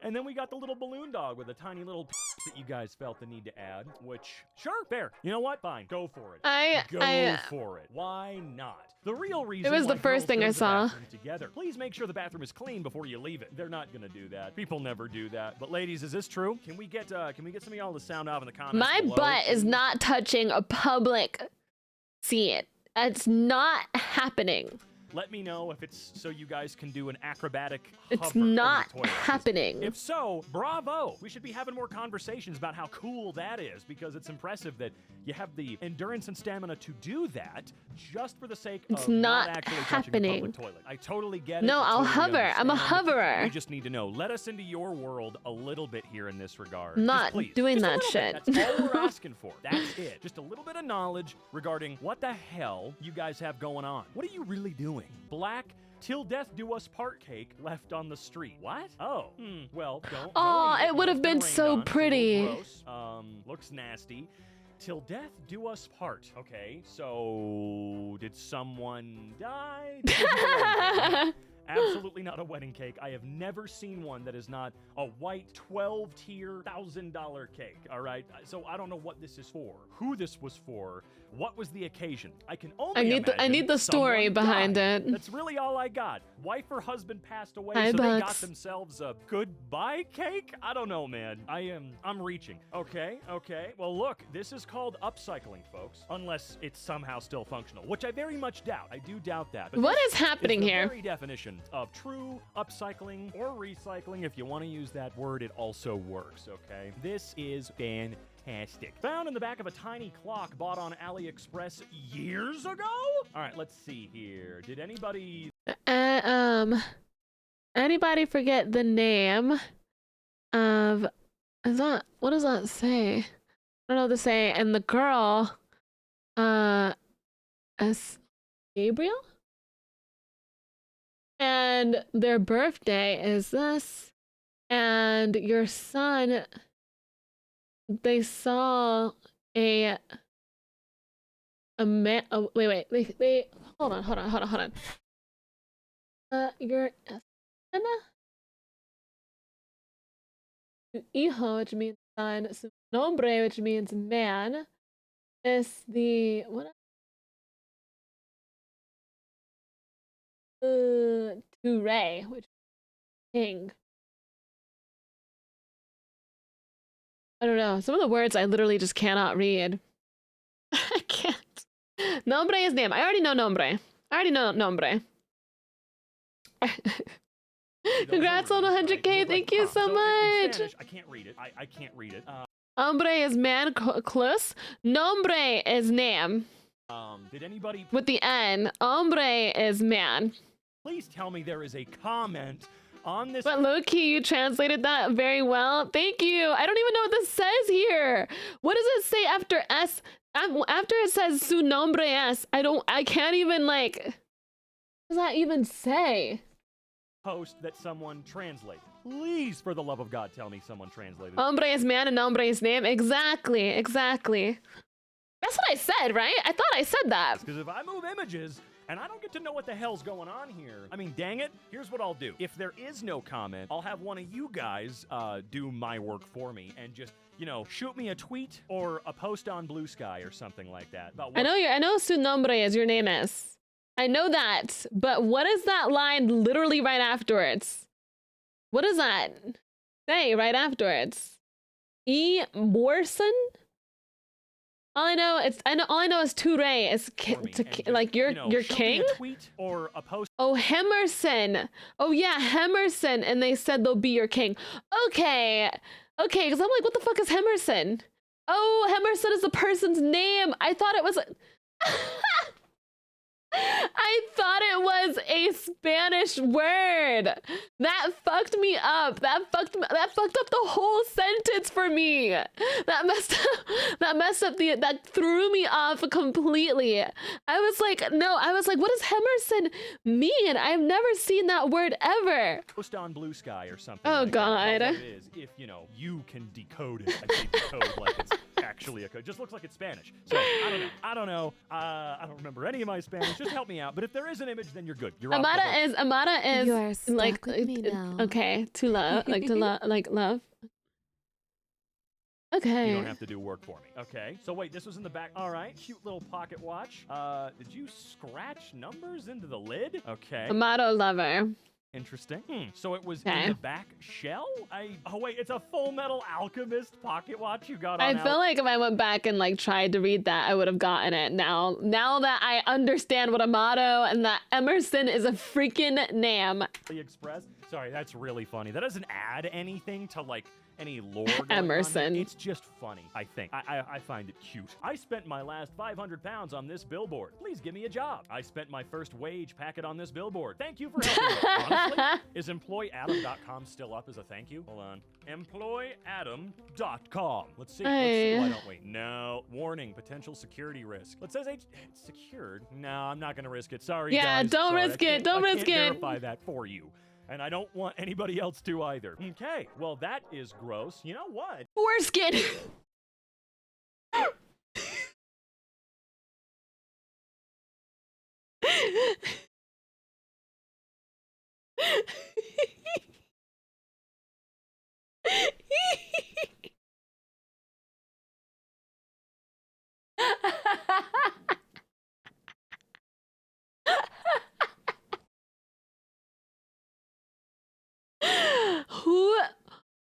And then we got the little balloon dog with a tiny little that you guys felt the need to add, which, sure, fair. You know what? Fine, go for it. Go for it. Why not? The real reason It was why the first girls thing go I to the saw. bathroom together. Please make sure the bathroom is clean before you leave it. They're not gonna do that. People never do that. But ladies, is this true? Can we get some of y'all to sound off in the comments My below, butt is please? not touching a public seat. It's not happening. Let me know if it's so you guys can do an acrobatic It's hover over not the toilet. happening. If so, bravo. We should be having more conversations about how cool that is, because it's impressive that you have the endurance and stamina to do that just for the sake It's of not actually happening. touching a public toilet. I totally get it. No, I I'll totally hover. I'm a understand. hoverer. We just need to know. Let us into your world a little bit here in this regard. I'm not Just please. doing Just a that little shit. bit. That's all we're asking for. That's it. Just a little bit of knowledge regarding what the hell you guys have going on. What are you really doing? Black till death do us part cake left on the street. What? Oh, well, don't. Oh, eat it would have been It's so rained on. It's a pretty. little gross. Looks nasty. Till death do us part. Okay, so did someone die? This is a wedding cake. Absolutely not a wedding cake. I have never seen one that is not a white 12-tier $1,000 cake, all right? So I don't know what this is for, who this was for, what was the occasion. I can only I need the story someone behind died. it. That's really all I got. Wife or husband passed away, Hi, so they got Bucks. themselves a goodbye cake? I don't know, man. I'm reaching. Okay. Well, look, this is called upcycling, folks. Unless it's somehow still functional, which I very much doubt. I do doubt that. But What this is happening the here? very definition of true upcycling or recycling. If you want to use that word, it also works, okay? This is fantastic. Found in the back of a tiny clock bought on AliExpress years ago? All right, let's see here. Did anybody... Anybody forget the name of... What does that say? I don't know what to say. And the girl, as Gabriel? And their birthday is this. And your son, they saw a man. Oh, wait. They hold on. Your son, hijo, which means son, su nombre, which means man, is the what? Toure, which is king. I don't know. Some of the words I literally just cannot read. I can't. Nombre is name. I already know nombre. Congrats on 100K. Thank you so in much. Spanish, I can't read it. I can't read it. Hombre is man, close. Nombre is name. Did anybody... With the N. Hombre is man. Please tell me there is a comment on this... But low-key, you translated that very well. Thank you. I don't even know what this says here. What does it say after S? After it says su nombre es, I can't even, like... What does that even say? Post that someone translated. Please, for the love of God, tell me someone translated. Hombre is man and nombre is name. Exactly. That's what I said, right? I thought I said that. Because if I move images and I don't get to know what the hell's going on here, I mean, dang it, here's what I'll do. If there is no comment, I'll have one of you guys do my work for me and just, shoot me a tweet or a post on Blue Sky or something like that. About what I know su nombre is your name is. I know that, but what is that line literally right afterwards? What does that say right afterwards? E. Borson? All I know is Toure is like your shoot king. Me a tweet or a post. Oh, Hemerson. Oh yeah, Hemerson, and they said they'll be your king. Okay, because I'm like, what the fuck is Hemerson? Oh, Hemerson is the person's name. I thought it was. I thought it was a Spanish word. That fucked me up. That fucked up the whole sentence for me. That threw me off completely. I was like, what does Hemerson mean? I've never seen that word ever. Post on Blue Sky or something. Oh like God. That. What it is, if you can decode it. I say decode like it's actually a code. Just looks like it's Spanish. So I don't know. I don't remember any of my Spanish. just help me out. But if there is an image, then you're good. You're off the hook. Amada is You are stuck like with me now. okay, to love, like love. Okay. You don't have to do work for me. Okay. So wait, this was in the back. All right. Cute little pocket watch. Did you scratch numbers into the lid? Okay. Amado lover. Interesting. So it was in the back shell? Oh wait, it's a Full Metal Alchemist pocket watch you got on I feel like if I went back and like tried to read that, I would have gotten it. Now that I understand what Amado and that Emerson is a freaking name. AliExpress. Sorry, that's really funny. That doesn't add anything to like any lore going Emerson. on here. It's just funny, I think. I find it cute. I spent my last 500 pounds on this billboard. Please give me a job. I spent my first wage packet on this billboard. Thank you for helping me. Honestly, is employadam.com still up as a thank you? Hold on. Employadam.com. Let's see. Why don't we? No. Warning, potential security risk. It says it's secured. No, I'm not going to risk it. Sorry, Yeah, guys. don't Sorry, risk it. Don't risk I can't it. verify that for you. And I don't want anybody else to either. Okay, well, that is gross. You know what? Foreskin.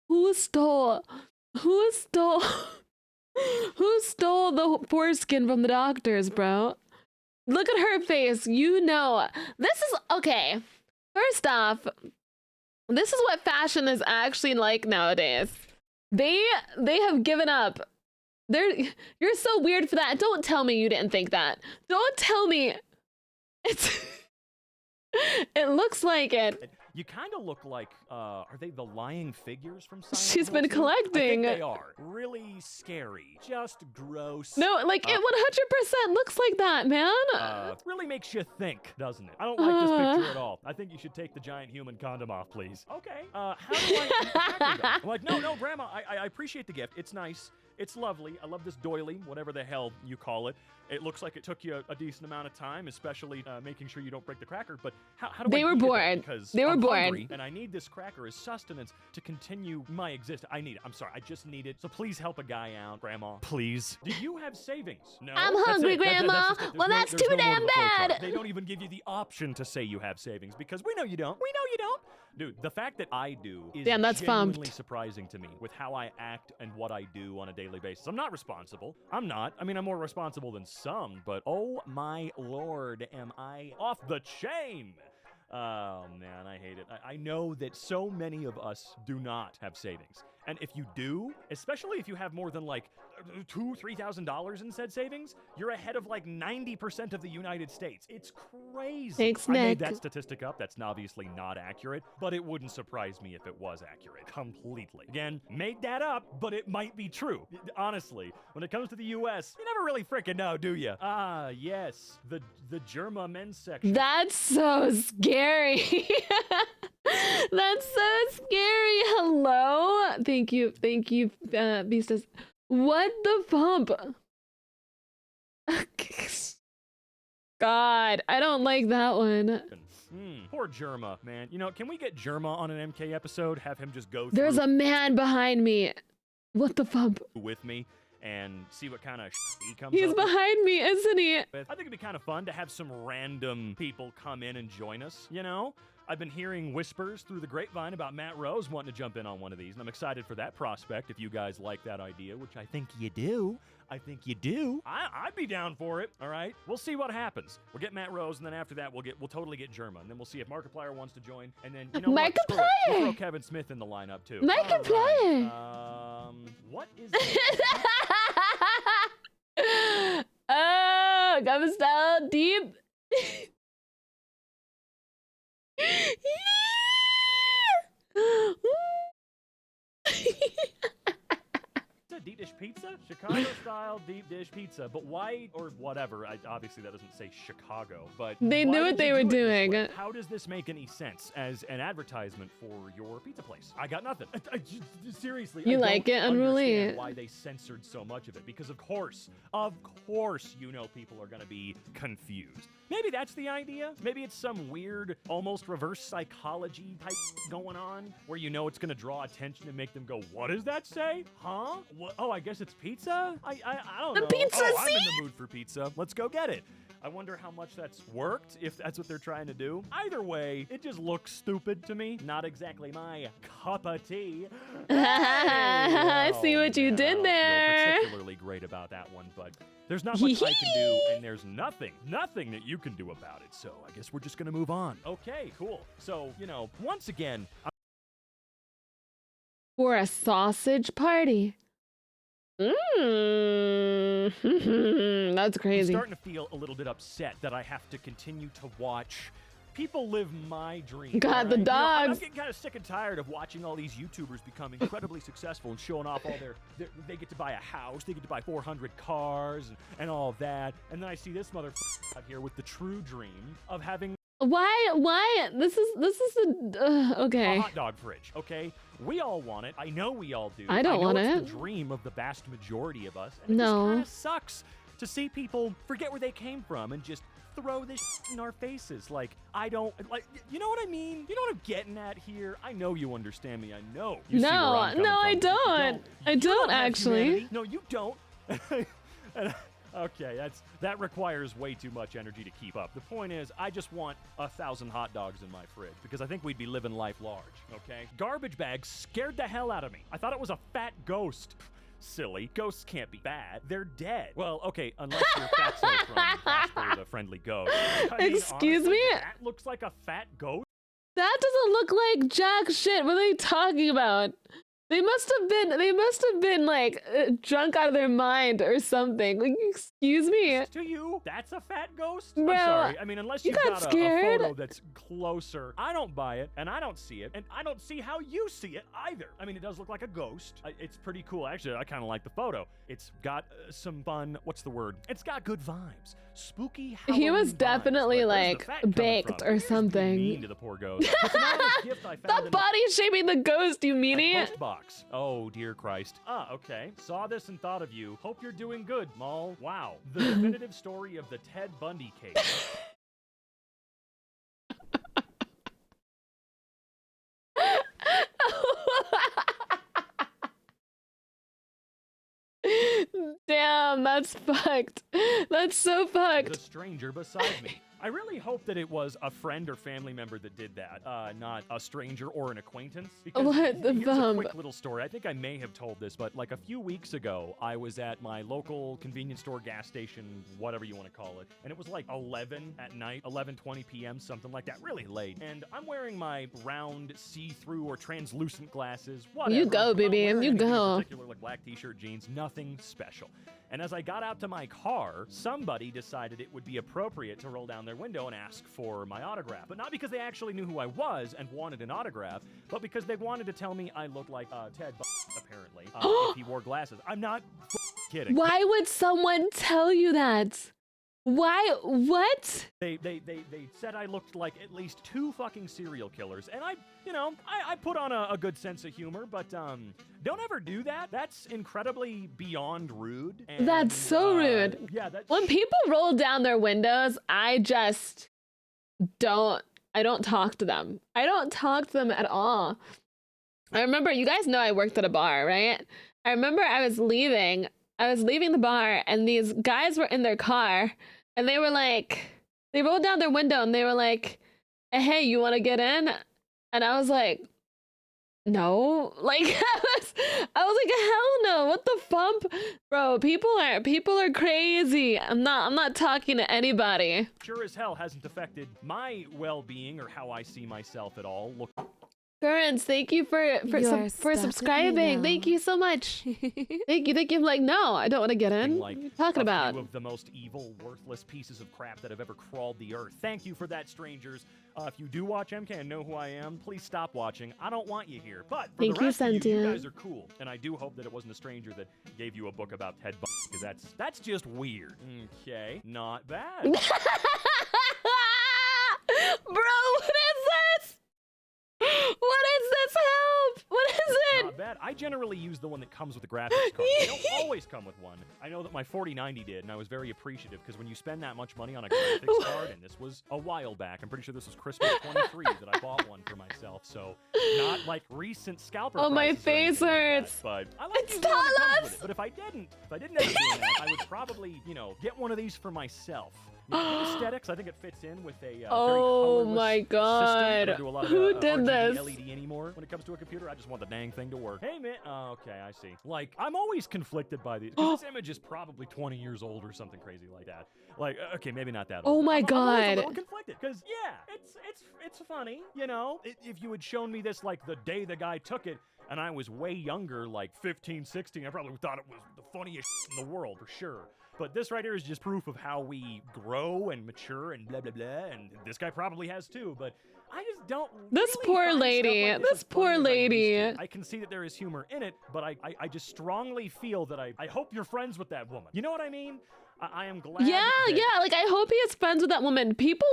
Who stole the foreskin from the doctors, bro? Look at her face. You know, this is okay. First off, this is what fashion is actually like nowadays. They have given up. You're so weird for that. Don't tell me you didn't think that. Don't tell me. It looks like it. You kind of look like, are they the lying figures from Silent She's Hill been 2? collecting. I think they are. Really scary. Just gross. No, like it 100% looks like that, man. Really makes you think, doesn't it? I don't like this picture at all. I think you should take the giant human condom off, please. Okay. How do I I'm like, no, Grandma, I appreciate the gift. It's nice. It's lovely. I love this doily, whatever the hell you call it. It looks like it took you a decent amount of time, especially making sure you don't break the cracker. But how do They I were eat it? bored. Because They were I'm bored. hungry, and I need this cracker as sustenance to continue my existence. I need it. I'm sorry. I just need it. So please help a guy out, Grandma. Please. Do you have savings? No. I'm That's hungry, it. Grandma. That's just it. Well, that's There's too no more damn to the flow chart. bad. They don't even give you the option to say you have savings because we know you don't. We know you don't. Dude, the fact that I do is Damn, that's genuinely pumped. surprising to me with how I act and what I do on a daily basis. I'm not responsible. I'm not. I mean, I'm more responsible than some, but oh my lord, am I off the chain. Oh man, I hate it. I know that so many of us do not have savings. And if you do, especially if you have more than like $2,000-$3,000 in said savings, you're ahead of like 90% of the United States. It's crazy. Thanks, I made Nick. that statistic up. That's obviously not accurate, but it wouldn't surprise me if it was accurate. Completely. Again, made that up, but it might be true. Honestly, when it comes to the US, you never really freaking know, do you? Ah, yes. The Germa men's section. That's so scary. That's so scary. Hello. Thank you, Beastas. What the pump? God, I don't like that one. Poor Germa, man. You know, can we get Germa on an MK episode? Have him just go There's through a man behind me. What the pump? with me and see what kind of he comes He's up with. behind me, isn't he? I think it'd be kind of fun to have some random people come in and join us, you know? I've been hearing whispers through the grapevine about Matt Rose wanting to jump in on one of these, and I'm excited for that prospect if you guys like that idea, which I think you do. I'd be down for it, all right? We'll see what happens. We'll get Matt Rose, and then after that, we'll totally get Germa, and then we'll see if Markiplier wants to join, and then, you know what? Screw it. We'll throw Kevin Smith in the lineup, too. Markiplier! All right. What is Oh, come down deep. dish pizza? Chicago style deep dish pizza. But why, or whatever, obviously that doesn't say Chicago, but They why knew what did they you were do it this doing. way? How does this make any sense as an advertisement for your pizza place? I got nothing. Seriously, You I like don't it, Unruly? understand why they censored so much of it, because of course, you know people are gonna be confused. Maybe that's the idea. Maybe it's some weird, almost reverse psychology type going on, where you know it's gonna draw attention and make them go, "What does that say? Huh? What? Oh, I guess it's pizza. I don't know. Pizza, oh, I'm see? in the mood for pizza. Let's go get it." I wonder how much that's worked, if that's what they're trying to do. Either way, it just looks stupid to me. Not exactly my cup of tea. I see what you did I don't there. feel particularly great about that one, but there's not much I can do, and there's nothing that you can do about it. So I guess we're just gonna move on. Okay, cool. So, you know, once again, For a sausage party. That's I'm crazy. starting to feel a little bit upset that I have to continue to watch people live my dream. God, the I'm dogs. getting kind of sick and tired of watching all these YouTubers become incredibly successful and showing off all they get to buy a house, they get to buy 400 cars and all of that. And then I see this motherfucker out here with the true dream of having Why? This is the a okay. hot dog fridge, okay? We all want it. I know we all do. I don't want it's it. the dream of the vast majority of us. And it No. just kind of sucks to see people forget where they came from and just throw this in our faces. Like, I don't, like, you know what I mean? You know what I'm getting at here? I know you understand me. I know you see where I'm coming No, I from. don't. I don't have actually. humanity. No, you don't. And okay, that requires way too much energy to keep up. The point is, I just want 1,000 hot dogs in my fridge because I think we'd be living life large, okay? Garbage bags scared the hell out of me. I thought it was a fat ghost. Silly. Ghosts can't be bad. They're dead. Well, okay, unless you're Fatso from Casper the Friendly Ghost. I mean, Excuse honestly, me? That looks like a fat ghost. That doesn't look like jack shit. What are they talking about? They must have been like drunk out of their mind or something. Like, excuse me. To you, that's a fat ghost? Bro, I'm sorry. I mean, unless you you've got got a scared? photo that's closer. I don't buy it, and I don't see it, and I don't see how you see it either. I mean, it does look like a ghost. It's pretty cool. Actually, I kind of like the photo. It's got some fun, what's the word? It's got good vibes. Spooky Halloween He was vibes. definitely Where's the like fat coming baked from? or Mean something. to the poor ghost. It's an honest gift I found Stop in body shaming the ghost, you a meanie. post box. Oh, dear Christ. Okay. Saw this and thought of you. Hope you're doing good, Maul. Wow. The definitive story of the Ted Bundy case. Damn, that's fucked. That's so fucked. The stranger beside me. I really hope that it was a friend or family member that did that, not a stranger or an acquaintance. Because What the here's a bum? quick little story. I think I may have told this, but like a few weeks ago, I was at my local convenience store, gas station, whatever you want to call it, and it was like 11 at night, 11:20 p.m., something like that, really late. And I'm wearing my round, see-through or translucent glasses. Whatever. You go, I'm not baby. wearing You anything in go. particular, like black t-shirt, jeans, nothing special. And as I got out to my car, somebody decided it would be appropriate to roll down their window and ask for my autograph. But not because they actually knew who I was and wanted an autograph, but because they wanted to tell me I looked like Ted, apparently, if he wore glasses. I'm not kidding. Why would someone tell you that? Why? What? They said I looked like at least 2 fucking serial killers, and I put on a good sense of humor, but don't ever do that. That's incredibly beyond rude. And, That's so rude. Yeah, that's When people roll down their windows, I don't talk to them. I don't talk to them at all. I remember, you guys know I worked at a bar, right? I remember I was leaving the bar and these guys were in their car and they were like, they rolled down their window and they were like, hey, you want to get in? And I was like, no. Like, I was like, hell no. What the fump? Bro, people are crazy. I'm not talking to anybody. sure as hell hasn't affected my well-being or how I see myself at all. Look, Currents, thank you for subscribing. Thank you so much. Thank you. I'm like, no, I don't want to get in. What are you talking about? Few of the most evil, worthless pieces of crap that have ever crawled the earth. Thank you for that, strangers. If you do watch MK and know who I am, please stop watching. I don't want you here. But for the rest of you, you guys are cool. And I do hope that it wasn't a stranger that gave you a book about Ted Bundy, because that's just weird. Okay, not bad. Bro, what is this? What is this? Help! What is it? Not bad. I generally use the one that comes with the graphics card. They don't always come with one. I know that my 4090 did, and I was very appreciative, because when you spend that much money on a graphics card, and this was a while back, I'm pretty sure this was Christmas 23 that I bought one for myself, so not like recent scalper prices. My face hurts. But I like using the one that comes with it. But if I didn't end up doing that, I would probably, get one of these for myself. The aesthetics, I think it fits in with a oh my god. System. I do a lot of, who did RGB, this? LED anymore when it comes to a computer. I just want the dang thing to work. Hey man, okay, I see. Like, I'm always conflicted by these. This image is probably 20 years old or something crazy like that. Like, okay, maybe not that old. Oh my I'm god. always a little conflicted because it's funny, If you had shown me this like the day the guy took it, and I was way younger, like 15, 16, I probably thought it was the funniest in the world for sure. But this right here is just proof of how we grow and mature and blah, blah, blah. And this guy probably has too, but I just don't This really poor find lady. stuff like this This as poor funny as I used lady. to. I can see that there is humor in it, but I just strongly feel that I hope you're friends with that woman. You know what I mean? I am glad. Yeah, like I hope he is friends with that woman. People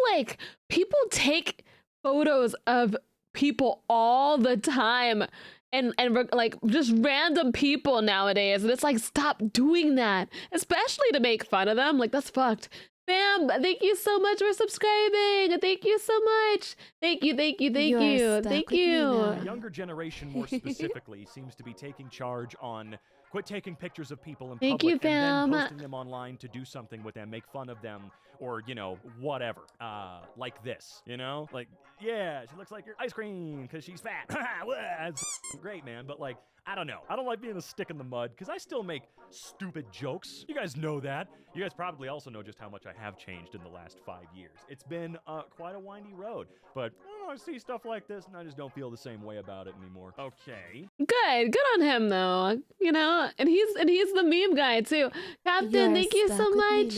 take photos of people all the time. And like just random people nowadays, and it's like, stop doing that, especially to make fun of them. Like, that's fucked. Bam, thank you so much for subscribing. Thank you so much. Thank you. Thank you. The younger generation, more specifically, seems to be taking charge on quit taking pictures of people in Thank public you, and then fam. posting them online to do something with them, make fun of them, or, whatever. Like this, Like, yeah, she looks like your ice cream because she's fat. It's great, man, but like, I don't know. I don't like being a stick in the mud because I still make stupid jokes. You guys know that. You guys probably also know just how much I have changed in the last 5 years. It's been quite a windy road, but I don't know, I see stuff like this and I just don't feel the same way about it anymore. Okay. Good on him though. And he's the meme guy too. Captain, thank you so much.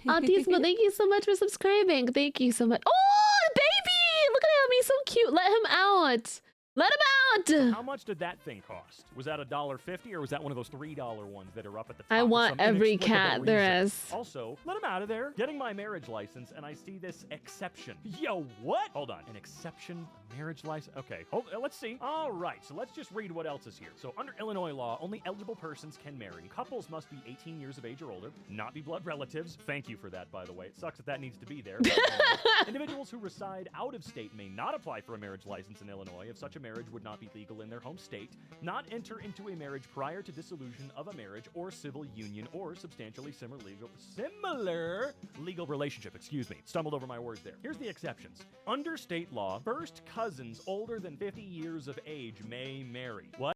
Autismo, thank you so much for subscribing. Thank you so much. Oh, baby! Look at him. He's so cute. Let him out. Let him out! How much did that thing cost? Was that $1.50 or was that one of those $3 ones that are up at the top? I want every cat reason? there is. Also, let him out of there. Getting my marriage license, and I see this exception. Yo, what? Hold on. An exception? A marriage license? Okay, let's see. All right, so let's just read what else is here. So under Illinois law, only eligible persons can marry. Couples must be 18 years of age or older, not be blood relatives. Thank you for that, by the way. It sucks that needs to be there. But, individuals who reside out of state may not apply for a marriage license in Illinois if such a marriage would not be legal in their home state, not enter into a marriage prior to dissolution of a marriage or civil union or substantially similar legal relationship. Stumbled over my words there. Here's the exceptions. Under state law, first cousins older than 50 years of age may marry. What?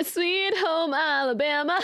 Sweet home Alabama.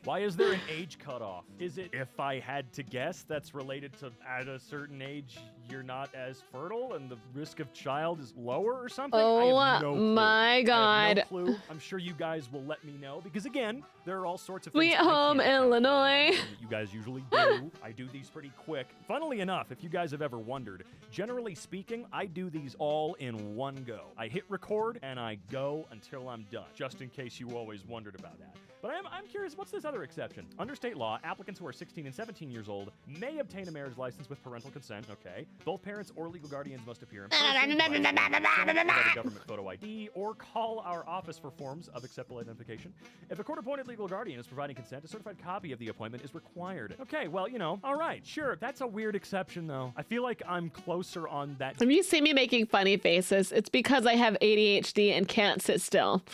Why is there an age cutoff? Is it, if I had to guess, that's related to at a certain age you're not as fertile and the risk of child is lower or something? Oh I have no clue. my god. I have no clue. I'm sure you guys will let me know because again, there are all sorts of Sweet things home Illinois. that you guys usually do. I do these pretty quick. Funnily enough, if you guys have ever wondered, generally speaking, I do these all in one go. I hit record and I go until I'm done, just in case you always wondered about that. But I'm curious, what's this other exception? Under state law, applicants who are 16 and 17 years old may obtain a marriage license with parental consent. Okay. Both parents or legal guardians must appear in person, provide a government photo ID, or call our office for forms of acceptable identification. If a court-appointed legal guardian is providing consent, a certified copy of the appointment is required. Okay, well, all right, sure. That's a weird exception, though. I feel like I'm closer on that. If you see me making funny faces, it's because I have ADHD and can't sit still.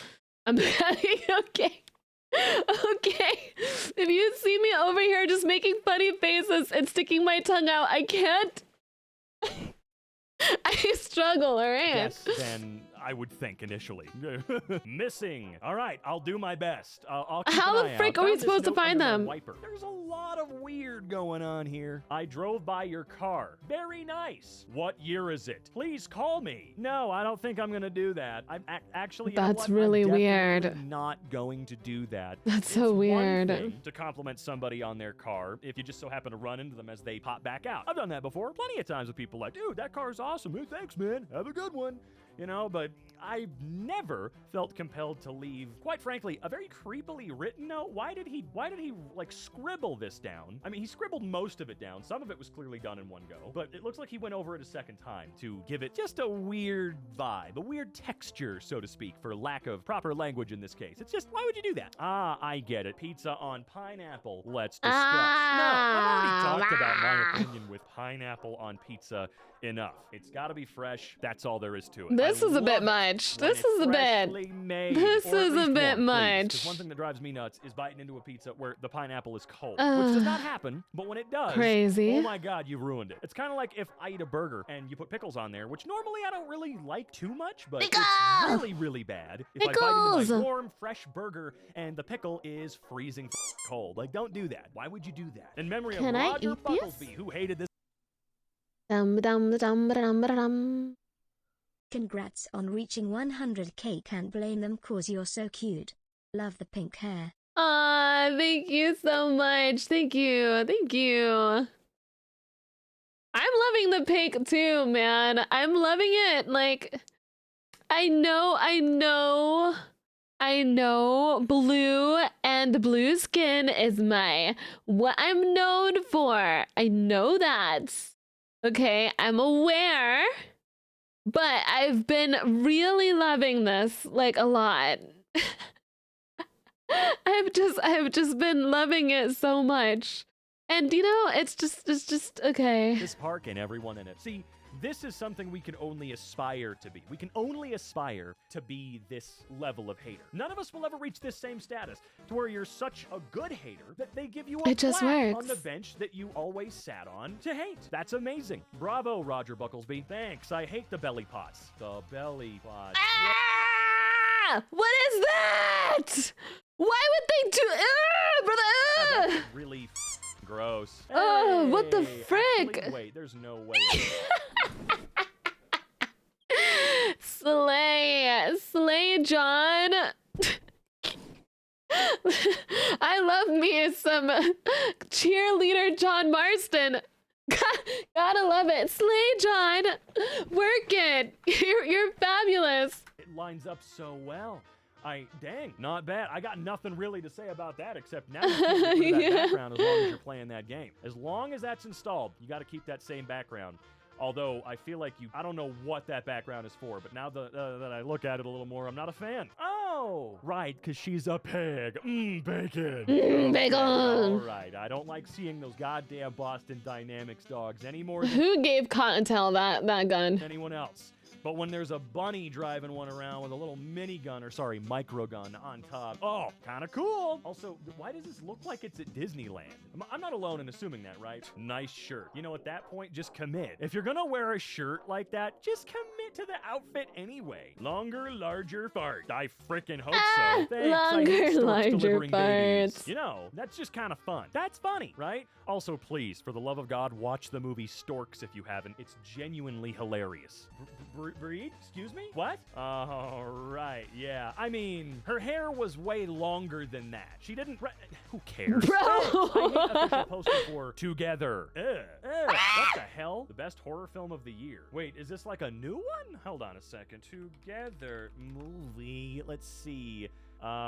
I'm okay. Okay, if you see me over here just making funny faces and sticking my tongue out, I can't. I struggle, all right? Yes, then I would think initially. Missing. All right, I'll do my best. I'll keep How an the eye frick out. are we Found this supposed to note find under my them? wiper. There's a lot of weird going on here. I drove by your car. Very nice. What year is it? Please call me. No, I don't think I'm gonna do that. I'm actually. You know That's what? really I'm weird. definitely not going to do that. That's so It's weird. One thing to compliment somebody on their car if you just so happen to run into them as they pop back out. I've done that before plenty of times with people like, dude, that car's awesome. Hey, thanks, man. Have a good one. You know, but I've never felt compelled to leave, quite frankly, a very creepily written note. Why did he like scribble this down? I mean, he scribbled most of it down. Some of it was clearly done in one go, but it looks like he went over it a second time to give it just a weird vibe, a weird texture, so to speak, for lack of proper language in this case. It's just, why would you do that? Ah, I get it. Pizza on pineapple. Let's discuss. No, I've already talked about my opinion with pineapple on pizza enough. It's got to be fresh. That's all there is to it. This is a bit much. This is a bit. This is a bit much. Because one thing that drives me nuts is biting into a pizza where the pineapple is cold, which does not happen. But when it does, crazy. Oh my God, you ruined it. It's kind of like if I eat a burger and you put pickles on there, which normally I don't really like too much, but it's really, really bad. If I bite into my warm, fresh burger and the pickle is freezing cold, like don't do that. Why would you do that? In memory of Roger Bucklesby, who hated this. Congrats on reaching 100k, can't blame them cause you're so cute. Love the pink hair. Aw, thank you so much. Thank you. Thank you. I'm loving the pink too, man. I'm loving it. Like, I know blue and blue skin is what I'm known for. I know that. Okay, I'm aware. But I've been really loving this, like, a lot. I've just been loving it so much. And you know, it's just okay. This park and everyone in it. See, this is something we can only aspire to be. We can only aspire to be this level of hater. None of us will ever reach this same status to where you're such a good hater that they give you a plaque on the bench that you always sat on to hate. That's amazing. Bravo, Roger Bucklesby. Thanks. I hate the belly pots. The belly pots. Ah! What is that? Why would they do? Brother! That's really gross. Oh, what the Hey, frick? actually, wait, there's no way. Slay, John. I love me some cheerleader John Marston. Gotta love it. Slay, John. Work it. You're fabulous. It lines up so well. Dang, not bad. I got nothing really to say about that except now you can't get rid of that background as long as you're playing that game. As long as that's installed, you got to keep that same background. Although I feel like I don't know what that background is for, but now that I look at it a little more, I'm not a fan. Oh, right, because she's a pig. Bacon. Bacon. All right, I don't like seeing those goddamn Boston Dynamics dogs anymore. Who gave Cottontail that gun? Anyone else? But when there's a bunny driving one around with a little micro gun on top, oh, kind of cool. Also, why does this look like it's at Disneyland? I'm not alone in assuming that, right? Nice shirt. You know, at that point, just commit. If you're gonna wear a shirt like that, just commit to the outfit anyway. Longer, larger fart. I freaking hope so. Thanks. Longer, larger farts. You know, that's just kind of fun. That's funny, right? Also, please, for the love of God, watch the movie Storks if you haven't. It's genuinely hilarious. Breed? Excuse me? What? Oh, right, yeah. I mean, her hair was way longer than that. She didn't... Who cares? Bro! I hate official poster for Together. What the hell? The best horror film of the year. Wait, is this like a new one? Hold on a second. Together movie. Let's see.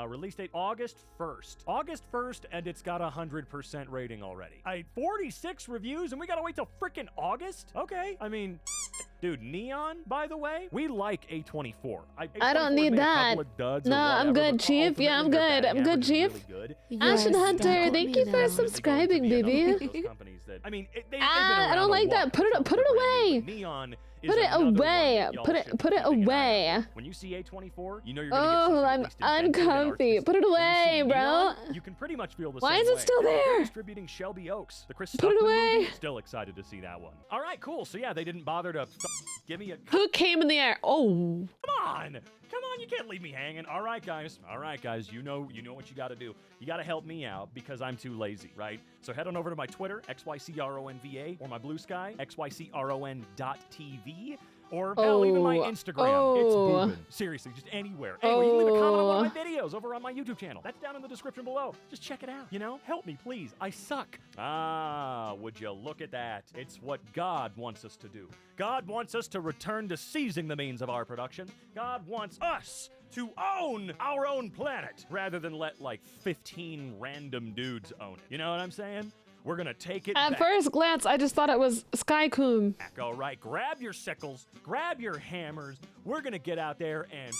Release date August 1st. August 1st, and it's got 100% rating already. 46 reviews, and we gotta wait till frickin' August? Okay. I mean... Dude, Neon, by the way, we like A24. I don't need that. No, I'm good, Chief. Yeah, I'm good. I'm good, Chief. Ashton Hunter, thank you for subscribing, baby. I don't like that. Put it away. Neon is Put it another one away. that y'all Put should it put it keep an eye away. on. When you see A24, you know you're gonna get Oh, something I'm at least inventive and uncomfy. artistic. Put it When you away, see bro. Neon, you can pretty much feel the Why same is it way. still They're there? distributing Shelby Oaks, the Chris Put it Stuckman away. movie. Still excited to see that one. All right, cool. So yeah, they didn't bother to give me a. Who came in the air? Oh. Come on, you can't leave me hanging. All right, guys, you know what you got to do. You got to help me out because I'm too lazy, right? So head on over to my Twitter, XYCRONVA, or my Blue Sky, XYCRON.TV. Or hell, even my Instagram. It's boobin'. Seriously, just anywhere. Anyway, you can leave a comment on one of my videos over on my YouTube channel. That's down in the description below. Just check it out, you know? Help me, please. I suck. Ah, would you look at that? It's what God wants us to do. God wants us to return to seizing the means of our production. God wants us to own our own planet rather than let like 15 random dudes own it. You know what I'm saying? We're gonna take it At back. first glance, I just thought it was Skycoom. All right, grab your sickles, grab your hammers. We're gonna get out there and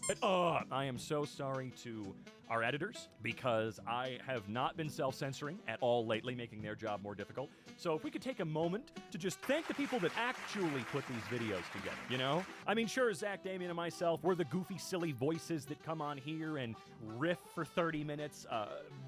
it up. I am so sorry to our editors because I have not been self-censoring at all lately, making their job more difficult. So if we could take a moment to just thank the people that actually put these videos together, you know? I mean, sure, Zach, Damien, and myself, we're the goofy, silly voices that come on here and riff for 30 minutes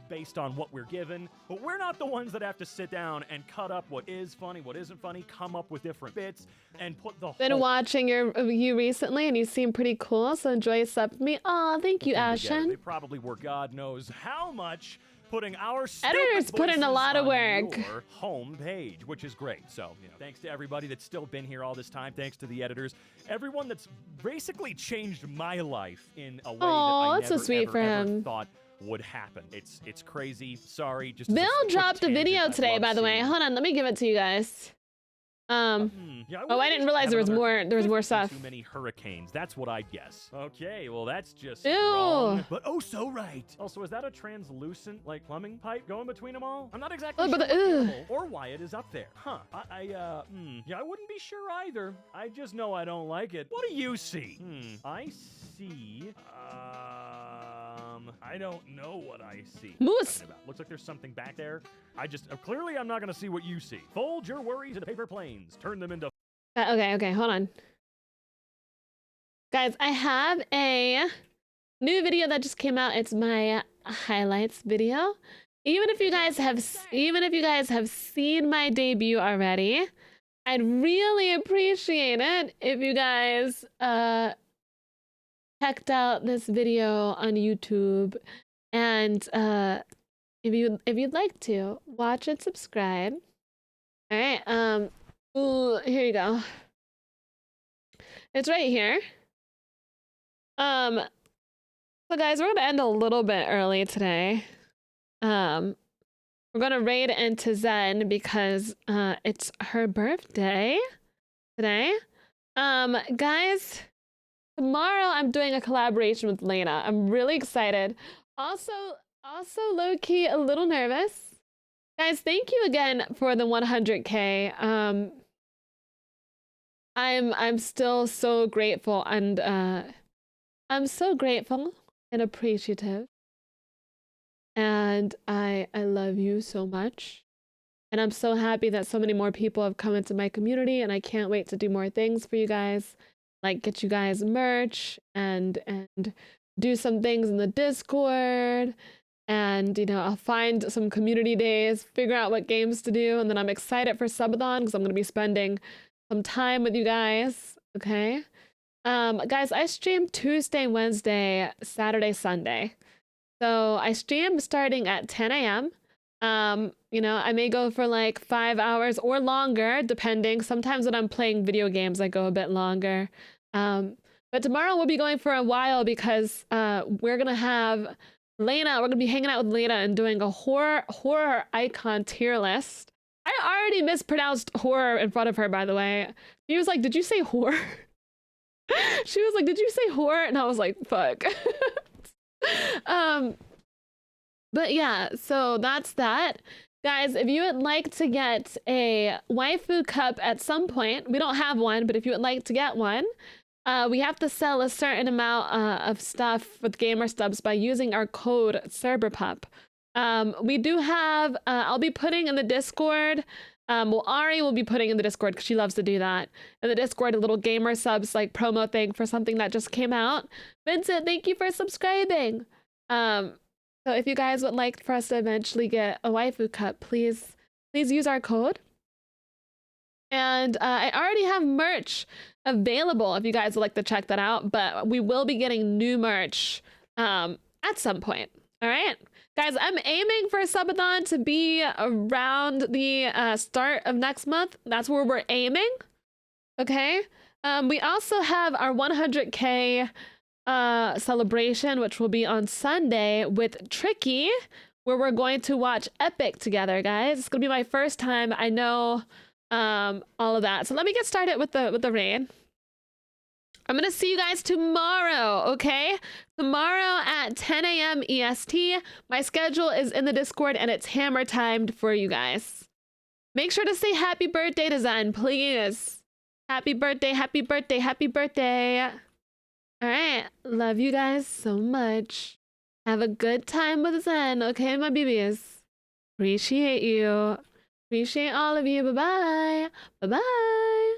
based on what we're given, but we're not the ones that have to sit down and cut up what is funny, what isn't funny, come up with different bits, and put the Been whole watching you recently, and you seem pretty cool. So enjoy sub with me. Aw, thank you, thing together. Ashen. They probably were God knows how much putting our Editors put in a lot of work. Your home page, which is great. So, you know, thanks to everybody that's still been here all this time. Thanks to the editors, everyone that's basically changed my life in a way that I that's so never, sweet ever, for ever him. thought would happen. It's crazy. Sorry. Just as Bill quick dropped a tangent, video I today, love by the way. seeing- Hold on, let me give it to you guys. Yeah, Oh, I didn't realize there was more stuff. Too many hurricanes. That's what I'd guess. Okay, well that's just Ew. wrong. But oh so right. Also, is that a translucent like plumbing pipe going between them all? I'm not exactly Oh, sure but what the- animal or why it is up there. Huh? Yeah, I wouldn't be sure either. I just know I don't like it. What do you see? I see. I don't know what I see. Moose. Looks like there's something back there. Clearly I'm not gonna see what you see. Fold your worries into paper planes. Turn them into. Okay, hold on. Guys, I have a new video that just came out. It's my highlights video. Even if you guys have seen my debut already, I'd really appreciate it if you guys checked out this video on YouTube, and if you'd like to watch and subscribe. All right, ooh, here you go. It's right here. So guys, we're gonna end a little bit early today. We're gonna raid into Zen because it's her birthday today. Guys, tomorrow I'm doing a collaboration with Lena. I'm really excited. Also low-key a little nervous. Guys, thank you again for the 100K. I'm still so grateful, and I'm so grateful and appreciative. And I love you so much. And I'm so happy that so many more people have come into my community, and I can't wait to do more things for you guys, like get you guys merch and do some things in the Discord. And, you know, I'll find some community days, figure out what games to do. And then I'm excited for Subathon because I'm going to be spending some time with you guys. Okay. Guys, I stream Tuesday, Wednesday, Saturday, Sunday. So I stream starting at 10 a.m. You know, I may go for like 5 hours or longer, depending. Sometimes when I'm playing video games, I go a bit longer. But tomorrow we'll be going for a while because we're going to have Lena, we're gonna be hanging out with Lena and doing a horror icon tier list. I already mispronounced horror in front of her, by the way. She was like, "Did you say horror?" She was like, "Did you say horror?" And I was like, "Fuck." But yeah, so that's that. Guys, if you would like to get a waifu cup at some point, we don't have one, but if you would like to get one, we have to sell a certain amount of stuff with Gamer Stubs by using our code CerberPup. We do have, I'll be putting in the Discord Well, Ari will be putting in the Discord because she loves to do that. In the Discord, a little gamer subs like promo thing for something that just came out. Vincent, thank you for subscribing. So if you guys would like for us to eventually get a waifu cup, please use our code. And I already have merch available if you guys would like to check that out, but we will be getting new merch at some point. All right, guys, I'm aiming for subathon to be around the start of next month. That's where we're aiming. Okay. We also have our 100K celebration, which will be on Sunday with Tricky, where we're going to watch Epic together, guys. It's gonna be my first time. I know all of that. So let me get started with the raid. I'm gonna see you guys tomorrow, okay? Tomorrow at 10 a.m. EST. My schedule is in the Discord and it's hammer timed for you guys. Make sure to say happy birthday to Zen, please. Happy birthday, happy birthday, happy birthday. All right, love you guys so much. Have a good time with Zen, okay, my babies? Appreciate you. Appreciate all of you. Bye-bye. Bye-bye.